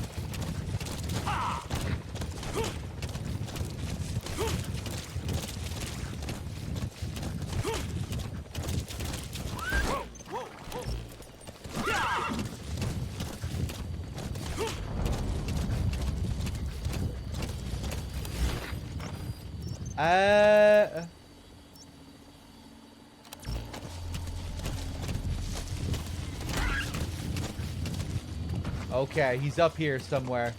Okay, he's up here somewhere.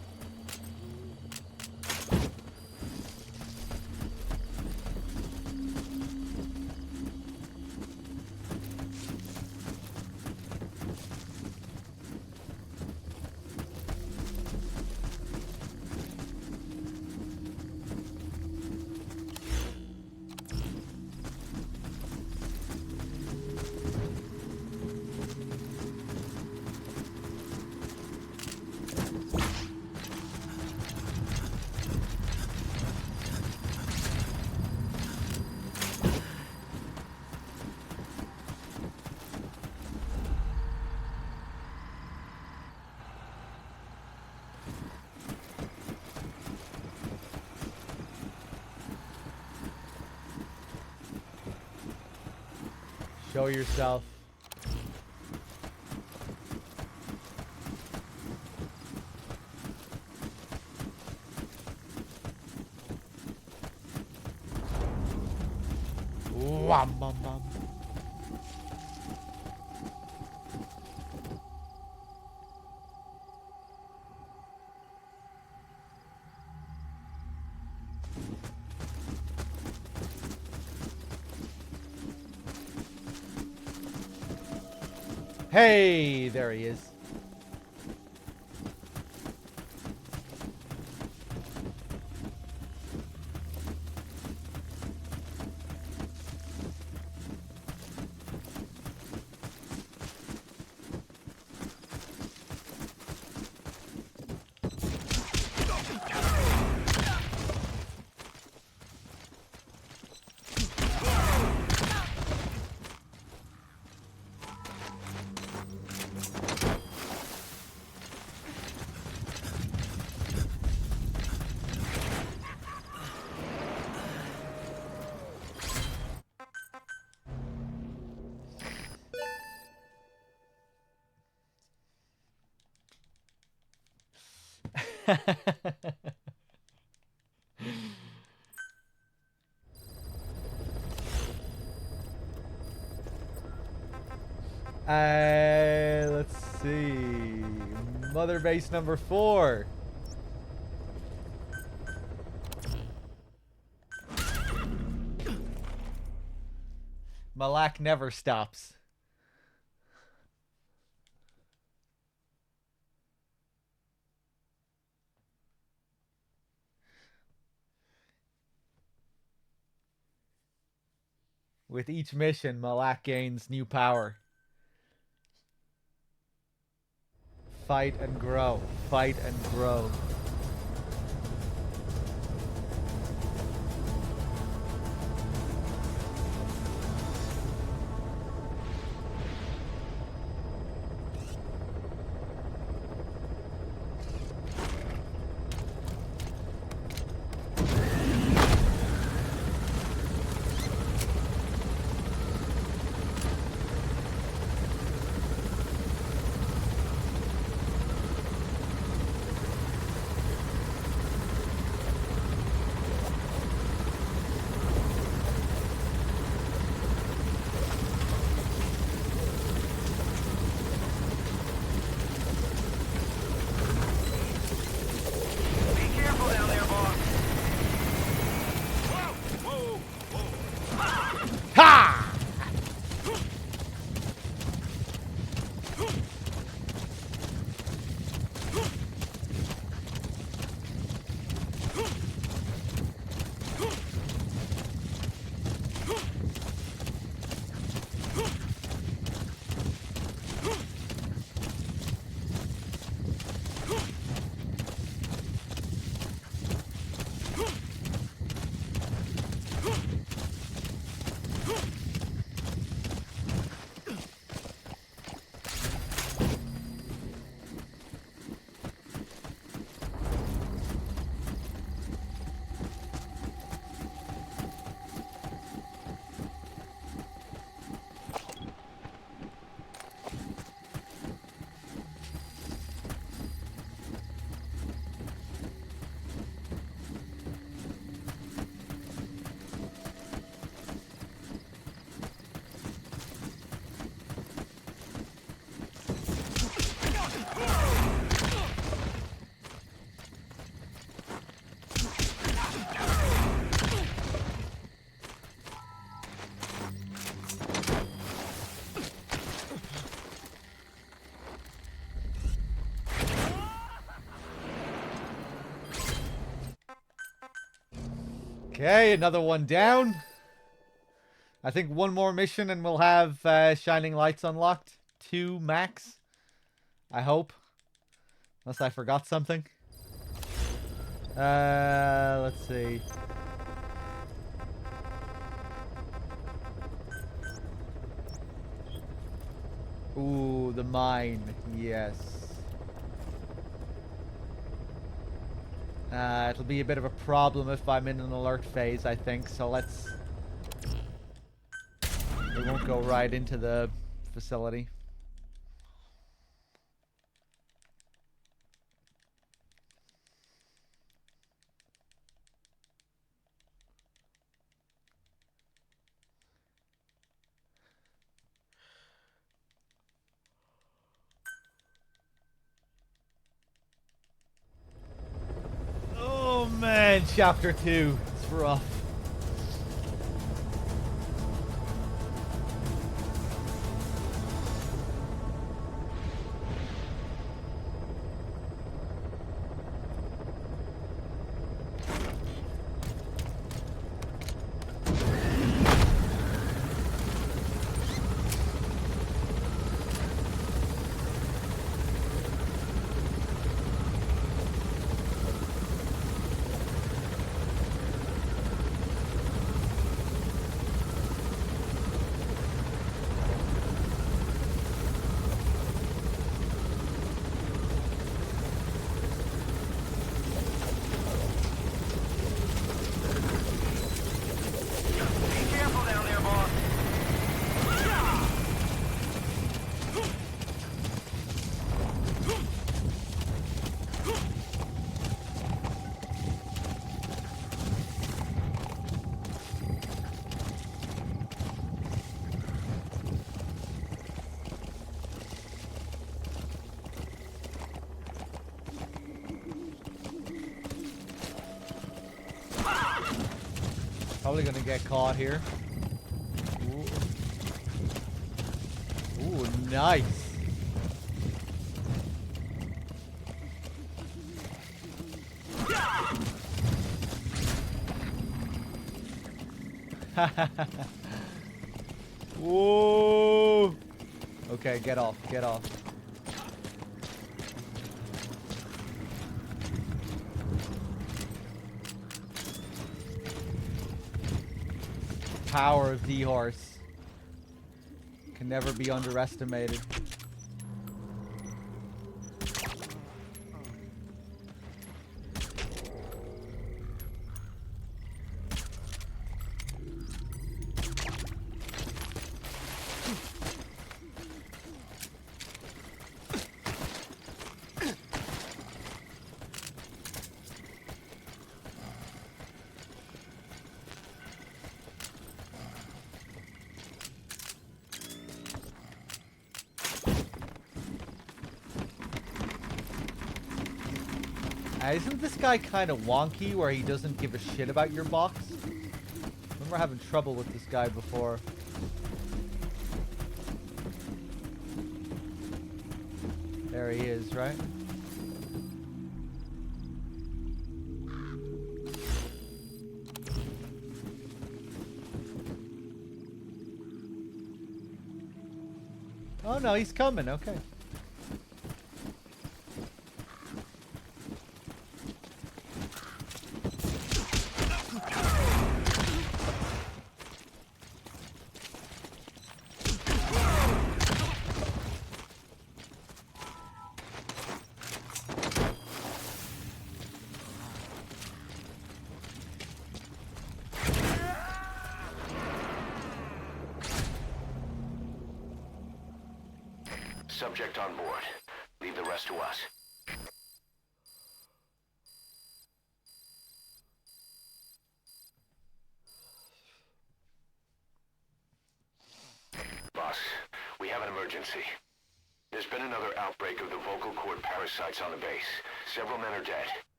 Show yourself. Wham, bum, bum. Hey, there he is. Let's see. Mother base number 4. Malak never stops. With each mission, Malak gains new power. Fight and grow. Fight and grow. Okay, another one down. I think one more mission and we'll have Shining Lights unlocked. 2 max. I hope. Unless I forgot something. Let's see. Ooh, the mine. Yes. It'll be a bit of a problem if I'm in an alert phase, I think. So let's... We won't go right into the facility. Oh man, chapter 2. It's rough. Probably gonna get caught here. Ooh, ooh, nice. Whoa. Okay, get off, get off. Power of D-Horse can never be underestimated. Isn't this guy kind of wonky where he doesn't give a shit about your box? I remember having trouble with this guy before. There he is, right? Oh no, he's coming, okay. Subject on board. Leave the rest to us. Boss, we have an emergency. There's been another outbreak of the vocal cord parasites on the base. Several men are dead.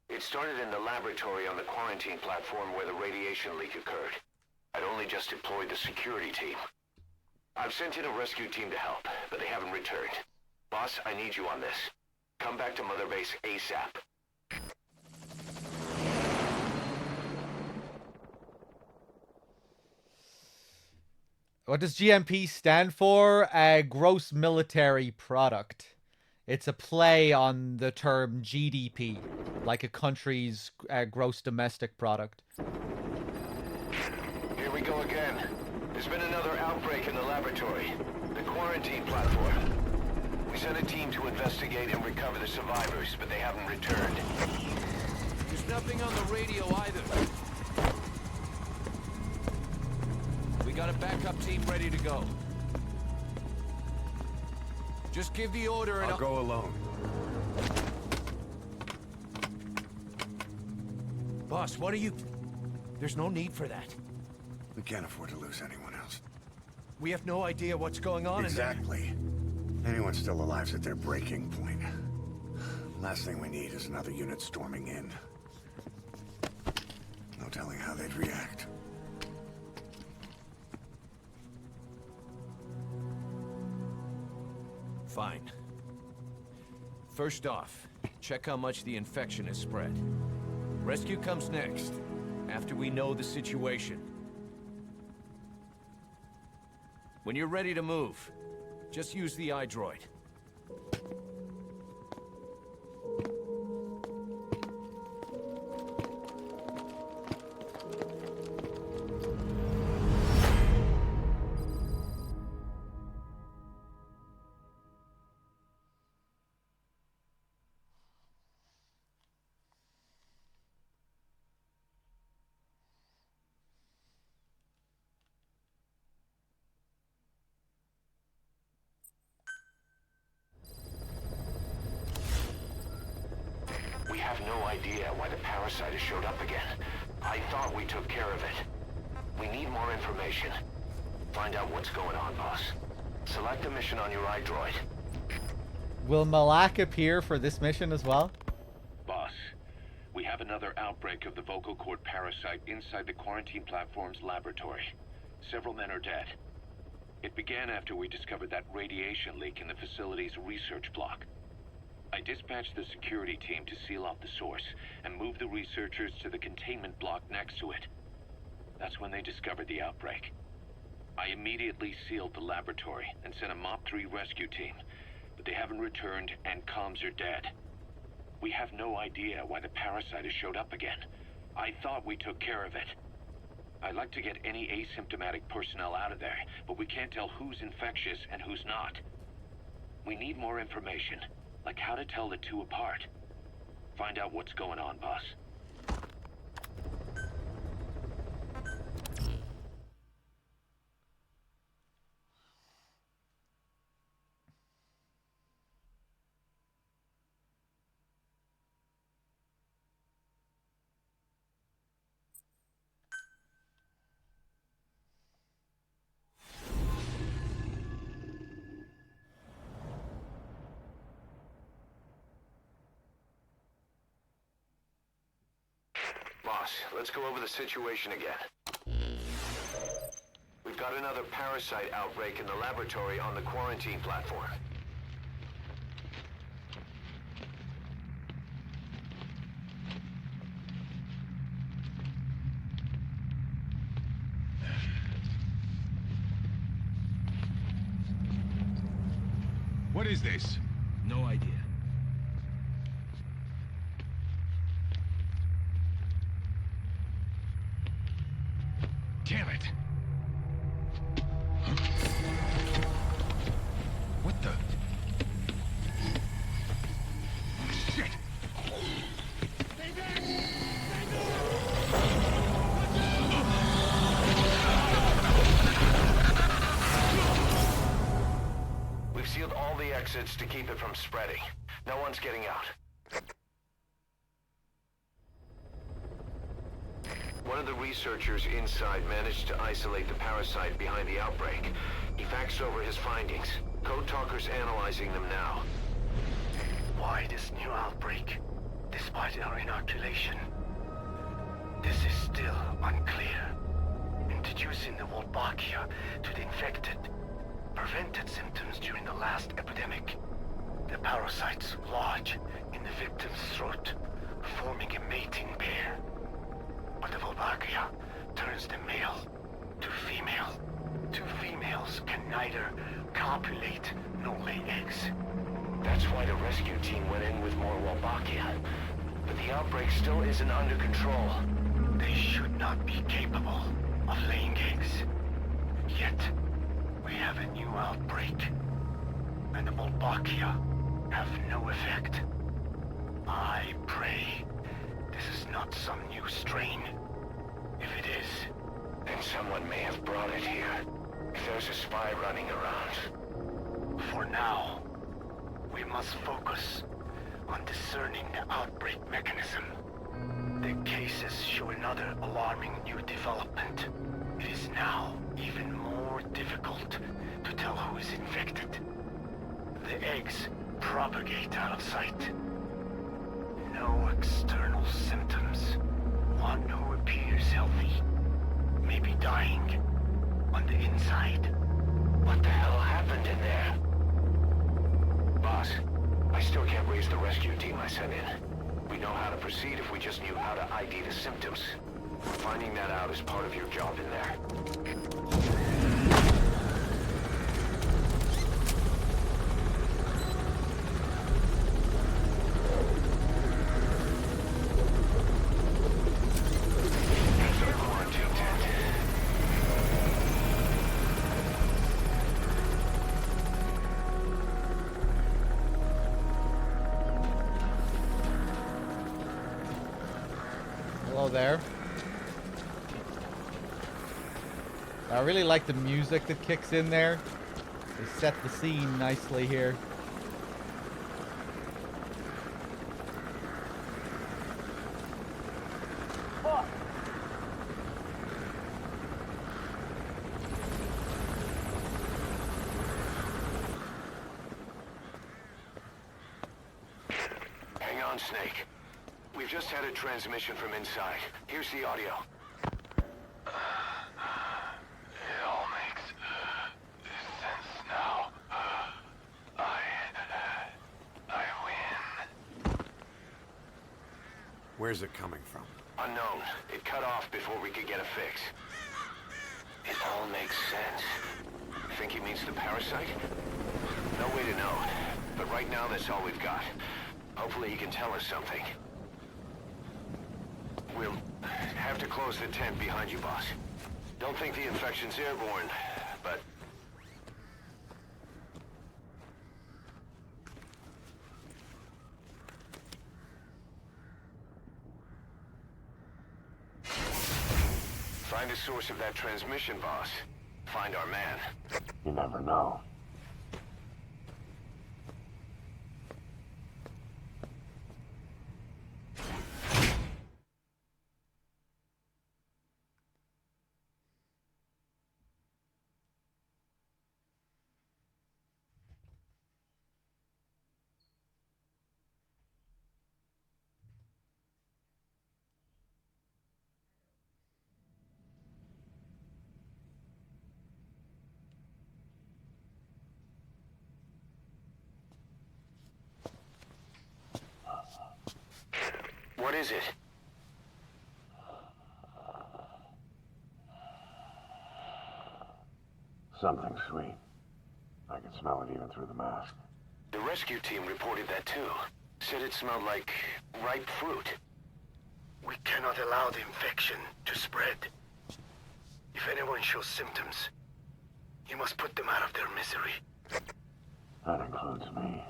It started in the laboratory on the quarantine platform where the radiation leak occurred. I'd only just deployed the security team. I've sent in a rescue team to help, but they haven't returned. Boss, I need you on this. Come back to Mother Base ASAP. What does GMP stand for? Gross military product. It's a play on the term GDP, like a country's gross domestic product. Here we go again. There's been another outbreak in the laboratory. The quarantine platform. We sent a team to investigate and recover the survivors, but they haven't returned. There's nothing on the radio either. We got a backup team ready to go. Just give the order and I'll go alone. Boss, what are you... There's no need for that. We can't afford to lose anyone else. We have no idea what's going on Exactly. Anyone still alive's at their breaking point. Last thing we need is another unit storming in. No telling how they'd react. Fine. First off, check how much the infection has spread. Rescue comes next, after we know the situation. When you're ready to move, just use the iDroid. We have no idea why the parasite has showed up again. I thought we took care of it. We need more information. Find out what's going on, boss. Select a mission on your iDroid. Will Malak appear for this mission as well? Boss, we have another outbreak of the vocal cord parasite inside the quarantine platform's laboratory. Several men are dead. It began after we discovered that radiation leak in the facility's research block. I dispatched the security team to seal off the source and move the researchers to the containment block next to it. That's when they discovered the outbreak. I immediately sealed the laboratory and sent a MOP-3 rescue team, but they haven't returned and comms are dead. We have no idea why the parasite has showed up again. I thought we took care of it. I'd like to get any asymptomatic personnel out of there, but we can't tell who's infectious and who's not. We need more information, like how to tell the two apart. Find out what's going on, boss. Boss, let's go over the situation again. We've got another parasite outbreak in the laboratory on the quarantine platform. What is this? No idea. Damn it! Huh? What the? Shit! We've sealed all the exits to keep it from spreading. No one's getting out. One of the researchers inside managed to isolate the parasite behind the outbreak. He faxed over his findings. Code Talker's analyzing them now. Why this new outbreak, despite our inoculation? This is still unclear. Introducing the Wolbachia to the infected prevented symptoms during the last epidemic. The parasites lodge in the victim's throat, forming a mating pair. But the Wolbachia turns the male to female, to two females can neither copulate nor lay eggs. That's why the rescue team went in with more Wolbachia. But the outbreak still isn't under control. They should not be capable of laying eggs. Yet, we have a new outbreak. And the Wolbachia have no effect. I pray this is not some new strain. If it is, then someone may have brought it here. If there's a spy running around. For now, we must focus on discerning the outbreak mechanism. The cases show another alarming new development. It is now even more difficult to tell who is infected. The eggs propagate out of sight. No external symptoms. One who appears healthy may be dying on the inside. What the hell happened in there? Boss, I still can't raise the rescue team I sent in. We know how to proceed if we just knew how to ID the symptoms. Finding that out is part of your job in there. There. I really like the music that kicks in there. They set the scene nicely here. Hang on, Snake. We've just had a transmission from inside. Here's the audio. It all makes sense now. I win. Where's it coming from? Unknown. It cut off before we could get a fix. It all makes sense. Think he means the parasite? No way to know. But right now, that's all we've got. Hopefully he can tell us something. We'll have to close the tent behind you, boss. Don't think the infection's airborne, but... Find the source of that transmission, boss. Find our man. You never know. What is it? Something sweet. I can smell it even through the mask. The rescue team reported that too. Said it smelled like ripe fruit. We cannot allow the infection to spread. If anyone shows symptoms, you must put them out of their misery. That includes me.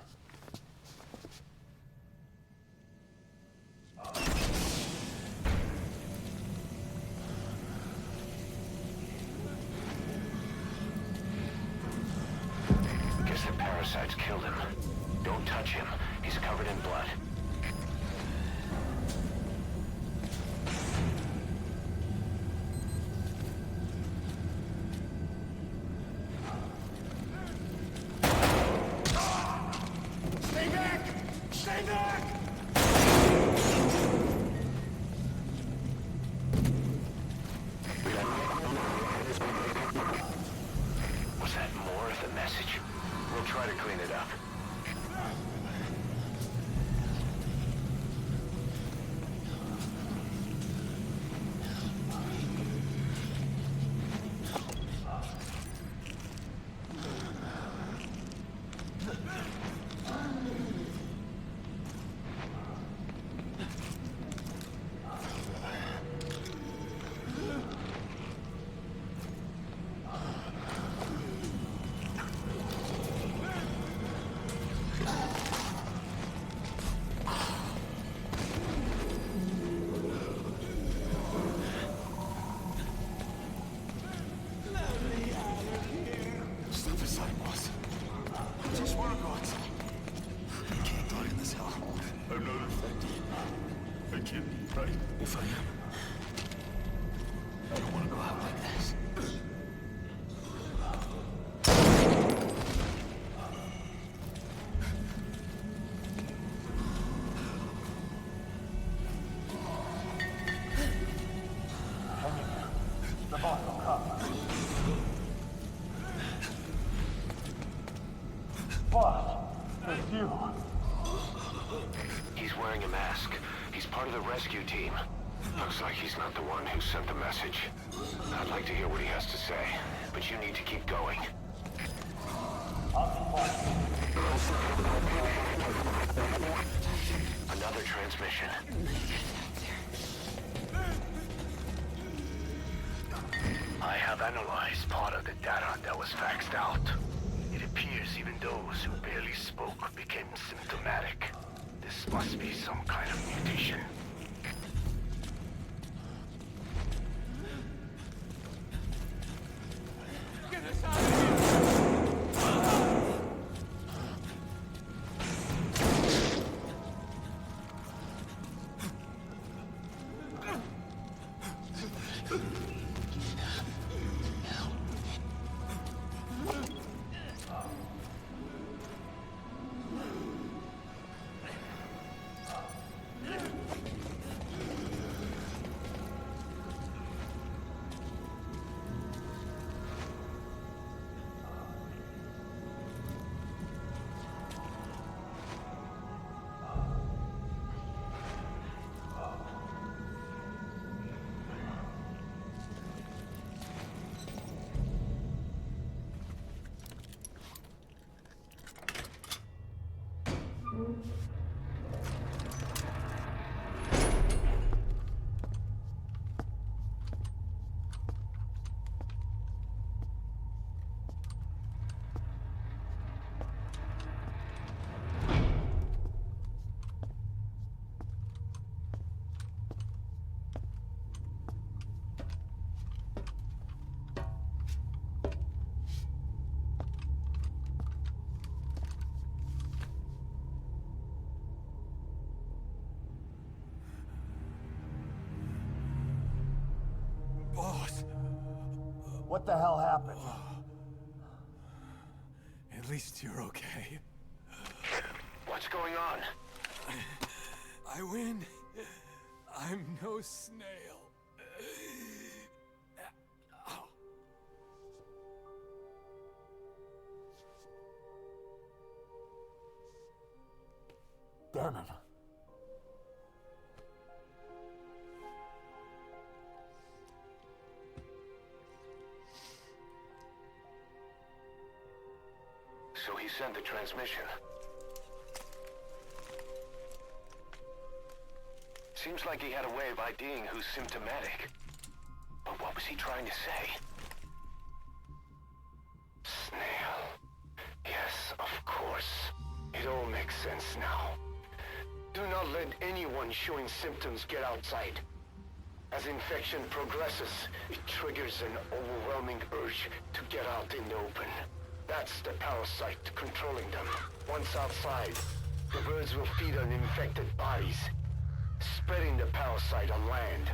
Guess the parasites killed him. Don't touch him. He's covered in blood. Stay back! Stay back! Was that more of the message? We'll try to clean it up. boss will come. Boss, it's you. He's wearing a mask. He's part of the rescue team. Looks like he's not the one who sent the message. I'd like to hear what he has to say, but you need to keep going. Another transmission. I have analyzed part of the data that was faxed out. It appears even those who barely spoke became symptomatic. This must be some kind of mutation. Get us out of here! Boss. What the hell happened? At least you're okay. What's going on? I win. I'm no snail. Damn it. So he sent the transmission. Seems like he had a way of IDing who's symptomatic. But what was he trying to say? Snail. Yes, of course. It all makes sense now. Do not let anyone showing symptoms get outside. As infection progresses, it triggers an overwhelming urge to get out in the open. That's the parasite controlling them. Once outside, the birds will feed on infected bodies, spreading the parasite on land.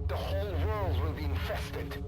The whole world will be infested.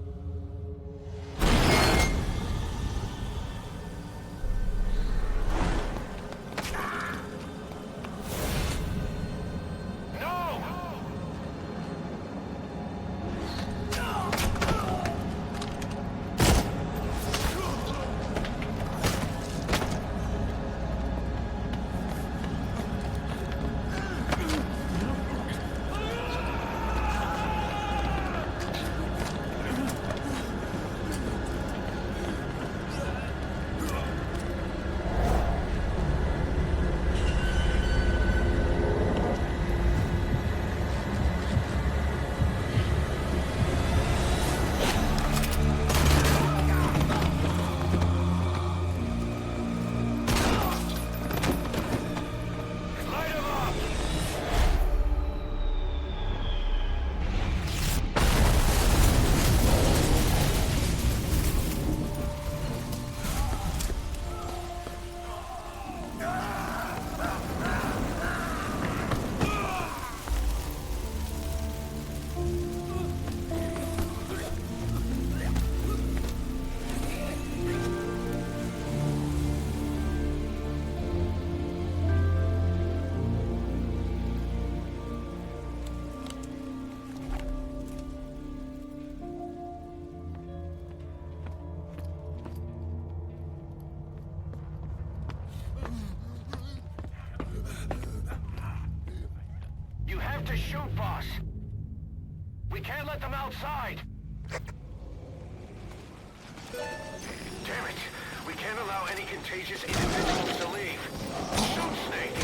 You have to shoot, boss. We can't let them outside. Damn it. We can't allow any contagious individuals to leave. Shoot, Snake.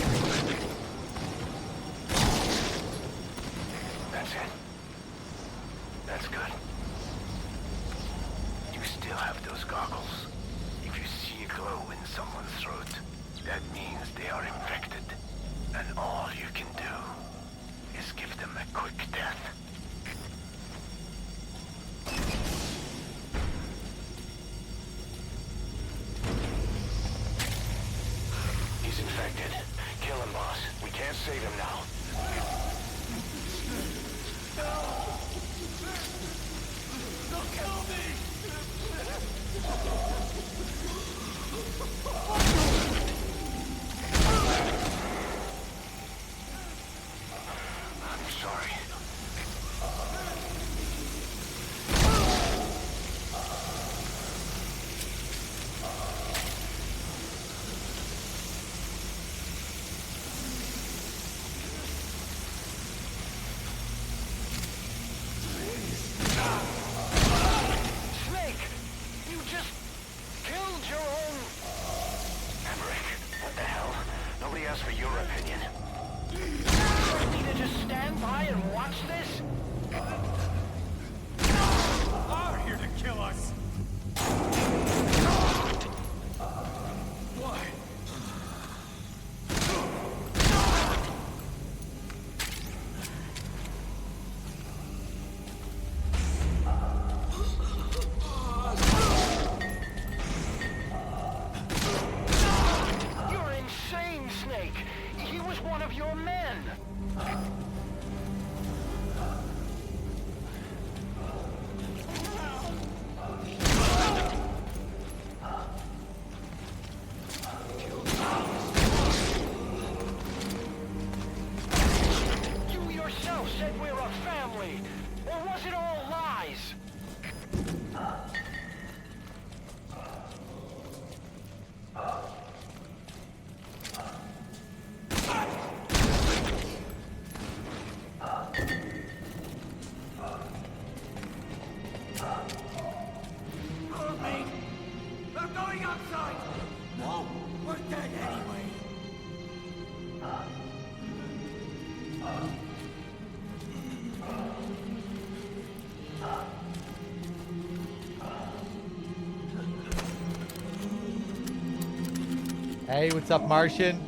That's it. That's good. You still have those goggles. If you see a glow in someone's throat, that means they are infected. And all you can do is give them a quick death. He's infected. Kill him, boss. We can't save him now. Don't kill me! I'm sorry. Snake! You just killed your own... Maverick, what the hell? Nobody asked for your opinion. You need to just stand by and watch this? Are here to kill us! Why? You're insane, Snake! He was one of your men! You yourself said we're a family! Or was it all lies? Hold me! I'm going outside! No, we're dead anyway! Hey, what's up, Martian?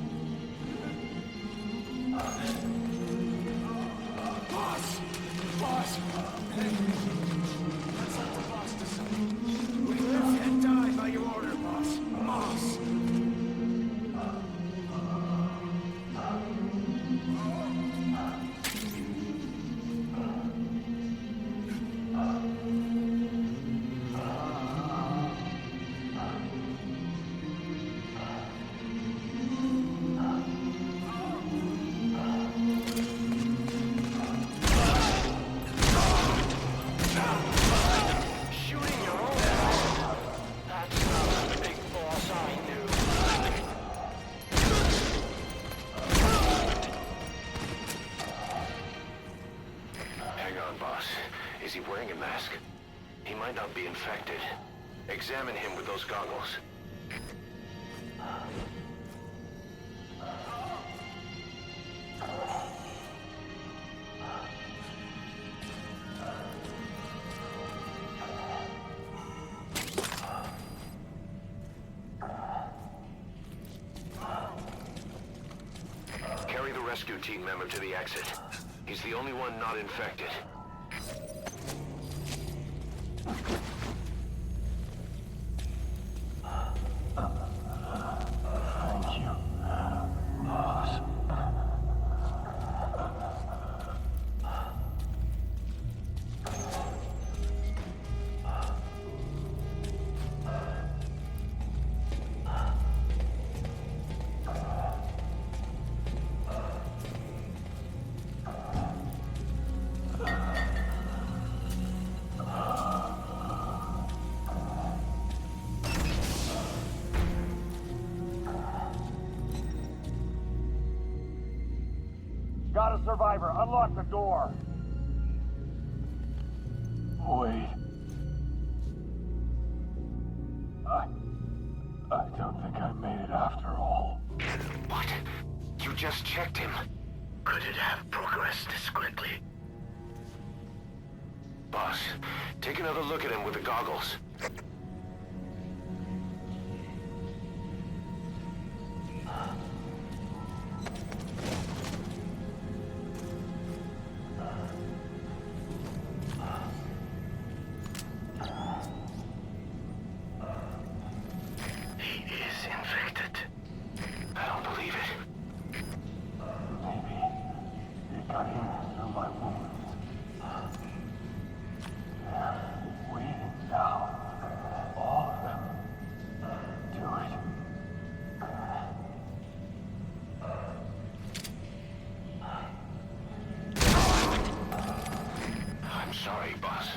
Boss! Boss! Let's let the boss decide. We live and die by your order, boss. Boss! Shooting your own boss? That's not the big boss I knew. Hang on, boss. Is he wearing a mask? He might not be infected. Examine him with those goggles. Carry the rescue team member to the exit. He's the only one not infected. Thank you, boss. Got a survivor. Unlock the door. Wait. I don't think I made it after all. What? You just checked him. Could it have progressed this quickly? Boss, take another look at him with the goggles. He is infected. I don't believe it. Maybe it got in through my wounds. They're waiting now. All of them. Do it. I'm sorry, boss.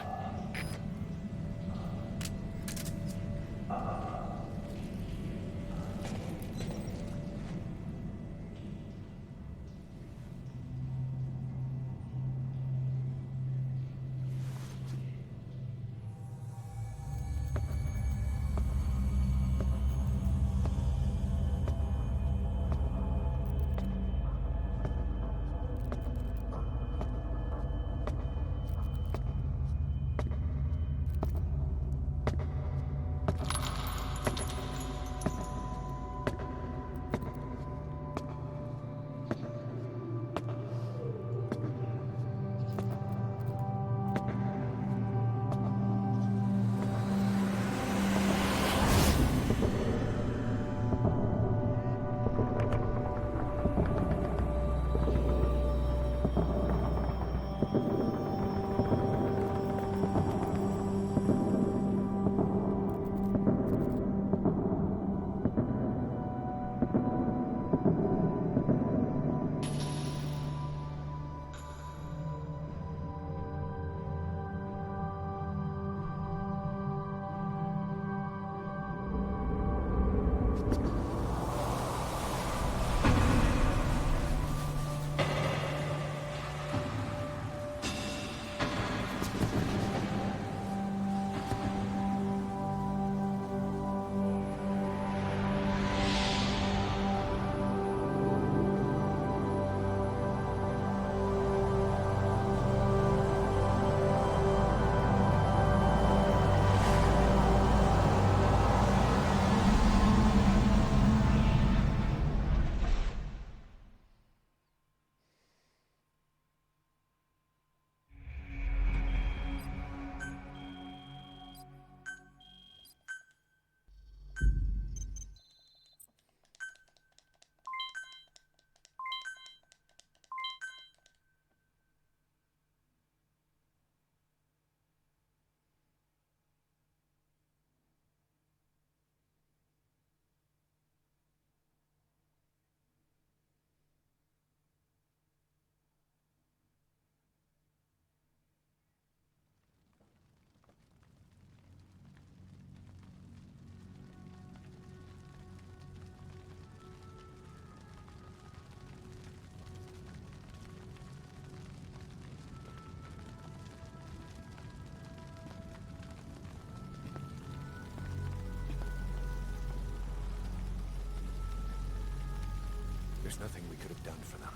There's nothing we could have done for them.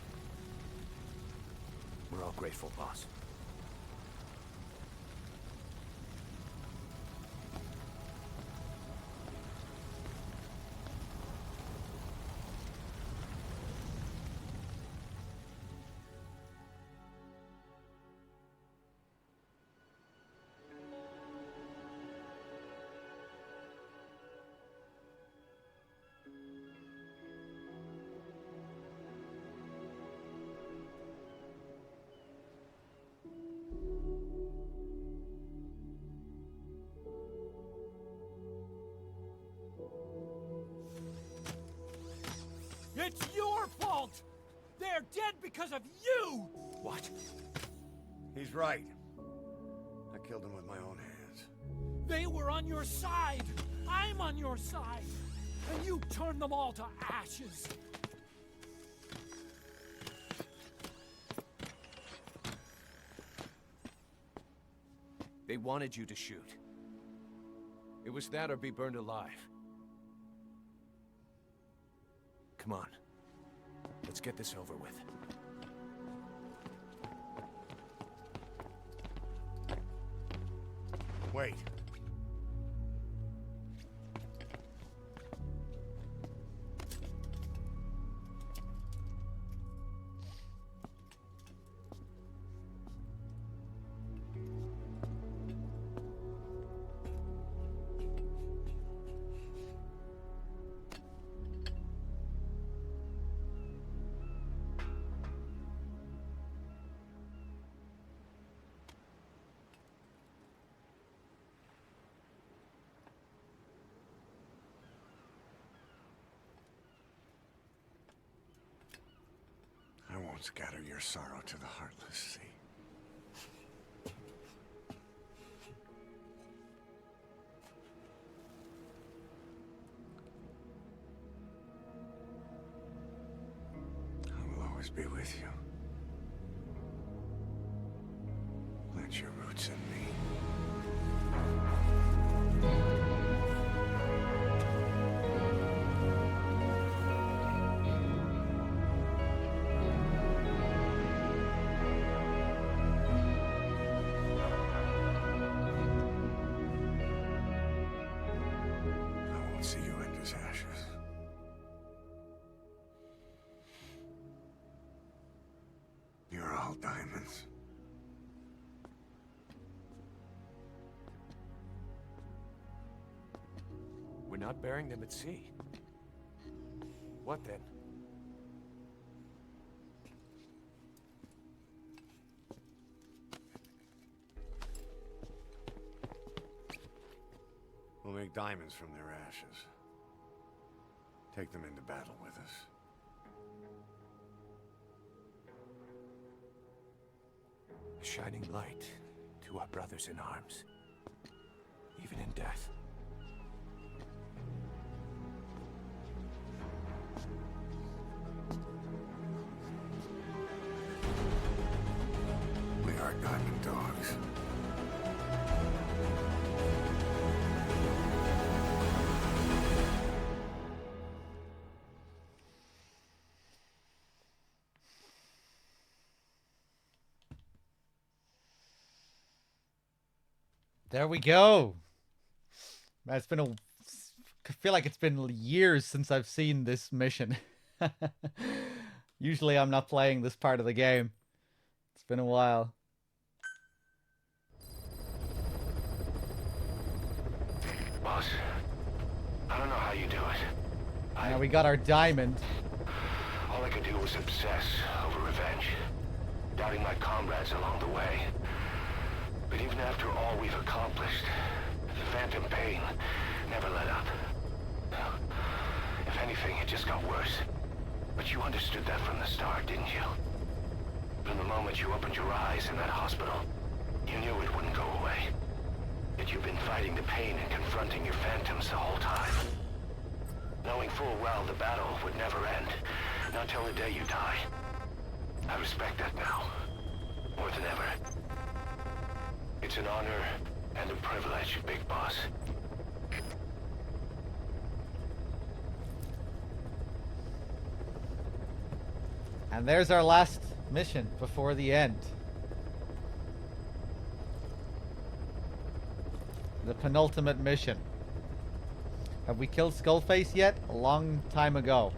We're all grateful, boss. It's your fault! They're dead because of you! What? He's right. I killed him with my own hands. They were on your side! I'm on your side! And you turned them all to ashes! They wanted you to shoot. It was that or be burned alive. Come on. Let's get this over with. Wait. I won't scatter your sorrow to the heartless sea. I will always be with you. Plant your roots in me. See you end as ashes. You're all diamonds. We're not burying them at sea. What then? We'll make diamonds from their ashes. Take them into battle with us. A shining light to our brothers in arms, even in death. We are diamond dogs. There we go. Man, it's been I feel like it's been years since I've seen this mission. Usually I'm not playing this part of the game. It's been a while. Boss, I don't know how you do it. Now we got our diamond. All I could do was obsess over revenge, doubting my comrades along the way. But even after all we've accomplished, the phantom pain never let up. If anything, it just got worse. But you understood that from the start, didn't you? From the moment you opened your eyes in that hospital, you knew it wouldn't go away. Yet you've been fighting the pain and confronting your phantoms the whole time. Knowing full well the battle would never end, not till the day you die. I respect that now, more than ever. It's an honor and a privilege, Big Boss. And there's our last mission before the end. The penultimate mission. Have we killed Skullface yet? A long time ago.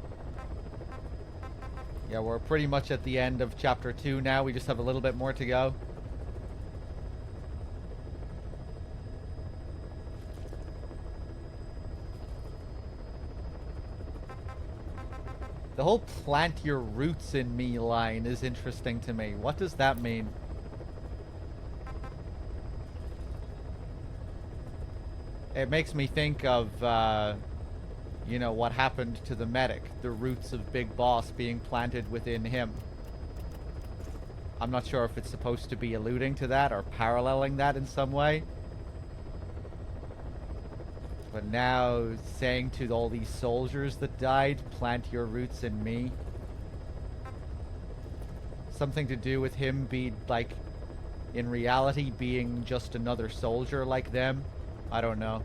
Yeah, we're pretty much at the end of chapter 2 now. We just have a little bit more to go. The whole plant your roots in me line is interesting to me. What does that mean? It makes me think of, you know, what happened to the medic. The roots of Big Boss being planted within him. I'm not sure if it's supposed to be alluding to that or paralleling that in some way. But now saying to all these soldiers that died, plant your roots in me. Something to do with him being like in reality being just another soldier like them. I don't know.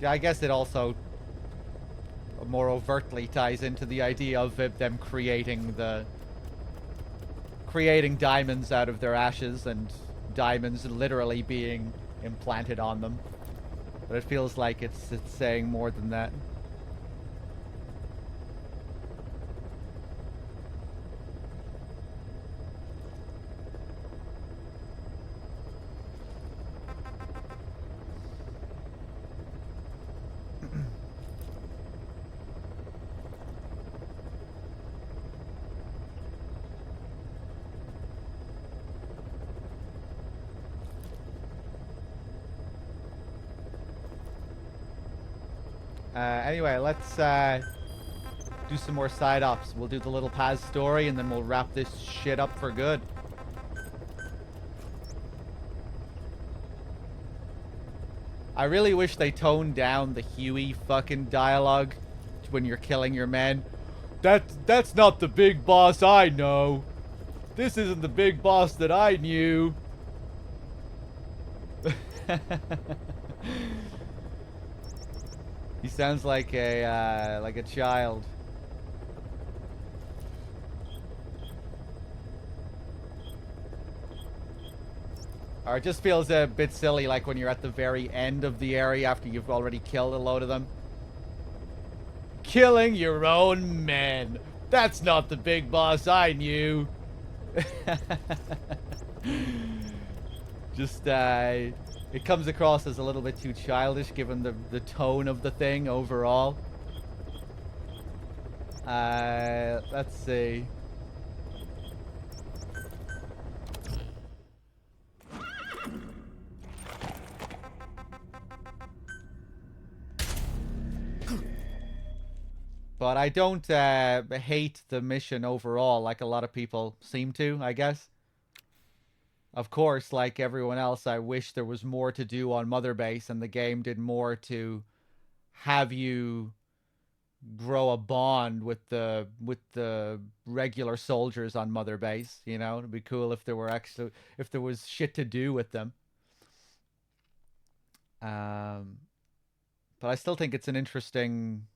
Yeah, I guess it also more overtly ties into the idea of them creating diamonds out of their ashes and diamonds literally being implanted on them. But it feels like it's saying more than that. Anyway, let's do some more side ops. We'll do the little Paz story and then we'll wrap this shit up for good. I really wish they toned down the Huey fucking dialogue when you're killing your men. That's not the big boss I know. This isn't the big boss that I knew. He sounds like a child. Or it just feels a bit silly, like when you're at the very end of the area after you've already killed a load of them. Killing your own men. That's not the big boss I knew. Just, it comes across as a little bit too childish given the tone of the thing overall. Let's see. But I don't hate the mission overall like a lot of people seem to, I guess. Of course, like everyone else, I wish there was more to do on Mother Base and the game did more to have you grow a bond with the regular soldiers on Mother Base, you know? It'd be cool if there was shit to do with them. But I still think it's an interesting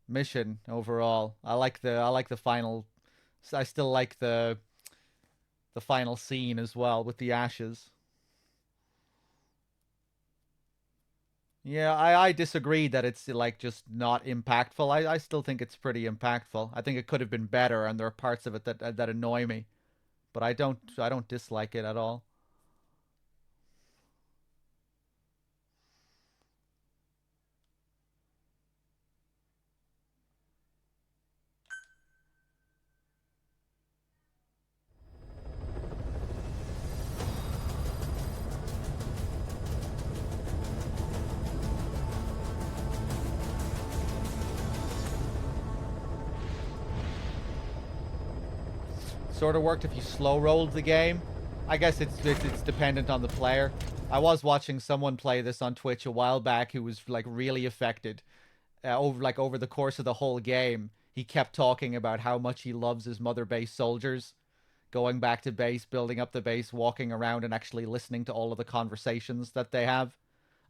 mission overall. I like the final. I still like the final scene as well with the ashes. Yeah, I disagree that it's like just not impactful. I still think it's pretty impactful. I think it could have been better, and there are parts of it that annoy me, but I don't dislike it at all. Sort of worked if you slow rolled the game. I guess it's dependent on the player. I was watching someone play this on Twitch a while back who was like really affected over the course of the whole game. He kept talking about how much he loves his Mother Base soldiers, going back to base, building up the base, walking around and actually listening to all of the conversations that they have.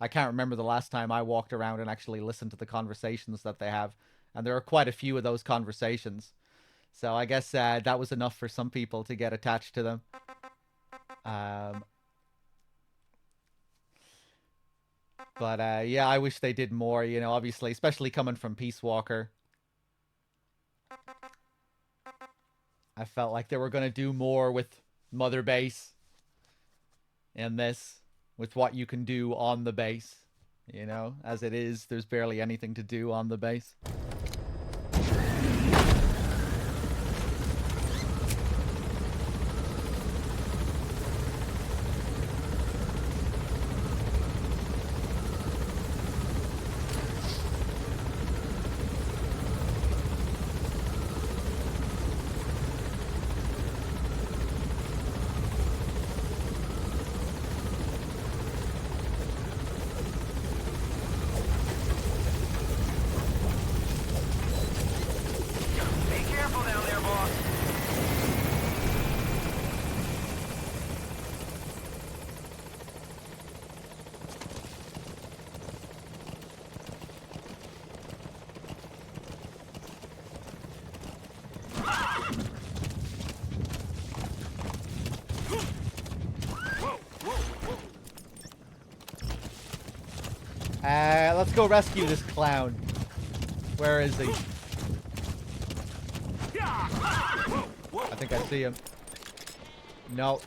I can't remember the last time I walked around and actually listened to the conversations that they have, and there are quite a few of those conversations. So I guess that was enough for some people to get attached to them. But yeah, I wish they did more, you know, obviously, especially coming from Peace Walker. I felt like they were going to do more with Mother Base in this, with what you can do on the base. You know, as it is, there's barely anything to do on the base. Let's go rescue this clown. Where is he? I think I see him. No.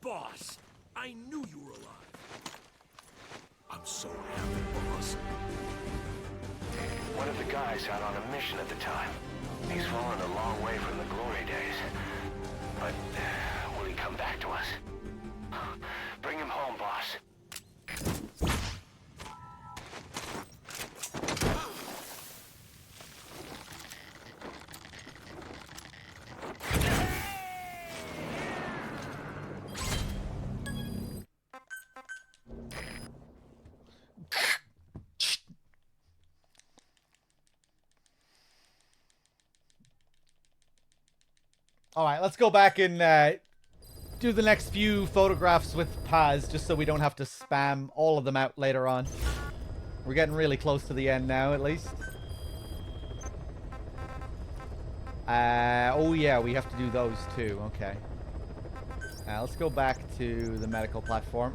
Boss, I knew you were alive. I'm so happy, boss. One of the guys out on a mission at the time. He's fallen a long way from the glory days. But will he come back to us? Bring him home, boss. Alright, let's go back and do the next few photographs with Paz, just so we don't have to spam all of them out later on. We're getting really close to the end now, at least. Oh yeah, we have to do those too, okay. Let's go back to the medical platform.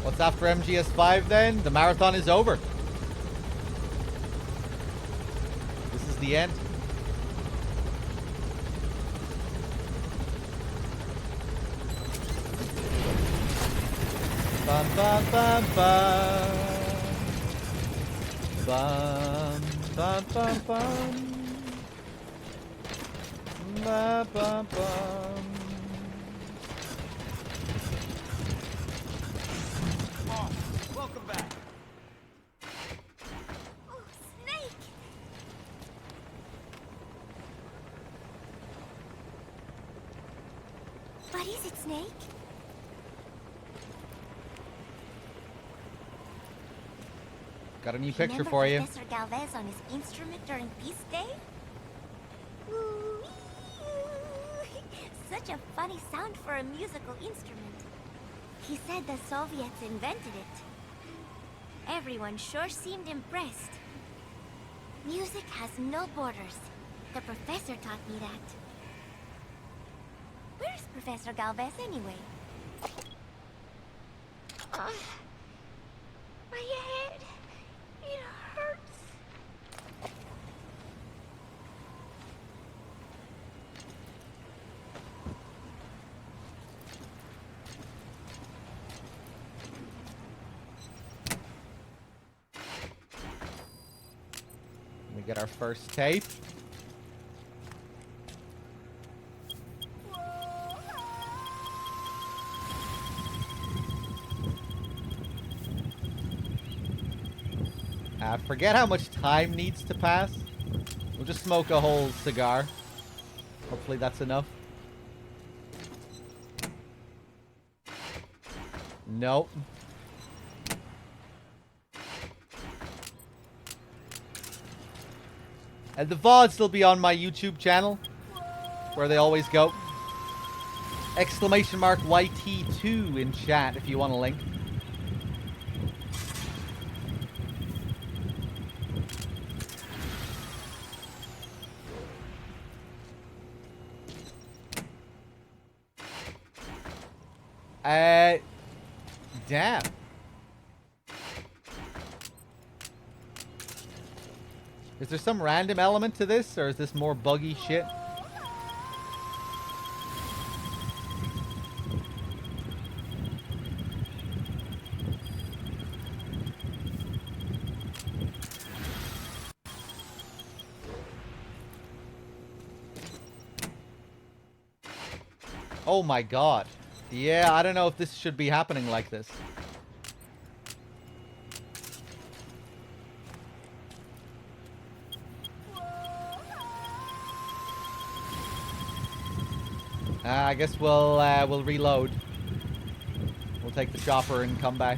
What's after MGS5 then? The marathon is over. This is the end. Bum bum bum bum. Bum bum bum bum. Bum bum bum. Welcome back. Oh, Snake! What is it, Snake? Got a new picture Remember for you. Professor Galvez on his instrument during Peace Day? Woo-wee. Such a funny sound for a musical instrument. He said the Soviets invented it. Everyone sure seemed impressed. Music has no borders. The professor taught me that. Where's Professor Galvez anyway? My head. It hurts. We get our first tape. Forget how much time needs to pass. We'll just smoke a whole cigar. Hopefully that's enough. Nope. And the VODs will be on my YouTube channel, where they always go. Exclamation mark YT2 in chat if you want a link. Damn. Is there some random element to this, or is this more buggy shit? Oh my god. Yeah, I don't know if this should be happening like this. I guess we'll reload. We'll take the chopper and come back.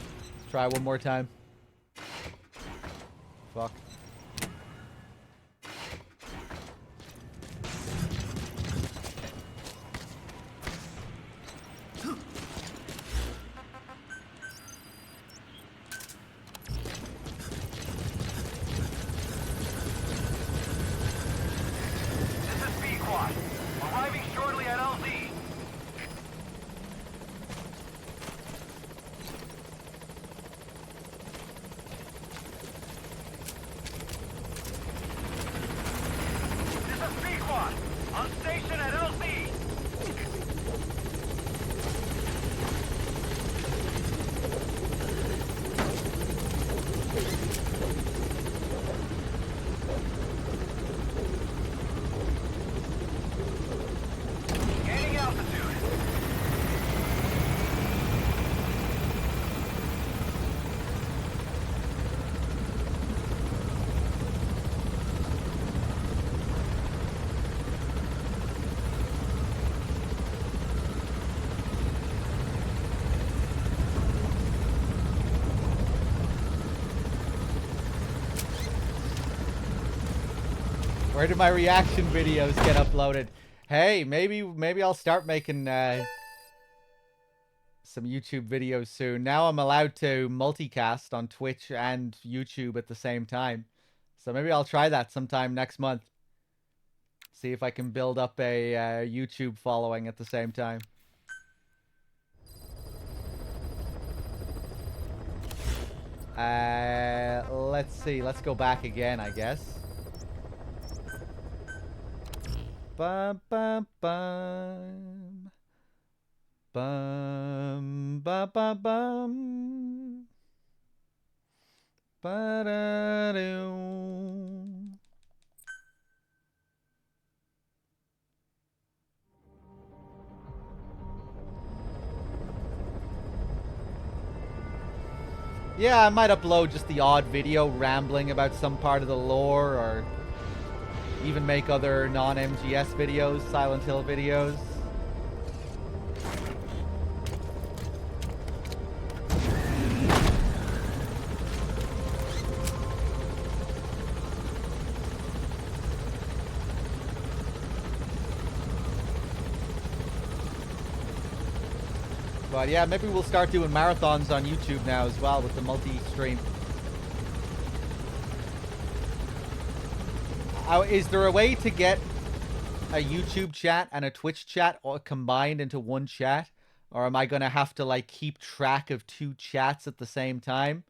Let's try one more time. Fuck. Where do my reaction videos get uploaded? Hey, maybe I'll start making some YouTube videos soon. Now I'm allowed to multicast on Twitch and YouTube at the same time. So maybe I'll try that sometime next month. See if I can build up a YouTube following at the same time. Let's see. Let's go back again, I guess. Bum bum bum bum bum bum bum ba-da-doo. Yeah, I might upload just the odd video rambling about some part of the lore, or even make other non-MGS videos, Silent Hill videos. But yeah, maybe we'll start doing marathons on YouTube now as well with the multi-stream. Is there a way to get a YouTube chat and a Twitch chat all combined into one chat? Or am I going to have to like keep track of two chats at the same time?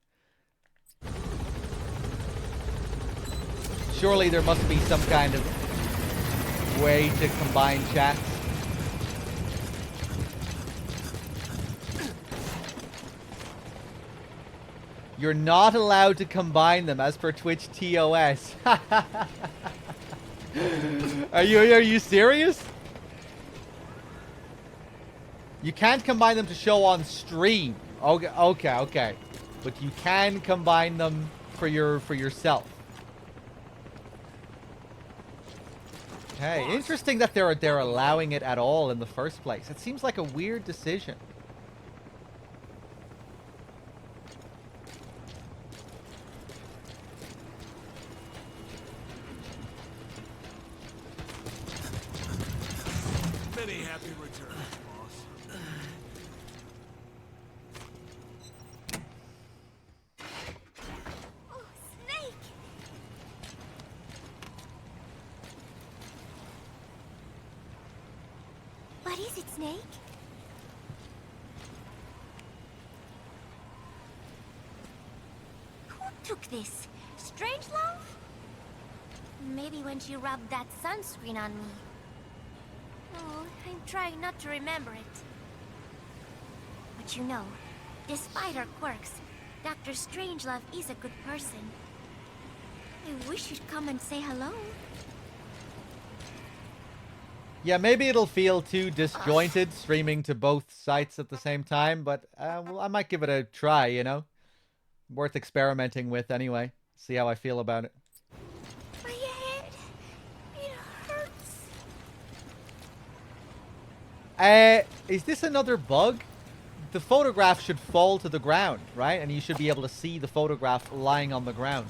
Surely there must be some kind of way to combine chats. You're not allowed to combine them as per Twitch TOS. Are you serious? You can't combine them to show on stream. Okay. But you can combine them for yourself. Okay, interesting that they're allowing it at all in the first place. It seems like a weird decision. Many happy returns, boss. Oh, Snake! What is it, Snake? Who took this? Strangelove? Maybe when she rubbed that sunscreen on me. Oh, I'm trying not to remember it. But you know, despite her quirks, Dr. Strangelove is a good person. I wish you'd come and say hello. Yeah, maybe it'll feel too disjointed streaming to both sites at the same time, but well, I might give it a try, you know? Worth experimenting with anyway. See how I feel about it. My head, it hurts. Is this another bug? The photograph should fall to the ground, right? And you should be able to see the photograph lying on the ground.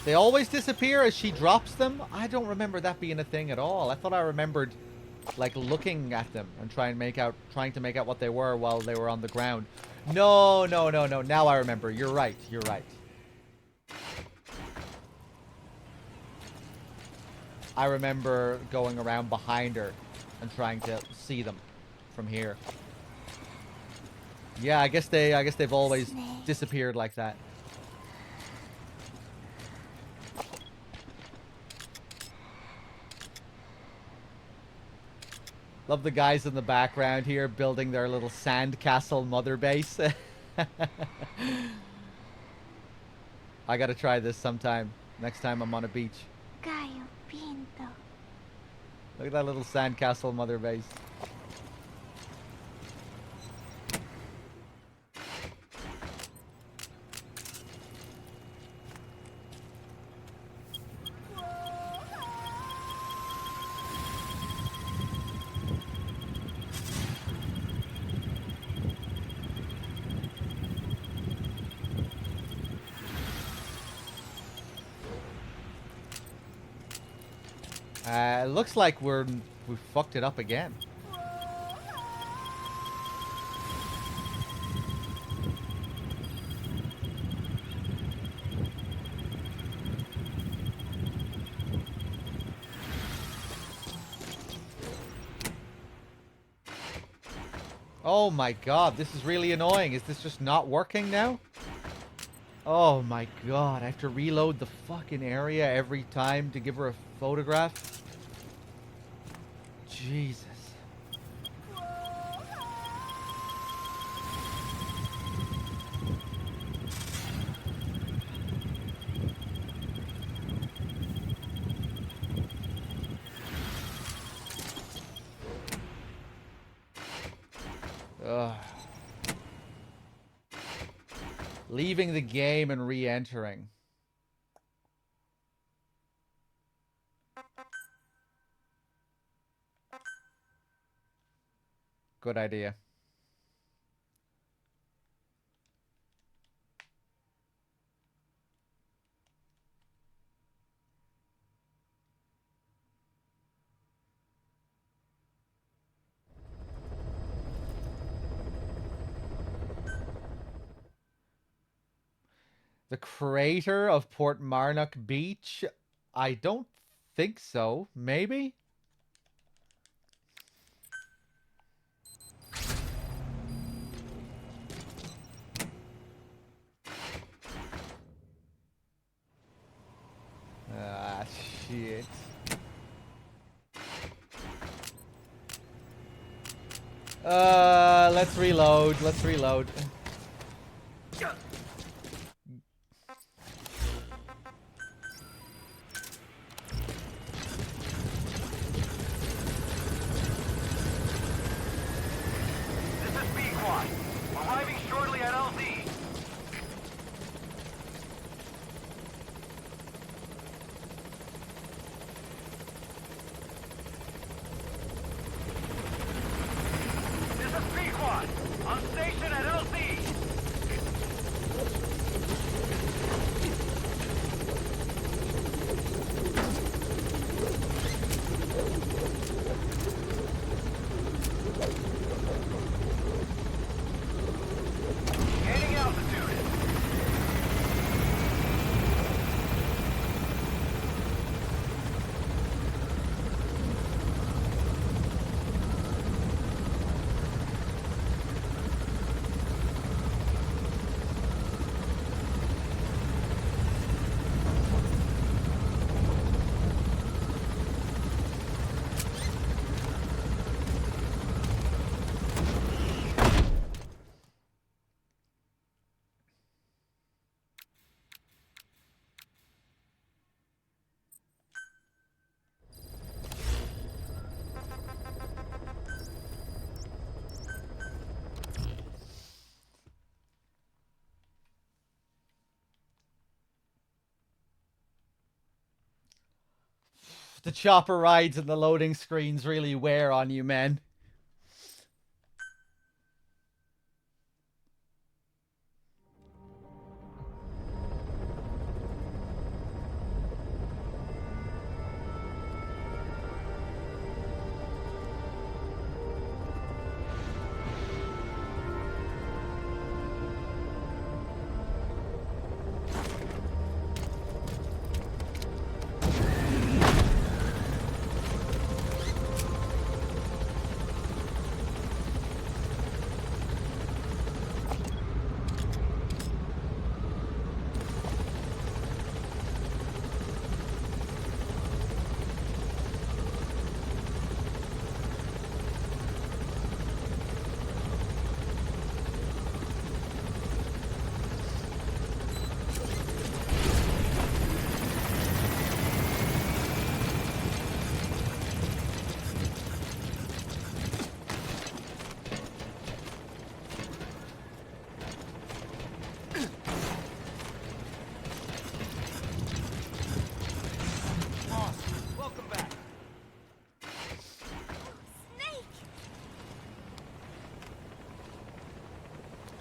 They always disappear as she drops them? I don't remember that being a thing at all. I thought I remembered, like, looking at them and trying to make out what they were while they were on the ground. No. Now I remember. You're right. You're right. I remember going around behind her and trying to see them from here. Yeah, I guess they've always disappeared like that. Love the guys in the background here building their little sandcastle mother base. I gotta try this sometime. Next time I'm on a beach. Gallo Pinto. Look at that little sandcastle mother base. It looks like we fucked it up again. Oh my god, this is really annoying. Is this just not working now? Oh my god, I have to reload the fucking area every time to give her a photograph. Jesus. Ugh. Leaving the game and re-entering. Good idea. The crater of Port Marnock Beach? I don't think so. Maybe? Ah, shit. Let's reload. Let's reload. This is B-Quad. Arriving shortly at LZ. This is B-Quad. On station at LZ. Gaining altitude. The chopper rides and the loading screens really wear on you, man.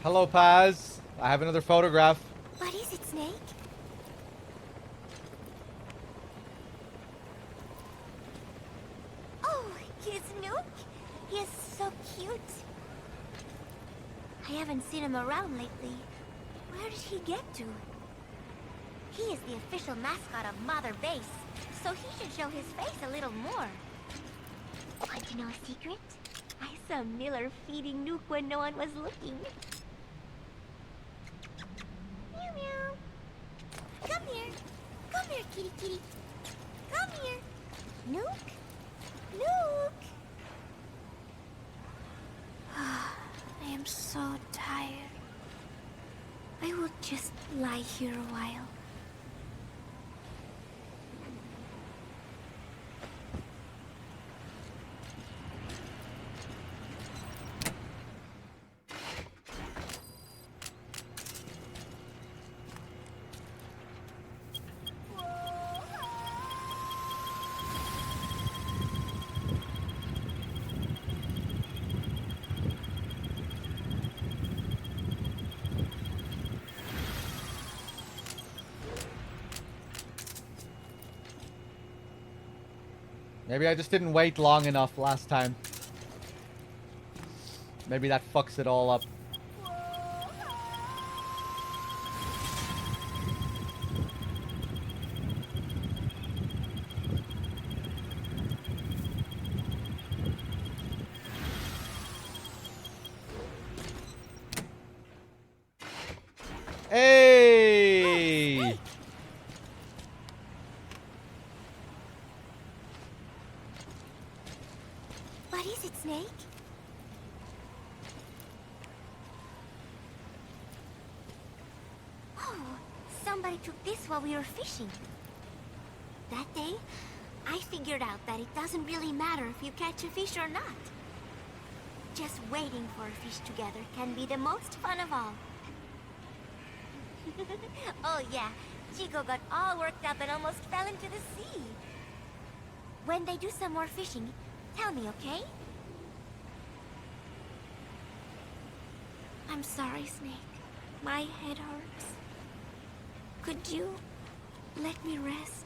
Hello, Paz. I have another photograph. What is it, Snake? Oh, it's Nuke. He is so cute. I haven't seen him around lately. Where did he get to? He is the official mascot of Mother Base, so he should show his face a little more. Want to know a secret? I saw Miller feeding Nuke when no one was looking. Meow meow. Come here. Come here, kitty kitty. Come here. Nuke. Nuke. I am so tired. I will just lie here a while. Maybe I just didn't wait long enough last time. Maybe that fucks it all up. Hey! What is it, Snake? somebody took this while we were fishing. That day, I figured out that it doesn't really matter if you catch a fish or not. Just waiting for a fish together can be the most fun of all. Oh yeah, Chico got all worked up and almost fell into the sea. When they do some more fishing, tell me, okay? I'm sorry, Snake. My head hurts. Could you let me rest?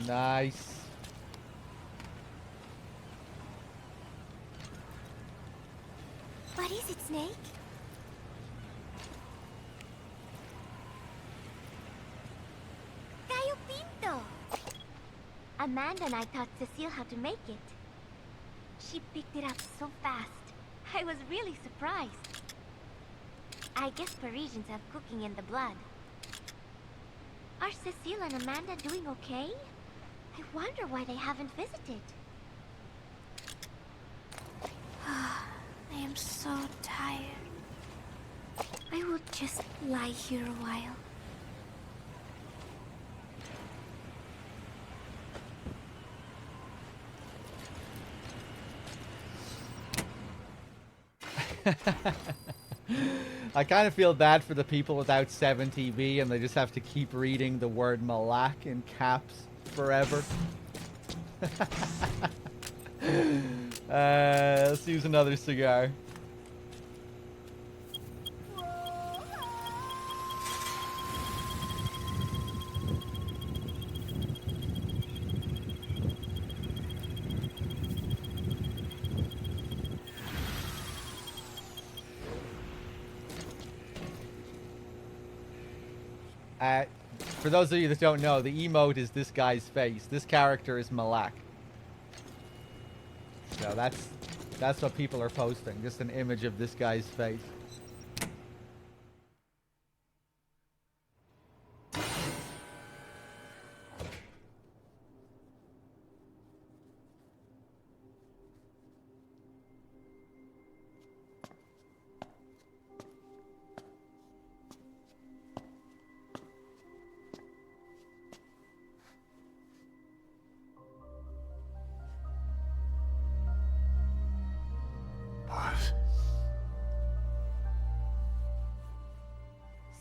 Nice. What is it, Snake? Gallo Pinto! Amanda and I taught Cecile how to make it. She picked it up so fast. I was really surprised. I guess Parisians have cooking in the blood. Are Cecile and Amanda doing okay? I wonder why they haven't visited. I am so tired. I will just lie here a while. I kind of feel bad for the people without 7TV and they just have to keep reading the word Malak in caps forever. Let's use another cigar. For those of you that don't know, the emote is this guy's face. This character is Malak. So that's what people are posting. Just an image of this guy's face.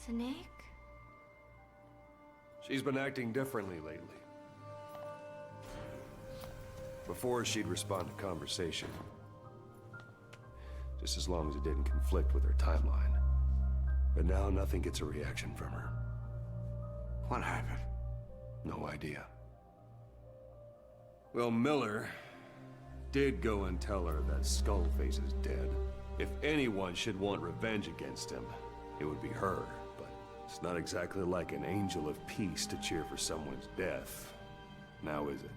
Snake? She's been acting differently lately. Before, she'd respond to conversation. Just as long as it didn't conflict with her timeline. But now, nothing gets a reaction from her. What happened? No idea. Well, Miller did go and tell her that Skullface is dead. If anyone should want revenge against him, it would be her. But it's not exactly like an angel of peace to cheer for someone's death. Now is it?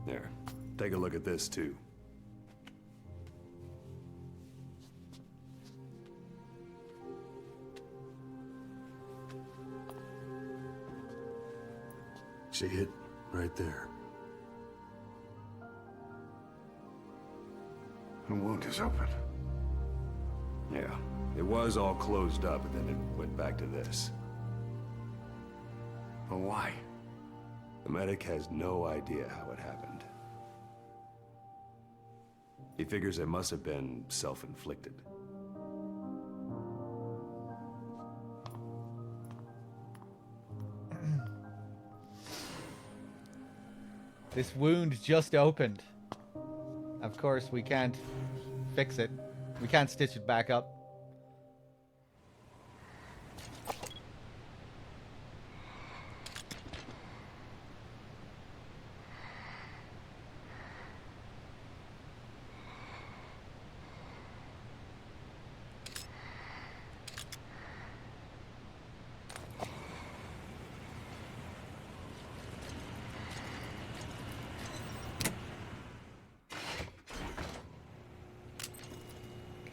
There. Take a look at this, too. See it? Right there. The wound is open. Yeah. It was all closed up, and then it went back to this. But why? The medic has no idea how it happened. He figures it must have been self-inflicted. This wound just opened. Of course, we can't fix it. We can't stitch it back up.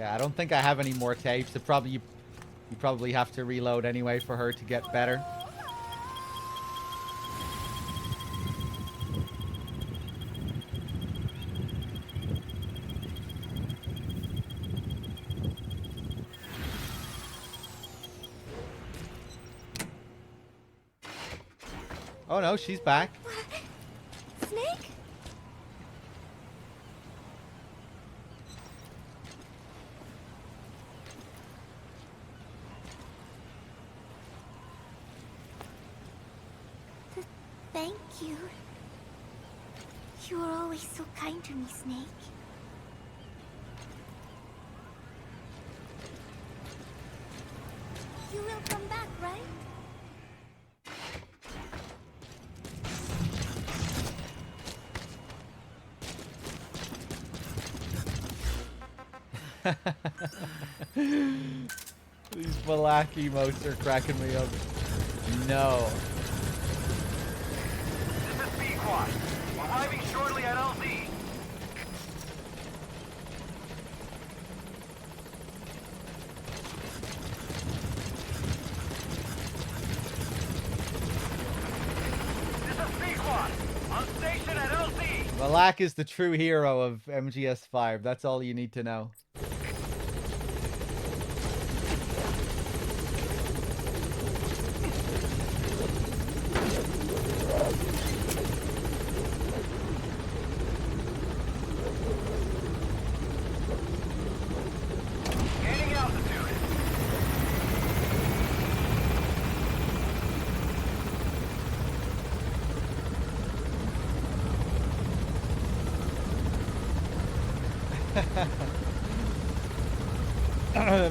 Yeah, I don't think I have any more tapes. You probably have to reload anyway for her to get better. Oh no, she's back. Snake? Thank you. You were always so kind to me, Snake. You will come back, right? These Malak emotes are cracking me up. No. This is Pequod. Arriving shortly at LZ. This is Pequod. On station at LZ. Malak is the true hero of MGS5. That's all you need to know. Gaining altitude.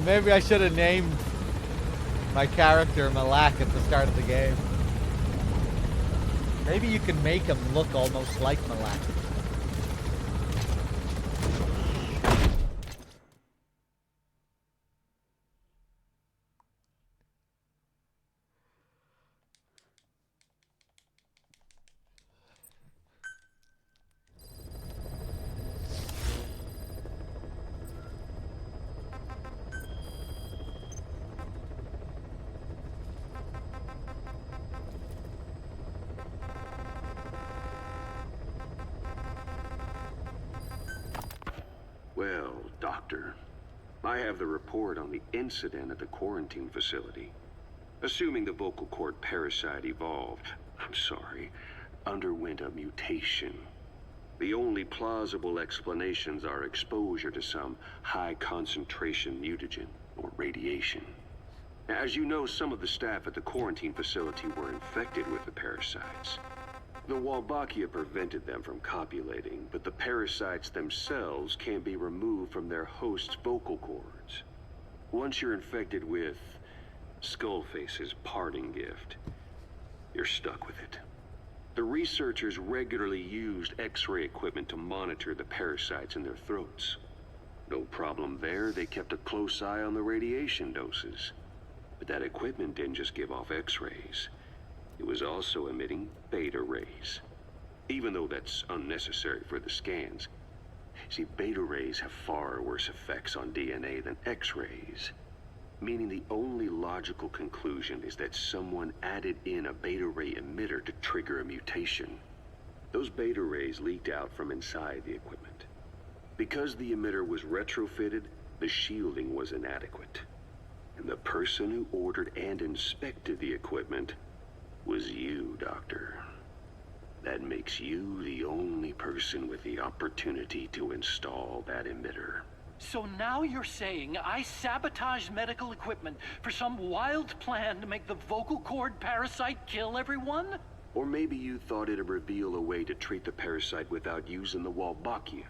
Maybe I should have named my character Malak at the start of the game. Maybe you can make him look almost like Malak. Well, Doctor, I have the report on the incident at the quarantine facility. Assuming the vocal cord parasite underwent a mutation. The only plausible explanations are exposure to some high-concentration mutagen, or radiation. As you know, some of the staff at the quarantine facility were infected with the parasites. The Wolbachia prevented them from copulating, but the parasites themselves can't be removed from their host's vocal cords. Once you're infected with Skullface's parting gift, you're stuck with it. The researchers regularly used X-ray equipment to monitor the parasites in their throats. No problem there, they kept a close eye on the radiation doses. But that equipment didn't just give off X-rays. It was also emitting beta rays. Even though that's unnecessary for the scans. See, beta rays have far worse effects on DNA than X-rays. Meaning the only logical conclusion is that someone added in a beta ray emitter to trigger a mutation. Those beta rays leaked out from inside the equipment. Because the emitter was retrofitted, the shielding was inadequate. And the person who ordered and inspected the equipment was you, Doctor. That makes you the only person with the opportunity to install that emitter. So now you're saying I sabotaged medical equipment for some wild plan to make the vocal cord parasite kill everyone? Or maybe you thought it'd reveal a way to treat the parasite without using the Wolbachia.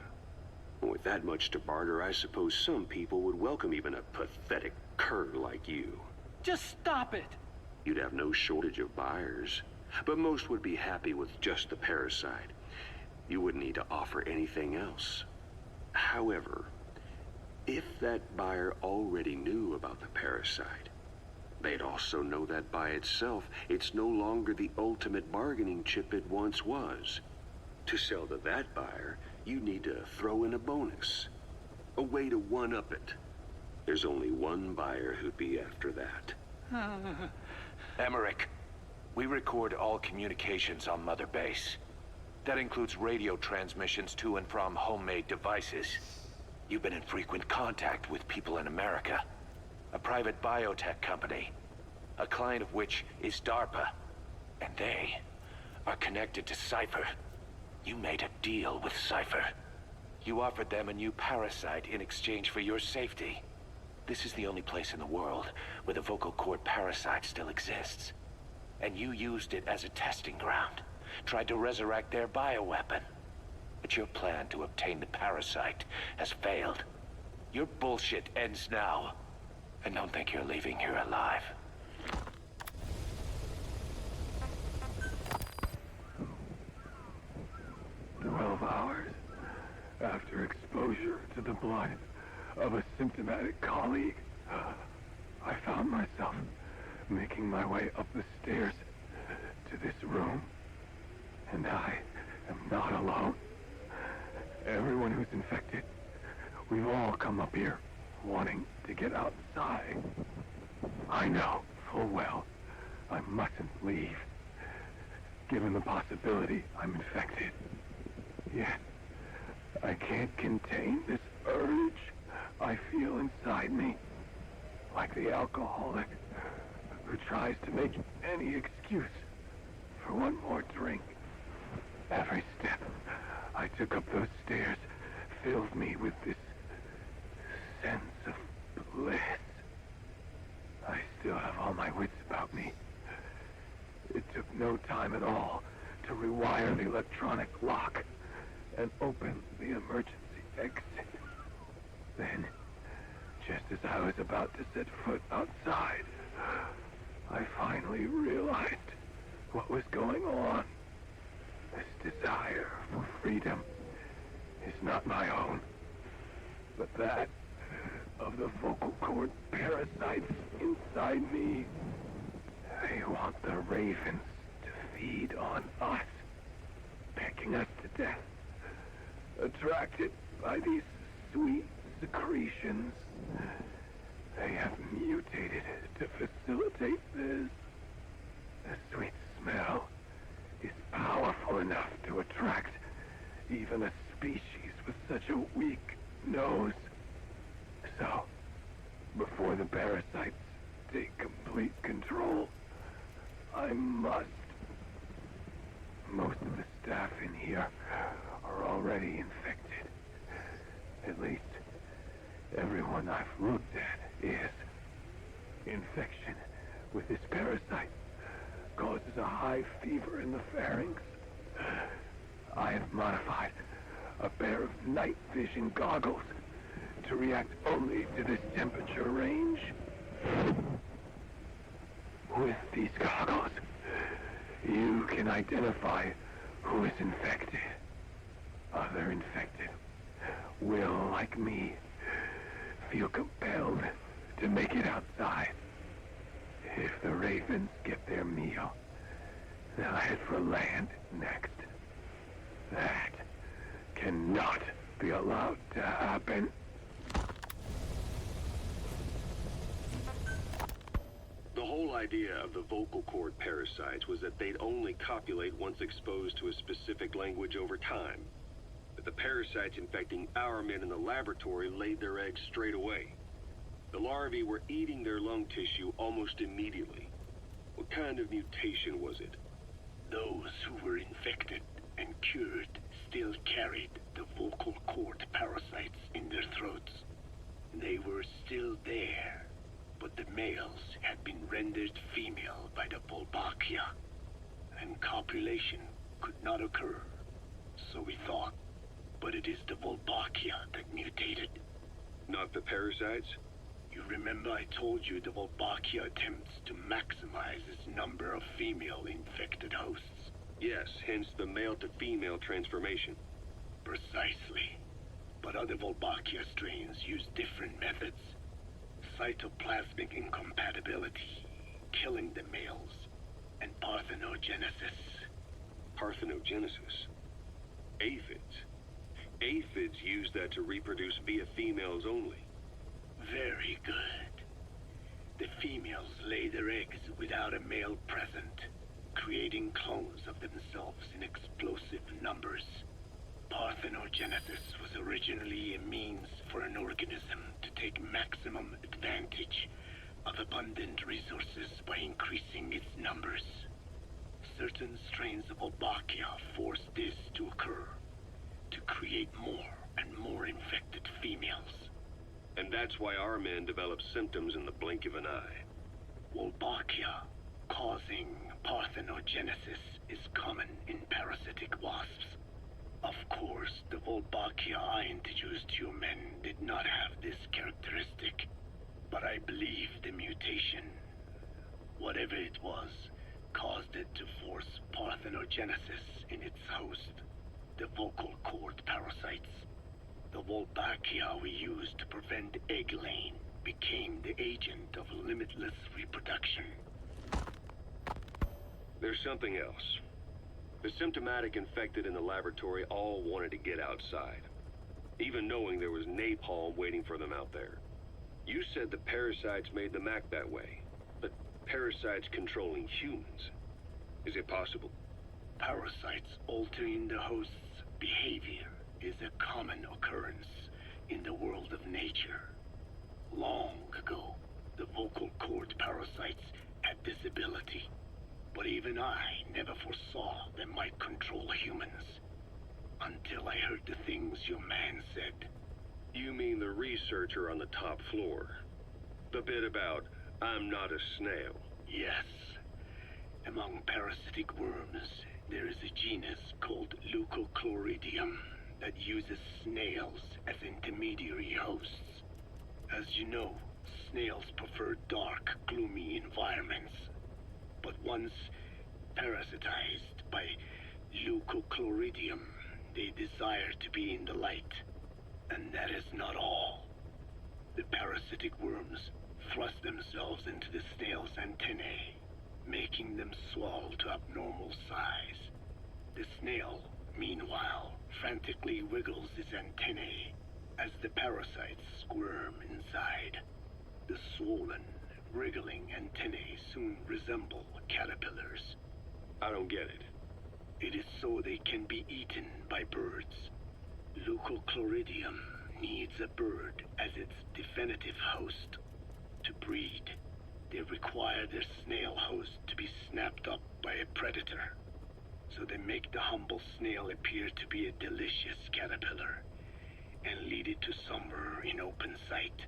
With that much to barter, I suppose some people would welcome even a pathetic cur like you. Just stop it! You'd have no shortage of buyers, but most would be happy with just the parasite. You wouldn't need to offer anything else. However, if that buyer already knew about the parasite, they'd also know that by itself, it's no longer the ultimate bargaining chip it once was. To sell to that buyer, you need to throw in a bonus. A way to one-up it. There's only one buyer who'd be after that. Emmerich, we record all communications on Mother Base. That includes radio transmissions to and from homemade devices. You've been in frequent contact with people in America. A private biotech company. A client of which is DARPA. And they are connected to Cypher. You made a deal with Cypher. You offered them a new parasite in exchange for your safety. This is the only place in the world where the vocal cord parasite still exists. And you used it as a testing ground. Tried to resurrect their bioweapon. But your plan to obtain the parasite has failed. Your bullshit ends now. And don't think you're leaving here alive. Hours after exposure to the blood of a symptomatic colleague, I found myself making my way up the stairs to this room. And I am not alone. Everyone who's infected, we've all come up here wanting to get outside. I know full well I mustn't leave, given the possibility I'm infected. Yet, I can't contain this urge I feel inside me. Like the alcoholic who tries to make any excuse for one more drink. Every step I took up those stairs filled me with this sense of bliss. I still have all my wits about me. It took no time at all to rewire the electronic lock and open the emergency exit. Then, just as I was about to set foot outside, I finally realized what was going on. This desire for freedom is not my own, but that of the vocal cord parasites inside me. They want the ravens to feed on us, pecking us to death. Attracted by these sweet secretions, they have mutated to facilitate this. The sweet smell is powerful enough to attract even a species with such a weak nose. So, before the parasites take complete control, I must. Most of the staff in here are already infected. At least, everyone I've looked at is. Infection with this parasite causes a high fever in the pharynx. I have modified a pair of night vision goggles to react only to this temperature range. With these goggles, you can identify who is infected. Other infected will, like me, feel compelled to make it outside. If the ravens get their meal, they'll head for land next. That cannot be allowed to happen. The whole idea of the vocal cord parasites was that they'd only copulate once exposed to a specific language over time. But the parasites infecting our men in the laboratory laid their eggs straight away. The larvae were eating their lung tissue almost immediately. What kind of mutation was it? Those who were infected and cured still carried the vocal cord parasites in their throats. They were still there, but the males had been rendered female by the Volbachia, and copulation could not occur. So we thought, but it is the Volbachia that mutated. Not the parasites? You remember I told you the Volbachia attempts to maximize its number of female infected hosts? Yes, hence the male-to-female transformation. Precisely. But other Volbachia strains use different methods. Cytoplasmic incompatibility, killing the males, and parthenogenesis. Parthenogenesis? Aphids? Aphids use that to reproduce via females only. Very Very good. The females lay their eggs without a male present, creating clones of themselves in explosive numbers. Parthenogenesis was originally a means for an organism to take maximum advantage of abundant resources by increasing its numbers. Certain strains of Wolbachia force this to occur, to create more and more infected females. And that's why our men develop symptoms in the blink of an eye. Wolbachia, causing parthenogenesis, is common in parasitic wasps. Of course, the Wolbachia I introduced to your men did not have this characteristic, but I believe the mutation, whatever it was, caused it to force parthenogenesis in its host, the vocal cord parasites. The Wolbachia we used to prevent egg laying became the agent of limitless reproduction. There's something else. The symptomatic infected in the laboratory all wanted to get outside, even knowing there was napalm waiting for them out there. You said the parasites made them act that way, but parasites controlling humans. Is it possible? Parasites altering the host's behavior is a common occurrence in the world of nature. Long ago, the vocal cord parasites had this ability, but even I never foresaw they might control humans. Until I heard the things your man said. You mean the researcher on the top floor? The bit about, I'm not a snail. Yes. Among parasitic worms, there is a genus called Leucochloridium that uses snails as intermediary hosts. As you know, snails prefer dark, gloomy environments. But once parasitized by Leucochloridium, they desire to be in the light. And that is not all. The parasitic worms thrust themselves into the snail's antennae, making them swell to abnormal size. The snail, meanwhile, frantically wiggles his antennae as the parasites squirm inside. The swollen, wriggling antennae soon resemble caterpillars. I don't get it. It is so they can be eaten by birds. Leucochloridium needs a bird as its definitive host. To breed, they require their snail host to be snapped up by a predator. So they make the humble snail appear to be a delicious caterpillar and lead it to somewhere in open sight.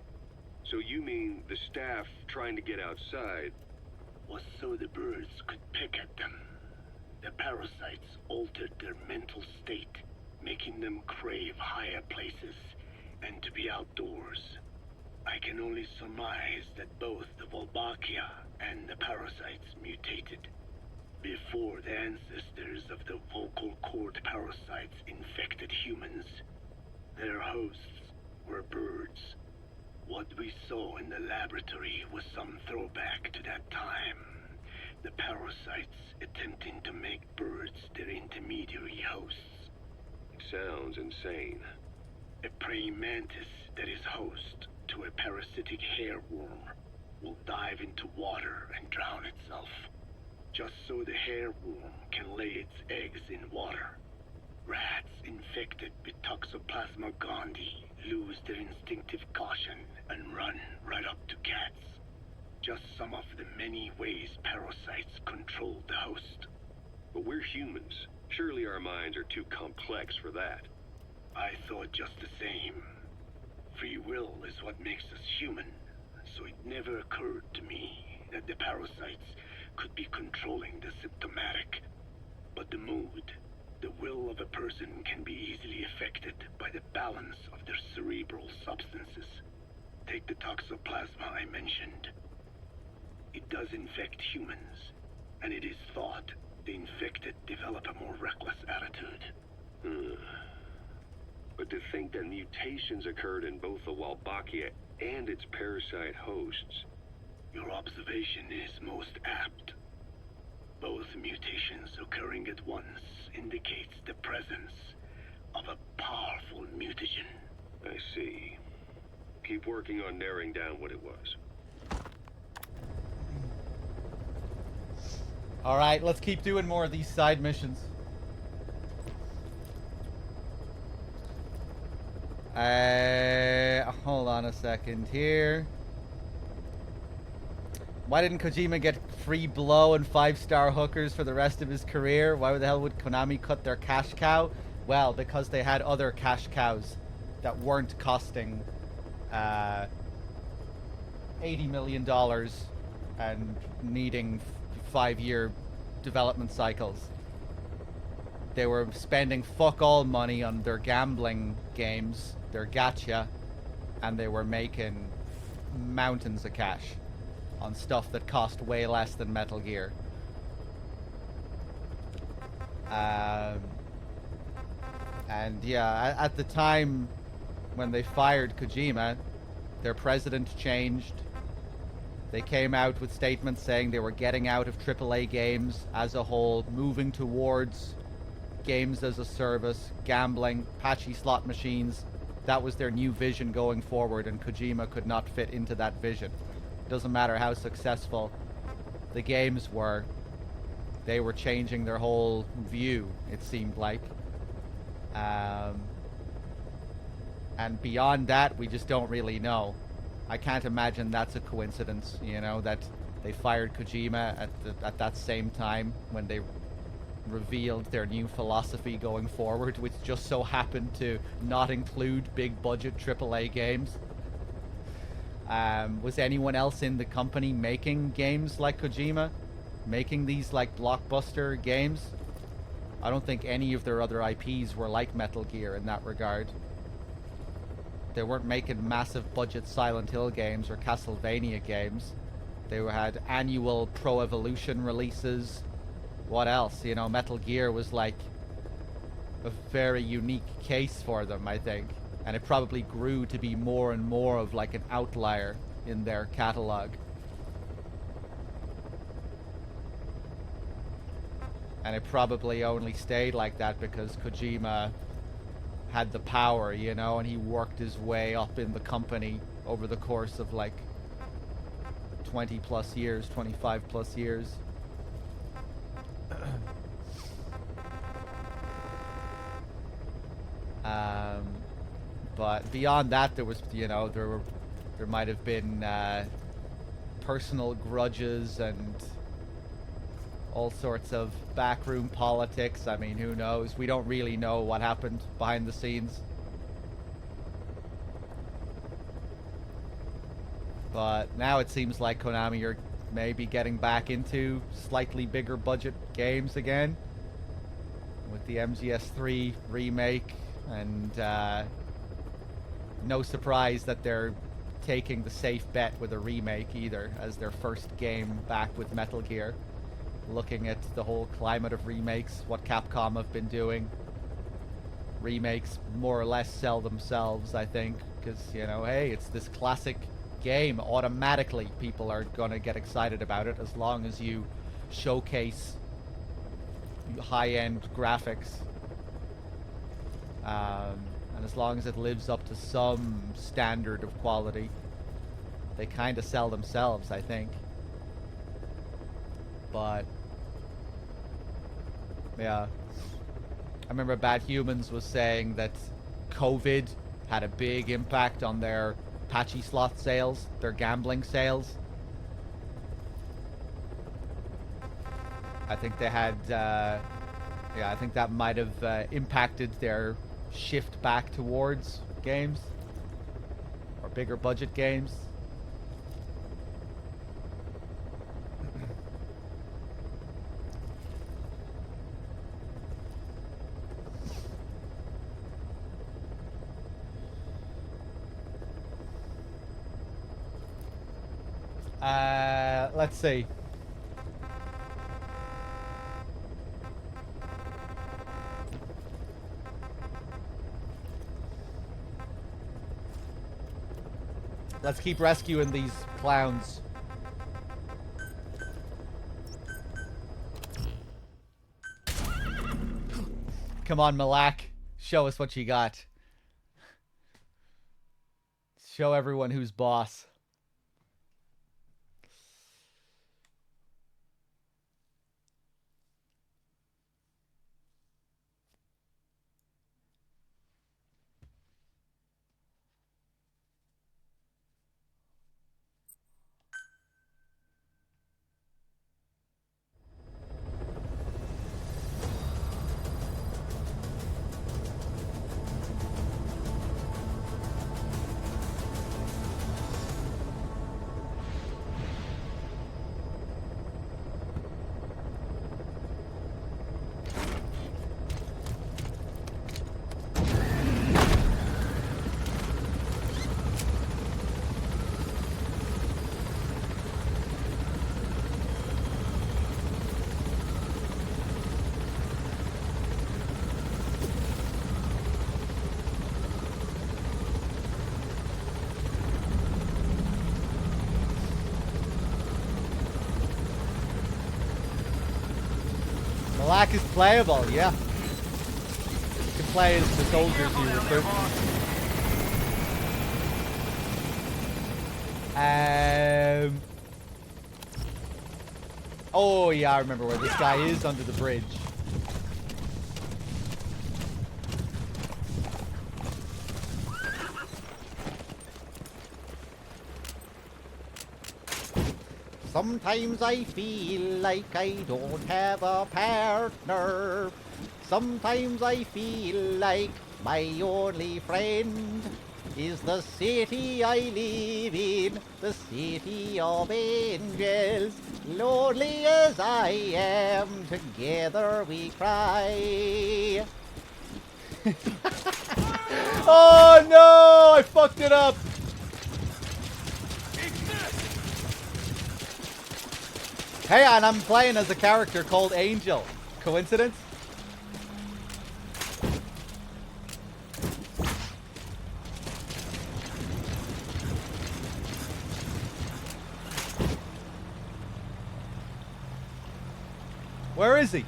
So you mean the staff trying to get outside was so the birds could pick at them. The parasites altered their mental state, making them crave higher places and to be outdoors. I can only surmise that both the Wolbachia and the parasites mutated before the ancestors of the vocal cord parasites infected humans. Their hosts were birds. What we saw in the laboratory was some throwback to that time. The parasites attempting to make birds their intermediary hosts. It sounds insane. A praying mantis that is host to a parasitic hairworm will dive into water and drown itself, just so the hairworm can lay its eggs in water. Rats infected with Toxoplasma gondii lose their instinctive caution and run right up to cats. Just some of the many ways parasites control the host. But we're humans. Surely our minds are too complex for that. I thought just the same. Free will is what makes us human, so it never occurred to me that the parasites could be controlling the symptomatic. But the mood, the will of a person can be easily affected by the balance of their cerebral substances. Take the Toxoplasma I mentioned. It does infect humans, and it is thought the infected develop a more reckless attitude. But to think that mutations occurred in both the Wolbachia and its parasite hosts. Your observation is most apt. Both mutations occurring at once indicates the presence of a powerful mutagen. I see. Keep working on narrowing down what it was. Alright, let's keep doing more of these side missions. Hold on a second here. Why didn't Kojima get free blow and 5-star hookers for the rest of his career? Why the hell would Konami cut their cash cow? Well, because they had other cash cows that weren't costing $80 million and needing 5-year development cycles. They were spending fuck all money on their gambling games, their gacha, and they were making mountains of cash on stuff that cost way less than Metal Gear. And yeah, at the time when they fired Kojima, their president changed. They came out with statements saying they were getting out of AAA games as a whole, moving towards games as a service, gambling, patchy slot machines. That was their new vision going forward, and Kojima could not fit into that vision. Doesn't matter how successful the games were, they were changing their whole view, it seemed like. And beyond that, we just don't really know. I can't imagine that's a coincidence, you know, that they fired Kojima at that same time when they revealed their new philosophy going forward, which just so happened to not include big budget AAA games. Was anyone else in the company making games like Kojima? Making these like blockbuster games? I don't think any of their other IPs were like Metal Gear in that regard. They weren't making massive budget Silent Hill games or Castlevania games. They had annual Pro Evolution releases. What else? You know, Metal Gear was like a very unique case for them, I think. And it probably grew to be more and more of like an outlier in their catalog. And it probably only stayed like that because Kojima had the power, you know, and he worked his way up in the company over the course of like 20 plus years, 25 plus years. But beyond that, there was, you know, there might have been personal grudges and all sorts of backroom politics. I mean, who knows? We don't really know what happened behind the scenes. But now it seems like Konami are maybe getting back into slightly bigger budget games again with the MGS3 remake, and no surprise that they're taking the safe bet with a remake either as their first game back with Metal Gear. Looking at the whole climate of remakes, what Capcom have been doing, remakes more or less sell themselves, I think, because, you know, hey, it's this classic game. Automatically people are gonna get excited about it as long as you showcase high-end graphics, and as long as it lives up to some standard of quality. They kind of sell themselves, I think. But yeah, I remember Bad Humans was saying that COVID had a big impact on their patchy slot sales, their gambling sales. I think they had, yeah, I think that might have impacted their shift back towards games or bigger budget games. Let's see. Let's keep rescuing these clowns. Come on, Malak. Show us what you got. show everyone who's boss. Malak is playable, yeah. You can play as the soldiers you recruit. Oh yeah, I remember where this guy is, under the bridge. Sometimes I feel like I don't have a partner. Sometimes I feel like my only friend is the city I live in, the city of angels. Lonely as I am, together we cry. Oh no! I fucked it up! Hey, and I'm playing as a character called Angel. Coincidence? Where is he?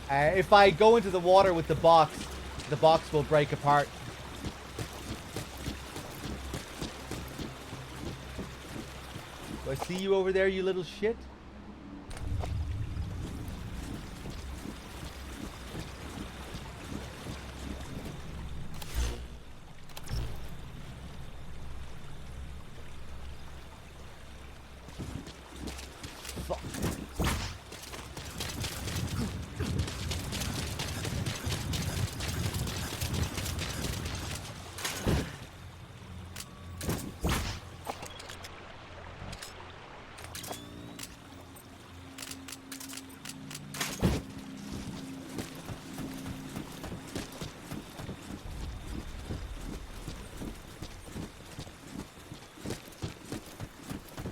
If I go into the water with the box will break apart. Do I see you over there, you little shit? Fuck.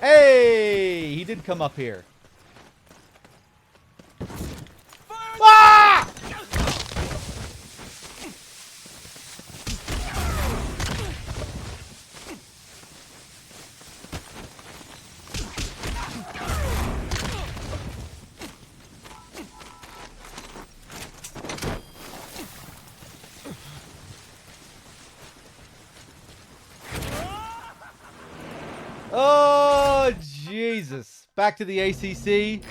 Hey! He did come up here. Ah! Oh, Jesus. Back to the ACC.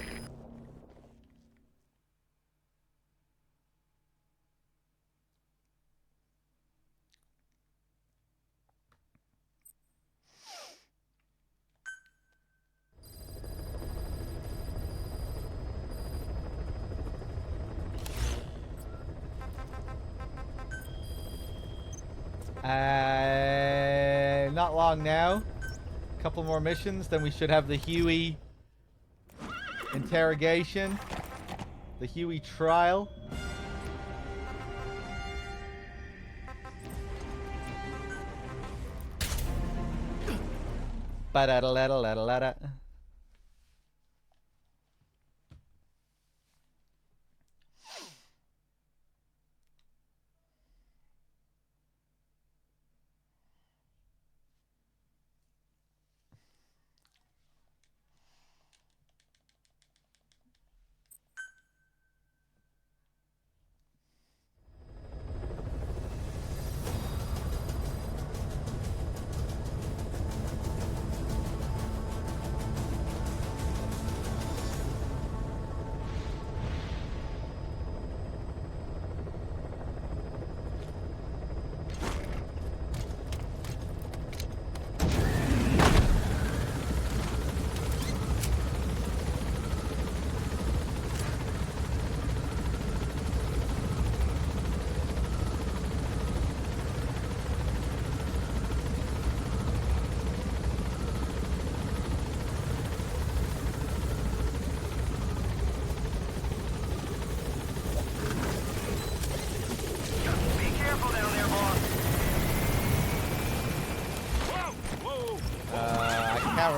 Not long now. Couple more missions, then we should have the Huey interrogation, the Huey trial. Ba-da-da-da-da-da-da.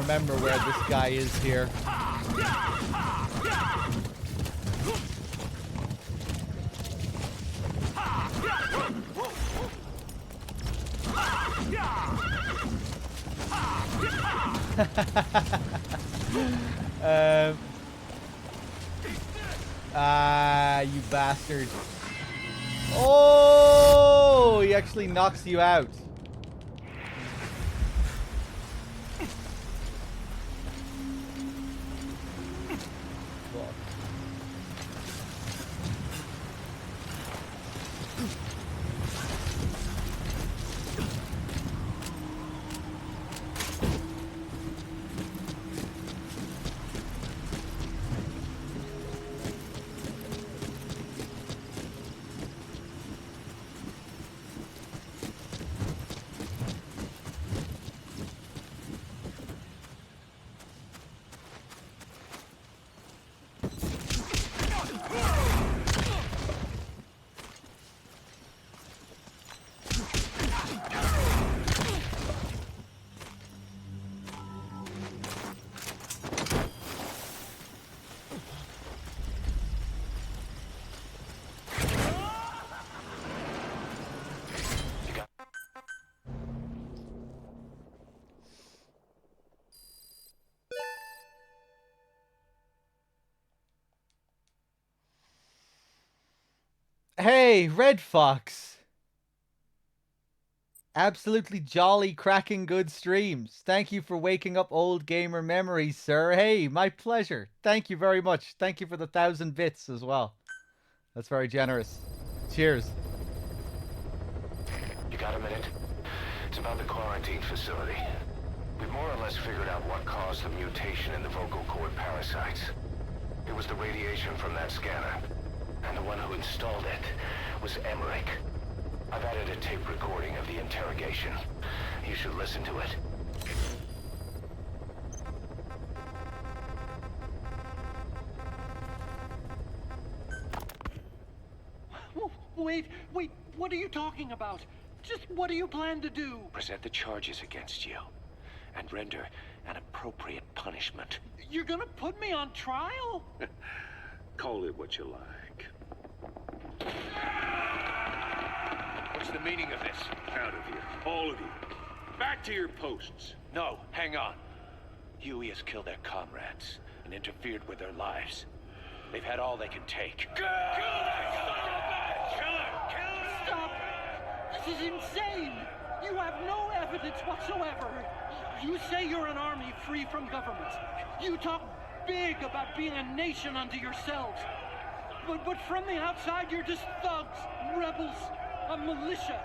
remember where this guy is here. You bastard. Oh, he actually knocks you out. Hey, Red Fox. Absolutely jolly, cracking good streams. Thank you for waking up old gamer memories, sir. Hey, my pleasure. Thank you very much. Thank you for the 1,000 bits as well. That's very generous. Cheers. You got a minute? It's about the quarantine facility. We've more or less figured out what caused the mutation in the vocal cord parasites. It was the radiation from that scanner. And the one who installed it was Emmerich. I've added a tape recording of the interrogation. You should listen to it. Wait, what are you talking about? Just what do you plan to do? Present the charges against you, and render an appropriate punishment. You're gonna put me on trial? Call it what you like. What's the meaning of this? Out of here. All of you. Back to your posts. No, hang on. Huey has killed their comrades and interfered with their lives. They've had all they can take. Kill her! Stop! This is insane! You have no evidence whatsoever. You say you're an army free from government. You talk big about being a nation unto yourselves. But from the outside, you're just thugs, rebels, a militia,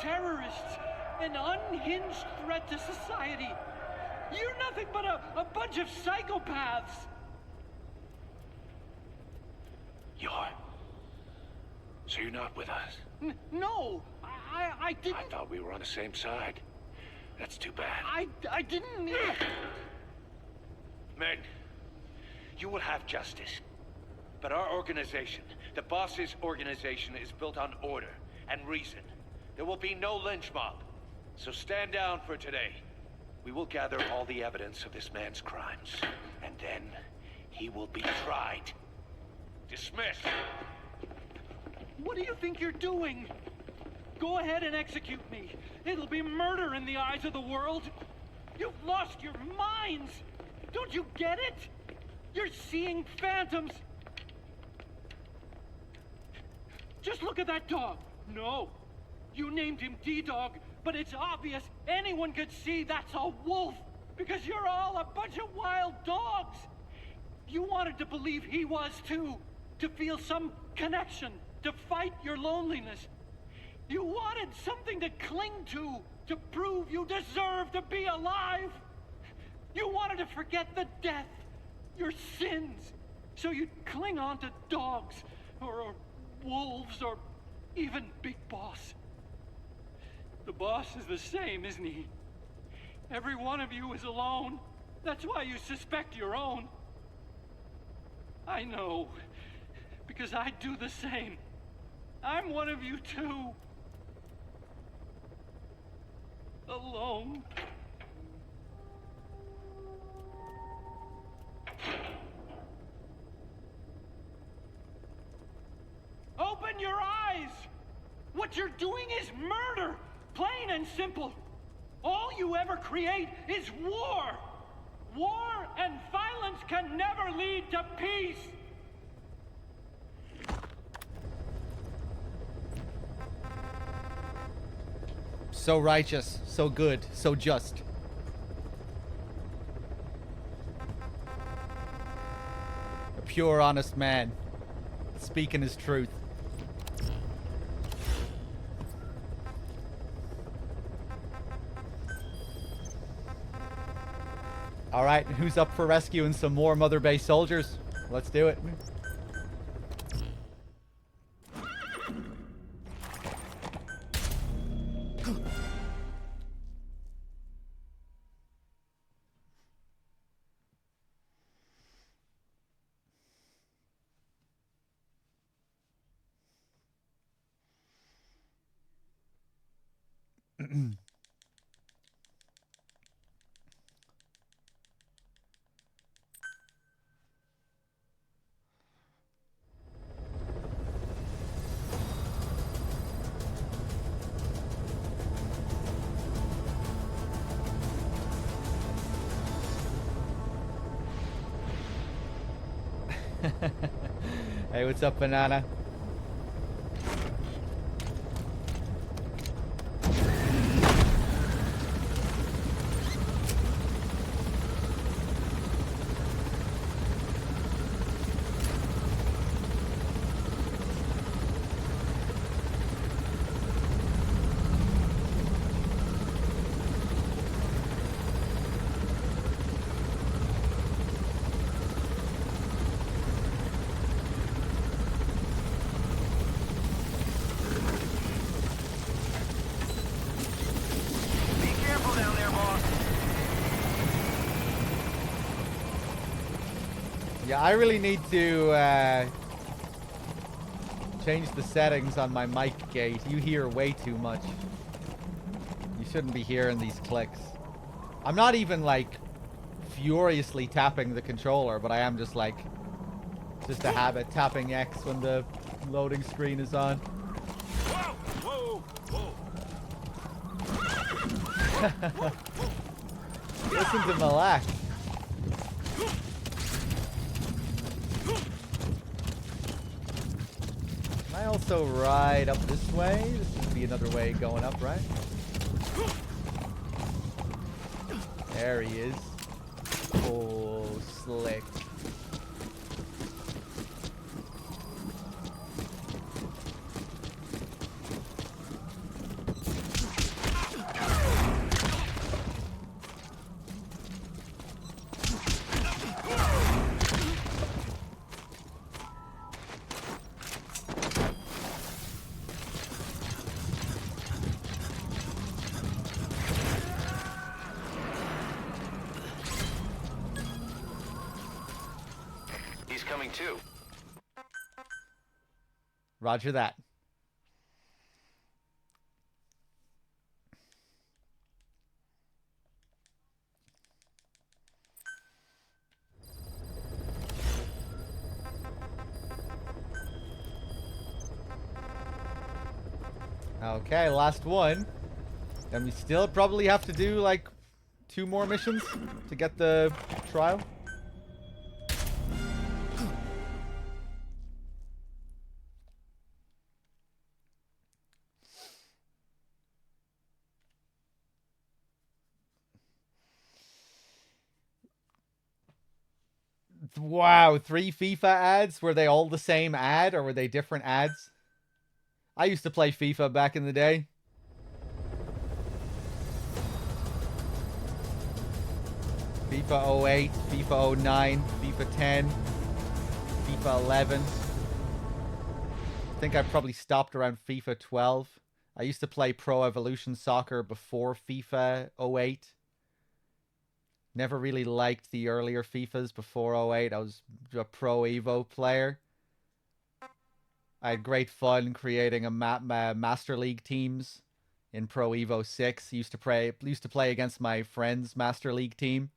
terrorists, an unhinged threat to society. You're nothing but a bunch of psychopaths. So you're not with us? No, I didn't. I thought we were on the same side. That's too bad. I didn't mean... Men, you will have justice. But our organization, the boss's organization, is built on order and reason. There will be no lynch mob. So stand down for today. We will gather all the evidence of this man's crimes. And then he will be tried. Dismissed. What do you think you're doing? Go ahead and execute me. It'll be murder in the eyes of the world. You've lost your minds. Don't you get it? You're seeing phantoms. Just look at that dog. No, you named him D-Dog, but it's obvious anyone could see that's a wolf because you're all a bunch of wild dogs. You wanted to believe he was too, to feel some connection, to fight your loneliness. You wanted something to cling to prove you deserve to be alive. You wanted to forget the death, your sins, so you'd cling on to dogs, or wolves, or even Big Boss. The boss is the same, isn't he? Every one of you is alone. That's why you suspect your own. I know, because I do the same. I'm one of you too. Alone. What you're doing is murder! Plain and simple! All you ever create is war! War and violence can never lead to peace! So righteous, so good, so just. A pure, honest man, speaking his truth. Alright, who's up for rescuing some more Mother Base soldiers? Let's do it. Hey, what's up, Banana? Yeah, I really need to change the settings on my mic gate. You hear way too much. You shouldn't be hearing these clicks. I'm not even like furiously tapping the controller, but I am just like, just a habit, tapping X when the loading screen is on. Whoa, whoa. Listen to Malak. Can I also ride up this way? This would be another way going up, right? There he is. Oh, slick. Too. Roger that. Okay, last one. And we still probably have to do like 2 more missions to get the trial. Wow, 3 FIFA ads? Were they all the same ad or were they different ads? I used to play FIFA back in the day. FIFA 08, FIFA 09, FIFA 10, FIFA 11. I think I probably stopped around FIFA 12. I used to play Pro Evolution Soccer before FIFA 08. Never really liked the earlier FIFAs before 08. I was a Pro Evo player. I had great fun creating a Master League teams in Pro Evo 6. Used to play against my friend's Master League team.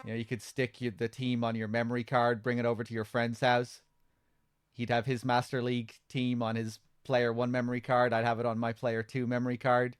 You know, you could stick the team on your memory card, bring it over to your friend's house. He'd have his Master League team on his Player 1 memory card. I'd have it on my Player 2 memory card.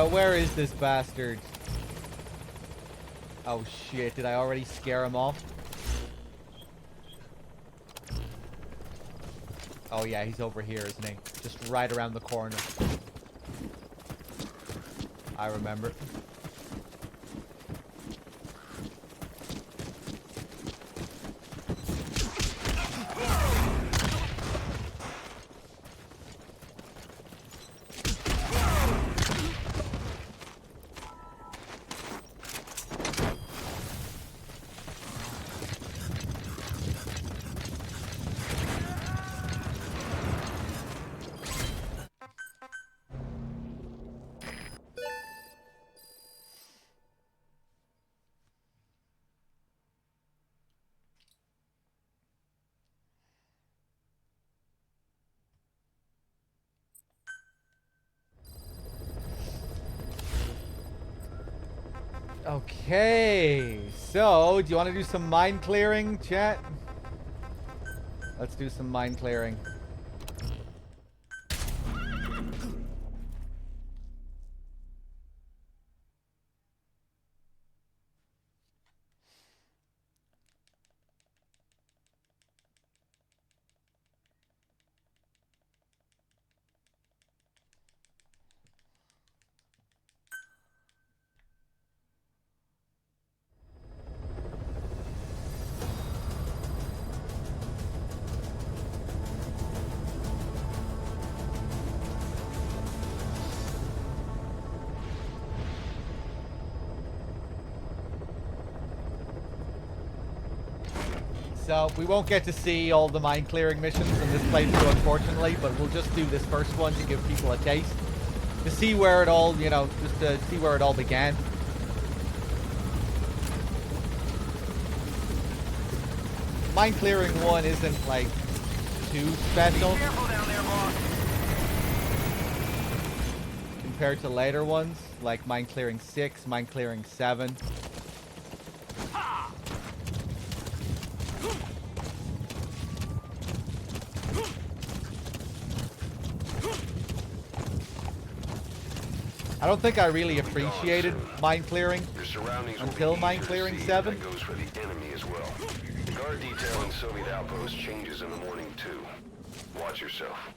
Where is this bastard? Oh shit, did I already scare him off? Oh yeah, he's over here, isn't he? Just right around the corner. I remember. Okay, so do you want to do some mine clearing, chat? Let's do some mine clearing. So, we won't get to see all the mine clearing missions in this playthrough, unfortunately, but we'll just do this first one to give people a taste. To see where it all, you know, just to see where it all began. Mine clearing 1 isn't, like, too special. Be careful down there, boss. Compared to later ones, like mine clearing 6, mine clearing 7. I don't think I really appreciated mine clearing until mine clearing 7. That goes for the enemy as well. The guard detail in Soviet outpost changes in the morning too. Watch yourself.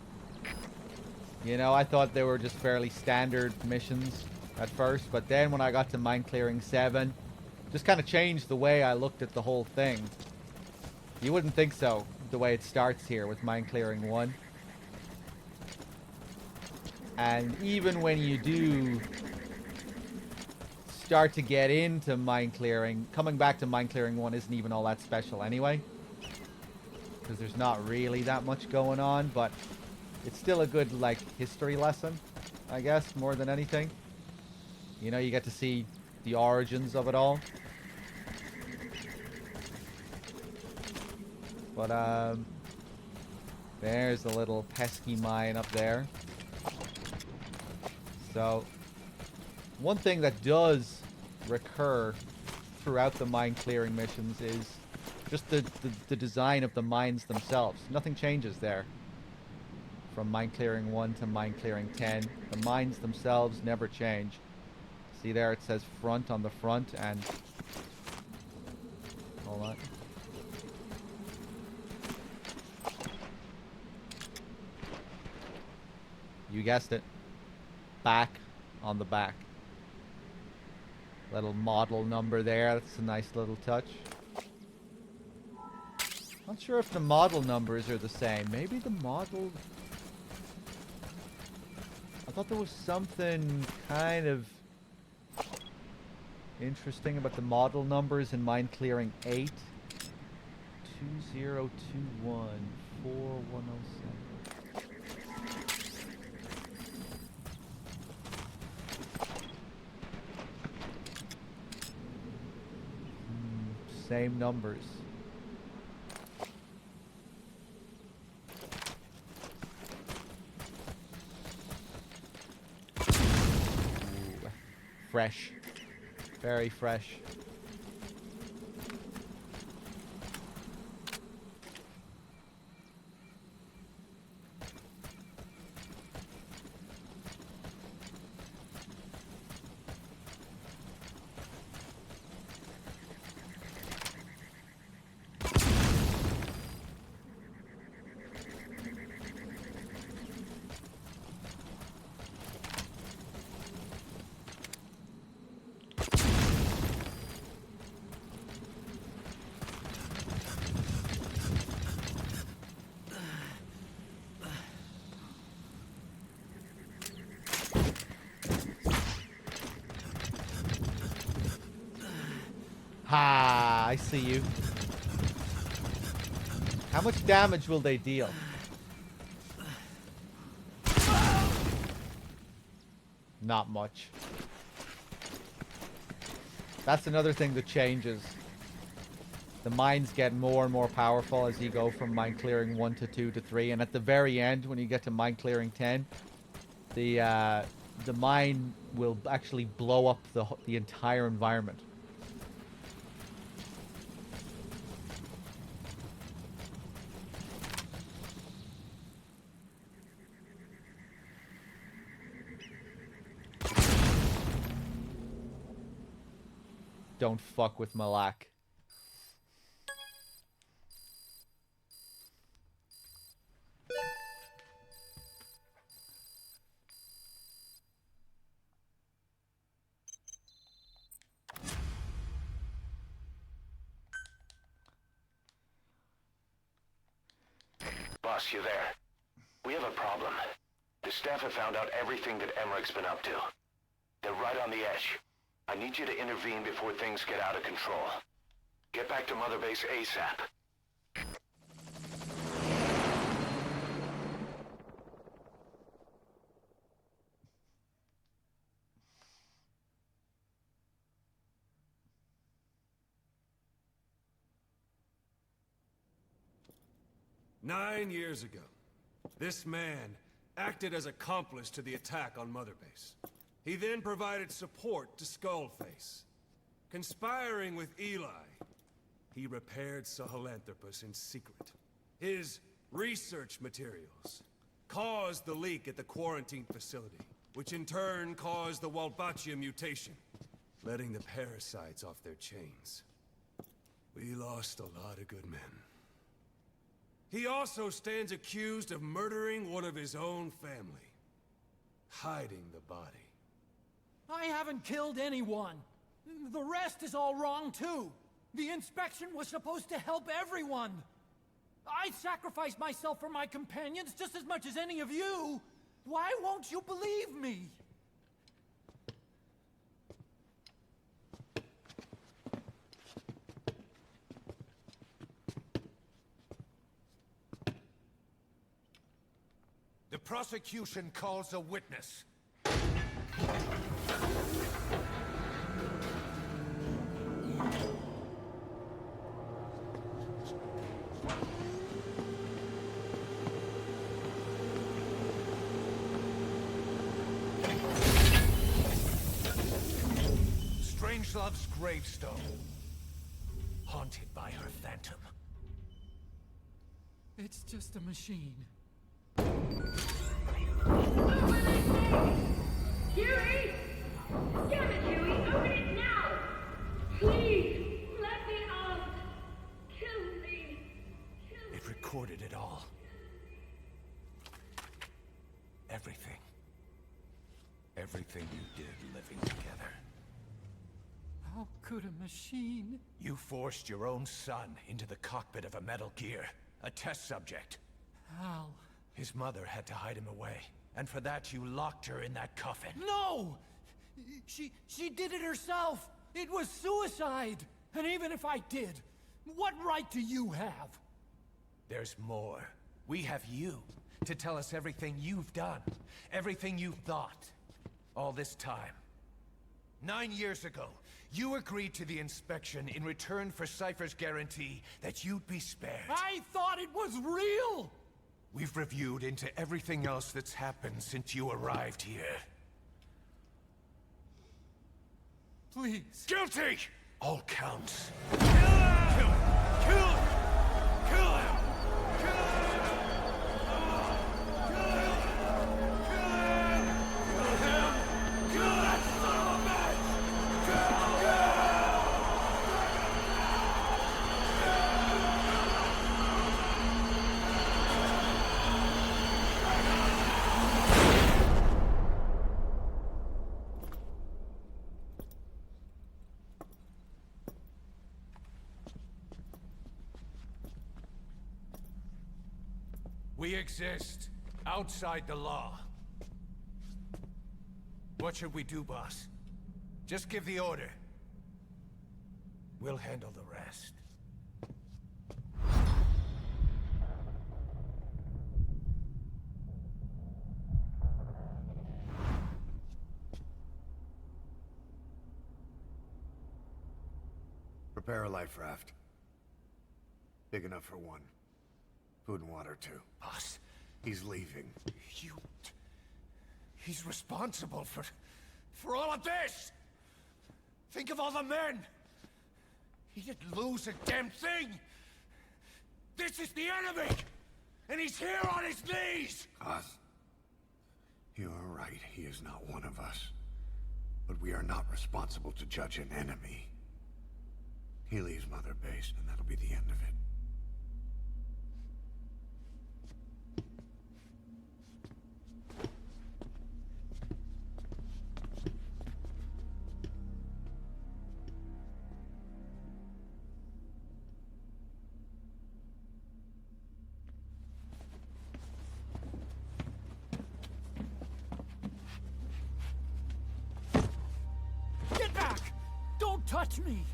You know, I thought they were just fairly standard missions at first, but then when I got to mine clearing 7, just kind of changed the way I looked at the whole thing. You wouldn't think so, the way it starts here with mine clearing 1. And even when you do start to get into mine clearing, coming back to mine clearing 1 isn't even all that special anyway. Because there's not really that much going on, but it's still a good, like, history lesson, I guess, more than anything. You know, you get to see the origins of it all. But, there's a little pesky mine up there. So, one thing that does recur throughout the mine clearing missions is just the design of the mines themselves. Nothing changes there. From mine clearing 1 to mine clearing 10. The mines themselves never change. See there, it says front on the front, and hold on. You guessed it. Back on the back. Little model number there. That's a nice little touch. Not sure if the model numbers are the same. Maybe the model I thought there was something kind of interesting about the model numbers in Mine Clearing 8. 2021 4107. Same numbers. Ooh, fresh. Very fresh. Ha! I see you. How much damage will they deal? Not much. That's another thing that changes. The mines get more and more powerful as you go from mine clearing 1 to 2 to 3, and at the very end, when you get to mine clearing 10, the mine will actually blow up the entire environment. Don't fuck with Malak. Boss, you there? We have a problem. The staff have found out everything that Emmerich's been up to. They're right on the edge. I need you to intervene before things get out of control. Get back to Mother Base ASAP. Nine years ago, this man acted as accomplice to the attack on Mother Base. He then provided support to Skullface. Conspiring with Eli, he repaired Sahelanthropus in secret. His research materials caused the leak at the quarantine facility, which in turn caused the Walbachia mutation, letting the parasites off their chains. We lost a lot of good men. He also stands accused of murdering one of his own family, hiding the body. I haven't killed anyone. The rest is all wrong, too. The inspection was supposed to help everyone. I sacrificed myself for my companions just as much as any of you. Why won't you believe me? The prosecution calls a witness. Strangelove's gravestone, haunted by her phantom. It's just a machine. Huey! Damn it, Huey! Open it now! Please! Let me out! Kill me! It recorded it all. Everything. Everything you did living together. How could a machine? You forced your own son into the cockpit of a Metal Gear, a test subject. How? His mother had to hide him away. And for that, you locked her in that coffin. No! She did it herself. It was suicide. And even if I did, what right do you have? There's more. We have you to tell us everything you've done, everything you've thought, all this time. 9 years ago, you agreed to the inspection in return for Cypher's guarantee that you'd be spared. I thought it was real! We've reviewed into everything else that's happened since you arrived here. Please. Guilty! All counts. Kill him! Kill him! Kill him! Kill him! We exist outside the law. What should we do, boss? Just give the order. We'll handle the rest. Prepare a life raft. Big enough for one. Food and water, too. Boss, He's leaving. he's responsible for all of this! Think of all the men! He didn't lose a damn thing! This is the enemy! And he's here on his knees! Us. You are right, he is not one of us. But we are not responsible to judge an enemy. He leaves Mother Base, and that'll be the end of it. Get back! Don't touch me!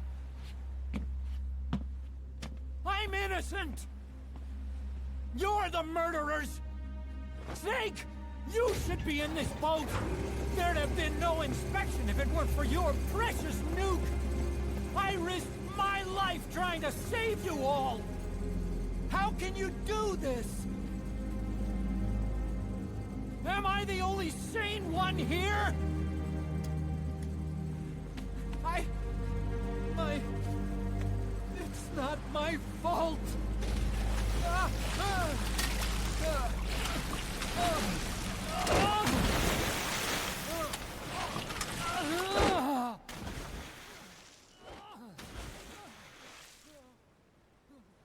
I'm innocent! You're the murderers! Snake! You should be in this boat! There'd have been no inspection if it weren't for your precious nuke! I risked my life trying to save you all! How can you do this? Am I the only sane one here? It's not my fault!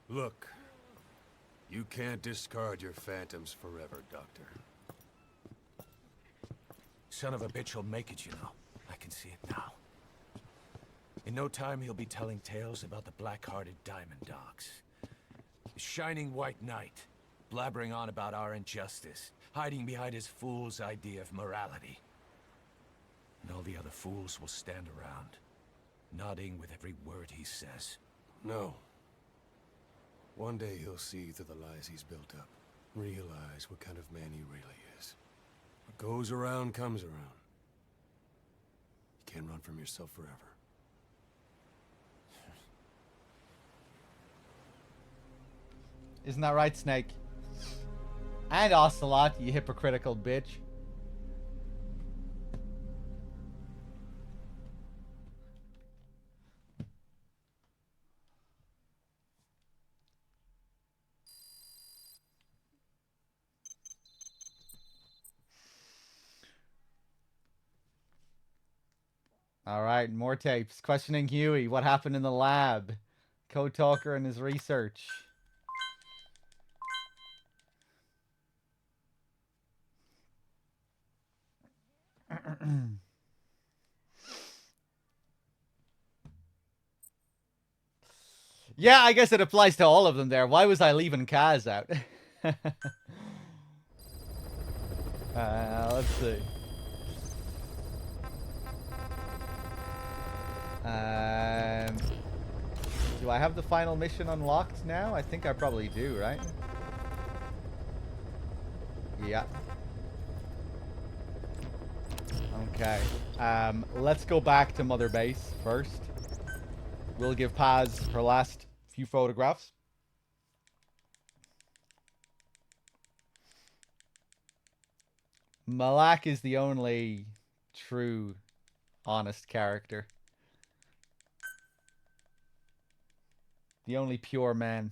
Look, you can't discard your phantoms forever, Doctor. Son of a bitch will make it, you know. I can see it now. In no time, he'll be telling tales about the black-hearted Diamond Dogs. The Shining White Knight, blabbering on about our injustice, hiding behind his fool's idea of morality. And all the other fools will stand around, nodding with every word he says. No. One day he'll see through the lies he's built up, realize what kind of man he really is. What goes around comes around. You can't run from yourself forever. Isn't that right, Snake? And Ocelot, you hypocritical bitch. Alright, more tapes. Questioning Huey. What happened in the lab? Code Talker and his research. Yeah, I guess it applies to all of them there. Why was I leaving Kaz out? Let's see. Do I have the final mission unlocked now? I think I probably do, right? Yeah. Okay. Let's go back to Mother Base first. We'll give Paz her last few photographs. Malak is the only true, honest character. The only pure man.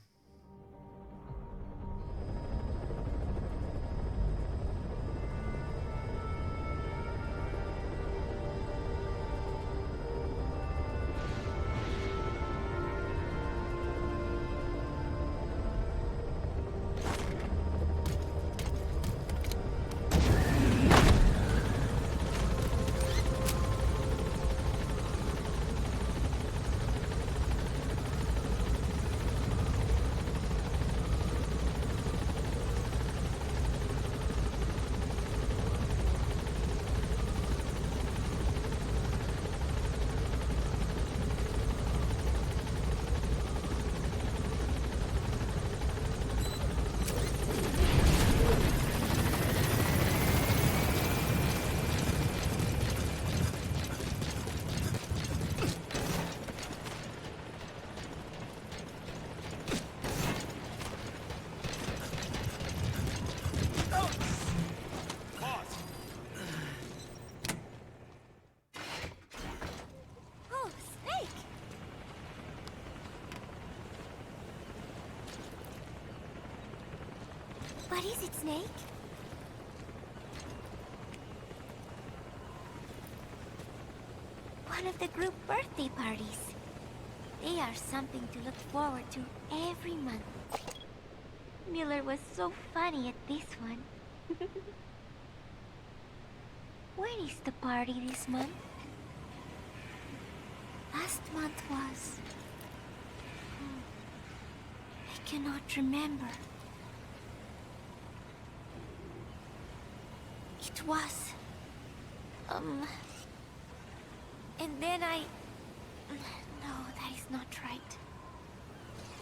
What is it, Snake? One of the group birthday parties. They are something to look forward to every month. Miller was so funny at this one. When is the party this month? Last month was... I cannot remember. It was... And then I... No, that is not right.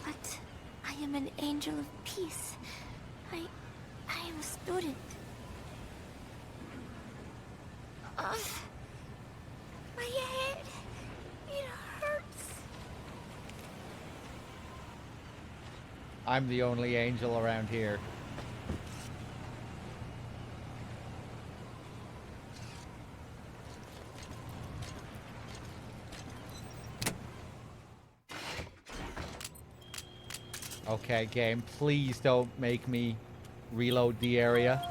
But I am an angel of peace. I am a student. My head... It hurts. I'm the only angel around here. Okay, game, please don't make me reload the area.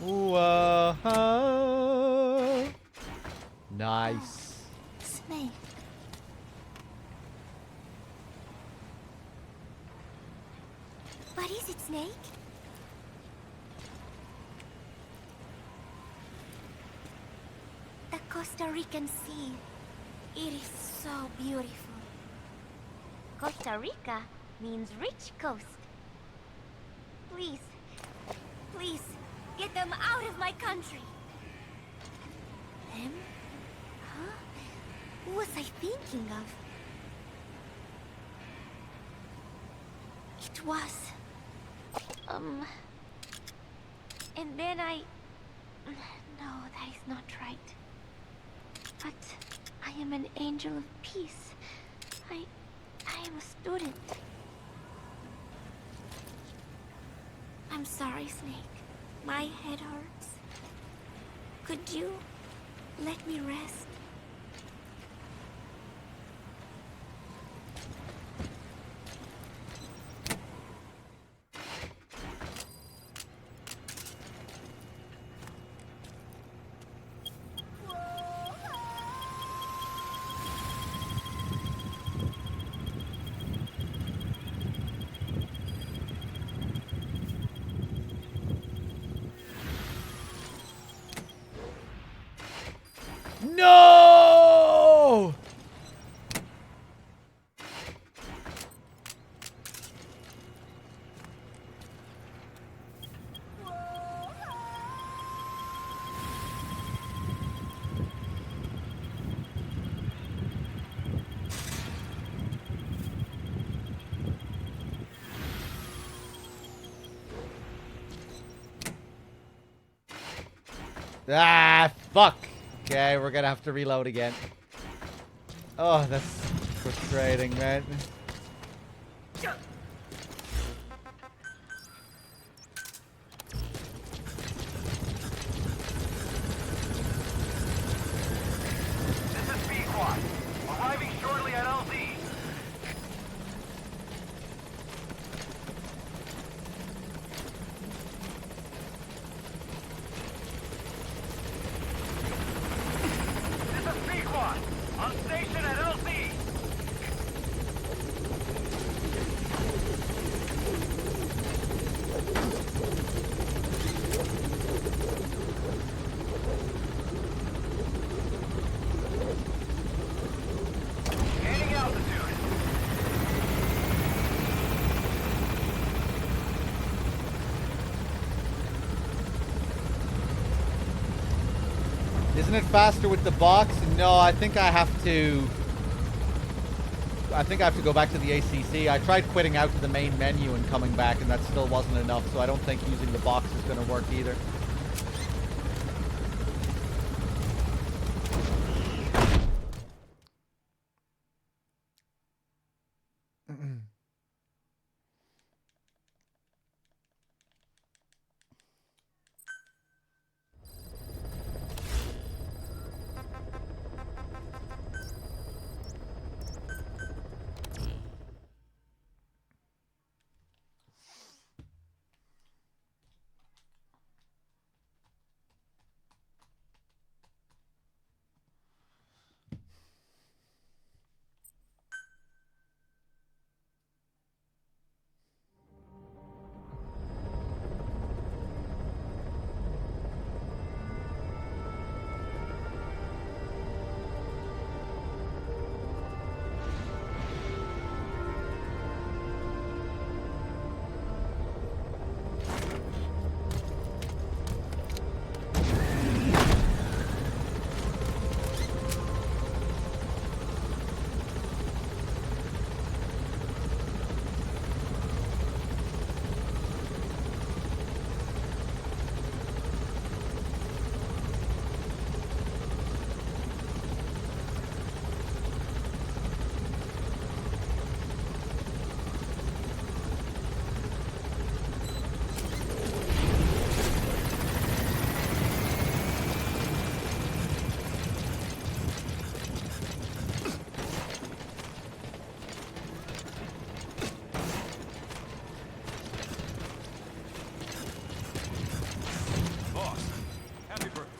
Ooh, nice. Snake. What is it, Snake? The Costa Rican Sea. It is so beautiful. Costa Rica means rich coast. Please, please, get them out of my country. Them? Huh? Who was I thinking of? It was... And then I... No, that is not right. But I am an angel of peace. I am a student. I'm sorry, Snake. My head hurts. Could you let me rest? No! Ah, fuck. Okay, we're gonna have to reload again. Oh, that's frustrating, man. This is B-Quad. Arriving shortly at LZ. This is B-Quad. On station at LZ. Gaining altitude. Isn't it faster with the box? No, I think I have to go back to the ACC. I tried quitting out to the main menu and coming back, and that still wasn't enough, so I don't think using the box is going to work either.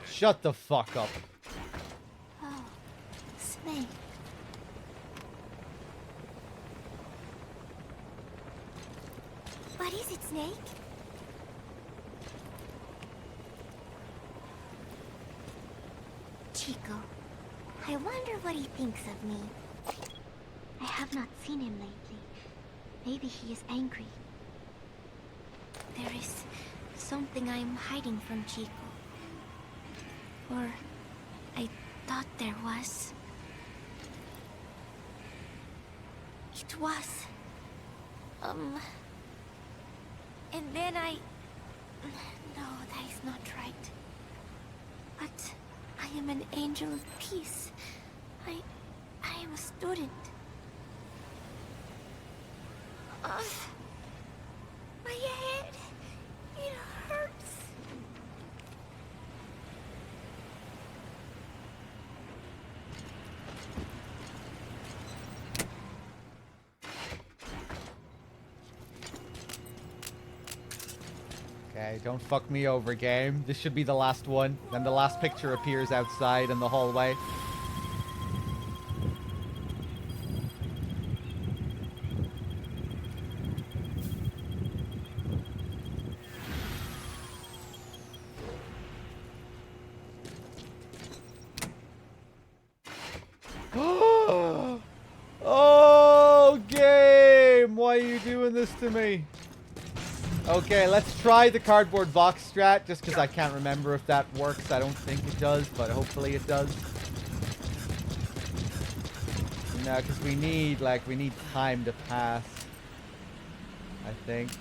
Shut the fuck up. Oh, Snake. What is it, Snake? Chico. I wonder what he thinks of me. I have not seen him lately. Maybe he is angry. There is something I am hiding from Chico. Or I thought there was. It was. And then no, that is not right. But I am an angel of peace. I am a student. My head, it hurts. Okay, don't fuck me over, game. This should be the last one. Then the last picture appears outside in the hallway. to me. Okay, let's try the cardboard box strat, just because I can't remember if that works. I don't think it does, but hopefully it does. No, because we need time to pass, I think.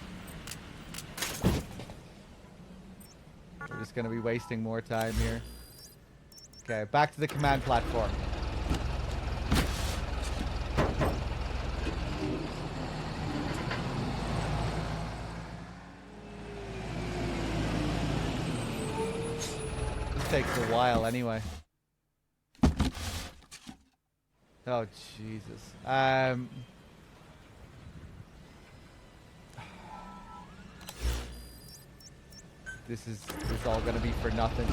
We're just going to be wasting more time here. Okay, back to the command platform. Takes a while anyway. Oh Jesus. This is all gonna be for nothing.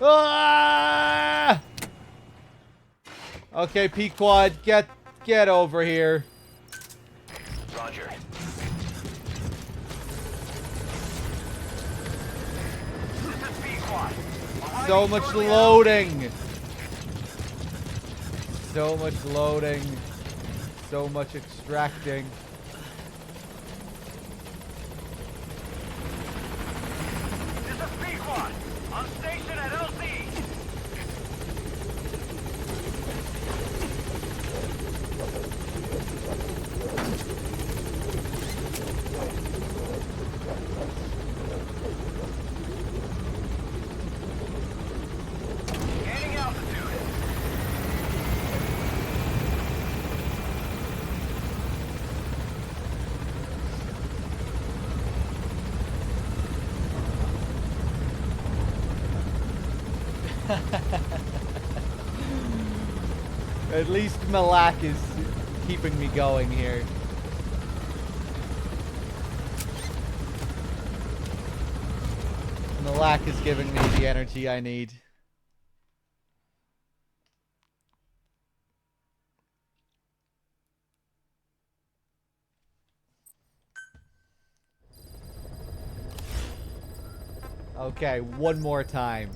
Ah! Okay, Pequod, get over here. Roger. So much loading. So much loading. So much extracting. This is Pequod. On station at LZ. Gaining altitude. At least Malak is keeping me going here. Malak is giving me the energy I need. Okay, one more time.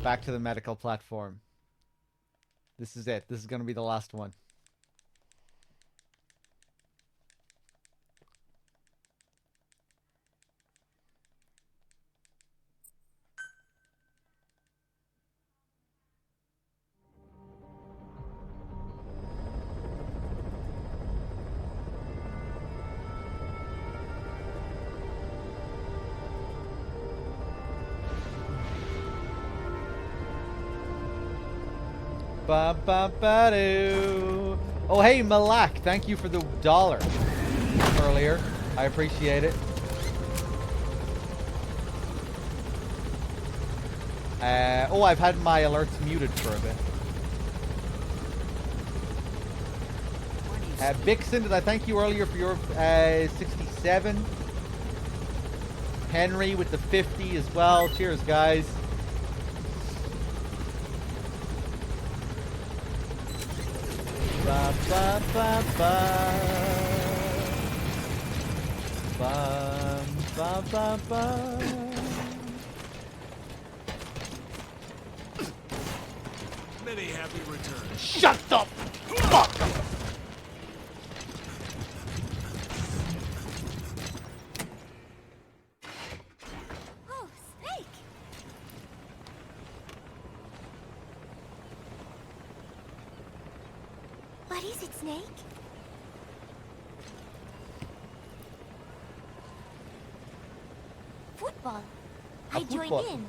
Back to the medical platform. This is it. This is going to be the last one. Ba ba ba doo. Oh hey Malak, thank you for the $1 earlier. I appreciate it. Oh, I've had my alerts muted for a bit. Vixen, did I thank you earlier for your 67? Henry with the 50 as well. Cheers, guys. Ba ba ba ba. Ba ba ba ba. Many happy returns. Shut the fuck up! Oh, Snake! What is it, Snake? Football. I joined football. in.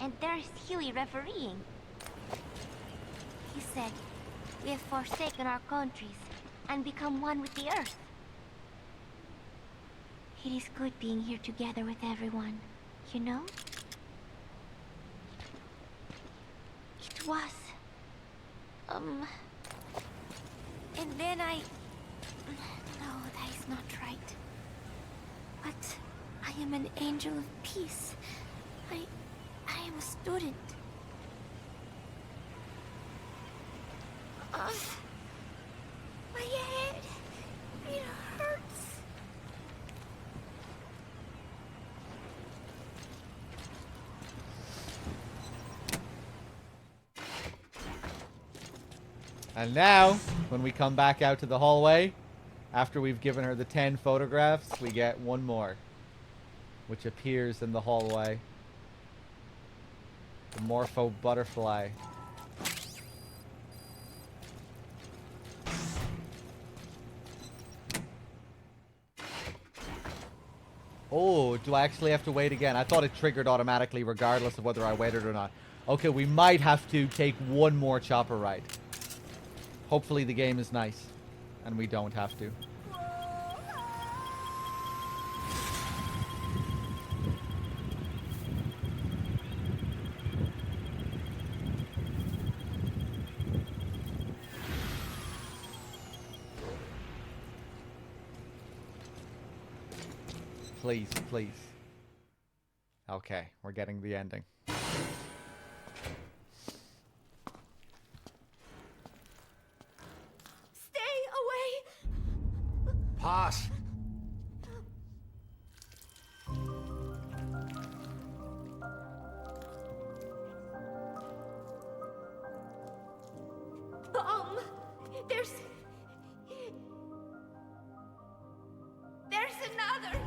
And there's Huey refereeing. He said, we have forsaken our countries and become one with the earth. It is good being here together with everyone, you know? was. And then I... No, that is not right. But I am an angel of peace. I am a student. My head, it hurts. And now, when we come back out to the hallway, after we've given her the 10 photographs, we get one more, which appears in the hallway. The Morpho Butterfly. Oh, do I actually have to wait again? I thought it triggered automatically regardless of whether I waited or not. Okay, we might have to take one more chopper ride. Hopefully the game is nice, and we don't have to. Please, please. Okay, we're getting the ending. Stay away! Pass! There's another!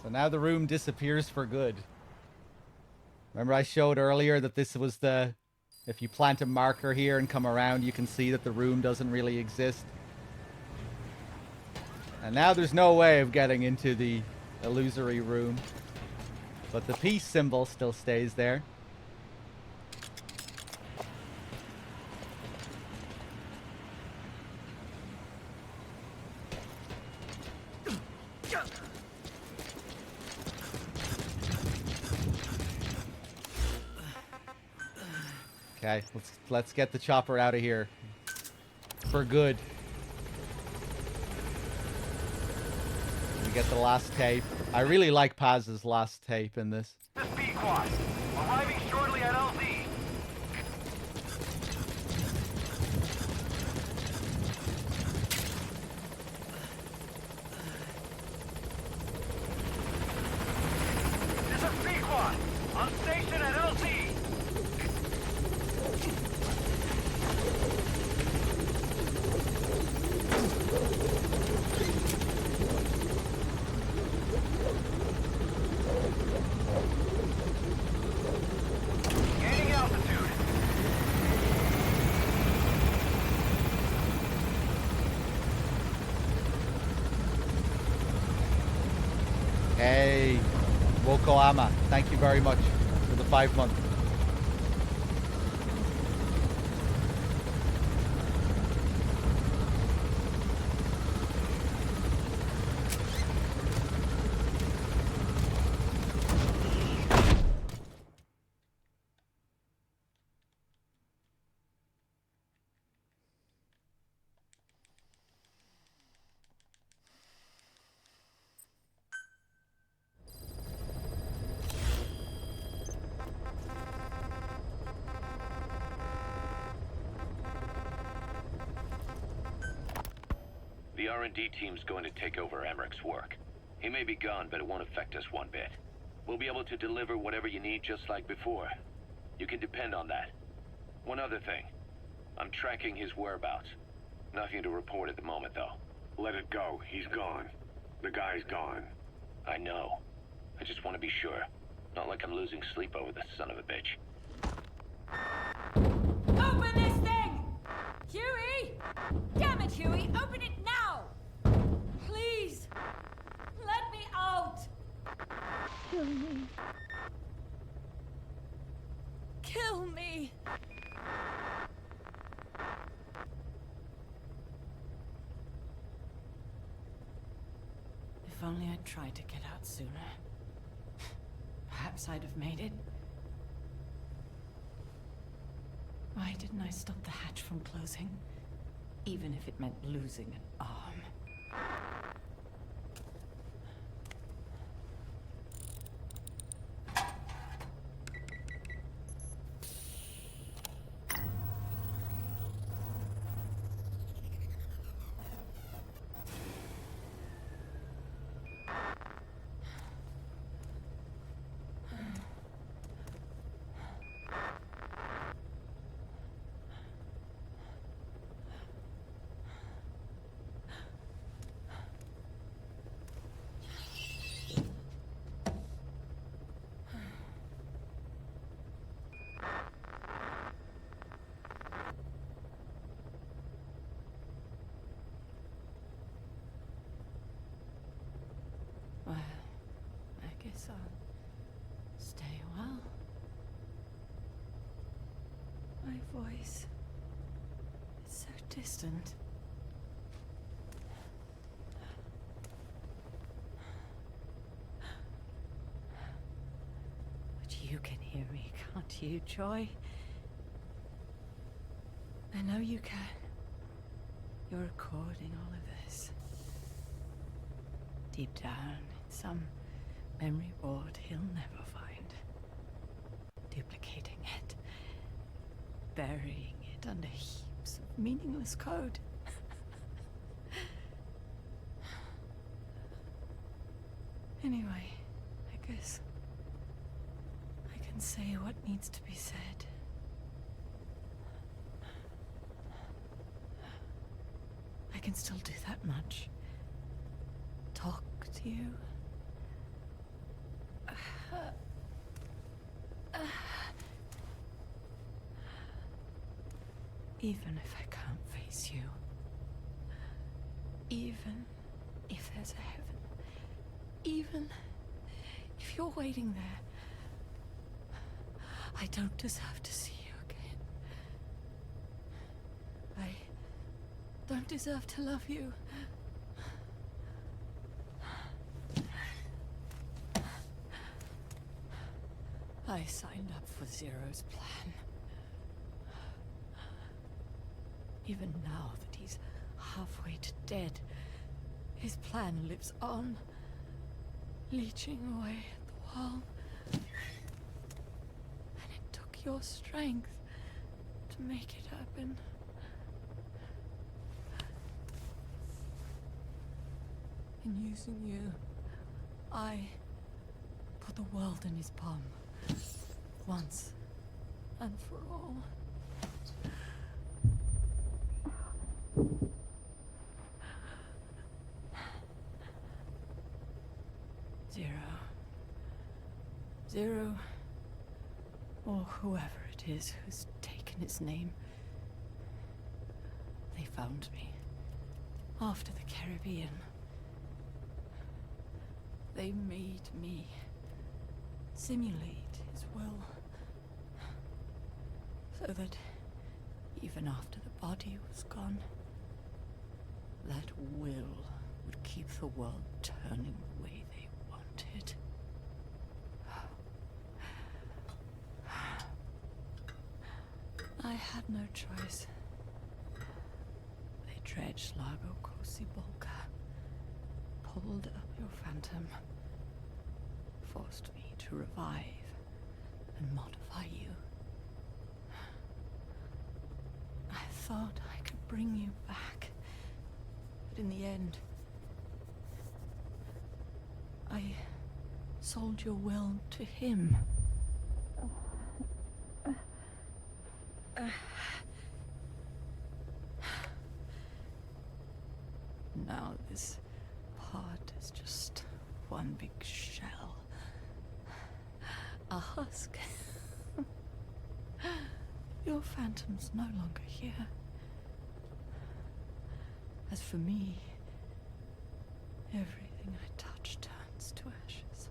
So now the room disappears for good. Remember I showed earlier that this was the... If you plant a marker here and come around, you can see that the room doesn't really exist. And now there's no way of getting into the illusory room. But the peace symbol still stays there. Okay, let's get the chopper out of here. For good. We get the last tape. I really like Paz's last tape in this. The Speed Quad, arriving shortly at LZ. This is Speed Quad, on station at LZ. Yokohama. Thank you very much for the 5 months. The R&D team's going to take over Emmerich's work. He may be gone, but it won't affect us one bit. We'll be able to deliver whatever you need just like before. You can depend on that. One other thing. I'm tracking his whereabouts. Nothing to report at the moment, though. Let it go. He's gone. The guy's gone. I know. I just want to be sure. Not like I'm losing sleep over this son of a bitch. Open this thing! Huey! Damn it, Huey! Open it now! Please! Let me out! Kill me. Kill me! If only I'd tried to get out sooner. Perhaps I'd have made it. Why didn't I stop the hatch from closing? Even if it meant losing an arm. Well, I guess I'll stay a while. My voice is so distant. But you can hear me, can't you, Joy? I know you can. You're recording all of this. Deep down in some memory board he'll never find. Duplicating it. Burying it under heaps of meaningless code. Anyway, I guess I can say what needs to be said. I can still do that much. Talk to you. Even if I can't face you. Even if there's a heaven. Even if you're waiting there. I don't deserve to see you again. I don't deserve to love you. I signed up for Zero's plan. Even now that he's halfway to dead, his plan lives on, leeching away at the world. And it took your strength to make it happen. In using you, I put the world in his palm. Once and for all. Zero, or whoever it is who's taken his name. They found me after the Caribbean. They made me simulate his will, so that even after the body was gone, that will would keep the world turning the way they wanted. I had no choice. They dredged Largo Kosibolka, pulled up your phantom, forced me to revive and modify you. I thought I could bring you back, but in the end, I sold your will to him. Now this pod is just one big shell. A husk. Your phantom's no longer here. As for me, everything I touch turns to ashes.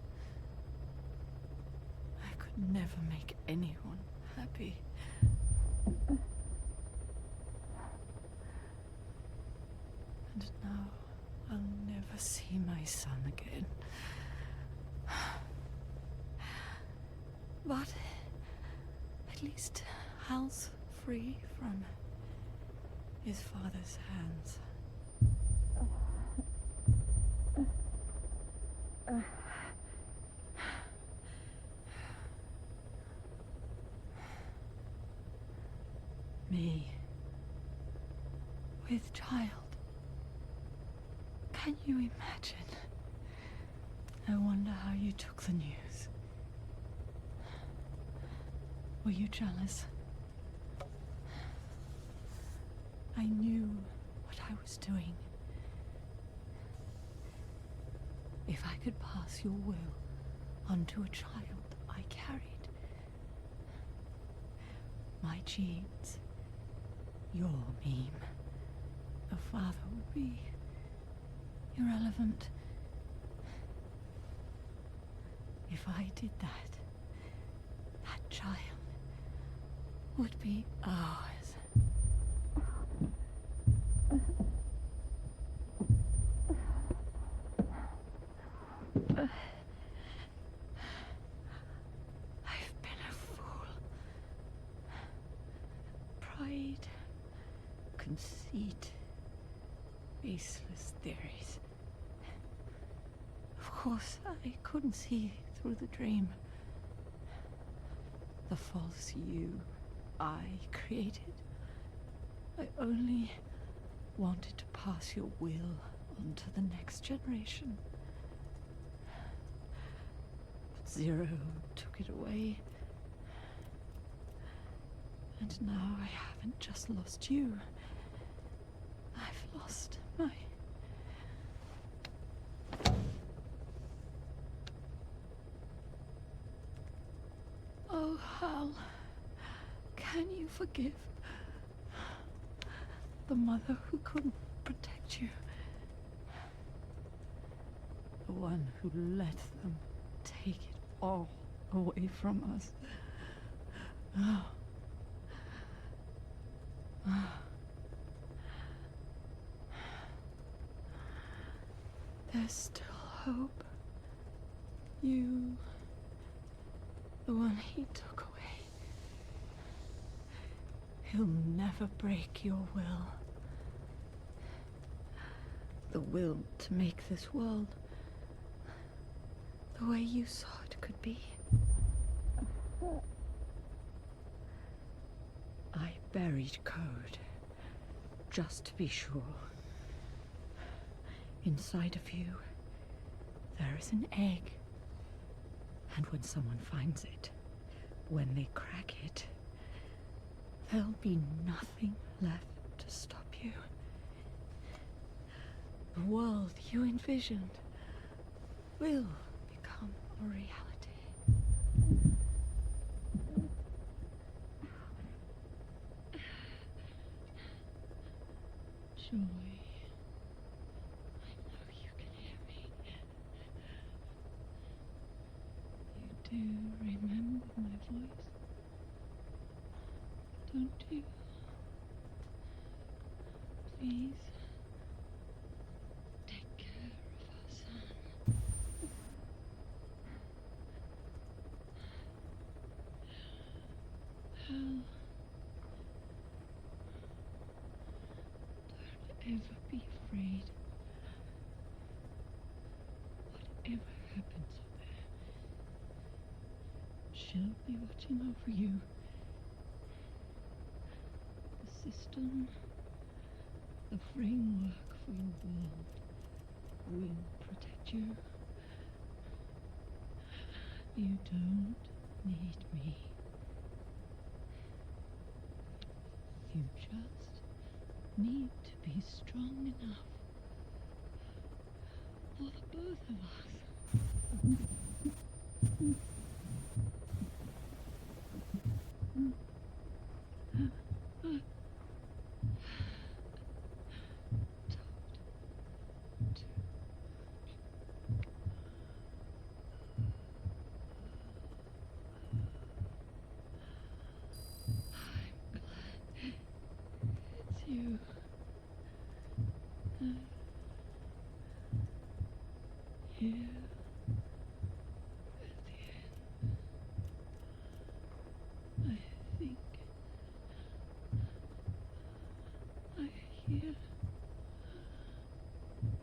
I could never make anyone happy. And now I'll never see my son again. But at least Hal's free from his father's hands. Me, with child. Can you imagine? I wonder how you took the news. Were you jealous? I knew what I was doing. If I could pass your will onto a child I carried, my genes, your meme, a father would be irrelevant. If I did that, that child would be ours. I've been a fool. Pride, conceit, baseless theories. Of course, I couldn't see through the dream. The false you I created. I only wanted to pass your will on to the next generation. But Zero took it away. And now I haven't just lost you. I've lost my... Oh, Hal, can you forgive the mother who couldn't protect you? The one who let them take it all away from us. Oh. Oh. There's still hope. You... the one he took away. He'll never break your will. The will to make this world the way you saw it could be. I buried code, just to be sure. Inside of you, there is an egg. And when someone finds it, when they crack it, there'll be nothing left to stop you. The world you envisioned will become a reality. Joy. I know you can hear me. You you remember my voice? Don't you? Please, take care of our son. Hal, don't ever be afraid. Whatever happens up there, she'll be watching over you. The system, the framework for your world will protect you. You don't need me. You just need to be strong enough for the both of us. It's you. Here at the end, I think I hear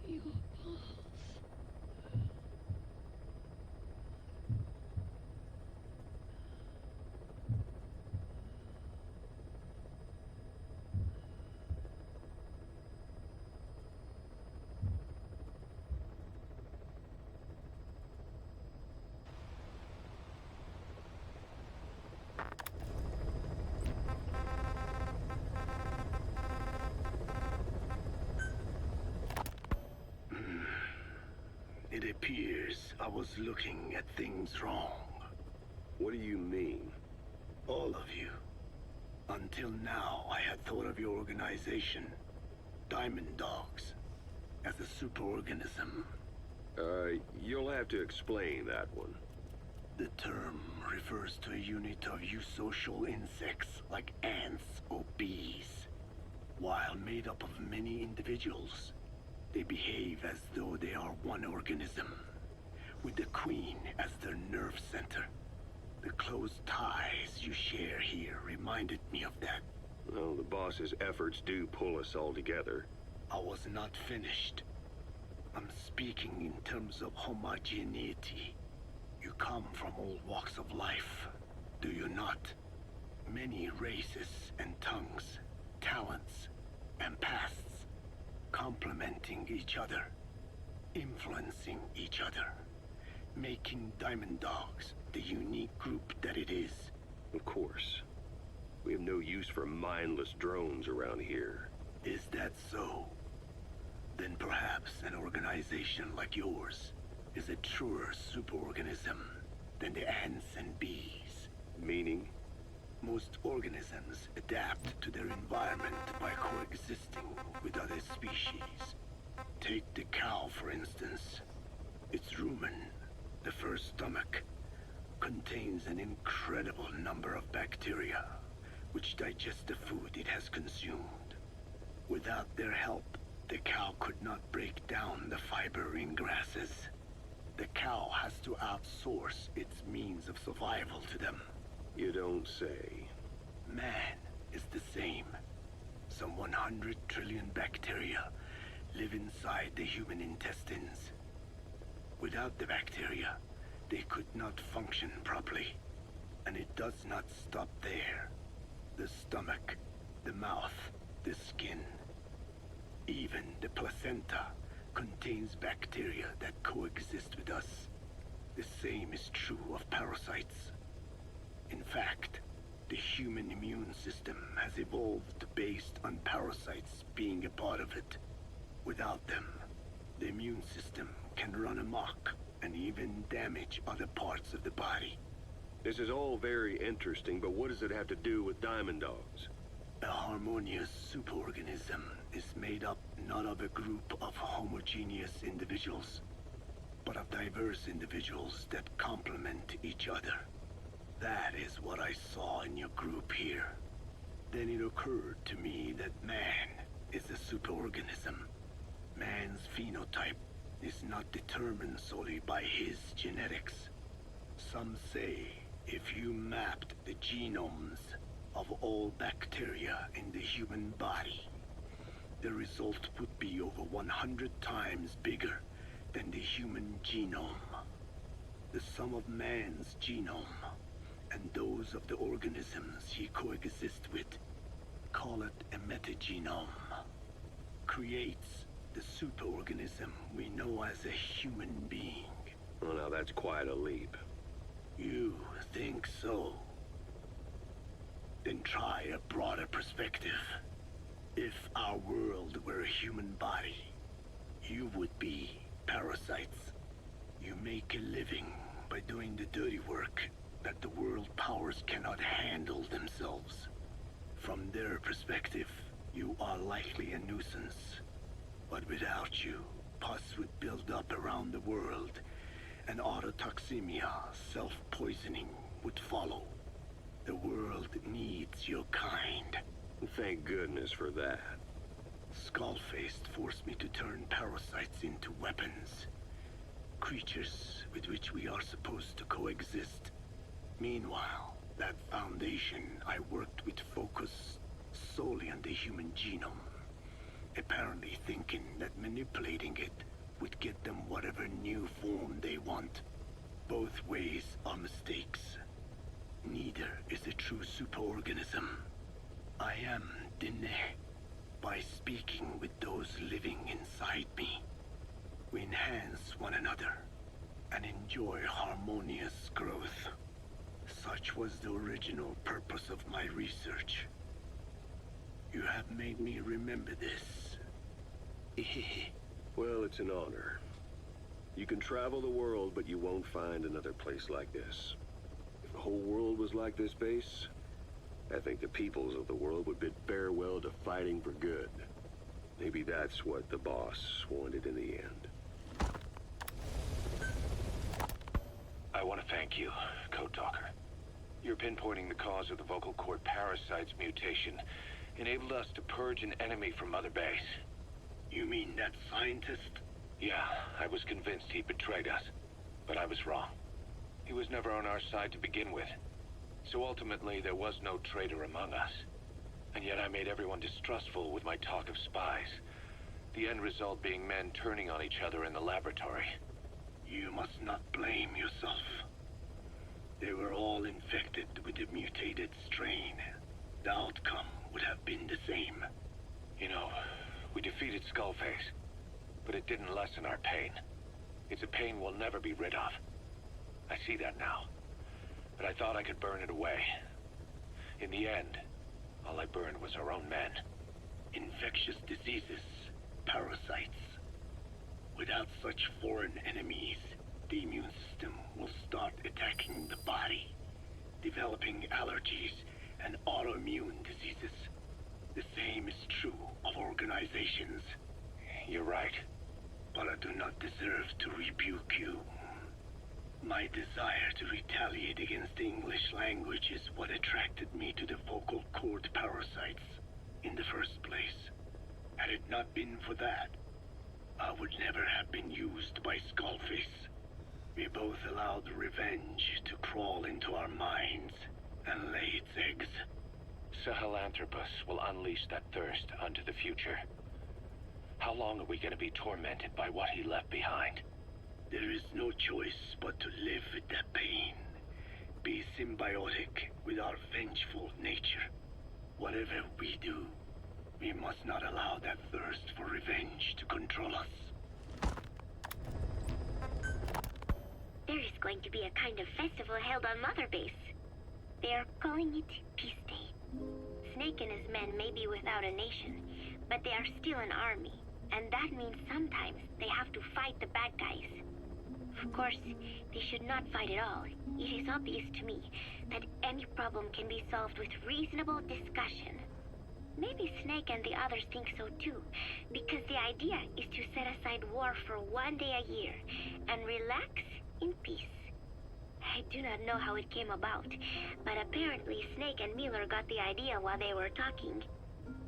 your pulse. It appears I was looking at things wrong. What do you mean? All of you. Until now, I had thought of your organization, Diamond Dogs, as a superorganism. You'll have to explain that one. The term refers to a unit of eusocial insects like ants or bees. While made up of many individuals, they behave as though they are one organism, with the Queen as their nerve center. The close ties you share here reminded me of that. Well, the boss's efforts do pull us all together. I was not finished. I'm speaking in terms of homogeneity. You come from all walks of life, do you not? Many races and tongues, talents and pasts, complementing each other, influencing each other, making Diamond Dogs the unique group that it is. Of course. We have no use for mindless drones around here. Is that so? Then perhaps an organization like yours is a truer superorganism than the ants and bees. Meaning? Most organisms adapt to their environment by coexisting with other species. Take the cow, for instance. Its rumen, the first stomach, contains an incredible number of bacteria, which digest the food it has consumed. Without their help, the cow could not break down the fiber in grasses. The cow has to outsource its means of survival to them. You don't say. Man is the same. Some 100 trillion bacteria live inside the human intestines. Without the bacteria, they could not function properly. And it does not stop there. The stomach, the mouth, the skin, even the placenta contains bacteria that coexist with us. The same is true of parasites. In fact, the human immune system has evolved based on parasites being a part of it. Without them, the immune system can run amok and even damage other parts of the body. This is all very interesting, but what does it have to do with Diamond Dogs? A harmonious superorganism is made up not of a group of homogeneous individuals, but of diverse individuals that complement each other. That is what I saw in your group here. Then it occurred to me that man is a superorganism. Man's phenotype is not determined solely by his genetics. Some say if you mapped the genomes of all bacteria in the human body, the result would be over 100 times bigger than the human genome. The sum of man's genome and those of the organisms he coexists with, call it a metagenome, creates the superorganism we know as a human being. Well, now that's quite a leap. You think so? Then try a broader perspective. If our world were a human body, you would be parasites. You make a living by doing the dirty work that the world powers cannot handle themselves. From their perspective, you are likely a nuisance. But without you, pus would build up around the world, and autotoxemia, self-poisoning, would follow. The world needs your kind. Thank goodness for that. Skullface forced me to turn parasites into weapons. Creatures with which we are supposed to coexist. Meanwhile, that foundation I worked with focused solely on the human genome. Apparently thinking that manipulating it would get them whatever new form they want. Both ways are mistakes. Neither is a true superorganism. I am Dine. By speaking with those living inside me, we enhance one another and enjoy harmonious growth. Such was the original purpose of my research. You have made me remember this. Well, it's an honor. You can travel the world, but you won't find another place like this. If the whole world was like this base, I think the peoples of the world would bid farewell to fighting for good. Maybe that's what the boss wanted in the end. I want to thank you, Code Talker. Your pinpointing the cause of the vocal cord parasite's mutation enabled us to purge an enemy from Mother Base. You mean that scientist? Yeah, I was convinced he betrayed us, but I was wrong. He was never on our side to begin with. So ultimately, there was no traitor among us. And yet I made everyone distrustful with my talk of spies. The end result being men turning on each other in the laboratory. You must not blame yourself. They were all infected with the mutated strain. The outcome would have been the same. You know, we defeated Skullface, but it didn't lessen our pain. It's a pain we'll never be rid of. I see that now. But I thought I could burn it away. In the end, all I burned was our own men. Infectious diseases, parasites. Without such foreign enemies, the immune system will start attacking the body, developing allergies and autoimmune diseases. The same is true of organizations. You're right. But I do not deserve to rebuke you. My desire to retaliate against the English language is what attracted me to the vocal cord parasites in the first place. Had it not been for that, I would never have been used by Skullface. We both allowed revenge to crawl into our minds and lay its eggs. Sahelanthropus will unleash that thirst unto the future. How long are we going to be tormented by what he left behind? There is no choice but to live with that pain. Be symbiotic with our vengeful nature. Whatever we do, we must not allow that thirst for revenge to control us. There is going to be a kind of festival held on Mother Base. They are calling it Peace Day. Snake and his men may be without a nation, but they are still an army. And that means sometimes they have to fight the bad guys. Of course, they should not fight at all. It is obvious to me that any problem can be solved with reasonable discussion. Maybe Snake and the others think so too, because the idea is to set aside war for one day a year and relax in peace. I do not know how it came about, but apparently Snake and Miller got the idea while they were talking,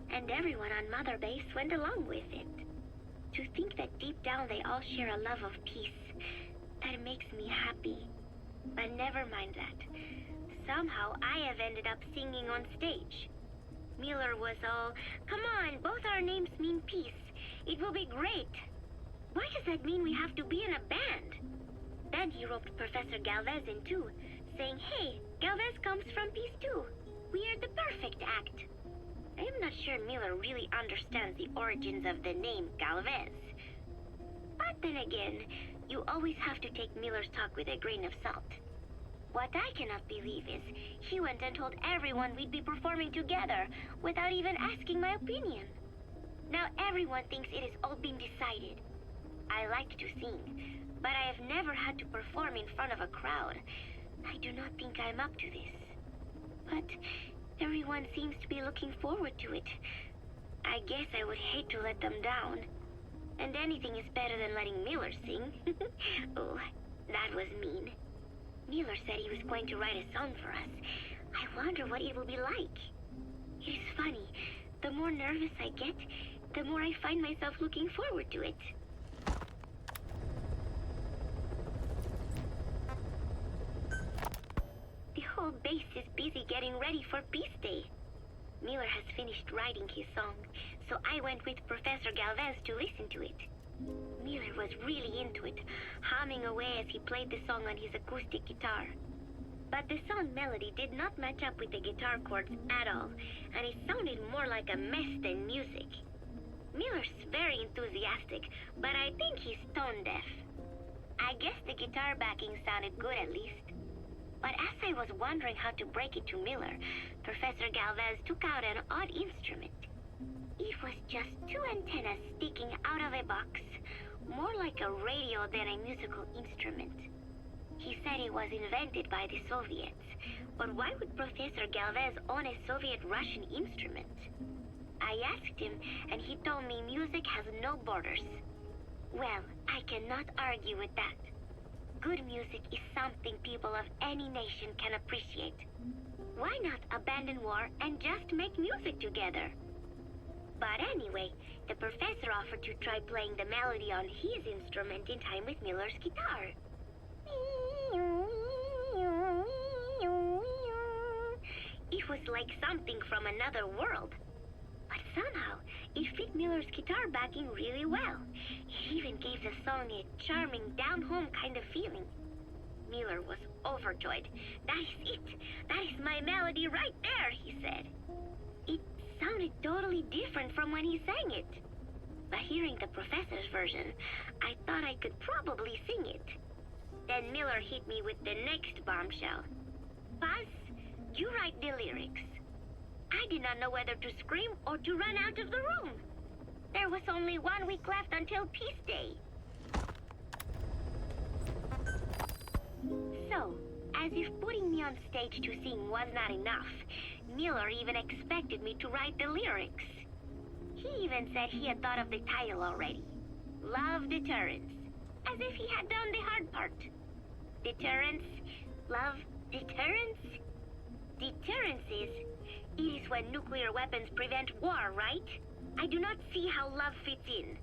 and everyone on Mother Base went along with it. To think that deep down they all share a love of peace, that makes me happy. But never mind that. Somehow I have ended up singing on stage. Miller was all, "Come on, both our names mean peace. It will be great." Why does that mean we have to be in a band? Then he roped Professor Galvez in too, saying, "Hey, Galvez comes from peace too. We are the perfect act." I am not sure Miller really understands the origins of the name Galvez. But then again, you always have to take Miller's talk with a grain of salt. What I cannot believe is he went and told everyone we'd be performing together without even asking my opinion. Now everyone thinks it has all been decided. I like to sing, but I have never had to perform in front of a crowd. I do not think I'm up to this. But everyone seems to be looking forward to it. I guess I would hate to let them down. And anything is better than letting Miller sing. Oh, that was mean. Miller said he was going to write a song for us. I wonder what it will be like. It is funny. The more nervous I get, the more I find myself looking forward to it. The whole base is busy getting ready for Peace Day. Miller has finished writing his song, so I went with Professor Galvez to listen to it. Miller was really into it, humming away as he played the song on his acoustic guitar. But the song melody did not match up with the guitar chords at all, and it sounded more like a mess than music. Miller's very enthusiastic, but I think he's tone deaf. I guess the guitar backing sounded good at least. But as I was wondering how to break it to Miller, Professor Galvez took out an odd instrument. It was just two antennas sticking out of a box, more like a radio than a musical instrument. He said it was invented by the Soviets, but why would Professor Galvez own a Soviet-Russian instrument? I asked him, and he told me music has no borders. Well, I cannot argue with that. Good music is something people of any nation can appreciate. Why not abandon war and just make music together? But anyway, the professor offered to try playing the melody on his instrument in time with Miller's guitar. It was like something from another world. But somehow, it fit Miller's guitar backing really well. It even gave the song a charming, down-home kind of feeling. Miller was overjoyed. "That is it! That is my melody right there," he said. It sounded totally different from when he sang it. But hearing the professor's version, I thought I could probably sing it. Then Miller hit me with the next bombshell. "Paz, you write the lyrics." I did not know whether to scream or to run out of the room. There was only 1 week left until Peace Day. So, as if putting me on stage to sing was not enough, Miller even expected me to write the lyrics. He even said he had thought of the title already. Love Deterrence. As if he had done the hard part. Deterrence? Love deterrence? Deterrence is when nuclear weapons prevent war, right? I do not see how love fits in.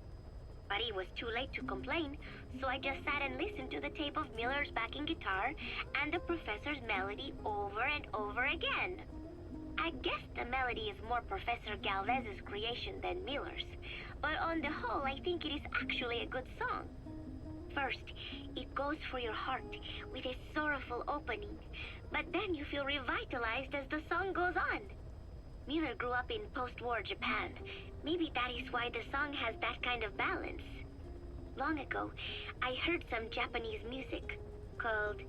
But it was too late to complain, so I just sat and listened to the tape of Miller's backing guitar and the professor's melody over and over again. I guess the melody is more Professor Galvez's creation than Miller's, but on the whole, I think it is actually a good song. First, it goes for your heart with a sorrowful opening, but then you feel revitalized as the song goes on. Miller grew up in post-war Japan. Maybe that is why the song has that kind of balance. Long ago, I heard some Japanese music called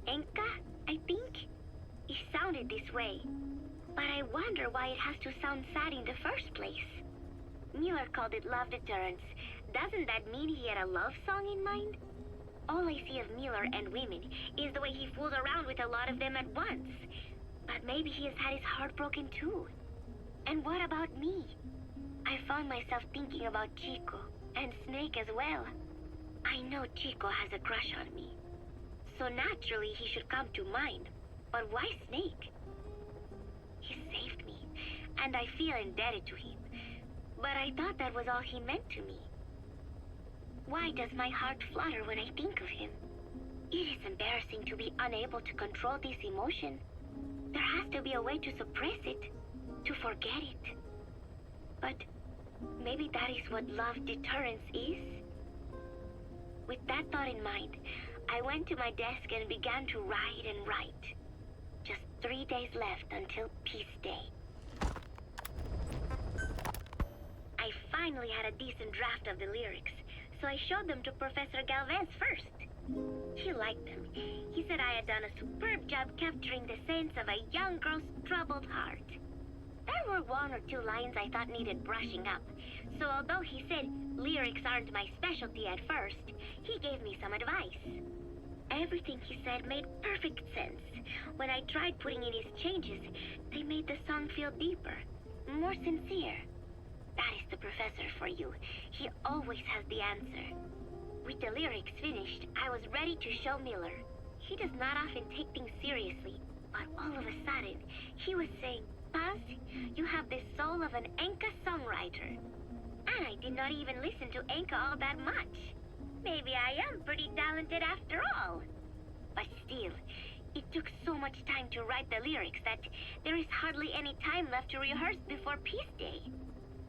enka, I think. It sounded this way, but I wonder why it has to sound sad in the first place. Miller called it Love Deterrence. Doesn't that mean he had a love song in mind? All I see of Miller and women is the way he fools around with a lot of them at once. But maybe he has had his heart broken too. And what about me? I found myself thinking about Chico and Snake as well. I know Chico has a crush on me, so naturally he should come to mind. But why Snake? He saved me, and I feel indebted to him. But I thought that was all he meant to me. Why does my heart flutter when I think of him? It is embarrassing to be unable to control this emotion. There has to be a way to suppress it, to forget it. But maybe that is what love deterrence is? With that thought in mind, I went to my desk and began to write and write. Just 3 days left until Peace Day. I finally had a decent draft of the lyrics, so I showed them to Professor Galvez first. He liked them. He said I had done a superb job capturing the sense of a young girl's troubled heart. There were 1 or 2 lines I thought needed brushing up, so although he said lyrics aren't my specialty at first, he gave me some advice. Everything he said made perfect sense. When I tried putting in his changes, they made the song feel deeper, more sincere. That is the professor for you. He always has the answer. With the lyrics finished, I was ready to show Miller. He does not often take things seriously, but all of a sudden, he was saying, "Paz, you have the soul of an Enka songwriter." And I did not even listen to Enka all that much. Maybe I am pretty talented after all. But still, it took so much time to write the lyrics that there is hardly any time left to rehearse before Peace Day.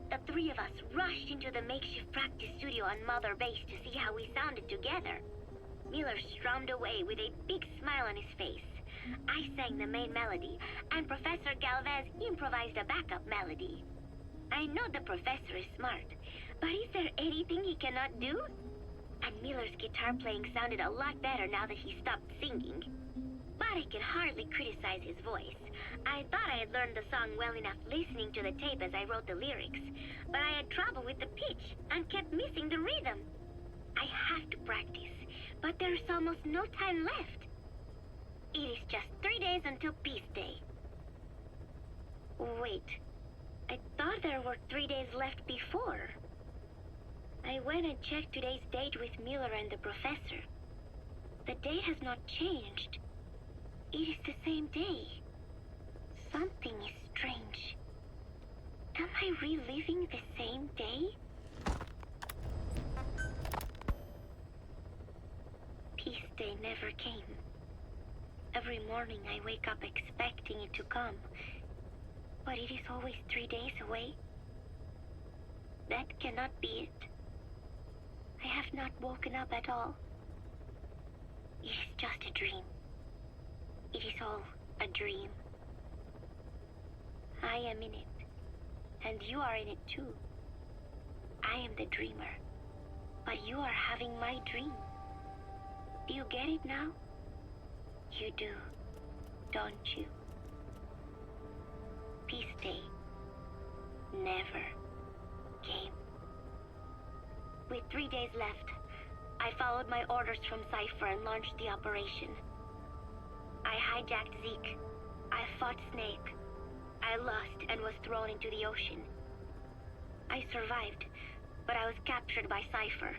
The 3 of us rushed into the makeshift practice studio on Mother Base to see how we sounded together. Miller strummed away with a big smile on his face. I sang the main melody, and Professor Galvez improvised a backup melody. I know the professor is smart, but is there anything he cannot do? And Miller's guitar playing sounded a lot better now that he stopped singing. But I can hardly criticize his voice. I thought I had learned the song well enough listening to the tape as I wrote the lyrics, but I had trouble with the pitch and kept missing the rhythm. I have to practice, but there's almost no time left. It is just 3 days until Peace Day. Wait, I thought there were 3 days left before. I went and checked today's date with Miller and the professor. The date has not changed. It is the same day. Something is strange. Am I reliving the same day? Peace Day never came. Every morning I wake up expecting it to come, but it is always 3 days away. That cannot be it. I have not woken up at all. It is just a dream. It is all a dream. I am in it, and you are in it too. I am the dreamer, but you are having my dream. Do you get it now? You do, don't you? Peace Day never came. With 3 days left, I followed my orders from Cypher and launched the operation. I hijacked Zeke. I fought Snake. I lost and was thrown into the ocean. I survived, but I was captured by Cypher.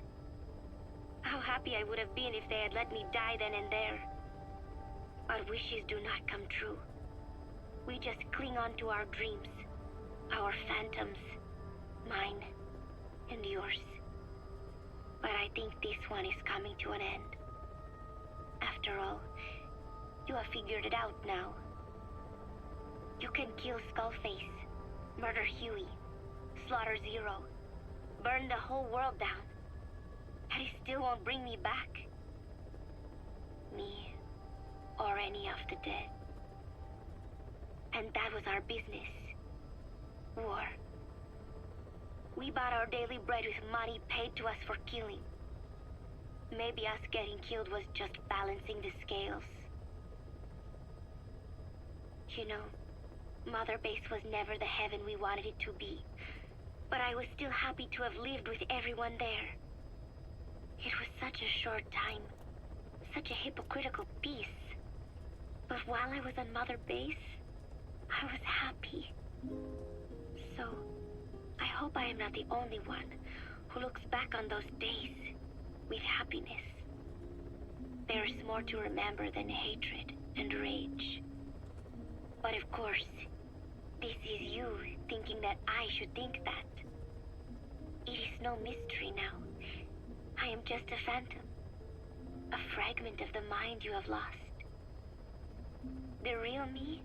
How happy I would have been if they had let me die then and there. But wishes do not come true. We just cling on to our dreams, our phantoms, mine and yours. But I think this one is coming to an end. After all, you have figured it out now. You can kill Skullface, murder Huey, slaughter Zero, burn the whole world down, and it still won't bring me back. Me, or any of the dead. And that was our business. War. We bought our daily bread with money paid to us for killing. Maybe us getting killed was just balancing the scales. You know, Mother Base was never the heaven we wanted it to be. But I was still happy to have lived with everyone there. It was such a short time. Such a hypocritical peace. But while I was on Mother Base, I was happy. So, I hope I am not the only one who looks back on those days with happiness. There is more to remember than hatred and rage. But of course, this is you thinking that I should think that. It is no mystery now. I am just a phantom. A fragment of the mind you have lost. The real me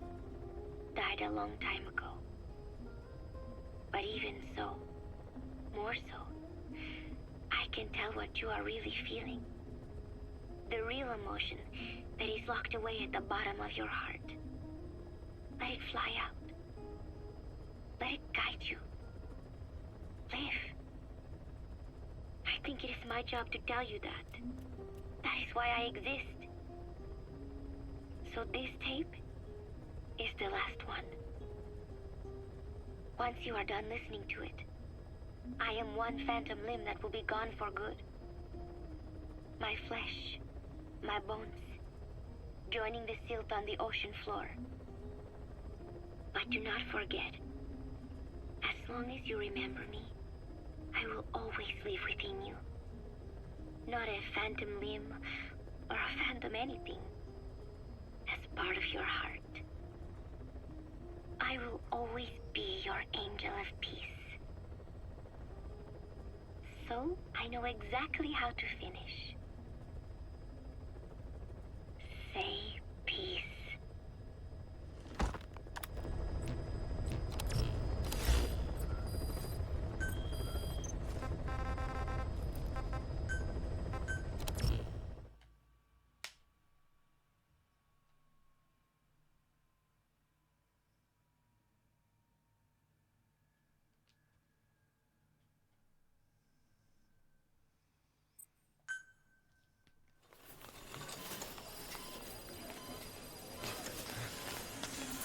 died a long time ago. But even so, more so, I can tell what you are really feeling. The real emotion that is locked away at the bottom of your heart. Let it fly out. Let it guide you. Live. I think it is my job to tell you that. That is why I exist. So this tape is the last one. Once you are done listening to it, I am one phantom limb that will be gone for good. My flesh, my bones, joining the silt on the ocean floor. But do not forget, as long as you remember me, I will always live within you. Not a phantom limb or a phantom anything. As part of your heart. I will always be your angel of peace. So, I know exactly how to finish. Say peace.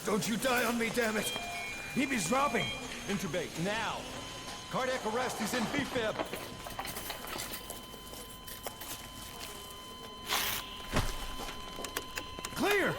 Don't you die on me, damn it! He's dropping! Intubate, now! Cardiac arrest, he's in B-fib! Clear!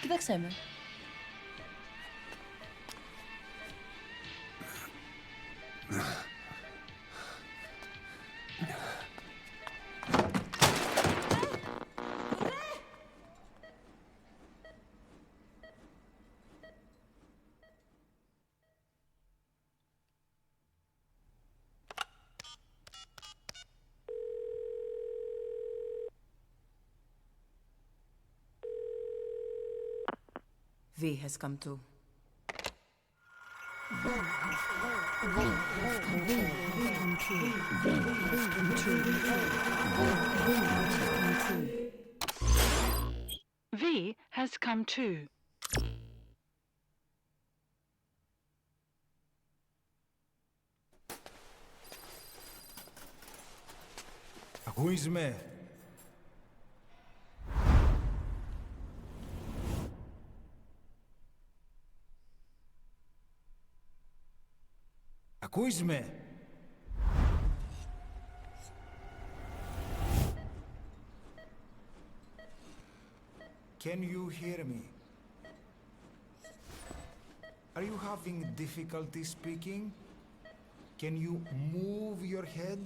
Kde chcemy? V has come to. V has come too. Ακούεις με? Ακούεις με? Can you hear me? Are you having difficulty speaking? Can you move your head?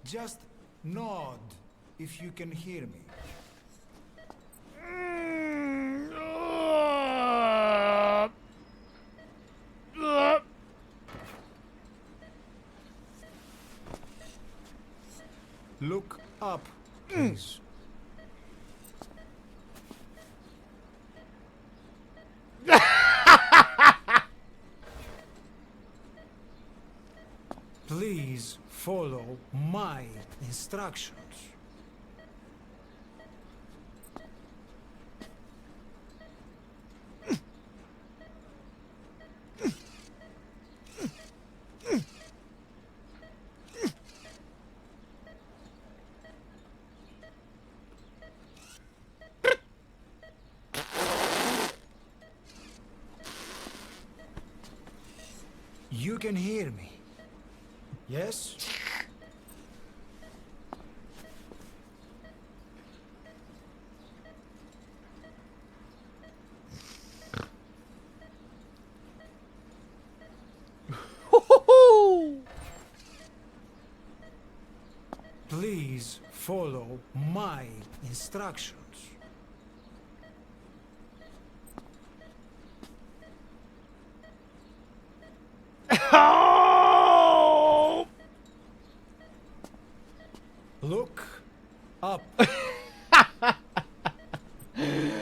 Just nod if you can hear me. Look up, please. Please follow my instructions. You can hear me. Yes? Please follow my instructions. Look up.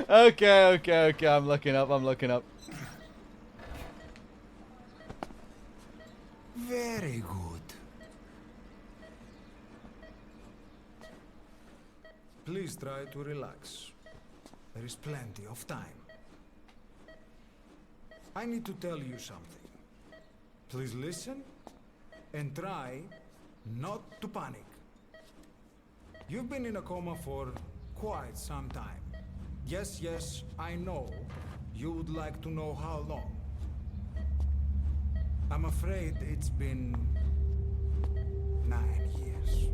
Okay, I'm looking up. Very good. Please try to relax. There is plenty of time. I need to tell you something. Please listen and try not to panic. You've been in a coma for quite some time. Yes, I know. You would like to know how long. I'm afraid it's been 9 years.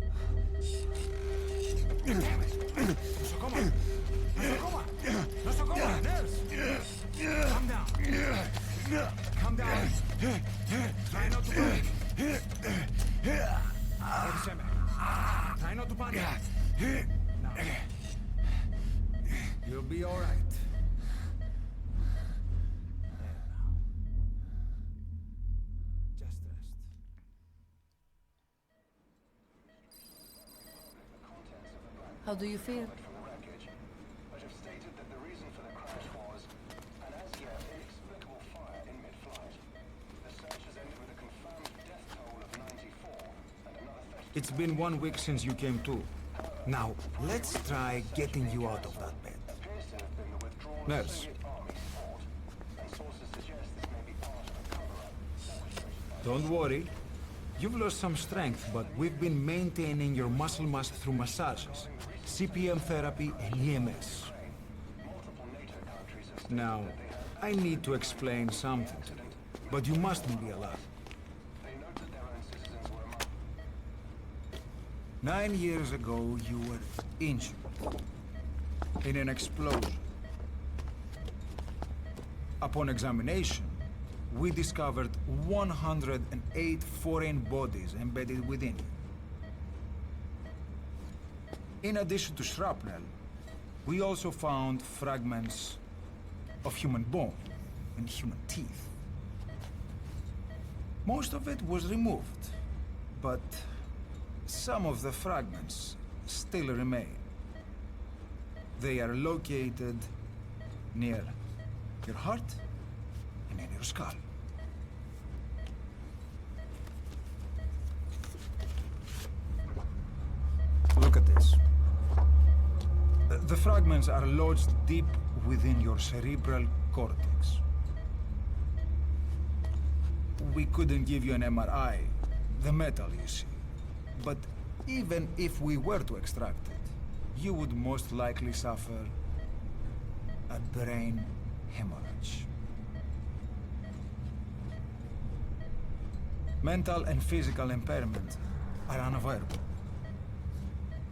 Damn it! Nosocoma! Nurse! Calm down. Calm down. Try not to panic. Try not to panic. Now. You'll be all right. Just rest. How do you feel? It's been 1 week since you came to. Now, let's try getting you out of that bed. Nurse. Don't worry. You've lost some strength, but we've been maintaining your muscle mass through massages, CPM therapy, and EMS. Now, I need to explain something to you, but you mustn't be alarmed. 9 years ago, you were injured. in an explosion. Upon examination, we discovered 108 foreign bodies embedded within. In addition to shrapnel, we also found fragments of human bone and human teeth. Most of it was removed, but some of the fragments still remain. They are located near your heart and in your skull. Look at this. The fragments are lodged deep within your cerebral cortex. We couldn't give you an MRI, the metal, you see. But even if we were to extract it, you would most likely suffer a brain hemorrhage. Mental and physical impairment are unavoidable.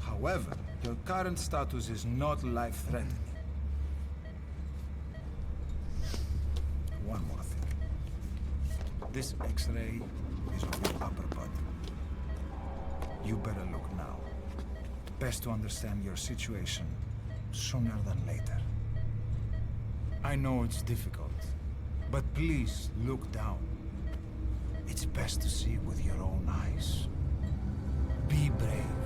However, your current status is not life-threatening. One more thing. This X-ray is of your upper body. You better look now. Best to understand your situation sooner than later. I know it's difficult, but please look down. It's best to see with your own eyes. Be brave.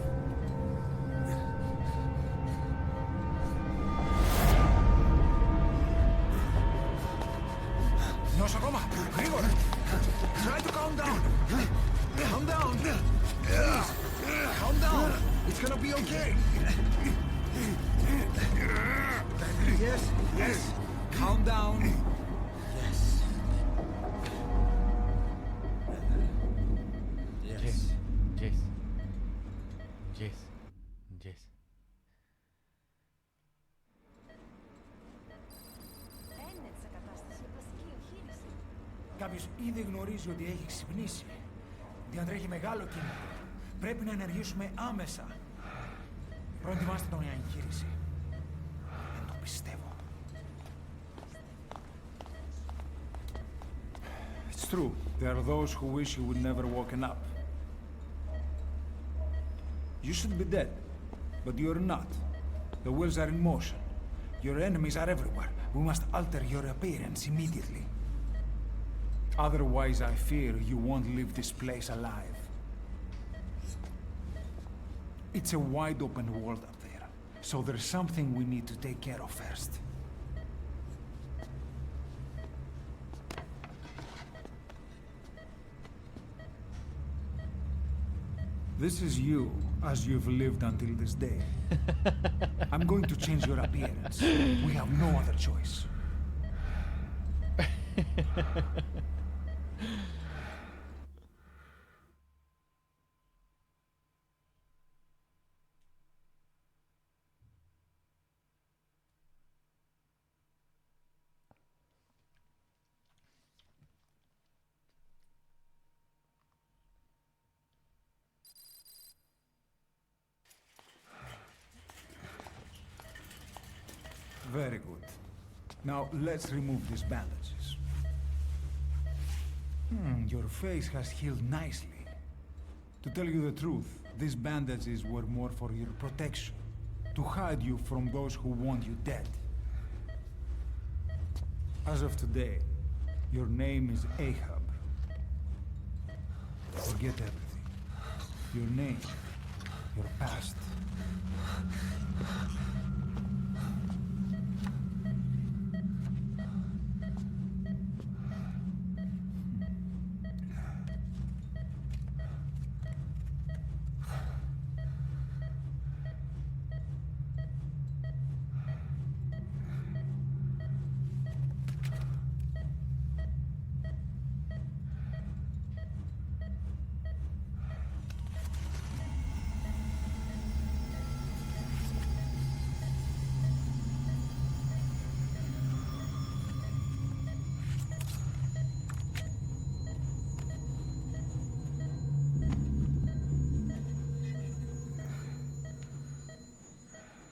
Nosokoma, Grigor! Try to calm down! Calm down! Please! Calm down! It's gonna be okay! Yes, yes! Calm down! Yes. Yes. Jace. Jace. Jace. Κάποιος ήδη γνωρίζει ότι έχει ξυπνήσει. Διατρέχει μεγάλο κίνημα. Πρέπει να ενεργήσουμε άμεσα. Προετοιμάστε τον για εγχείρηση. Δεν το πιστεύω. It's true. There are those who wish you would never woken up. You should be dead, but you're not. The wheels are in motion. Your enemies are everywhere. We must alter your appearance immediately. Otherwise, I fear you won't leave this place alive. It's a wide open world up there, so there's something we need to take care of first. This is you, as you've lived until this day. I'm going to change your appearance. We have no other choice. Very good. Now, let's remove these bandages. Your face has healed nicely. To tell you the truth, these bandages were more for your protection, to hide you from those who want you dead. As of today, your name is Ahab. Forget everything. Your name, your past.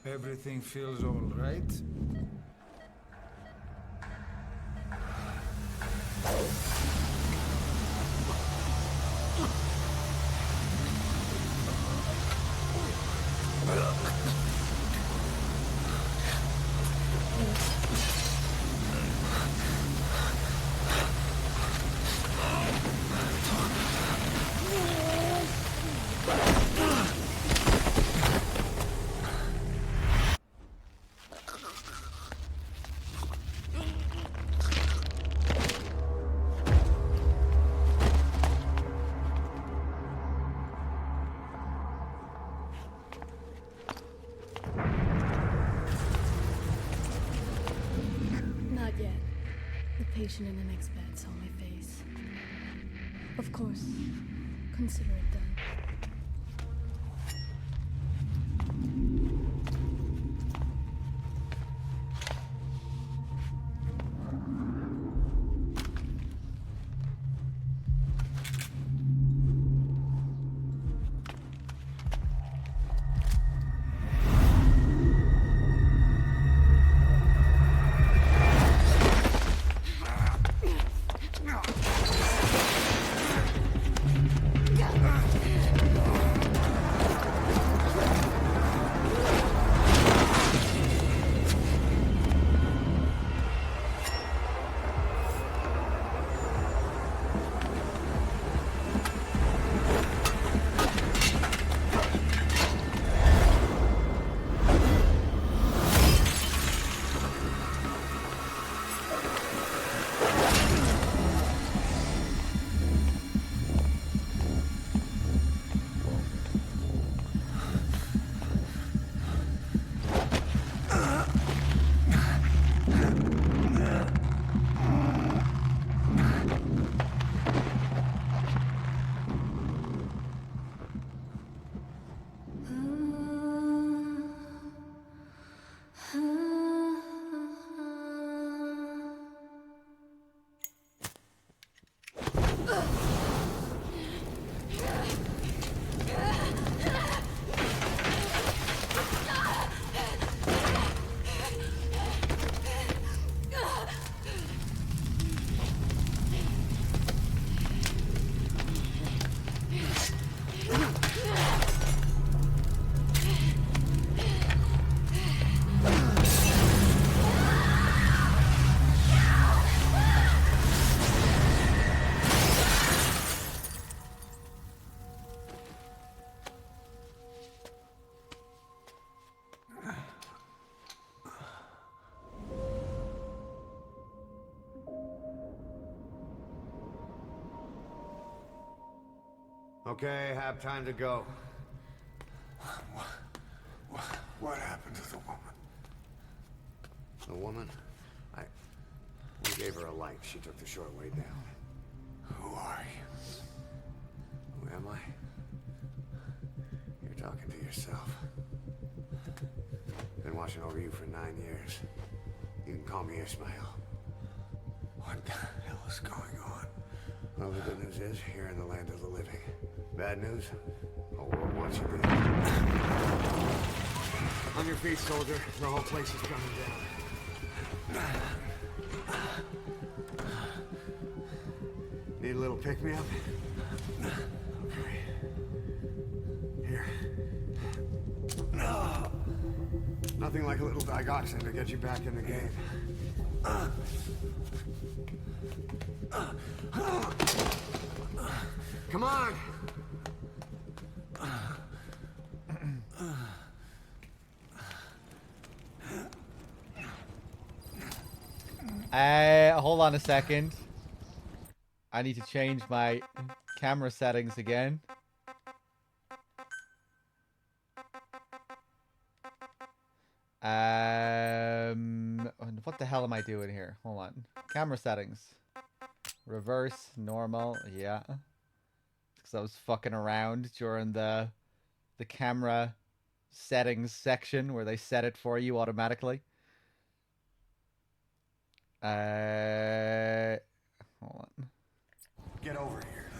Everything feels all right? Not yet. The patient in the next bed saw my face. Of course. Consider it done. Okay, have time to go. What happened to the woman? The woman? We gave her a light. She took the short way down. Who are you? Who am I? You're talking to yourself. Been watching over you for 9 years. You can call me Ishmael. What the hell is going on? Well, the good news is, you're in the land of the living. Bad news? The whole world wants you dead. On your feet, soldier. The whole place is coming down. Need a little pick-me-up? Okay. Here. Nothing like a little digoxin to get you back in the game. Come on! Hold on a second. I need to change my camera settings again. What the hell am I doing here? Hold on. Camera settings. Reverse, normal, yeah. Because I was fucking around during the camera settings section where they set it for you automatically. Hold on. Get over here.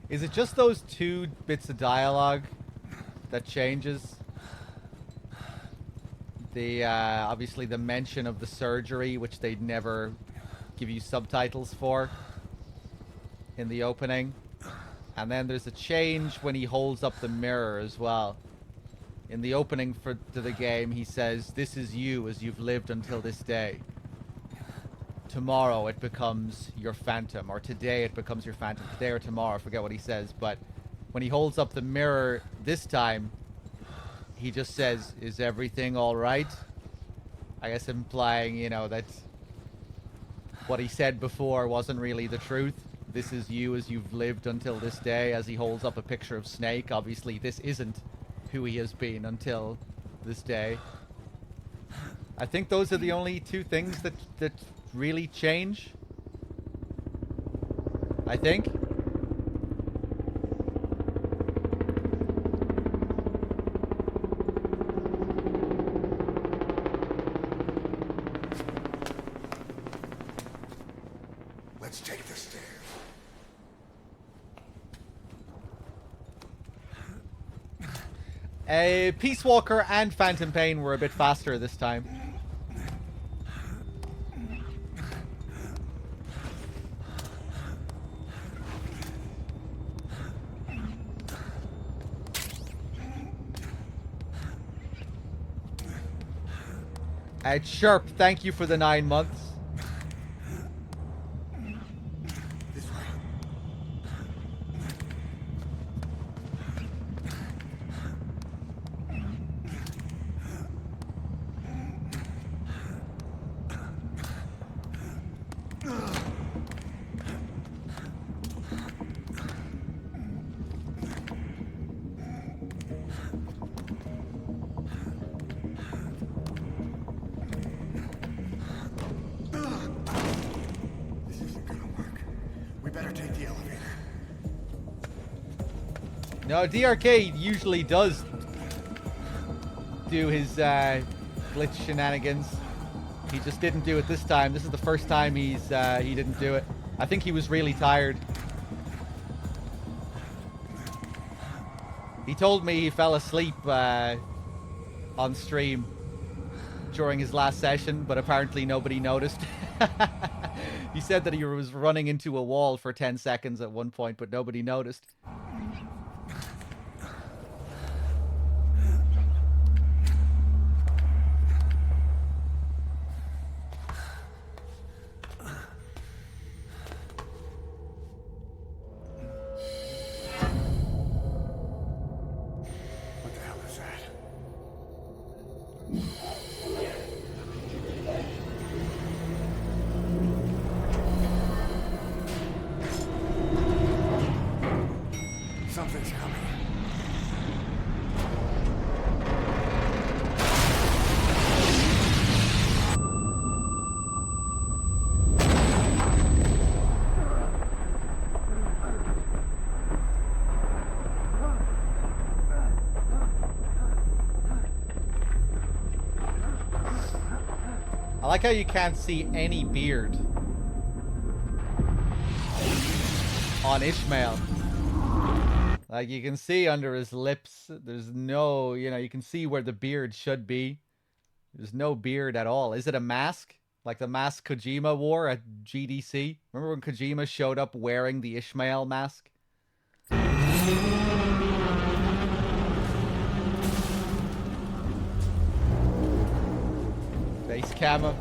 Is it just those 2 bits of dialogue that changes? The, obviously the mention of the surgery, which they'd never give you subtitles for in the opening. And then there's a change when he holds up the mirror as well. In the opening to the game, he says, "This is you as you've lived until this day. Tomorrow it becomes your phantom," or today it becomes your phantom. Today or tomorrow, I forget what he says. But when he holds up the mirror this time, he just says, "Is everything all right?" I guess implying, you know, that what he said before wasn't really the truth. This is you as you've lived until this day, as he holds up a picture of Snake. Obviously, this isn't who he has been until this day. I think those are the only 2 things that really change. I think. Let's take the stairs. Peace Walker and Phantom Pain were a bit faster this time. Sharp, thank you for the 9 months. No, DRK usually does do his glitch shenanigans. He just didn't do it this time. This is the first time he didn't do it. I think he was really tired. He told me he fell asleep on stream during his last session, but apparently nobody noticed. He said that he was running into a wall for 10 seconds at one point, but nobody noticed. Something's coming. I like how you can't see any beard on Ishmael. Like, you can see under his lips, there's no, you know, you can see where the beard should be. There's no beard at all. Is it a mask? Like the mask Kojima wore at GDC? Remember when Kojima showed up wearing the Ishmael mask? Base camo.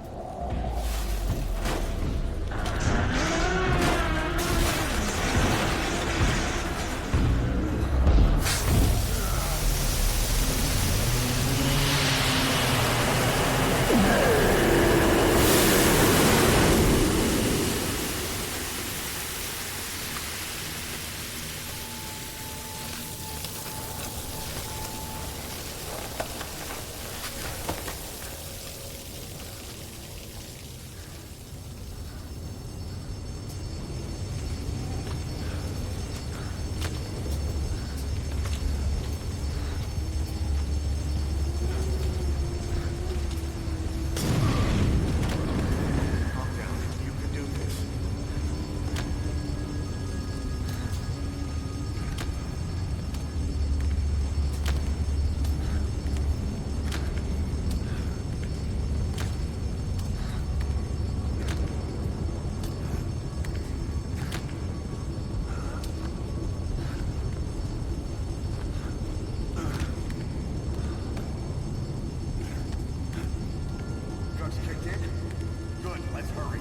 Good, let's hurry.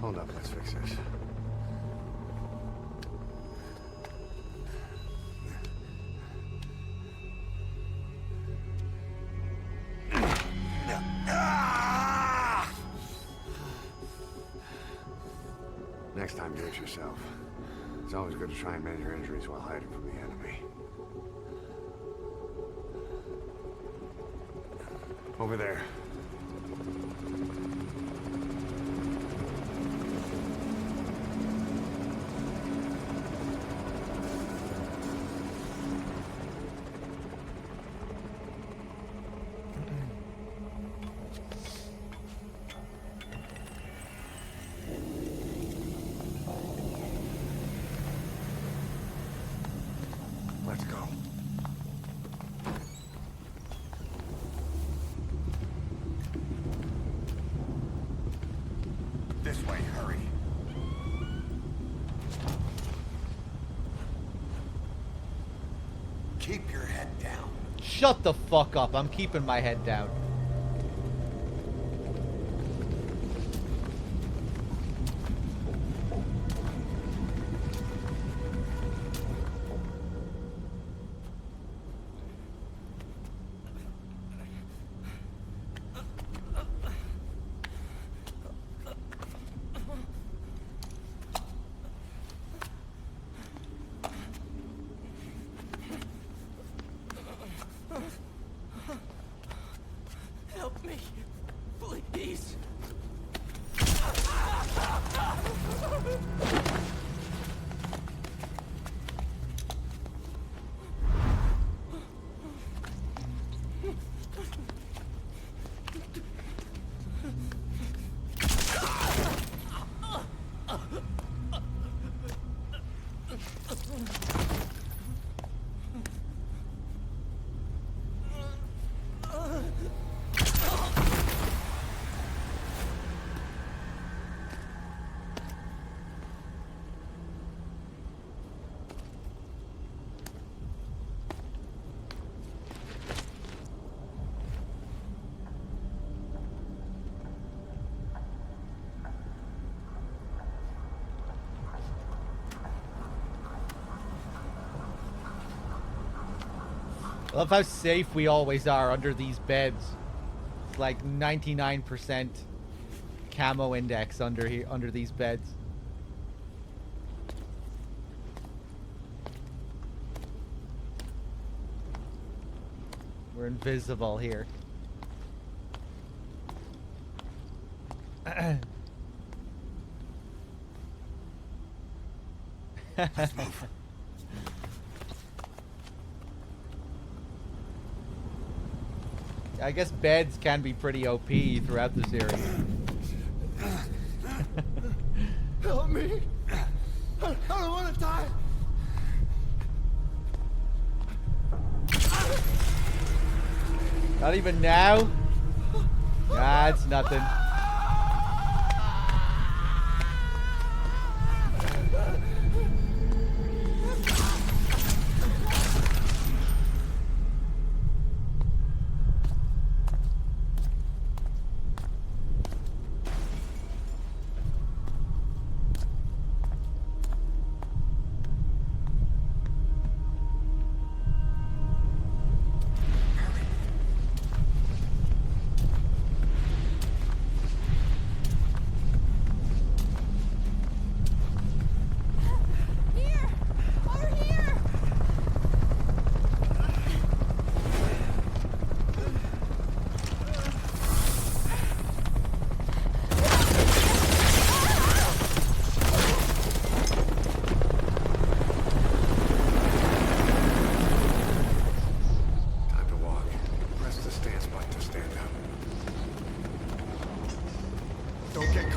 Hold up, let's fix this. Next time, do it yourself. It's always good to try and mend your injuries while hiding from the enemy. Over there. Let's go. This way, hurry. Keep your head down. Shut the fuck up. I'm keeping my head down. Help me, please. I love how safe we always are under these beds. It's like 99% camo index under here, under these beds. We're invisible here. Let's move. I guess beds can be pretty OP throughout the series. Help me! I don't want to die! Not even now? Nah, it's nothing.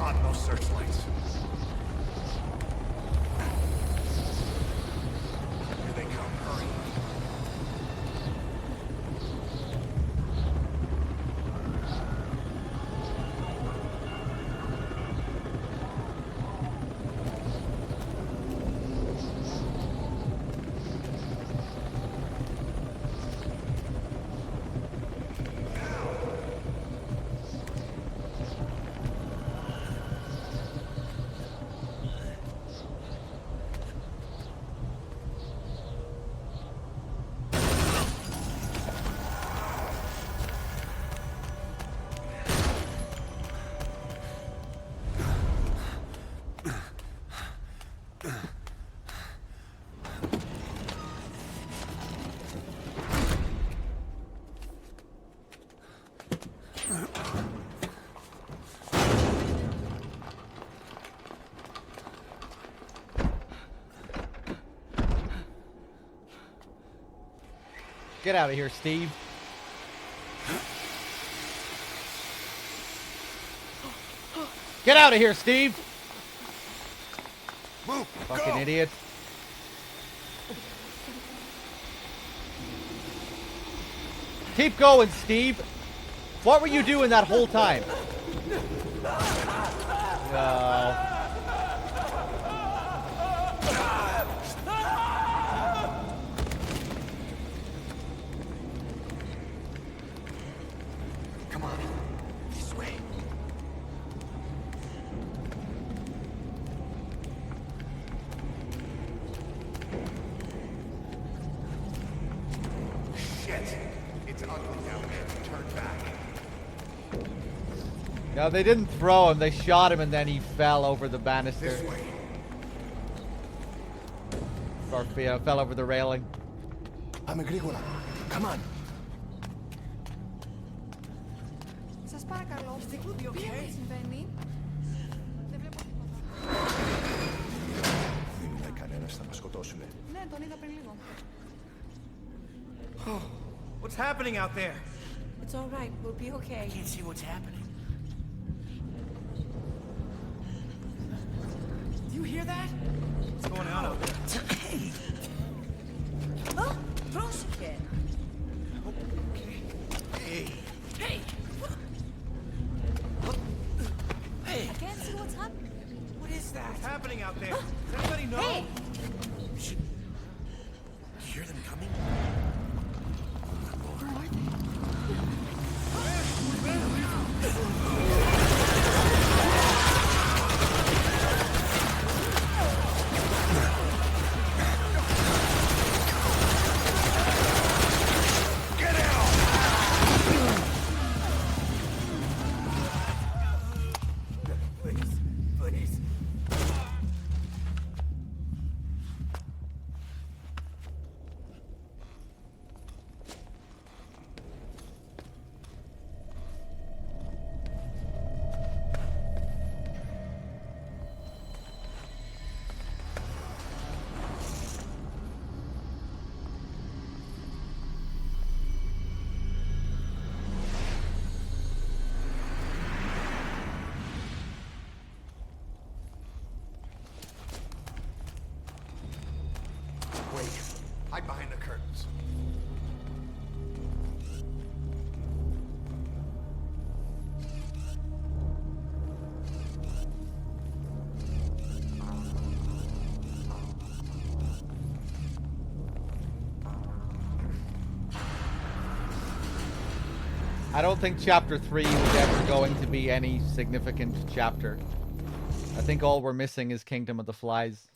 caught in those searchlights. Here they come. Hurry. Get out of here, Steve. Get out of here, Steve! Move! Fucking go. idiot. Keep going, Steve. What were you doing that whole time? No. Come on. This way. Shit! It's ugly down there. Turn back. No, they didn't throw him. They shot him and then he fell over the banister. This way. Or, you know, fell over the railing. I'm Agricola. Come on. Σας παρακαλώ, τι συμβαίνει? Δεν βλέπω τίποτα. Δεν μιλάει κανένας, θα μας σκοτώσουνε. Ναι, τον είδα πριν λίγο. What's happening out there? It's all right, we'll be okay. I can't see what's happening. Do you hear that? What's going on out there? Hey! Oh, πρόσεχε. Hey. Hey! Hey! I can't see what's happening. What is that? What's happening out there? Does anybody know? Hey! Should... Hear them coming? Who are they? Wait. Hide behind the curtains. I don't think Chapter 3 was ever going to be any significant chapter. I think all we're missing is Kingdom of the Flies.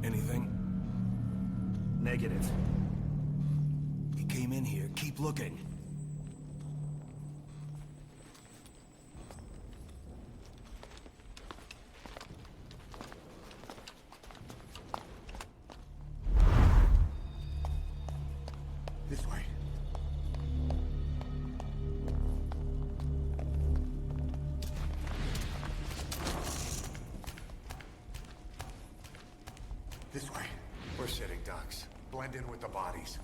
Anything? Negative. He came in here. Keep looking. This way. This way. We're sitting ducks. Blend in with the bodies.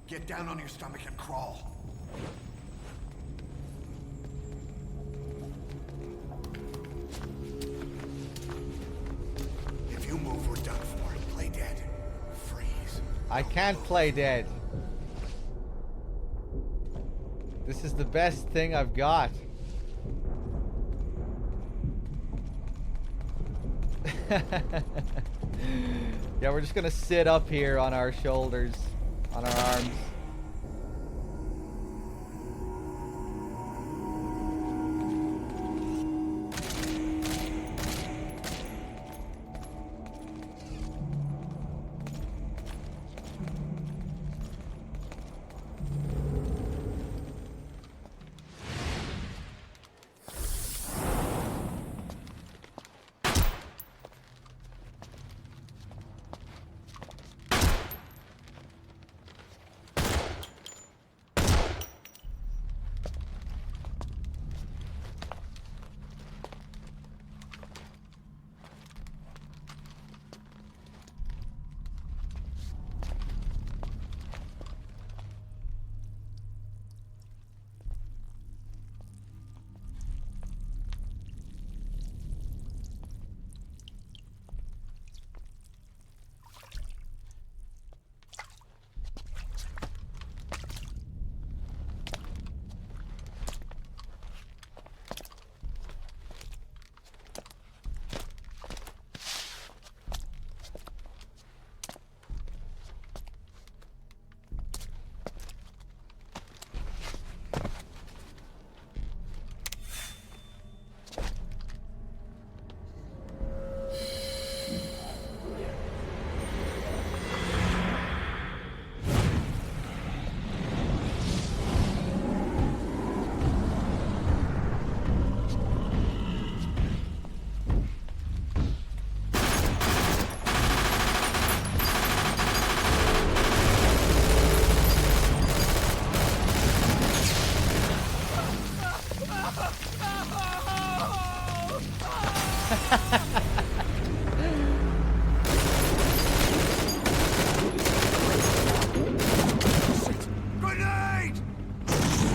Get down on your stomach and crawl. If you move, we're done for. Play dead. Freeze. I can't play dead. This is the best thing I've got. Yeah, we're just gonna sit up here on our shoulders, on our arms.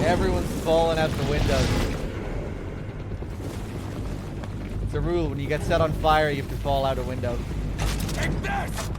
Everyone's falling out the windows. It's a rule, when you get set on fire, you have to fall out a window. Take this!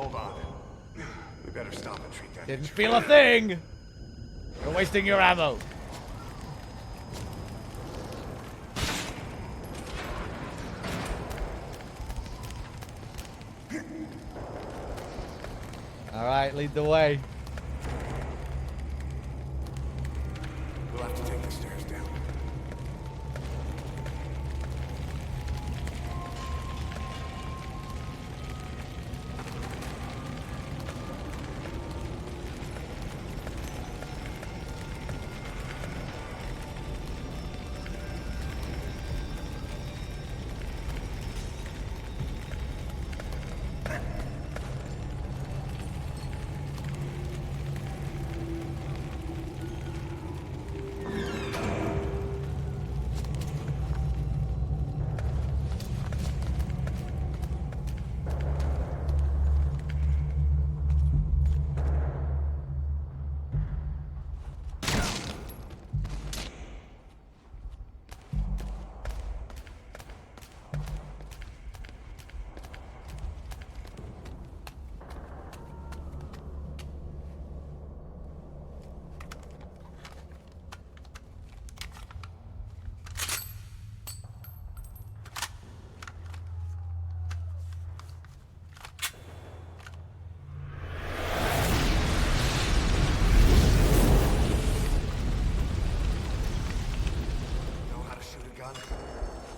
Hold on. We better stop and treat that. Didn't feel a thing! You're wasting your ammo. Alright, lead the way. We'll have to take the stairs down.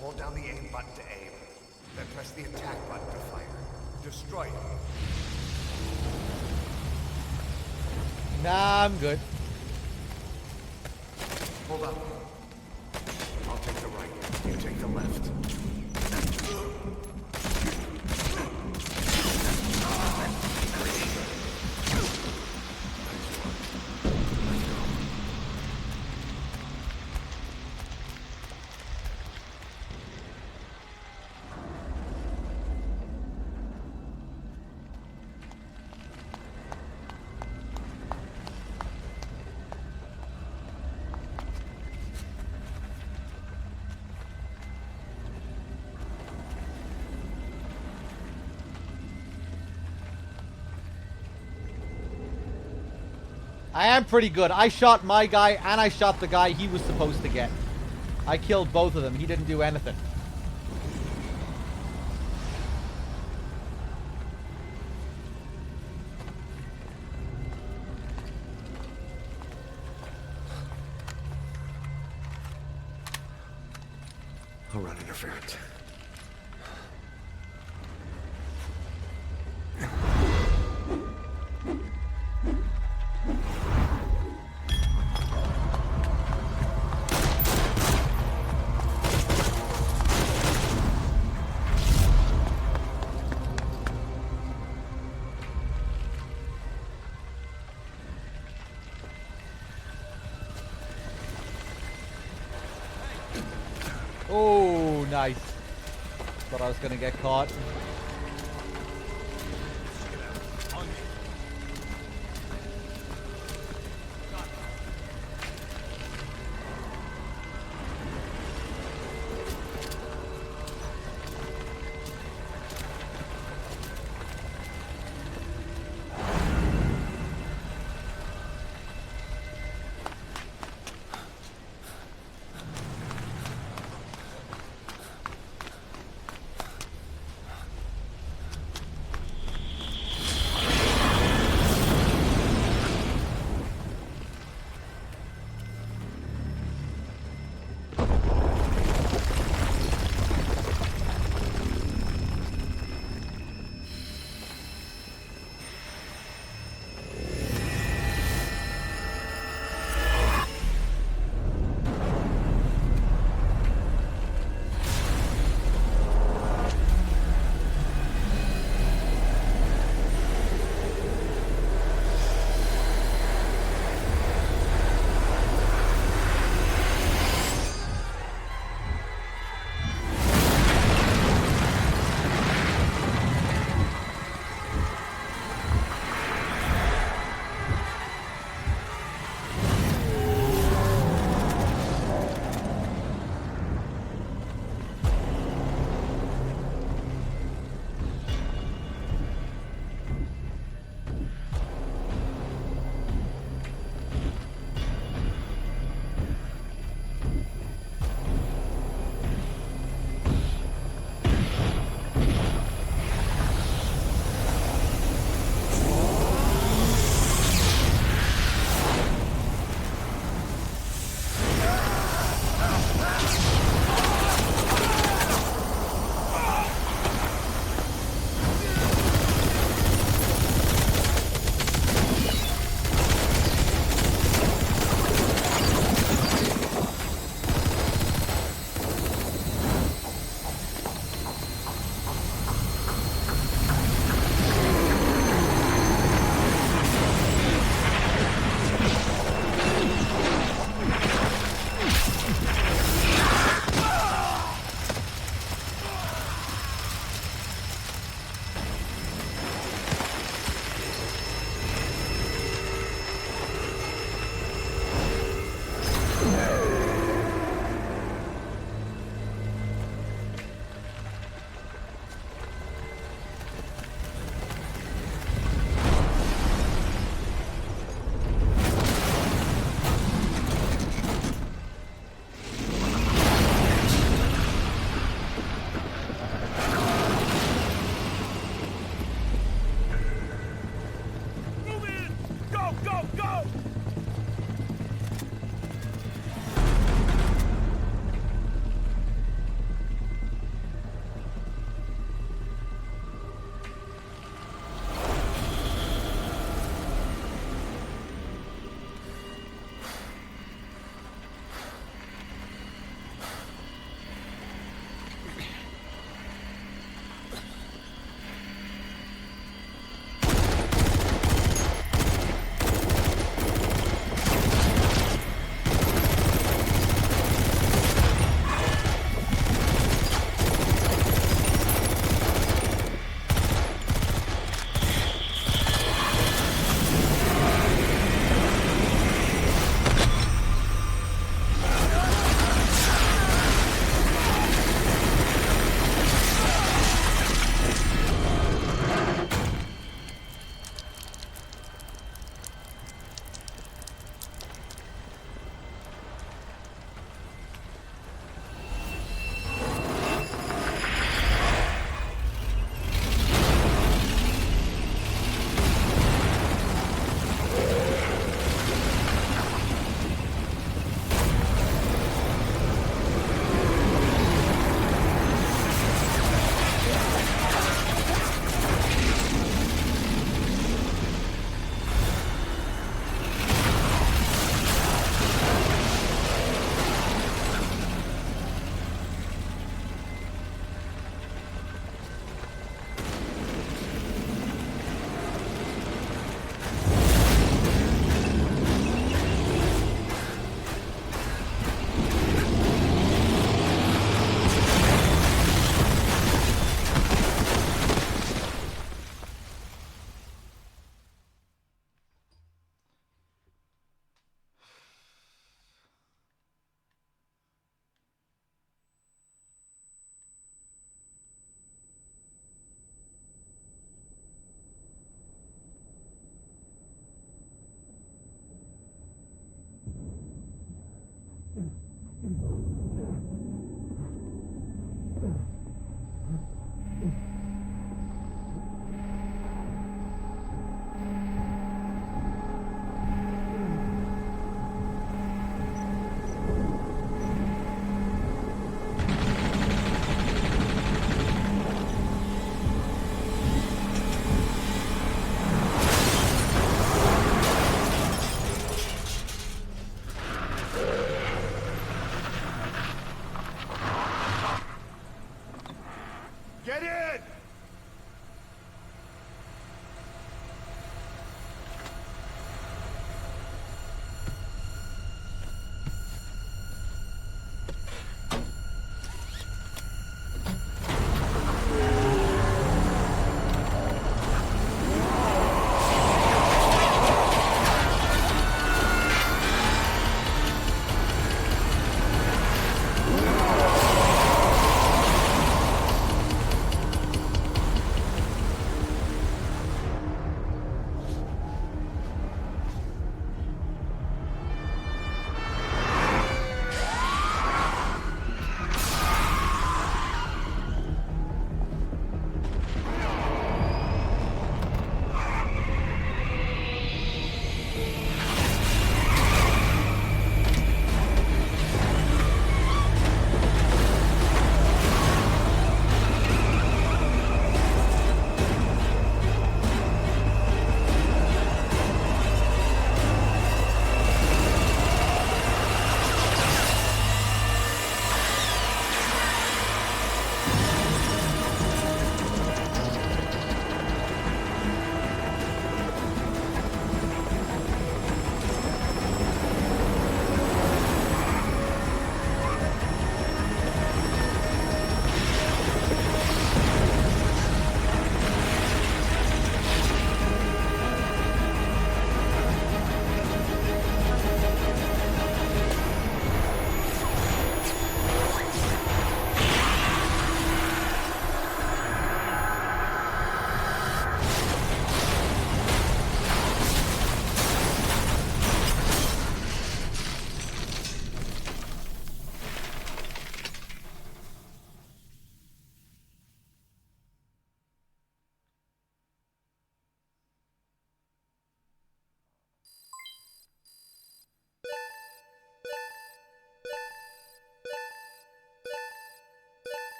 Hold down the aim button to aim. Then press the attack button to fire. Destroy it. Nah, I'm good. Hold up. I'll take the right. You take the left. I am pretty good. I shot my guy and I shot the guy he was supposed to get. I killed both of them. He didn't do anything. I'll run interference. Oh, nice. Thought I was gonna get caught.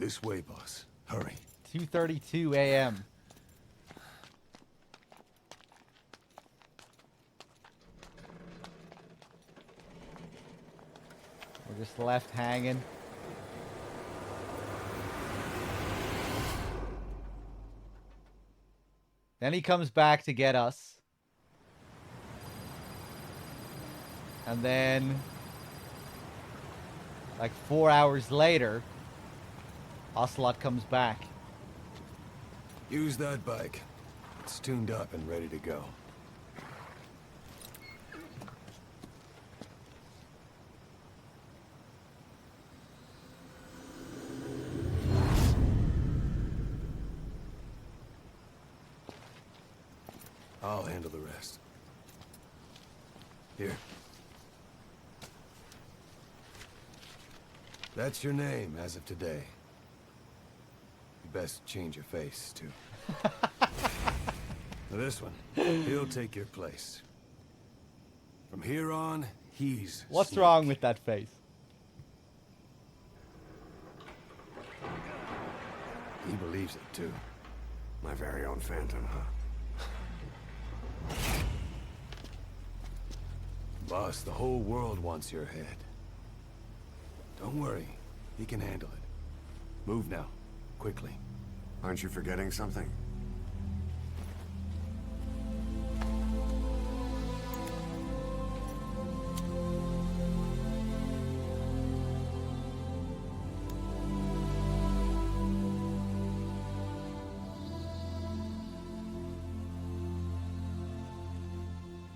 This way, boss. Hurry. 2:32 a.m. We're just left hanging. Then he comes back to get us. And then, like 4 hours later, Ocelot comes back. Use that bike. It's tuned up and ready to go. I'll handle the rest. Here. That's your name as of today. You best change your face, too. Now this one, he'll take your place. From here on, he's What's Snake. wrong with that face? He believes it, too. My very own Phantom, huh? Boss, the whole world wants your head. Don't worry. He can handle it. Move now. Quickly. Aren't you forgetting something?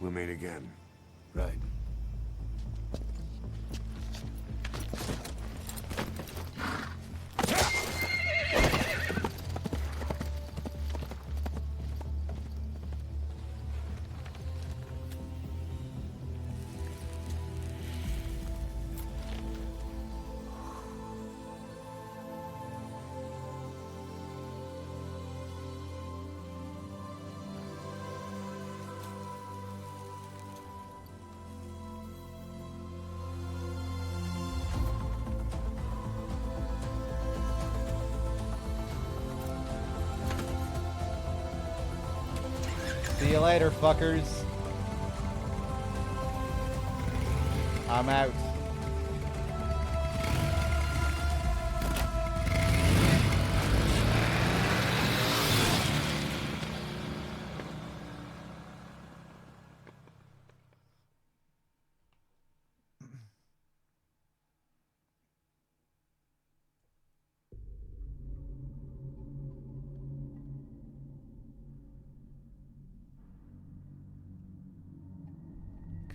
We'll meet again. Right. See you later, fuckers. I'm out.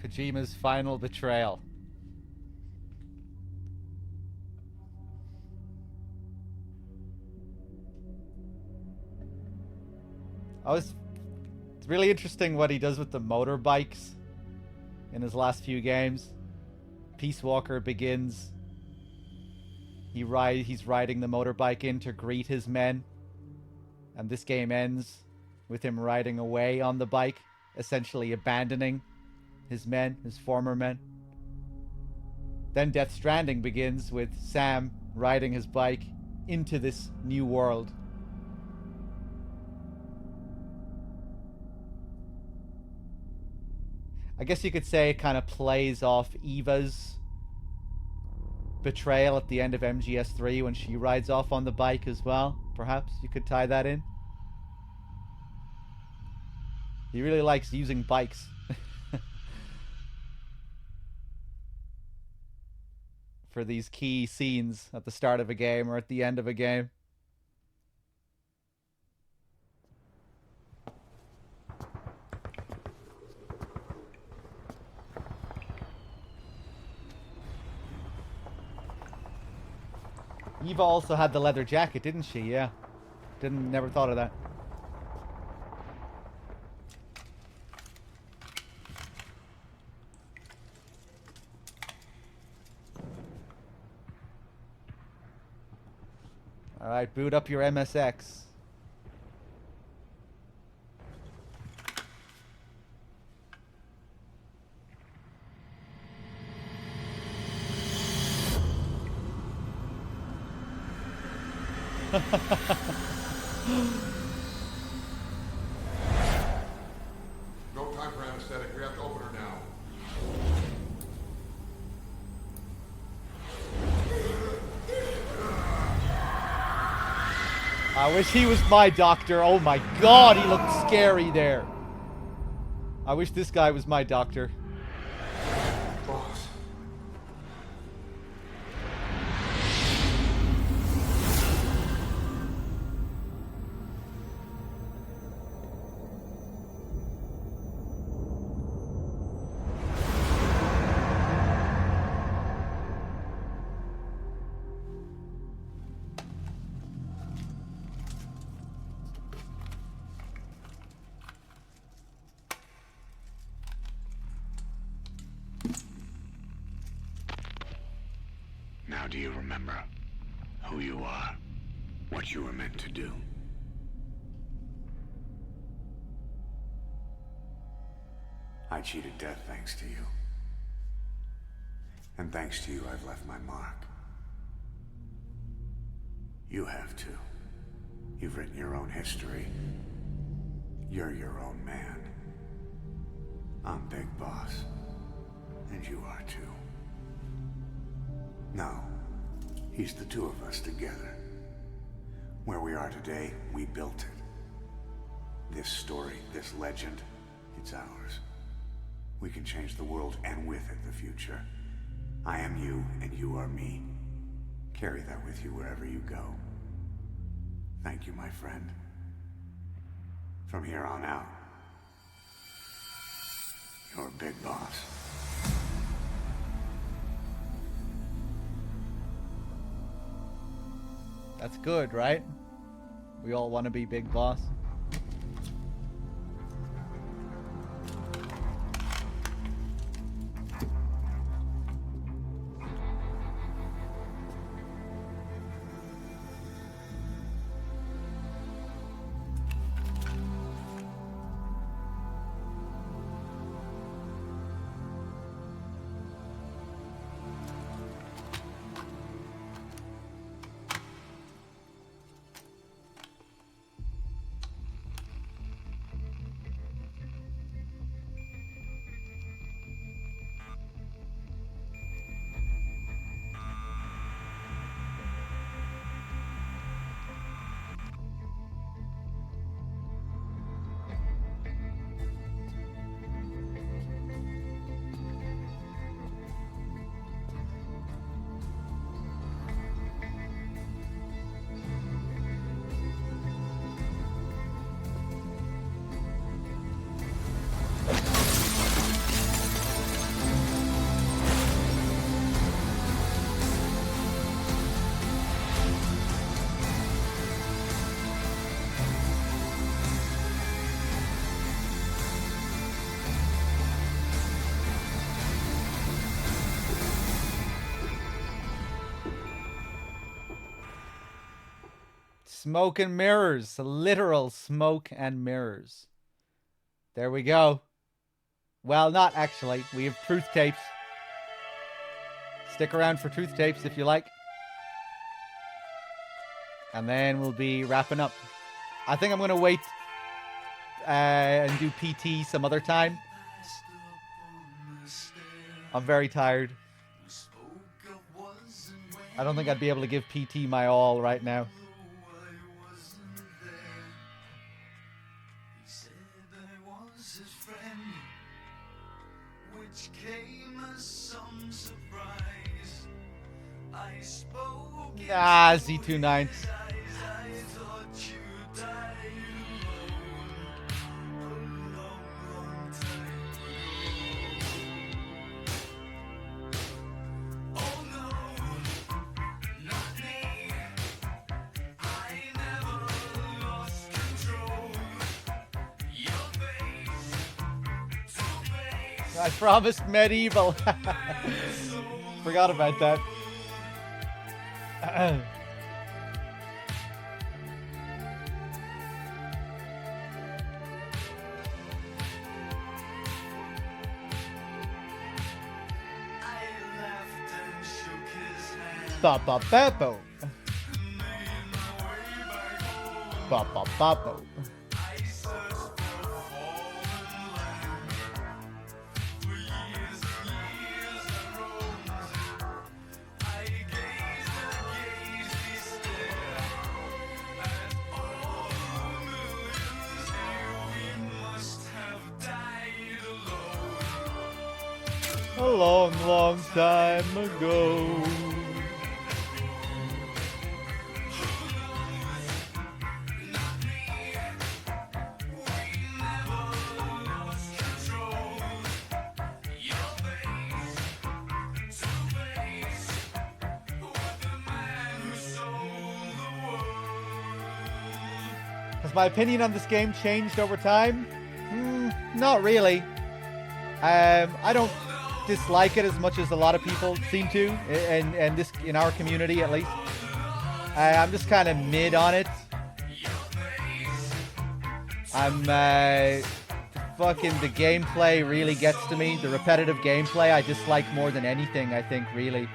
Kojima's final betrayal. It's really interesting what he does with the motorbikes in his last few games. Peace Walker begins. He's riding the motorbike in to greet his men. And this game ends with him riding away on the bike, essentially abandoning his men, his former men. Then Death Stranding begins with Sam riding his bike into this new world. I guess you could say it kind of plays off Eva's betrayal at the end of MGS3 when she rides off on the bike as well. Perhaps you could tie that in. He really likes using bikes. For these key scenes at the start of a game or at the end of a game. Eva also had the leather jacket, didn't she? Yeah. Never thought of that. Alright, boot up your MSX. No time for anesthetic. We have to open her now. I wish he was my doctor. Oh my god, he looked scary there. I wish this guy was my doctor. Boss. Now do you remember who you are? What you were meant to do? I cheated death thanks to you. And thanks to you, I've left my mark. You have too. You've written your own history. You're your own man. I'm Big Boss. And you are too. No. He's the two of us together. Where we are today, we built it. This story, this legend, it's ours. We can change the world and with it the future. I am you and you are me. Carry that with you wherever you go. Thank you, my friend. From here on out, you're Big Boss. That's good, right? We all want to be Big Boss. Smoke and mirrors. Literal smoke and mirrors. There we go. Well, not actually. We have truth tapes. Stick around for truth tapes if you like. And then we'll be wrapping up. I think I'm going to wait and do PT some other time. I'm very tired. I don't think I'd be able to give PT my all right now. Ah, Z29. I promised medieval. Forgot about that. Ba ba ba bo. Ba ba ba ba. A long, long time ago. Has my opinion on this game changed over time? Not really. I don't dislike it as much as a lot of people seem to, and this in our community at least. I'm just kind of mid on it. Fucking the gameplay really gets to me. The repetitive gameplay I dislike more than anything, I think, really.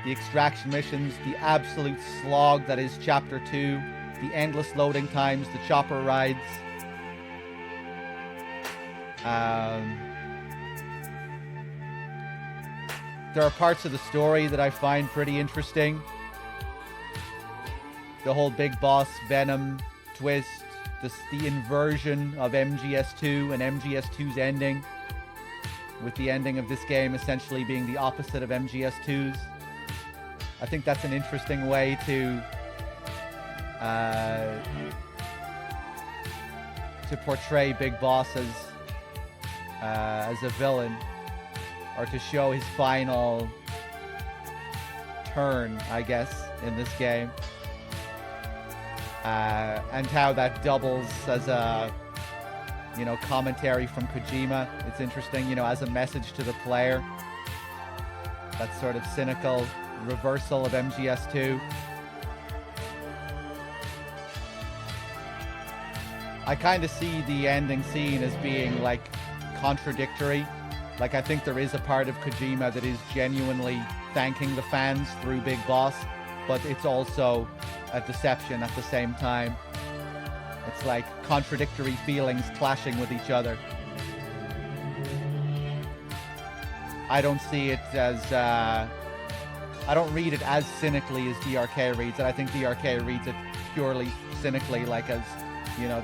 The extraction missions, the absolute slog that is Chapter 2, the endless loading times, the chopper rides. There are parts of the story that I find pretty interesting. The whole big boss Venom twist, the inversion of MGS2 and MGS2's ending, with the ending of this game essentially being the opposite of MGS2's. I think that's an interesting way to portray Big Boss as a villain, or to show his final turn, I guess, in this game. And how that doubles as a, commentary from Kojima. It's interesting, as a message to the player. That sort of cynical reversal of MGS2. I kind of see the ending scene as being, contradictory. I think there is a part of Kojima that is genuinely thanking the fans through Big Boss, but it's also a deception at the same time. It's like contradictory feelings clashing with each other. I don't see it as, I don't read it as cynically as DRK reads it. I think DRK reads it purely cynically, as,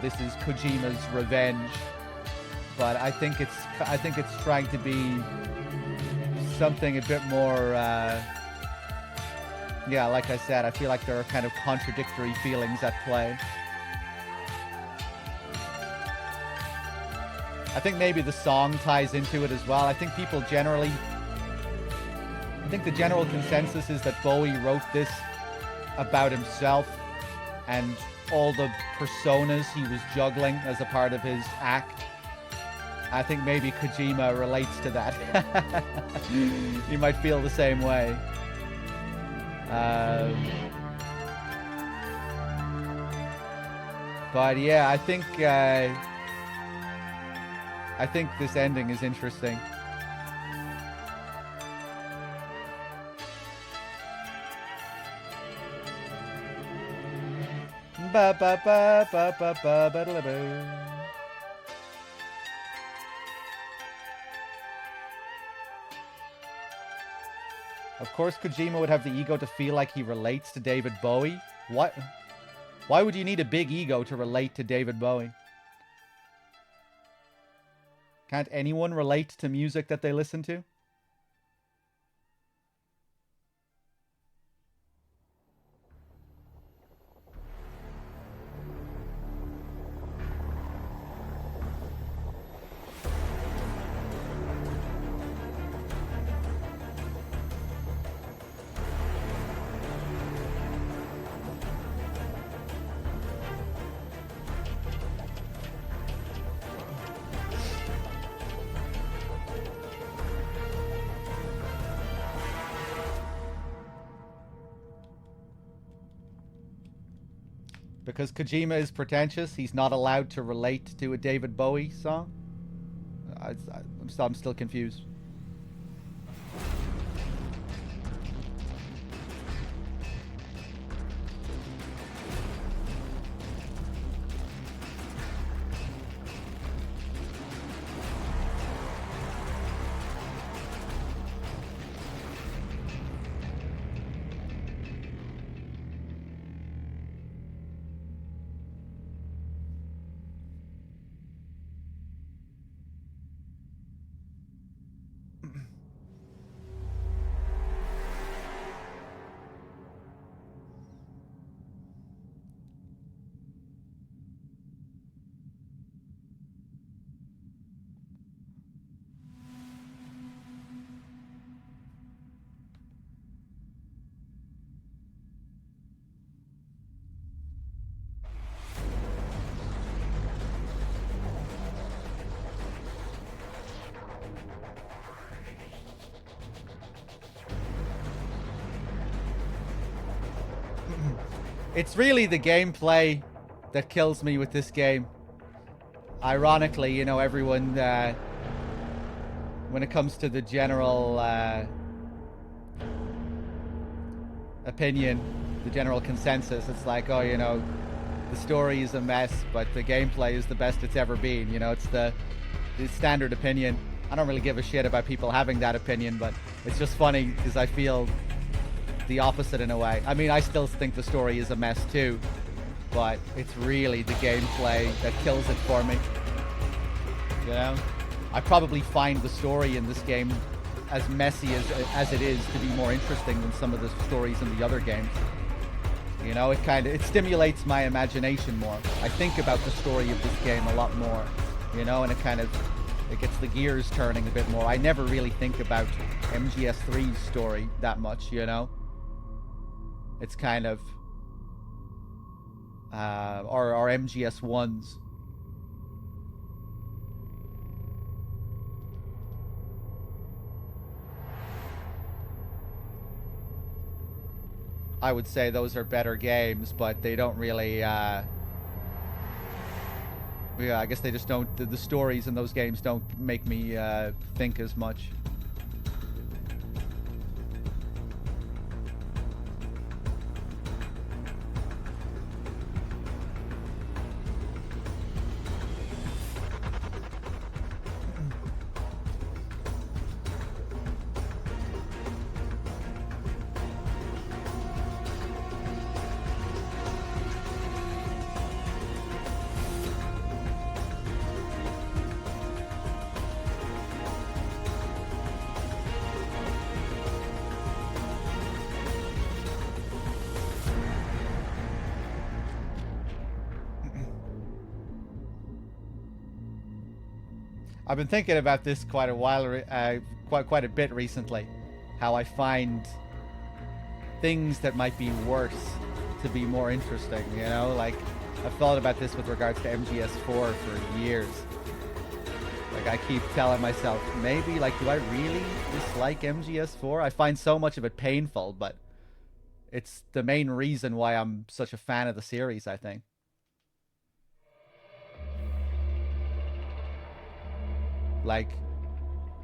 this is Kojima's revenge. But I think it's trying to be something a bit more, like I said, I feel like there are kind of contradictory feelings at play. I think maybe the song ties into it as well. I think the general consensus is that Bowie wrote this about himself and all the personas he was juggling as a part of his act. I think maybe Kojima relates to that. You might feel the same way. But yeah, I think this ending is interesting. Ba ba ba ba ba ba ba da ba. Of course, Kojima would have the ego to feel like he relates to David Bowie. What? Why would you need a big ego to relate to David Bowie? Can't anyone relate to music that they listen to? Because Kojima is pretentious, he's not allowed to relate to a David Bowie song? I'm still confused. It's really the gameplay that kills me with this game. Ironically, you know, everyone, when it comes to the general opinion, the general consensus, it's like, oh, you know, the story is a mess, but the gameplay is the best it's ever been. You know, it's the standard opinion. I don't really give a shit about people having that opinion, but it's just funny because I feel the opposite in a way. I mean, I still think the story is a mess too, but it's really the gameplay that kills it for me. You know? I probably find the story in this game, as messy as it is, to be more interesting than some of the stories in the other games. You know, it stimulates my imagination more. I think about the story of this game a lot more, you know, and it gets the gears turning a bit more. I never really think about MGS3's story that much, you know. It's kind of or MGS1's. I would say those are better games, but they don't really yeah, I guess they just don't, the stories in those games don't make me think as much. I've been thinking about this quite a while, quite a bit recently. How I find things that might be worse to be more interesting, you know? Like, I've thought about this with regards to MGS4 for years. Like, I keep telling myself, maybe, like, do I really dislike MGS4? I find so much of it painful, but it's the main reason why I'm such a fan of the series, I think. Like,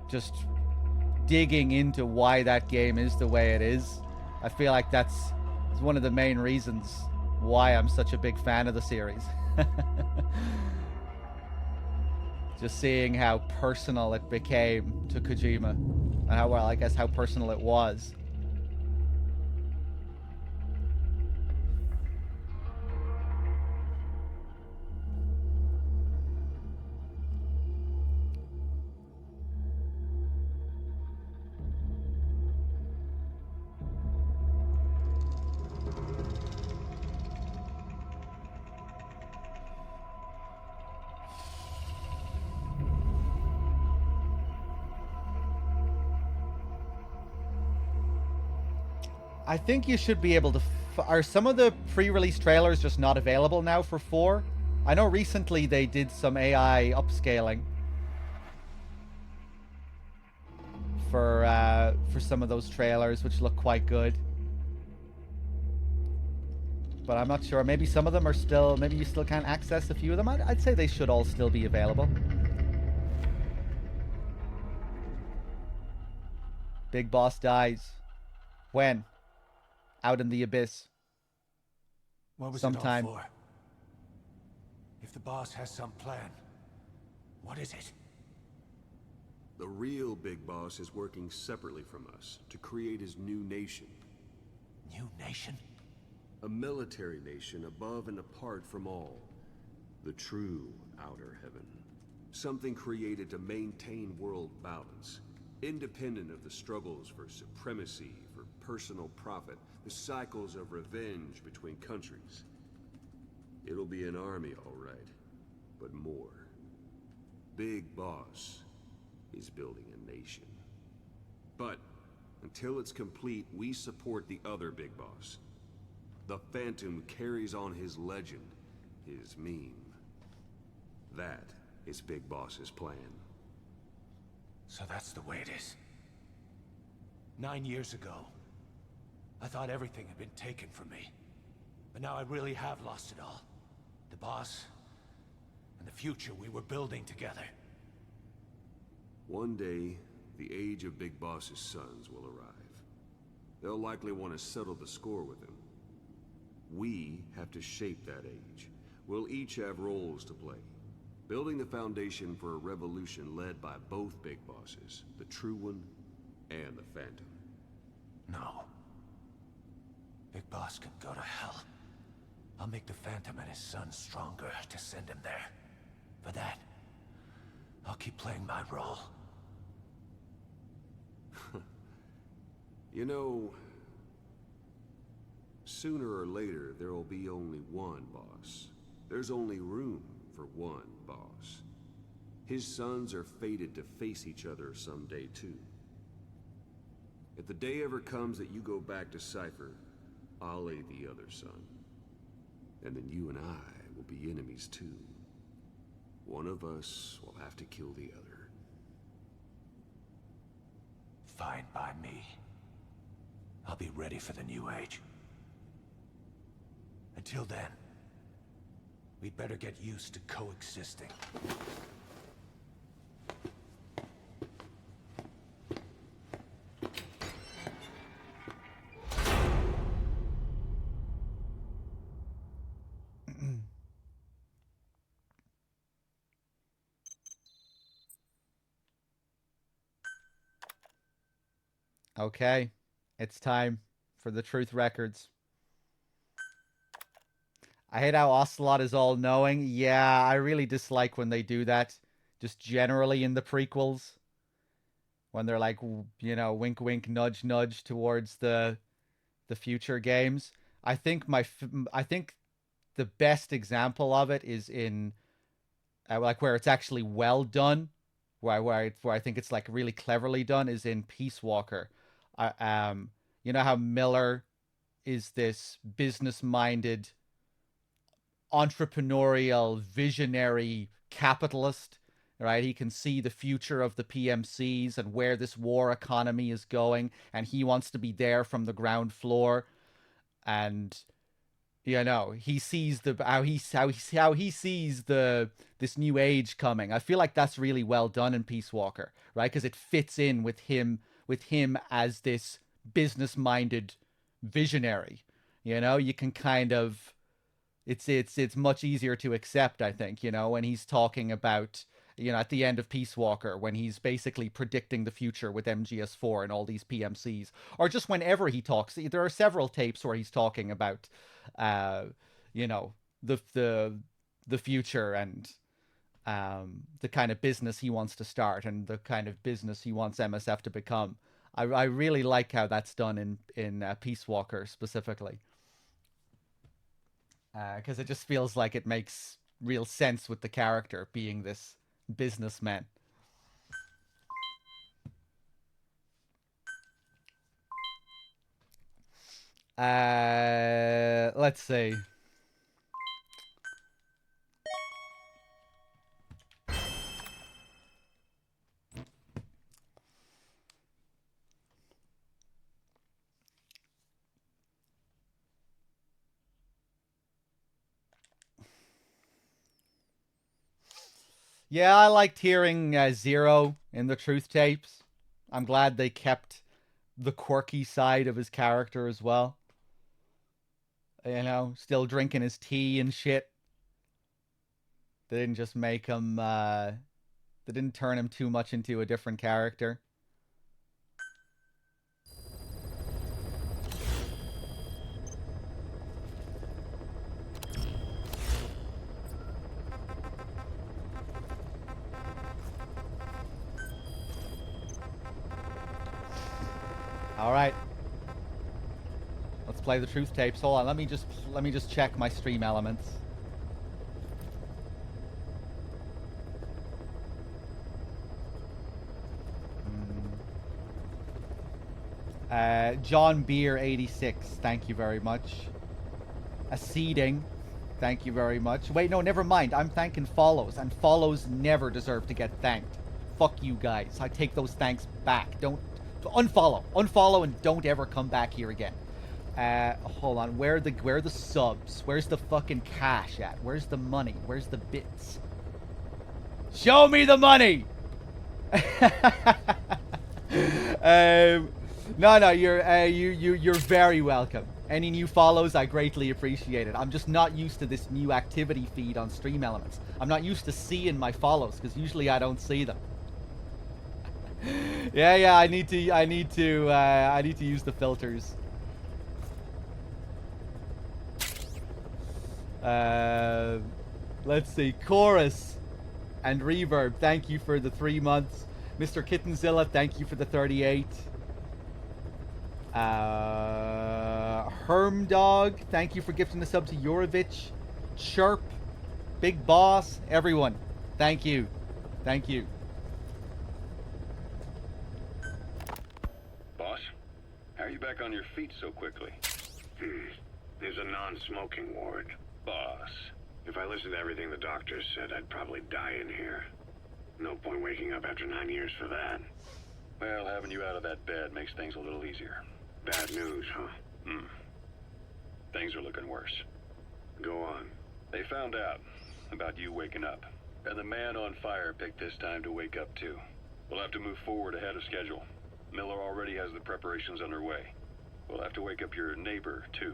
just digging into why that game is the way it is. I feel like that's one of the main reasons why I'm such a big fan of the series. Just seeing how personal it became to Kojima. And how, well, I guess how personal it was. I think you should be able to... Are some of the pre-release trailers just not available now for 4? I know recently they did some AI upscaling for some of those trailers, which look quite good. But I'm not sure. Maybe some of them are still... Maybe you still can't access a few of them. I'd say they should all still be available. Big Boss dies. When? Out in the abyss. What was sometime. It all for? If the boss has some plan, what is it? The real Big Boss is working separately from us to create his new nation. New nation? A military nation above and apart from all. The true Outer Heaven. Something created to maintain world balance. Independent of the struggles for supremacy, for personal profit, the cycles of revenge between countries. It'll be an army, all right, but more. Big Boss is building a nation. But until it's complete, we support the other Big Boss. The Phantom carries on his legend, his meme. That is Big Boss's plan. So that's the way it is. 9 years ago, I thought everything had been taken from me. But now I really have lost it all. The boss, and the future we were building together. One day, the age of Big Boss's sons will arrive. They'll likely want to settle the score with him. We have to shape that age. We'll each have roles to play. Building the foundation for a revolution led by both Big Bosses, the True One and the Phantom. No. Big Boss can go to hell. I'll make the Phantom and his son stronger to send him there. For that, I'll keep playing my role. You know, sooner or later, there will be only one boss. There's only room for one boss. His sons are fated to face each other someday, too. If the day ever comes that you go back to Cypher, I'll aid the other son. And then you and I will be enemies, too. One of us will have to kill the other. Fine by me. I'll be ready for the new age. Until then, we'd better get used to coexisting. Okay, it's time for the truth records. I hate how Ocelot is all-knowing. Yeah, I really dislike when they do that. Just generally in the prequels. When they're like, you know, wink, wink, nudge, nudge towards the future games. I think the best example of it is in like where it's actually well done, where I think it's like really cleverly done, is in Peace Walker. You know how Miller is this business-minded, entrepreneurial, visionary capitalist, right? He can see the future of the PMCs and where this war economy is going, and he wants to be there from the ground floor. And you know, he sees how he sees this new age coming. I feel like that's really well done in Peace Walker, right? Because it fits in with him as this business-minded visionary. You know, you can kind of, it's much easier to accept, I think, you know, when he's talking about, you know, at the end of Peace Walker, when he's basically predicting the future with MGS4 and all these PMCs, or just whenever he talks. There are several tapes where he's talking about, you know, the future and the kind of business he wants to start and the kind of business he wants MSF to become. I really like how that's done in Peace Walker specifically. Because it just feels like it makes real sense with the character being this businessman. Let's see. Yeah, I liked hearing Zero in the Truth tapes. I'm glad they kept the quirky side of his character as well. You know, still drinking his tea and shit. They didn't just make him, they didn't turn him too much into a different character. All right. Let's play the truth tapes. Hold on. Let me just check my stream elements. John Beer 86. Thank you very much. A seeding. Thank you very much. Wait, no, never mind. I'm thanking follows, and follows never deserve to get thanked. Fuck you guys. I take those thanks back. Don't unfollow, and don't ever come back here again. Hold on. Where are the subs? Where's the fucking cash at? Where's the money? Where's the bits? Show me the money! No, you're very welcome. Any new follows, I greatly appreciate it. I'm just not used to this new activity feed on Stream Elements. I'm not used to seeing my follows because usually I don't see them. Yeah, I need to use the filters. Let's see. Chorus and Reverb, thank you for the 3 months. Mr. Kittenzilla, thank you for the 38. Hermdog, thank you for gifting the sub to Eurovich. Chirp, Big Boss, everyone, thank you. Thank you. Boss, how are you back on your feet so quickly? There's a non-smoking ward. Boss. If I listened to everything the doctors said, I'd probably die in here. No point waking up after 9 years for that. Well, having you out of that bed makes things a little easier. Bad news, huh? Things are looking worse. Go on. They found out about you waking up. And the man on fire picked this time to wake up too. We'll have to move forward ahead of schedule. Miller already has the preparations underway. We'll have to wake up your neighbor too.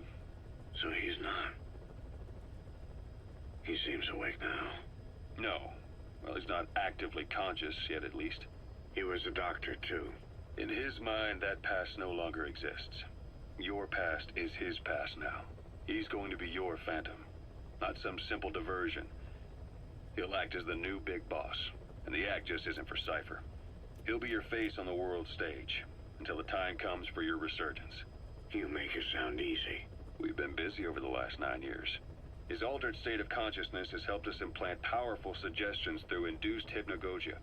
So he's not. He seems awake now. No. Well, he's not actively conscious yet, at least. He was a doctor, too. In his mind, that past no longer exists. Your past is his past now. He's going to be your phantom, not some simple diversion. He'll act as the new big boss, and the act just isn't for Cypher. He'll be your face on the world stage, until the time comes for your resurgence. You make it sound easy. We've been busy over the last 9 years. His altered state of consciousness has helped us implant powerful suggestions through induced hypnagogia.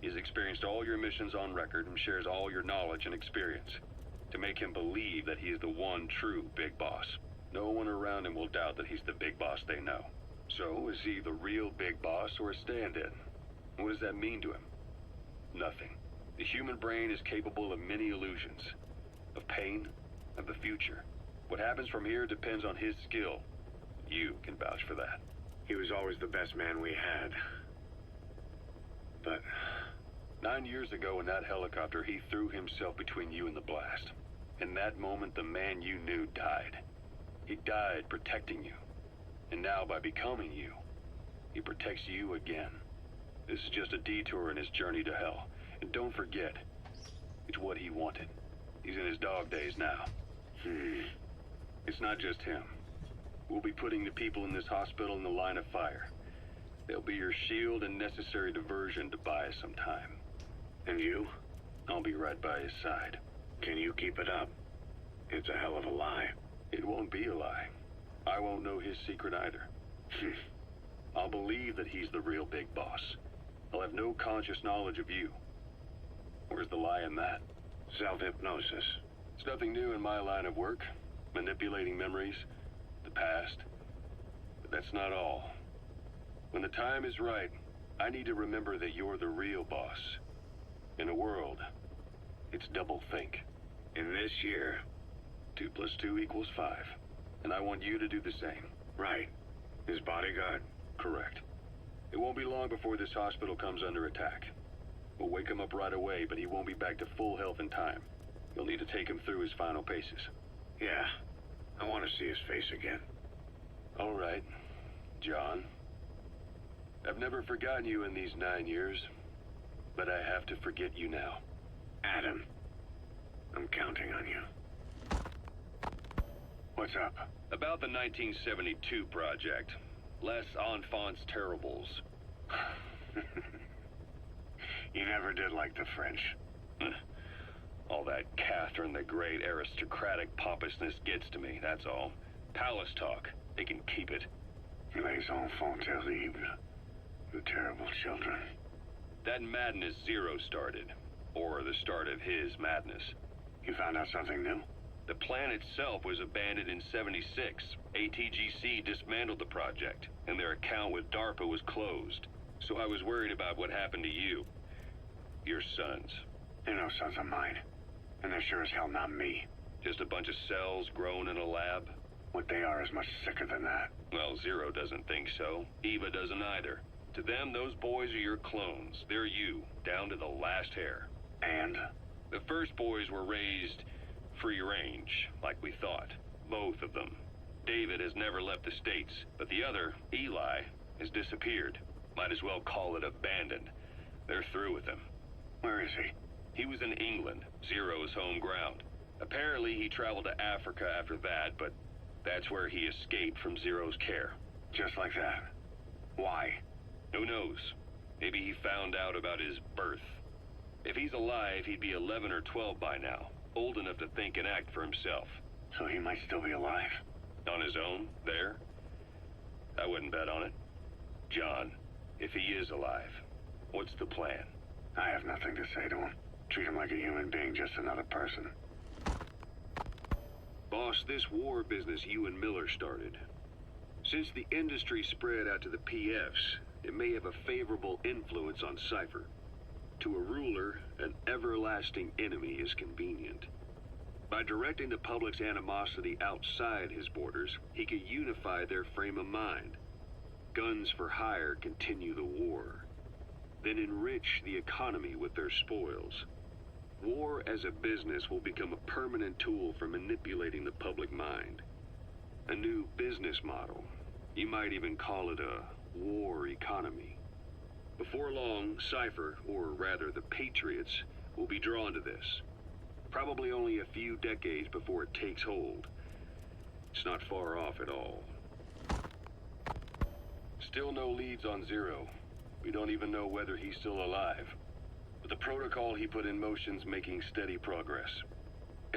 He's experienced all your missions on record and shares all your knowledge and experience to make him believe that he is the one true big boss. No one around him will doubt that he's the big boss they know. So, is he the real big boss or a stand-in? What does that mean to him? Nothing. The human brain is capable of many illusions. Of pain, of the future. What happens from here depends on his skill. You can vouch for that. He was always the best man we had. But 9 years ago in that helicopter, he threw himself between you and the blast. In that moment, the man you knew died. He died protecting you. And now, by becoming you, he protects you again. This is just a detour in his journey to hell. And don't forget, it's what he wanted. He's in his dog days now. It's not just him. We'll be putting the people in this hospital in the line of fire. They'll be your shield and necessary diversion to buy us some time. And you? I'll be right by his side. Can you keep it up? It's a hell of a lie. It won't be a lie. I won't know his secret either. I'll believe that he's the real big boss. I'll have no conscious knowledge of you. Where's the lie in that? Self-hypnosis. It's nothing new in my line of work. Manipulating memories, the past. But that's not all. When the time is right, I need to remember that you're the real boss. In a world, it's double think. In this year, 2 + 2 = 5. And I want you to do the same. Right. His bodyguard? Correct. It won't be long before this hospital comes under attack. We'll wake him up right away, but he won't be back to full health in time. You'll need to take him through his final paces. Yeah. I want to see his face again. All right, John. I've never forgotten you in these 9 years, but I have to forget you now. Adam, I'm counting on you. What's up? About the 1972 project. Les Enfants Terribles. You never did like the French. All that Catherine the Great aristocratic pompousness gets to me, that's all. Palace talk. They can keep it. Les enfants terribles. The terrible children. That madness Zero started. Or the start of his madness. You found out something new? The plan itself was abandoned in '76. ATGC dismantled the project, and their account with DARPA was closed. So I was worried about what happened to you. Your sons. They're no sons of mine. And they're sure as hell not me. Just a bunch of cells grown in a lab? What they are is much sicker than that. Well, Zero doesn't think so. Eva doesn't either. To them, those boys are your clones. They're you, down to the last hair. And? The first boys were raised free range, like we thought. Both of them. David has never left the States, but the other, Eli, has disappeared. Might as well call it abandoned. They're through with him. Where is he? He was in England, Zero's home ground. Apparently he traveled to Africa after that, but that's where he escaped from Zero's care. Just like that? Why? Who knows? Maybe he found out about his birth. If he's alive, he'd be 11 or 12 by now, old enough to think and act for himself. So he might still be alive? On his own, there? I wouldn't bet on it. John, if he is alive, what's the plan? I have nothing to say to him. Treat him like a human being, just another person. Boss, this war business you and Miller started. Since the industry spread out to the PFs, it may have a favorable influence on Cypher. To a ruler, an everlasting enemy is convenient. By directing the public's animosity outside his borders, he could unify their frame of mind. Guns for hire continue the war, then enrich the economy with their spoils. War as a business will become a permanent tool for manipulating the public mind. A new business model. You might even call it a war economy. Before long, Cypher, or rather the Patriots, will be drawn to this. Probably only a few decades before it takes hold. It's not far off at all. Still no leads on Zero. We don't even know whether he's still alive. But the protocol he put in motion's making steady progress.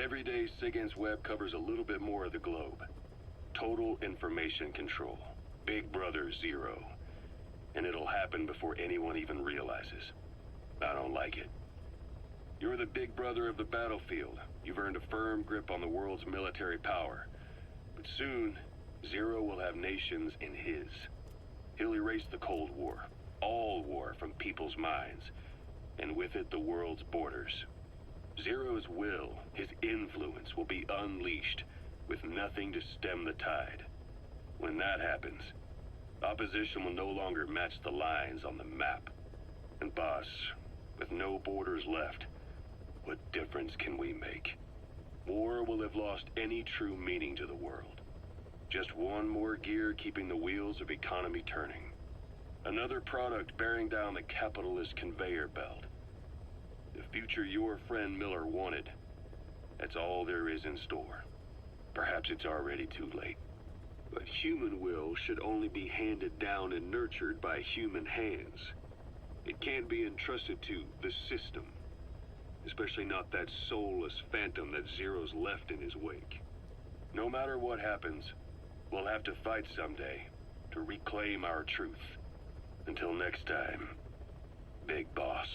Every day, SIGINT's web covers a little bit more of the globe. Total information control. Big Brother Zero. And it'll happen before anyone even realizes. I don't like it. You're the big brother of the battlefield. You've earned a firm grip on the world's military power. But soon, Zero will have nations in his. He'll erase the Cold War. All war from people's minds. And with it, the world's borders. Zero's will, his influence, will be unleashed, with nothing to stem the tide. When that happens, opposition will no longer match the lines on the map. And boss, with no borders left, what difference can we make? War will have lost any true meaning to the world. Just one more gear keeping the wheels of economy turning. Another product bearing down the capitalist conveyor belt. The future your friend Miller wanted. That's all there is in store. Perhaps it's already too late. But human will should only be handed down and nurtured by human hands. It can't be entrusted to the system. Especially not that soulless phantom that Zero's left in his wake. No matter what happens, we'll have to fight someday to reclaim our truth. Until next time, Big Boss.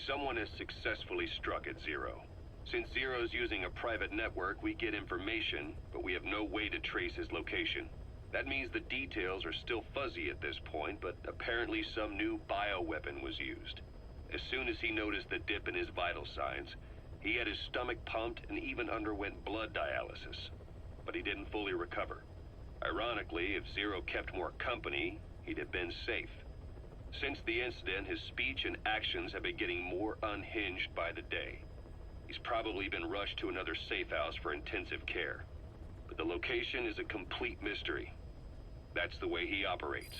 Someone has successfully struck at Zero. Since Zero's using a private network, we get information, but we have no way to trace his location. That means the details are still fuzzy at this point, but apparently some new bioweapon was used. As soon as he noticed the dip in his vital signs, he had his stomach pumped and even underwent blood dialysis. But he didn't fully recover. Ironically, if Zero kept more company, he'd have been safe. Since the incident, his speech and actions have been getting more unhinged by the day. He's probably been rushed to another safe house for intensive care. But the location is a complete mystery. That's the way he operates.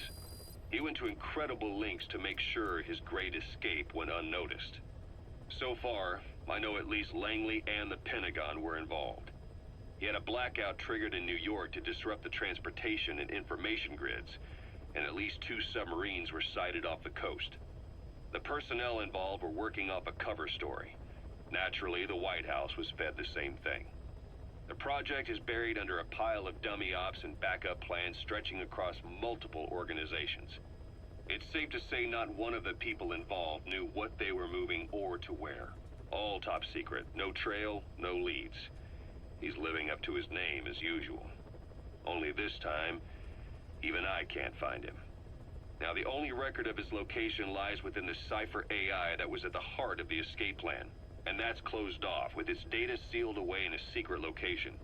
He went to incredible lengths to make sure his great escape went unnoticed. So far, I know at least Langley and the Pentagon were involved. He had a blackout triggered in New York to disrupt the transportation and information grids, and at least 2 submarines were sighted off the coast. The personnel involved were working off a cover story. Naturally, the White House was fed the same thing. The project is buried under a pile of dummy ops and backup plans stretching across multiple organizations. It's safe to say not one of the people involved knew what they were moving or to where. All top secret, no trail, no leads. He's living up to his name as usual. Only this time, even I can't find him. Now, the only record of his location lies within the Cypher AI that was at the heart of the escape plan. And that's closed off, with its data sealed away in a secret location.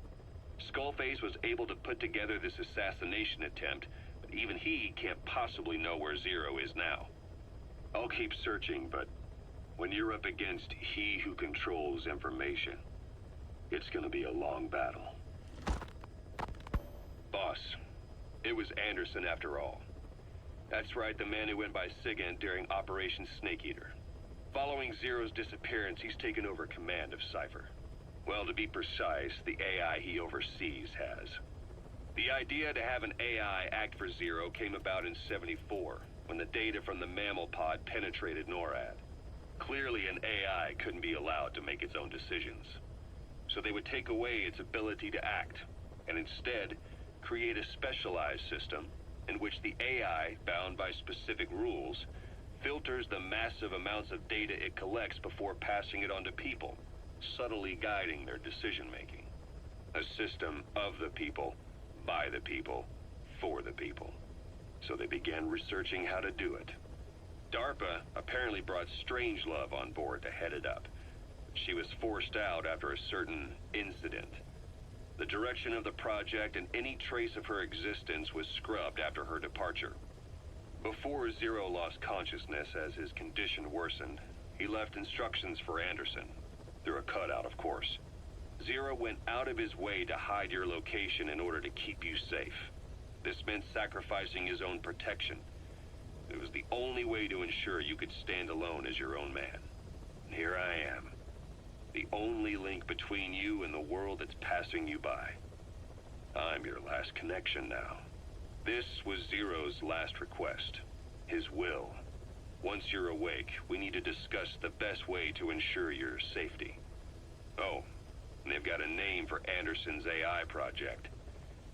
Skullface was able to put together this assassination attempt, but even he can't possibly know where Zero is now. I'll keep searching, but when you're up against he who controls information, it's gonna be a long battle. Boss, it was Anderson after all. That's right, the man who went by Sigint during Operation Snake Eater. Following Zero's disappearance, he's taken over command of Cypher. Well, to be precise, the AI he oversees has. The idea to have an AI act for Zero came about in '74, when the data from the mammal pod penetrated NORAD. Clearly, an AI couldn't be allowed to make its own decisions. So they would take away its ability to act, and instead, create a specialized system in which the AI, bound by specific rules, filters the massive amounts of data it collects before passing it on to people, subtly guiding their decision-making. A system of the people, by the people, for the people. So they began researching how to do it. DARPA apparently brought Strangelove on board to head it up. She was forced out after a certain incident. The direction of the project and any trace of her existence was scrubbed after her departure. Before Zero lost consciousness as his condition worsened, he left instructions for Anderson. Through a cutout, of course. Zero went out of his way to hide your location in order to keep you safe. This meant sacrificing his own protection. It was the only way to ensure you could stand alone as your own man. And here I am. The only link between you and the world that's passing you by. I'm your last connection now. This was Zero's last request. His will. Once you're awake, we need to discuss the best way to ensure your safety. Oh, and they've got a name for Anderson's AI project.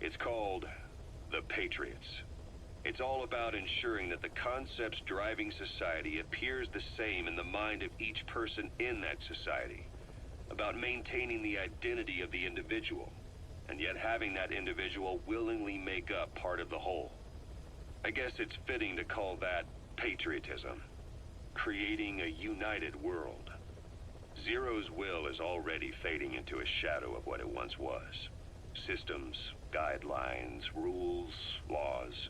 It's called the Patriots. It's all about ensuring that the concepts driving society appears the same in the mind of each person in that society. About maintaining the identity of the individual, and yet having that individual willingly make up part of the whole. I guess it's fitting to call that patriotism. Creating a united world. Zero's will is already fading into a shadow of what it once was. Systems, guidelines, rules, laws.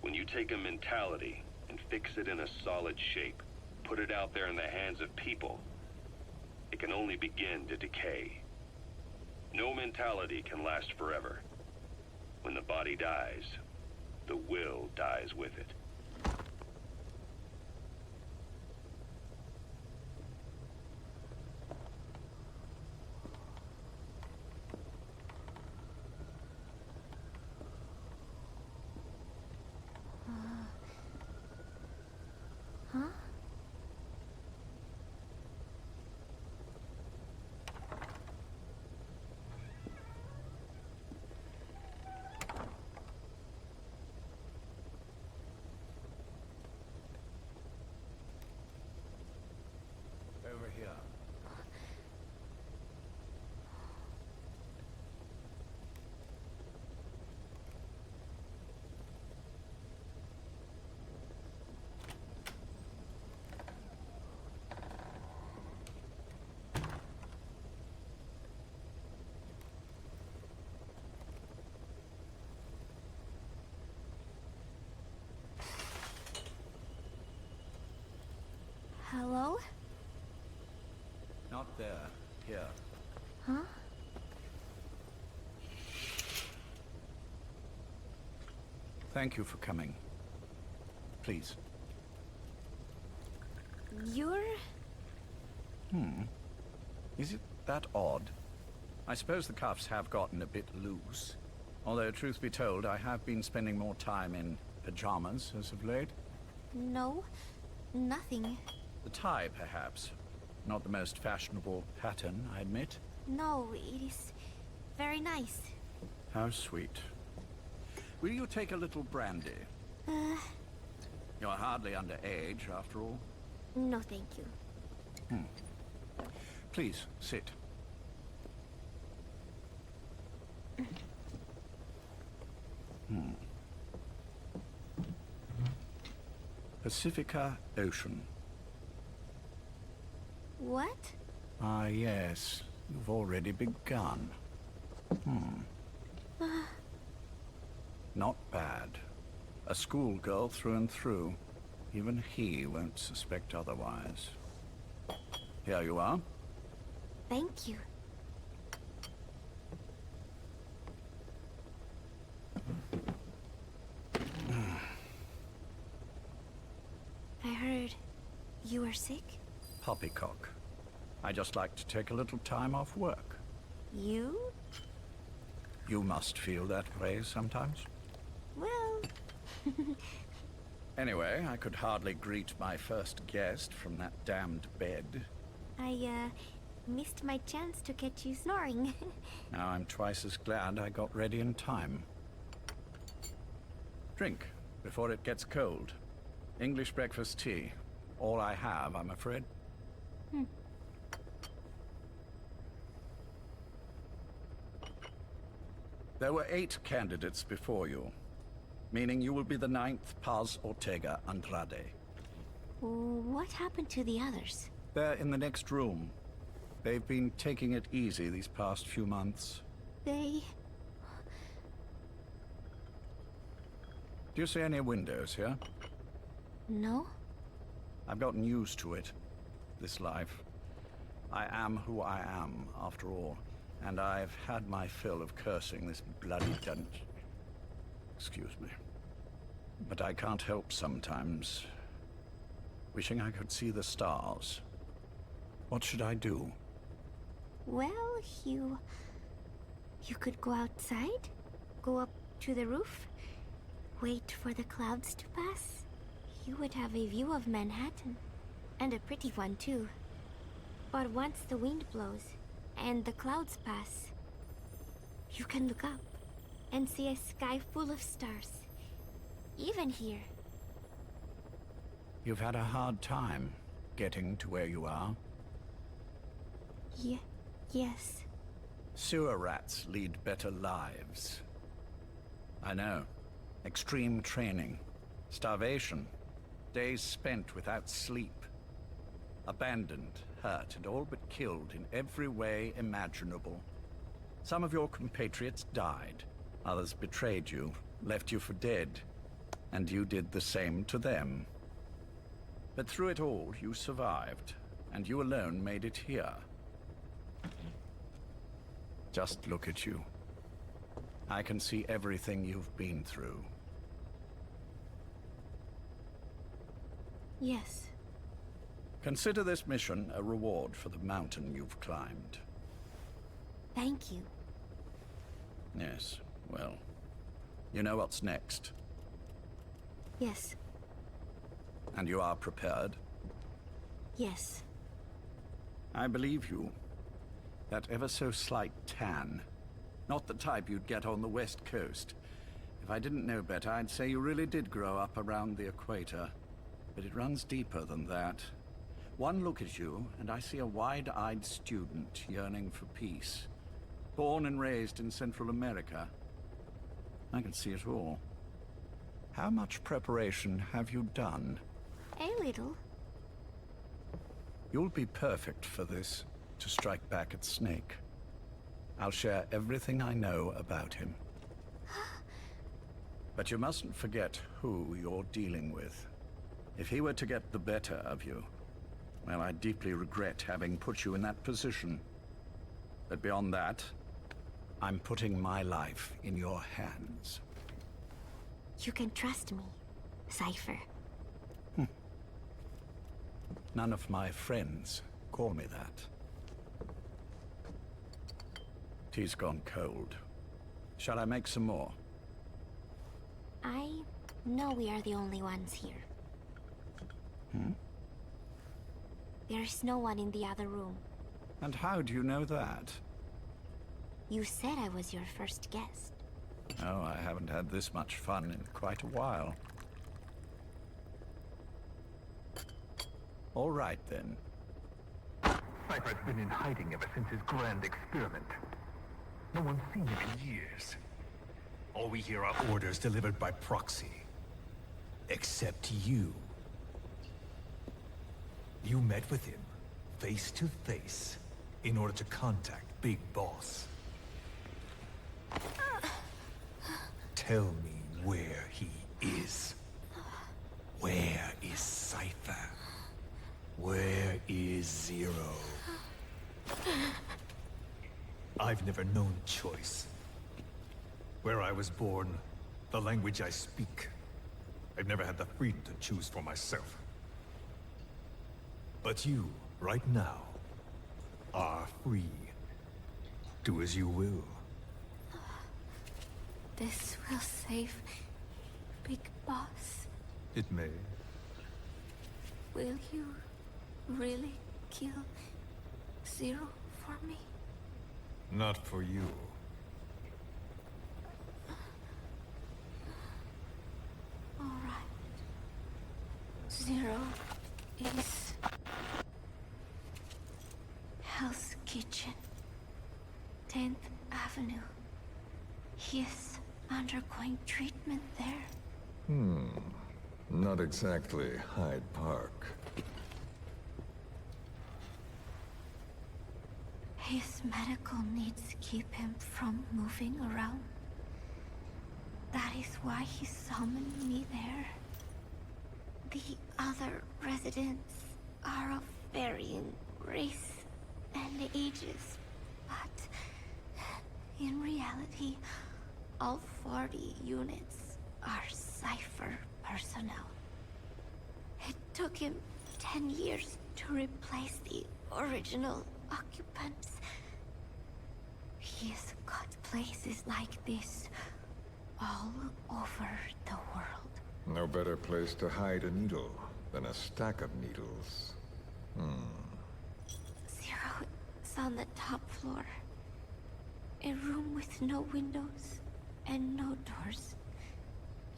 When you take a mentality and fix it in a solid shape, put it out there in the hands of people, it can only begin to decay. No mentality can last forever. When the body dies, the will dies with it. Huh? Over here. Hello? Not there. Here. Huh? Thank you for coming. Please. You're... Is it that odd? I suppose the cuffs have gotten a bit loose. Although, truth be told, I have been spending more time in pajamas as of late. No, nothing. The tie, perhaps. Not the most fashionable pattern, I admit. No, it is very nice. How sweet. Will you take a little brandy? You're hardly underage, after all. No, thank you. Please, sit. Pacifica Ocean. What? Ah, yes. You've already begun. Not bad. A schoolgirl through and through. Even he won't suspect otherwise. Here you are. Thank you. I heard you were sick? Poppycock. I just like to take a little time off work. You? You must feel that way sometimes. Well... Anyway, I could hardly greet my first guest from that damned bed. I, missed my chance to catch you snoring. Now I'm twice as glad I got ready in time. Drink, before it gets cold. English breakfast tea. All I have, I'm afraid. There were 8 candidates before you, meaning you will be the 9th Paz Ortega Andrade. What happened to the others? They're in the next room. They've been taking it easy these past few months. They... Do you see any windows here? No? I've gotten used to it, this life. I am who I am, after all, and I've had my fill of cursing this bloody dungeon. Excuse me. But I can't help sometimes wishing I could see the stars. What should I do? Well, you could go outside, go up to the roof, wait for the clouds to pass. You would have a view of Manhattan, and a pretty one too. But once the wind blows, and the clouds pass, you can look up and see a sky full of stars. Even here. You've had a hard time getting to where you are. Yes. Sewer rats lead better lives. I know. Extreme training. Starvation. Days spent without sleep. Abandoned, hurt, and all but killed in every way imaginable. Some of your compatriots died. Others betrayed you, left you for dead. And you did the same to them. But through it all, you survived. And you alone made it here. Just look at you. I can see everything you've been through. Yes. Consider this mission a reward for the mountain you've climbed. Thank you. Yes, well, you know what's next. Yes. And you are prepared? Yes. I believe you. That ever so slight tan. Not the type you'd get on the West Coast. If I didn't know better, I'd say you really did grow up around the equator. But it runs deeper than that. One look at you, and I see a wide-eyed student yearning for peace. Born and raised in Central America. I can see it all. How much preparation have you done? A little. You'll be perfect for this, to strike back at Snake. I'll share everything I know about him. But you mustn't forget who you're dealing with. If he were to get the better of you, well, I deeply regret having put you in that position. But beyond that, I'm putting my life in your hands. You can trust me, Cypher. None of my friends call me that. Tea's gone cold. Shall I make some more? I know we are the only ones here. There's no one in the other room. And how do you know that? You said I was your first guest. Oh, I haven't had this much fun in quite a while. All right, then. Cypher's been in hiding ever since his grand experiment. No one's seen him in years. All we hear are orders delivered by proxy. Except you. You met with him, face to face, in order to contact Big Boss. Tell me where he is. Where is Cypher? Where is Zero? I've never known choice. Where I was born, the language I speak, I've never had the freedom to choose for myself. But you, right now, are free. Do as you will. This will save Big Boss. It may. Will you really kill Zero for me? Not for you. All right. Zero is Hell's Kitchen, 10th Avenue. He is undergoing treatment there. Not exactly Hyde Park. His medical needs keep him from moving around. That is why he summoned me there. The other residents are of varying race and ages, but in reality, all 40 units are Cypher personnel. It took him 10 years to replace the original occupants. He's got places like this all over the world. No better place to hide a needle than a stack of needles. Zero is on the top floor. A room with no windows and no doors.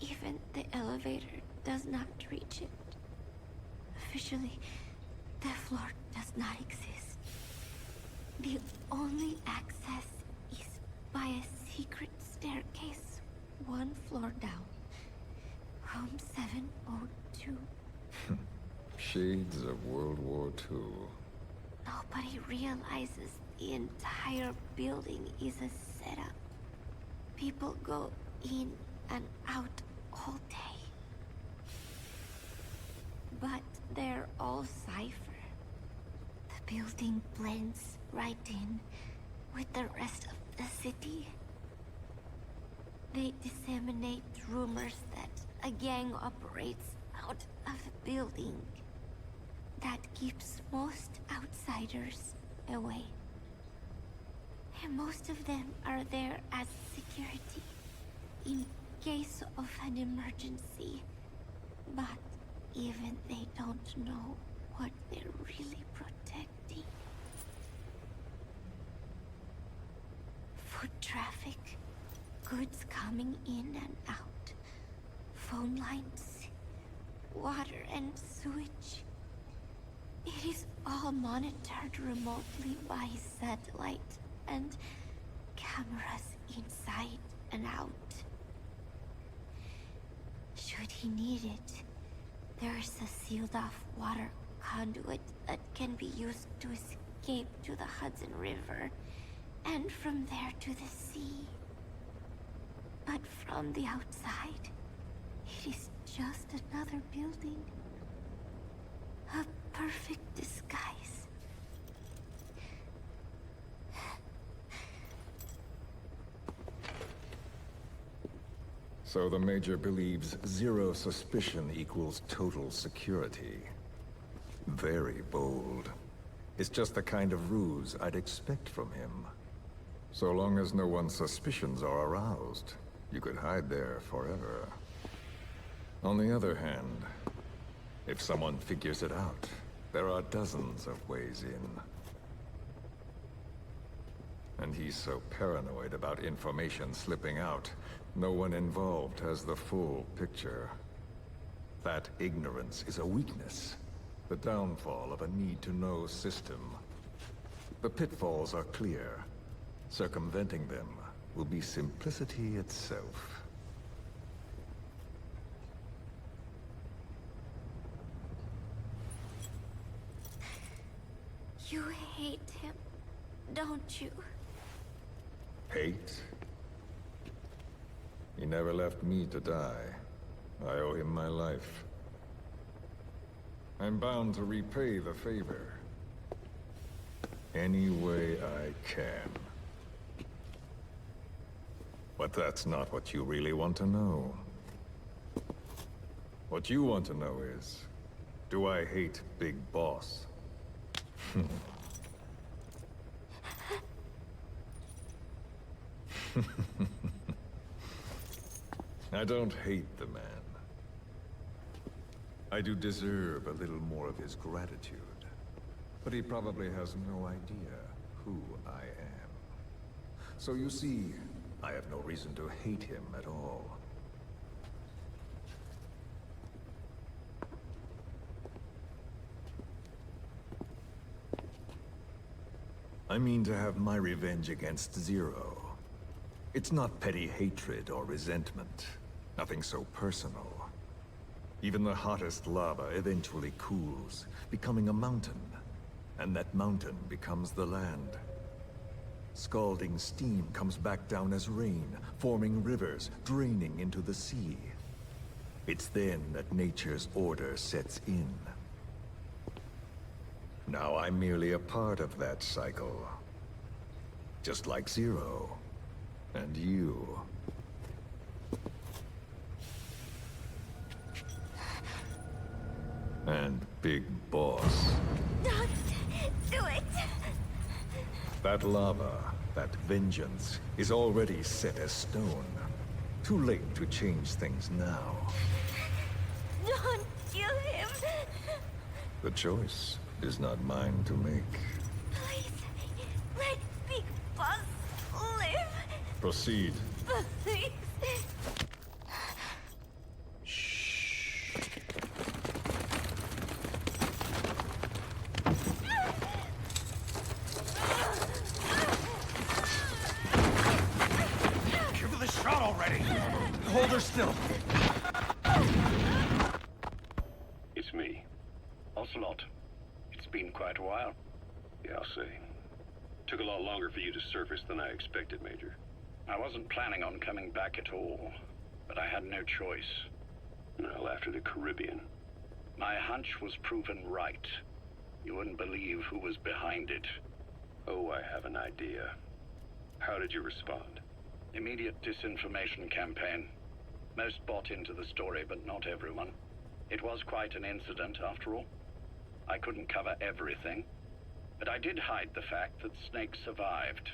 Even the elevator does not reach it. Officially, the floor does not exist. The only access is by a secret staircase, one floor down. Room 702. Shades of World War II. Nobody realizes the entire building is a setup. People go in and out all day. But they're all Cypher. The building blends right in with the rest of the city. They disseminate rumors that a gang operates out of the building. That keeps most outsiders away. And most of them are there as security, in case of an emergency. But even they don't know what they're really protecting. Foot traffic, goods coming in and out, phone lines, water and sewage. It is all monitored remotely by satellite and cameras inside and out. Should he need it, there is a sealed-off water conduit that can be used to escape to the Hudson River, and from there to the sea. But from the outside, it is just another building. A perfect disguise. So the Major believes zero suspicion equals total security. Very bold. It's just the kind of ruse I'd expect from him. So long as no one's suspicions are aroused, you could hide there forever. On the other hand, if someone figures it out, there are dozens of ways in. And he's so paranoid about information slipping out, no one involved has the full picture. That ignorance is a weakness, the downfall of a need-to-know system. The pitfalls are clear. Circumventing them will be simplicity itself. You hate him, don't you? Hate? He never left me to die. I owe him my life. I'm bound to repay the favor. Any way I can. But that's not what you really want to know. What you want to know is, do I hate Big Boss? I don't hate the man. I do deserve a little more of his gratitude. But he probably has no idea who I am. So you see, I have no reason to hate him at all. I mean to have my revenge against Zero. It's not petty hatred or resentment. Nothing so personal. Even the hottest lava eventually cools, becoming a mountain. And that mountain becomes the land. Scalding steam comes back down as rain, forming rivers, draining into the sea. It's then that nature's order sets in. Now I'm merely a part of that cycle. Just like Zero. And you. And Big Boss. Don't do it! That lava, that vengeance, is already set as stone. Too late to change things now. Don't kill him! The choice is not mine to make. Please, let Big Boss live! Proceed. Please! Give her the shot already! Hold her still! It's me. Ocelot. It's been quite a while. Yeah, I'll say. Took a lot longer for you to surface than I expected, Major. I wasn't planning on coming back at all, but I had no choice. Well, after the Caribbean. My hunch was proven right. You wouldn't believe who was behind it. Oh, I have an idea. How did you respond? Immediate disinformation campaign. Most bought into the story, but not everyone. It was quite an incident, after all. I couldn't cover everything, but I did hide the fact that Snake survived.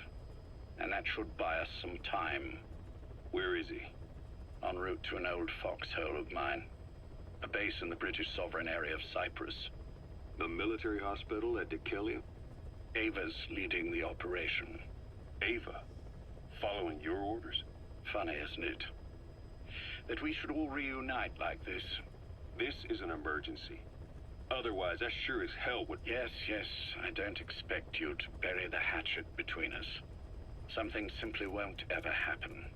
And that should buy us some time. Where is he? En route to an old foxhole of mine. A base in the British sovereign area of Cyprus. The military hospital at Dikelia? Ava's leading the operation. Ava? Following your orders? Funny, isn't it? That we should all reunite like this. This is an emergency. Otherwise, I sure as hell would... Yes, I don't expect you to bury the hatchet between us. Something simply won't ever happen.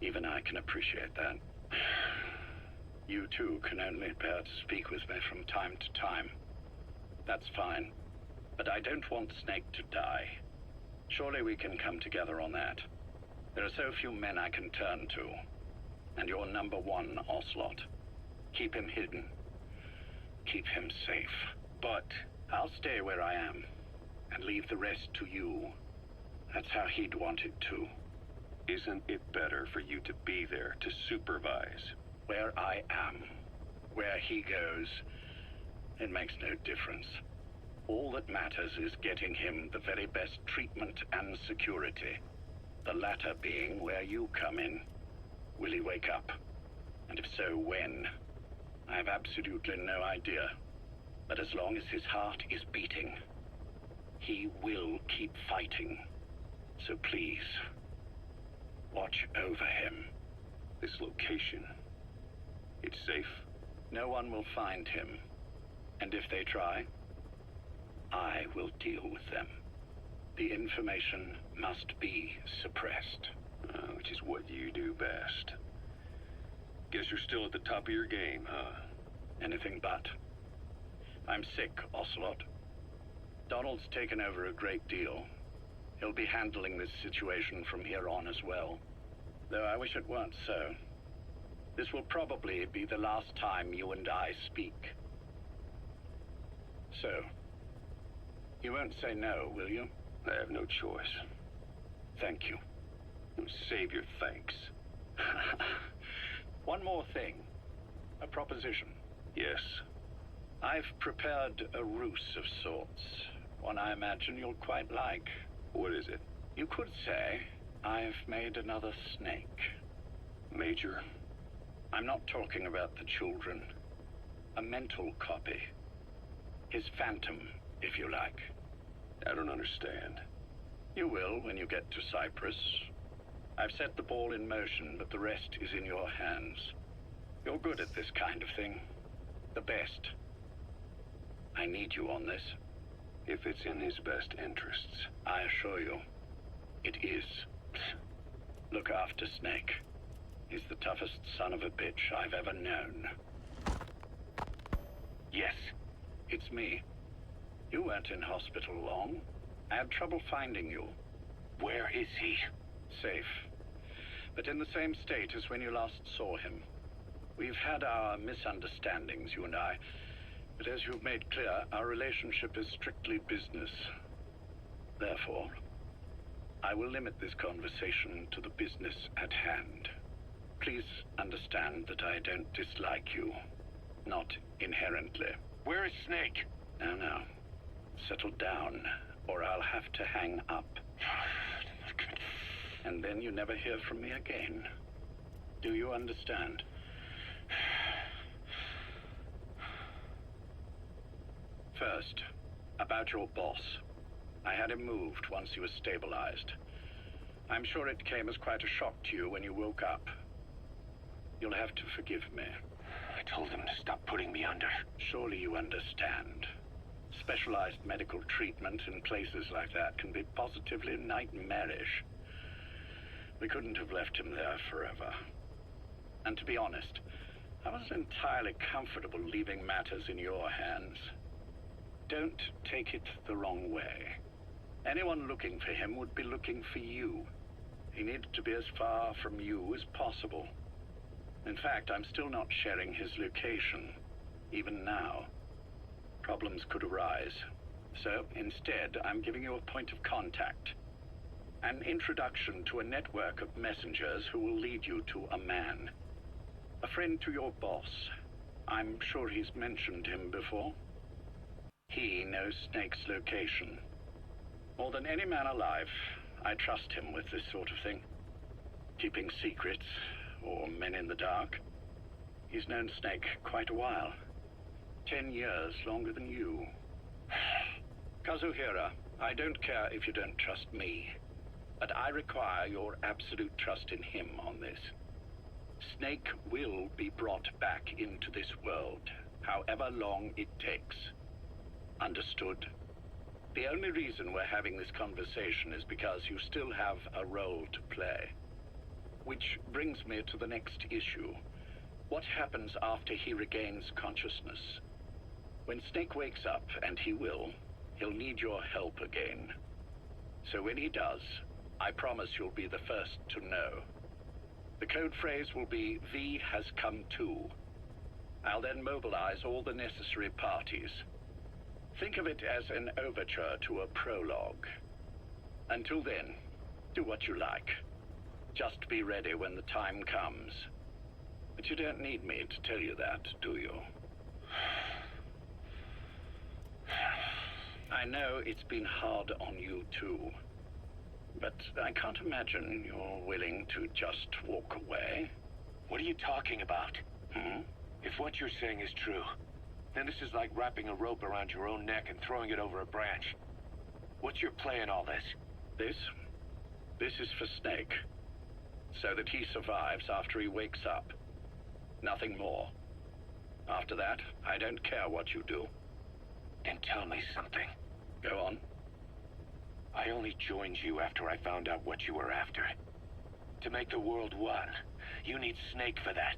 Even I can appreciate that. You too can only bear to speak with me from time to time. That's fine. But I don't want Snake to die. Surely we can come together on that. There are so few men I can turn to. And you're number one, Ocelot. Keep him hidden. Keep him safe. But I'll stay where I am. And leave the rest to you. That's how he'd want it too. Isn't it better for you to be there to supervise? Where I am, where he goes, it makes no difference. All that matters is getting him the very best treatment and security. The latter being where you come in. Will he wake up? And if so, when? I have absolutely no idea. But as long as his heart is beating, he will keep fighting. So please, watch over him. This location, it's safe? No one will find him. And if they try, I will deal with them. The information must be suppressed. Which is what you do best. Guess you're still at the top of your game, huh? Anything but. I'm sick, Ocelot. Donald's taken over a great deal. He'll be handling this situation from here on as well. Though I wish it weren't so. This will probably be the last time you and I speak. So, you won't say no, will you? I have no choice. Thank you. Save your thanks. One more thing. A proposition. Yes. I've prepared a ruse of sorts. One I imagine you'll quite like. What is it? You could say I've made another Snake. Major? I'm not talking about the children. A mental copy. His phantom, if you like. I don't understand. You will when you get to Cyprus. I've set the ball in motion, but the rest is in your hands. You're good at this kind of thing. The best. I need you on this. If it's in his best interests. I assure you, it is. Look after Snake. He's the toughest son of a bitch I've ever known. Yes. It's me. You weren't in hospital long. I had trouble finding you. Where is he? Safe. But in the same state as when you last saw him. We've had our misunderstandings, you and I. But as you've made clear, our relationship is strictly business. Therefore, I will limit this conversation to the business at hand. Please understand that I don't dislike you. Not inherently. Where is Snake? No. Settle down, or I'll have to hang up. And then you never hear from me again. Do you understand? First, about your boss. I had him moved once he was stabilized. I'm sure it came as quite a shock to you when you woke up. You'll have to forgive me. I told him to stop putting me under. Surely you understand. Specialized medical treatment in places like that can be positively nightmarish. We couldn't have left him there forever. And to be honest, I wasn't entirely comfortable leaving matters in your hands. Don't take it the wrong way. Anyone looking for him would be looking for you. He needed to be as far from you as possible. In fact, I'm still not sharing his location, even now. Problems could arise. So, instead, I'm giving you a point of contact. An introduction to a network of messengers who will lead you to a man. A friend to your boss. I'm sure he's mentioned him before. He knows Snake's location. More than any man alive, I trust him with this sort of thing. Keeping secrets, or men in the dark. He's known Snake quite a while. 10 years longer than you. Kazuhira, I don't care if you don't trust me, but I require your absolute trust in him on this. Snake will be brought back into this world, however long it takes. Understood? The only reason we're having this conversation is because you still have a role to play. Which brings me to the next issue. What happens after he regains consciousness? When Snake wakes up, and he will, he'll need your help again. So when he does, I promise you'll be the first to know. The code phrase will be, V has come to. I'll then mobilize all the necessary parties. Think of it as an overture to a prologue. Until then, do what you like. Just be ready when the time comes. But you don't need me to tell you that, do you? I know it's been hard on you too. But I can't imagine you're willing to just walk away. What are you talking about? If what you're saying is true, then this is like wrapping a rope around your own neck and throwing it over a branch. What's your play in all this? This is for Snake. So that he survives after he wakes up. Nothing more. After that, I don't care what you do. Then tell me something. Go on. I only joined you after I found out what you were after. To make the world one, you need Snake for that.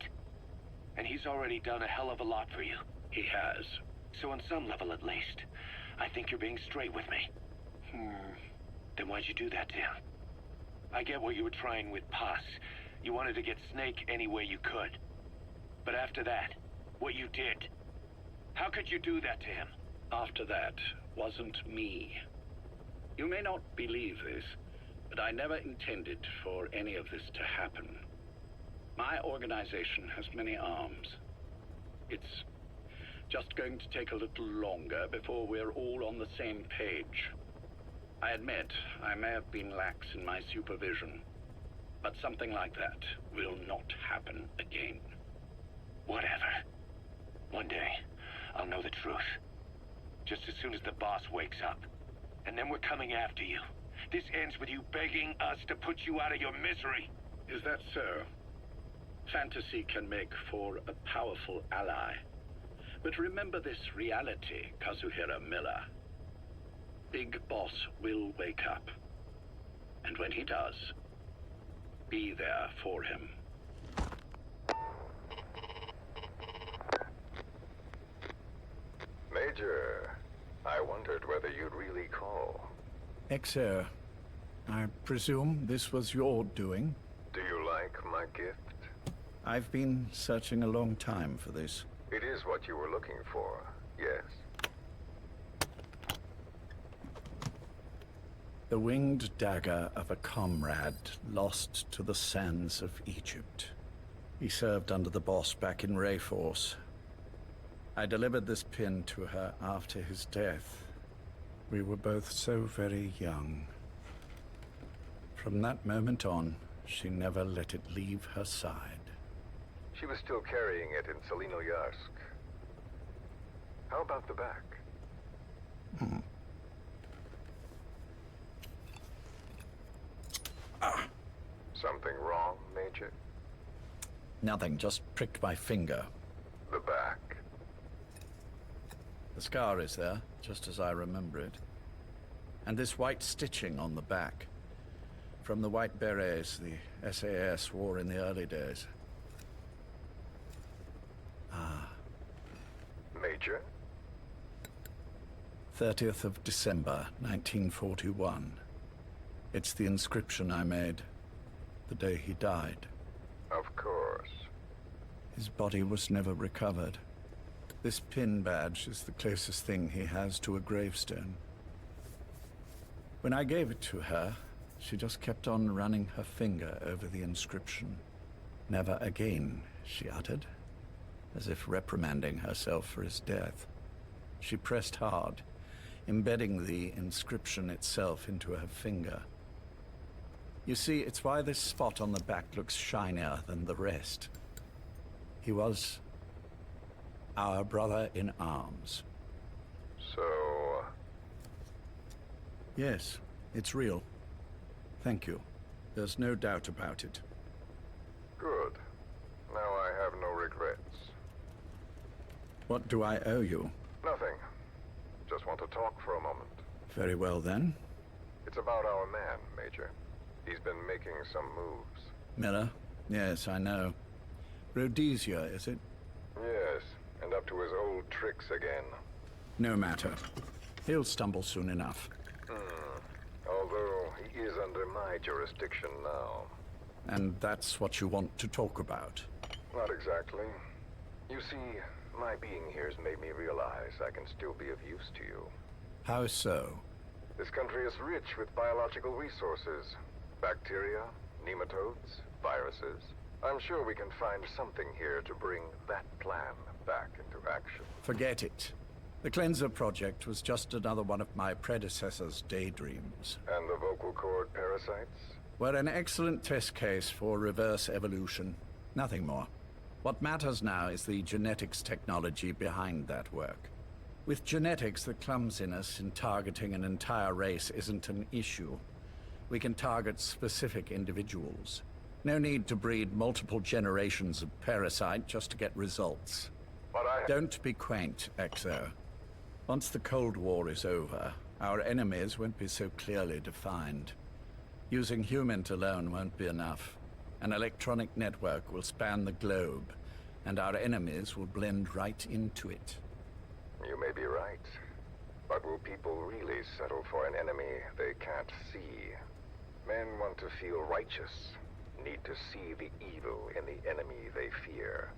And he's already done a hell of a lot for you. He has. So on some level at least, I think you're being straight with me. Then why'd you do that to him? I get what you were trying with Paz. You wanted to get Snake any way you could. But after that, what you did, how could you do that to him? After that wasn't me. You may not believe this, but I never intended for any of this to happen. My organization has many arms. It's just going to take a little longer before we're all on the same page. I admit I may have been lax in my supervision, but something like that will not happen again. Whatever. One day, I'll know the truth. Just as soon as the boss wakes up. And then we're coming after you. This ends with you begging us to put you out of your misery. Is that so? Fantasy can make for a powerful ally. But remember this reality, Kazuhira Miller. Big Boss will wake up. And when he does, be there for him. Major, I wondered whether you'd really call. Exer, I presume this was your doing? Do you like my gift? I've been searching a long time for this. It is what you were looking for, yes. The winged dagger of a comrade lost to the sands of Egypt. He served under the boss back in Rayforce. I delivered this pin to her after his death. We were both so very young. From that moment on, she never let it leave her side. She was still carrying it in Selinoyarsk. How about the back? Something wrong, Major? Nothing, just pricked my finger. The back. The scar is there, just as I remember it. And this white stitching on the back. From the white berets the SAS wore in the early days. Major? 30th of December, 1941. It's the inscription I made the day he died. Of course. His body was never recovered. This pin badge is the closest thing he has to a gravestone. When I gave it to her, she just kept on running her finger over the inscription. Never again, she uttered, as if reprimanding herself for his death. She pressed hard, embedding the inscription itself into her finger. You see, it's why this spot on the back looks shinier than the rest. He was our brother in arms. So... Yes, it's real. Thank you. There's no doubt about it. Good. Now I have no regrets. What do I owe you? Nothing. Just want to talk for a moment. Very well, then. It's about our man, Major. He's been making some moves. Miller? Yes, I know. Rhodesia, is it? Yes, and up to his old tricks again. No matter. He'll stumble soon enough. Although he is under my jurisdiction now. And that's what you want to talk about? Not exactly. You see, my being here has made me realize I can still be of use to you. How so? This country is rich with biological resources. Bacteria, nematodes, viruses. I'm sure we can find something here to bring that plan back into action. Forget it. The Cleanser Project was just another one of my predecessor's daydreams. And the vocal cord parasites? Were an excellent test case for reverse evolution. Nothing more. What matters now is the genetics technology behind that work. With genetics, the clumsiness in targeting an entire race isn't an issue. We can target specific individuals. No need to breed multiple generations of parasite just to get results. But Don't be quaint, Exo. Once the Cold War is over, our enemies won't be so clearly defined. Using humans alone won't be enough. An electronic network will span the globe, and our enemies will blend right into it. You may be right. But will people really settle for an enemy they can't see? Men want to feel righteous, need to see the evil in the enemy they fear.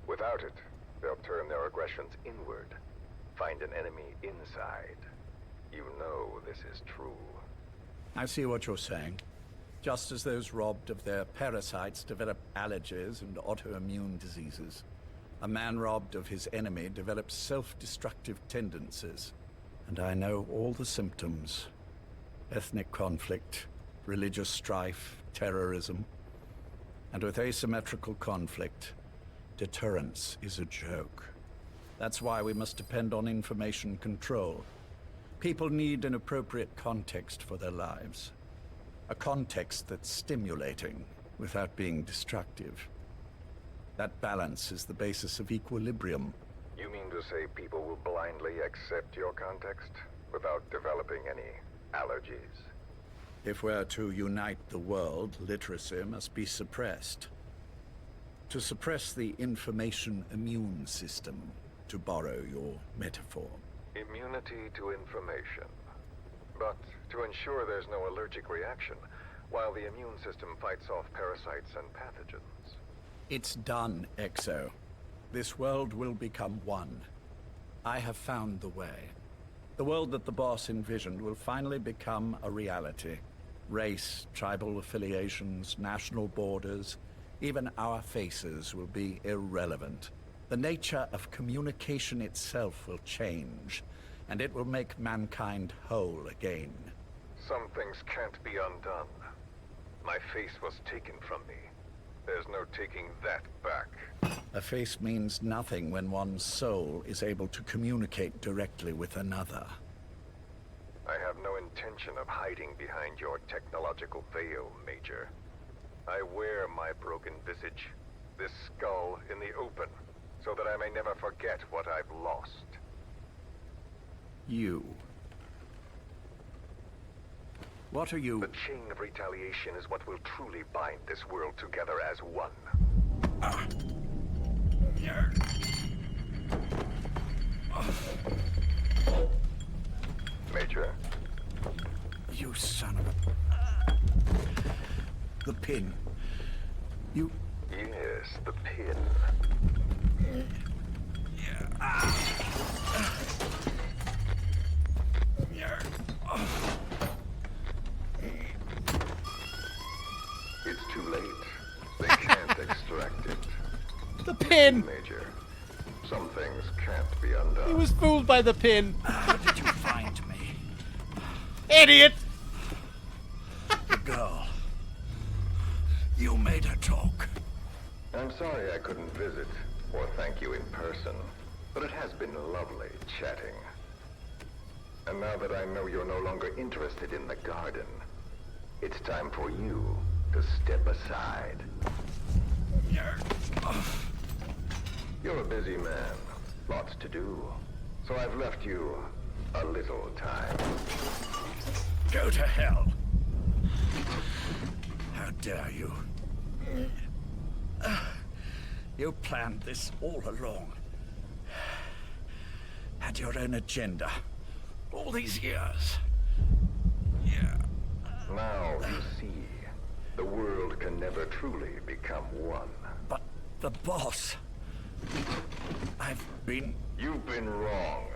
Without it, they'll turn their aggressions inward, find an enemy inside. You know this is true. I see what you're saying. Just as those robbed of their parasites develop allergies and autoimmune diseases, a man robbed of his enemy develops self-destructive tendencies. And I know all the symptoms. Ethnic conflict, religious strife, terrorism. And with asymmetrical conflict, deterrence is a joke. That's why we must depend on information control. People need an appropriate context for their lives. A context that's stimulating without being destructive. That balance is the basis of equilibrium. You mean to say people will blindly accept your context without developing any allergies? If we're to unite the world, literacy must be suppressed. To suppress the information immune system, to borrow your metaphor. Immunity to information. But to ensure there's no allergic reaction, while the immune system fights off parasites and pathogens. It's done, Exo. This world will become one. I have found the way. The world that the boss envisioned will finally become a reality. Race, tribal affiliations, national borders, even our faces will be irrelevant. The nature of communication itself will change, and it will make mankind whole again. Some things can't be undone. My face was taken from me. There's no taking that back. A face means nothing when one's soul is able to communicate directly with another. I have no intention of hiding behind your technological veil, Major. I wear my broken visage, this skull in the open, so that I may never forget what I've lost. You. What are you? The chain of retaliation is what will truly bind this world together as one. Major? You son of a... The pin. You... Yes, the pin. It's too late. They can't extract it. The pin! Major, some things can't be undone. He was fooled by the pin. How did you find me? Idiot! The girl. You made her talk. I'm sorry I couldn't visit or thank you in person, but it has been lovely chatting. And now that I know you're no longer interested in the garden, it's time for you to step aside. You're a busy man, lots to do, so I've left you a little time. Go to hell. How dare you? You planned this all along. Had your own agenda. All these years. Now you see, the world can never truly become one. But the boss... You've been wrong.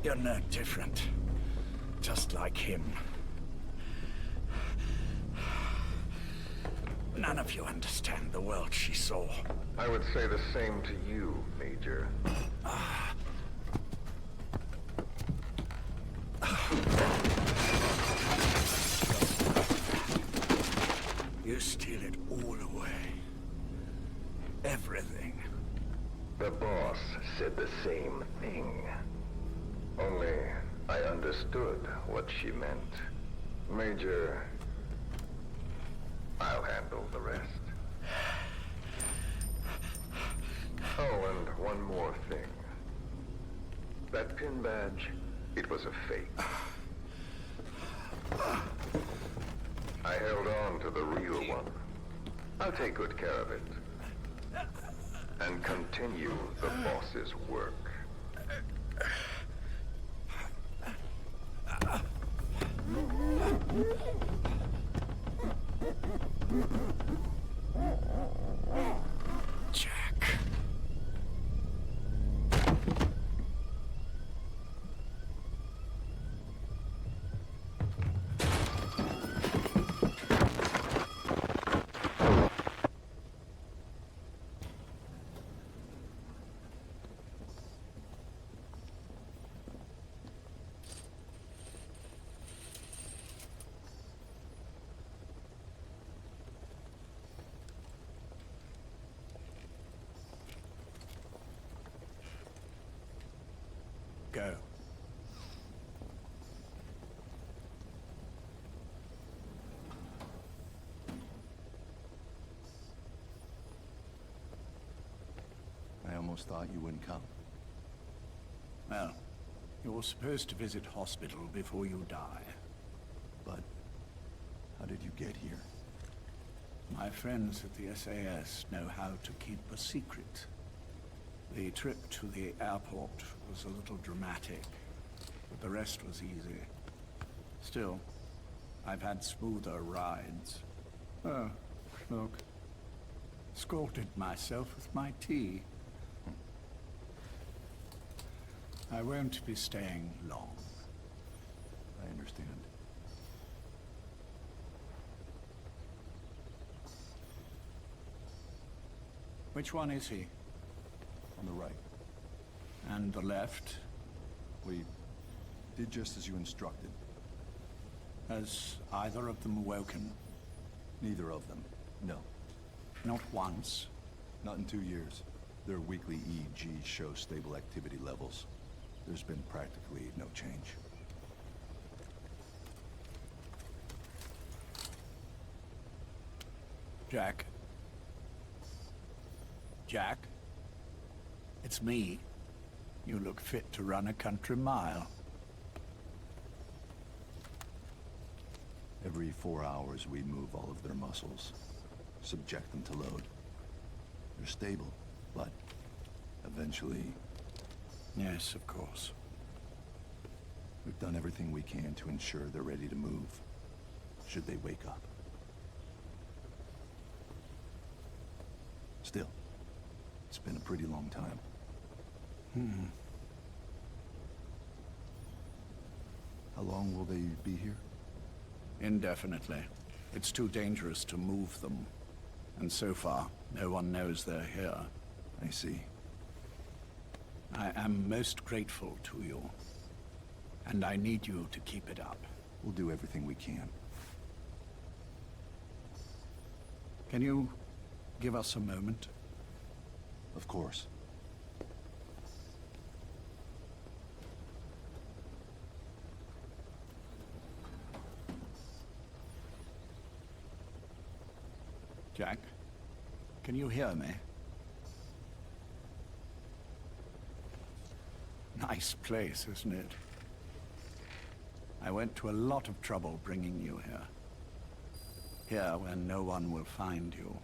You're no different. Just like him. None of you understand the world she saw. I would say the same to you, Major. You steal it all away. Everything. The boss said the same thing. Only I understood what she meant. Major, I'll handle the rest. Oh, and one more thing. That pin badge, it was a fake. I held on to the real one. I'll take good care of it. And continue the boss's work. Jack. Go. I almost thought you wouldn't come. Well, you're supposed to visit hospital before you die. But how did you get here? My friends at the SAS know how to keep a secret. The trip to the airport was a little dramatic, but the rest was easy. Still, I've had smoother rides. Oh, look. Scalded myself with my tea. I won't be staying long. I understand. Which one is he? On the right. And the left? We did just as you instructed. Has either of them awoken? Neither of them, no. Not once? Not in 2 years. Their weekly EEGs show stable activity levels. There's been practically no change. Jack? Jack? It's me. You look fit to run a country mile. Every 4 hours we move all of their muscles, subject them to load. They're stable, but eventually... Yes, of course. We've done everything we can to ensure they're ready to move, should they wake up. Still, it's been a pretty long time. How long will they be here? Indefinitely. It's too dangerous to move them. And so far, no one knows they're here. I see. I am most grateful to you. And I need you to keep it up. We'll do everything we can. Can you give us a moment? Of course. Jack, can you hear me? Nice place, isn't it? I went to a lot of trouble bringing you here. Here, where no one will find you.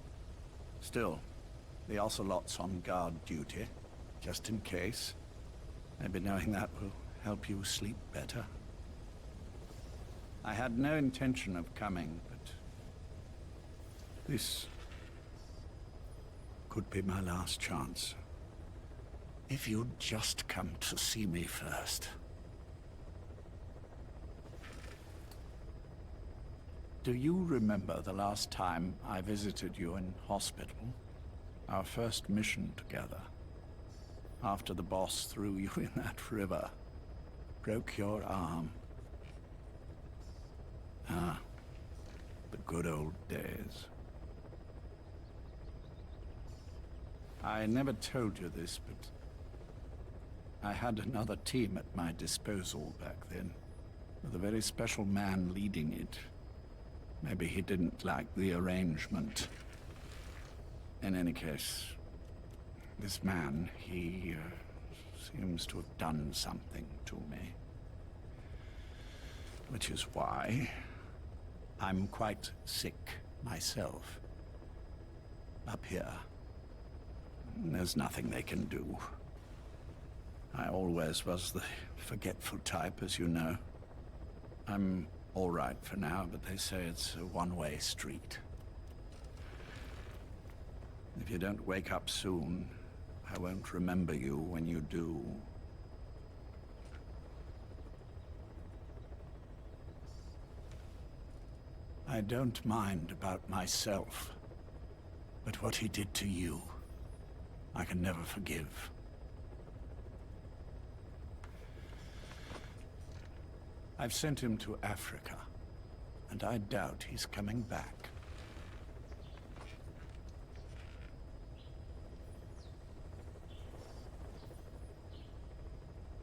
Still, the Ocelot's on guard duty, just in case. Maybe knowing that will help you sleep better. I had no intention of coming, but... this could be my last chance. If you'd just come to see me first. Do you remember the last time I visited you in hospital? Our first mission together. After the boss threw you in that river. Broke your arm. Ah, the good old days. I never told you this, but I had another team at my disposal back then, with a very special man leading it. Maybe he didn't like the arrangement. In any case, this man, he seems to have done something to me. Which is why I'm quite sick myself. Up here, there's nothing they can do. I always was the forgetful type, as you know. I'm all right for now, but they say it's a one-way street. If you don't wake up soon, I won't remember you when you do. I don't mind about myself, but what he did to you, I can never forgive. I've sent him to Africa, and I doubt he's coming back.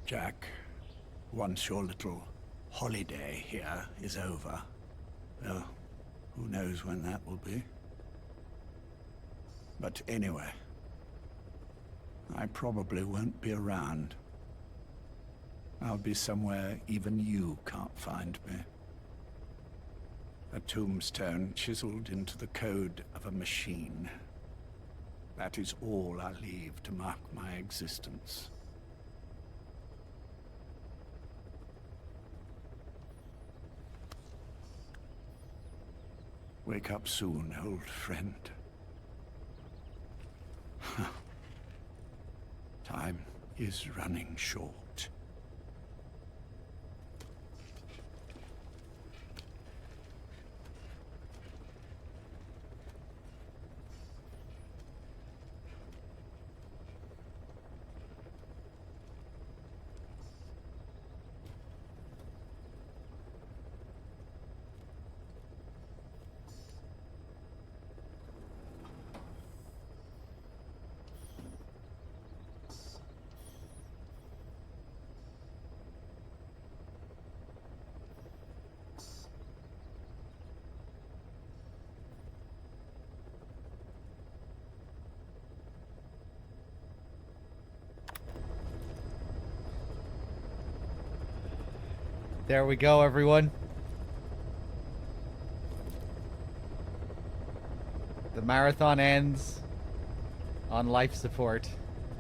Jack, once your little holiday here is over, well, who knows when that will be. But anyway, I probably won't be around. I'll be somewhere even you can't find me. A tombstone chiseled into the code of a machine. That is all I leave to mark my existence. Wake up soon, old friend. Time is running short. There we go, everyone. The marathon ends on life support.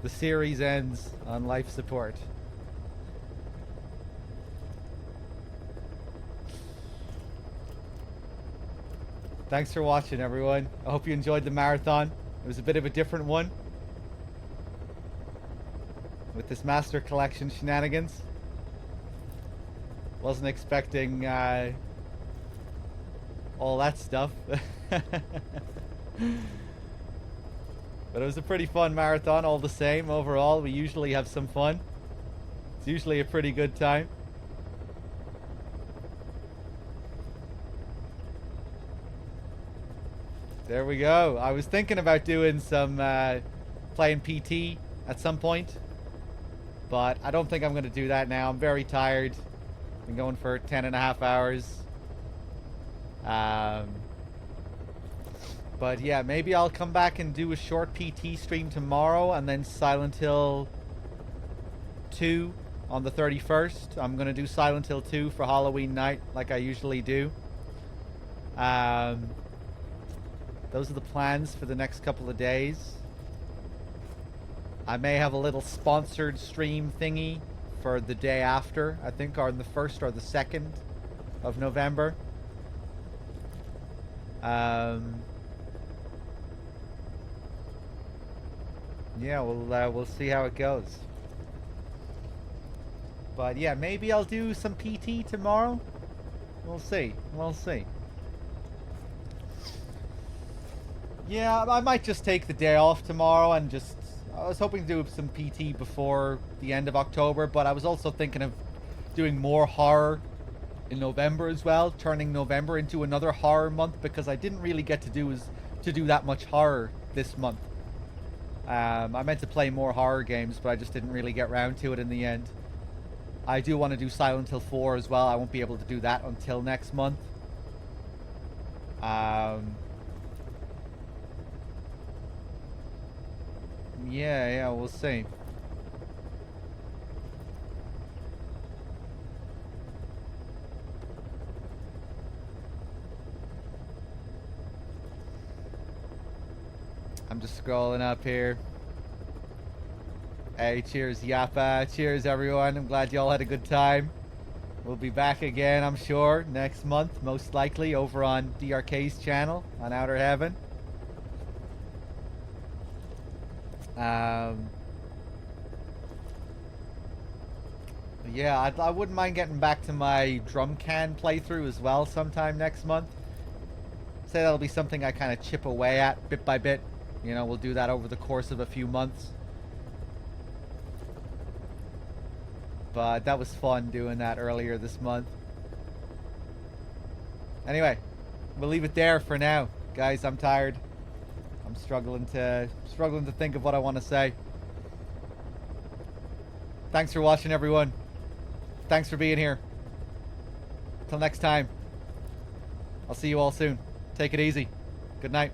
The series ends on life support. Thanks for watching, everyone. I hope you enjoyed the marathon. It was a bit of a different one with this Master Collection shenanigans. Wasn't expecting all that stuff. But it was a pretty fun marathon all the same. Overall, we usually have some fun. It's usually a pretty good time. There we go. I was thinking about doing some playing PT at some point, but I don't think I'm going to do that now. I'm very tired. Been going for 10.5 hours. But yeah, maybe I'll come back and do a short PT stream tomorrow, and then Silent Hill 2 on the 31st. I'm gonna do Silent Hill 2 for Halloween night, like I usually do. Those are the plans for the next couple of days. I may have a little sponsored stream thingy for the day after, I think, on the 1st or the 2nd of November. Yeah, we'll see how it goes. But yeah, maybe I'll do some PT tomorrow. We'll see. We'll see. Yeah, I might just take the day off tomorrow and just... I was hoping to do some PT before the end of October, but I was also thinking of doing more horror in November as well, turning November into another horror month, because I didn't really get to do that much horror this month. I meant to play more horror games, but I just didn't really get round to it in the end. I do want to do Silent Hill 4 as well. I won't be able to do that until next month. Yeah, we'll see. I'm just scrolling up here. Hey, cheers, Yappa. Cheers, everyone. I'm glad you all had a good time. We'll be back again, I'm sure, next month, most likely, over on DRK's channel on Outer Heaven. Yeah, I wouldn't mind getting back to my drum can playthrough as well sometime next month. Say that'll be something I kind of chip away at bit by bit. You know, we'll do that over the course of a few months. But that was fun doing that earlier this month. Anyway, we'll leave it there for now. Guys, I'm tired. I'm struggling to think of what I want to say. Thanks for watching, everyone. Thanks for being here. Till next time. I'll see you all soon. Take it easy. Good night.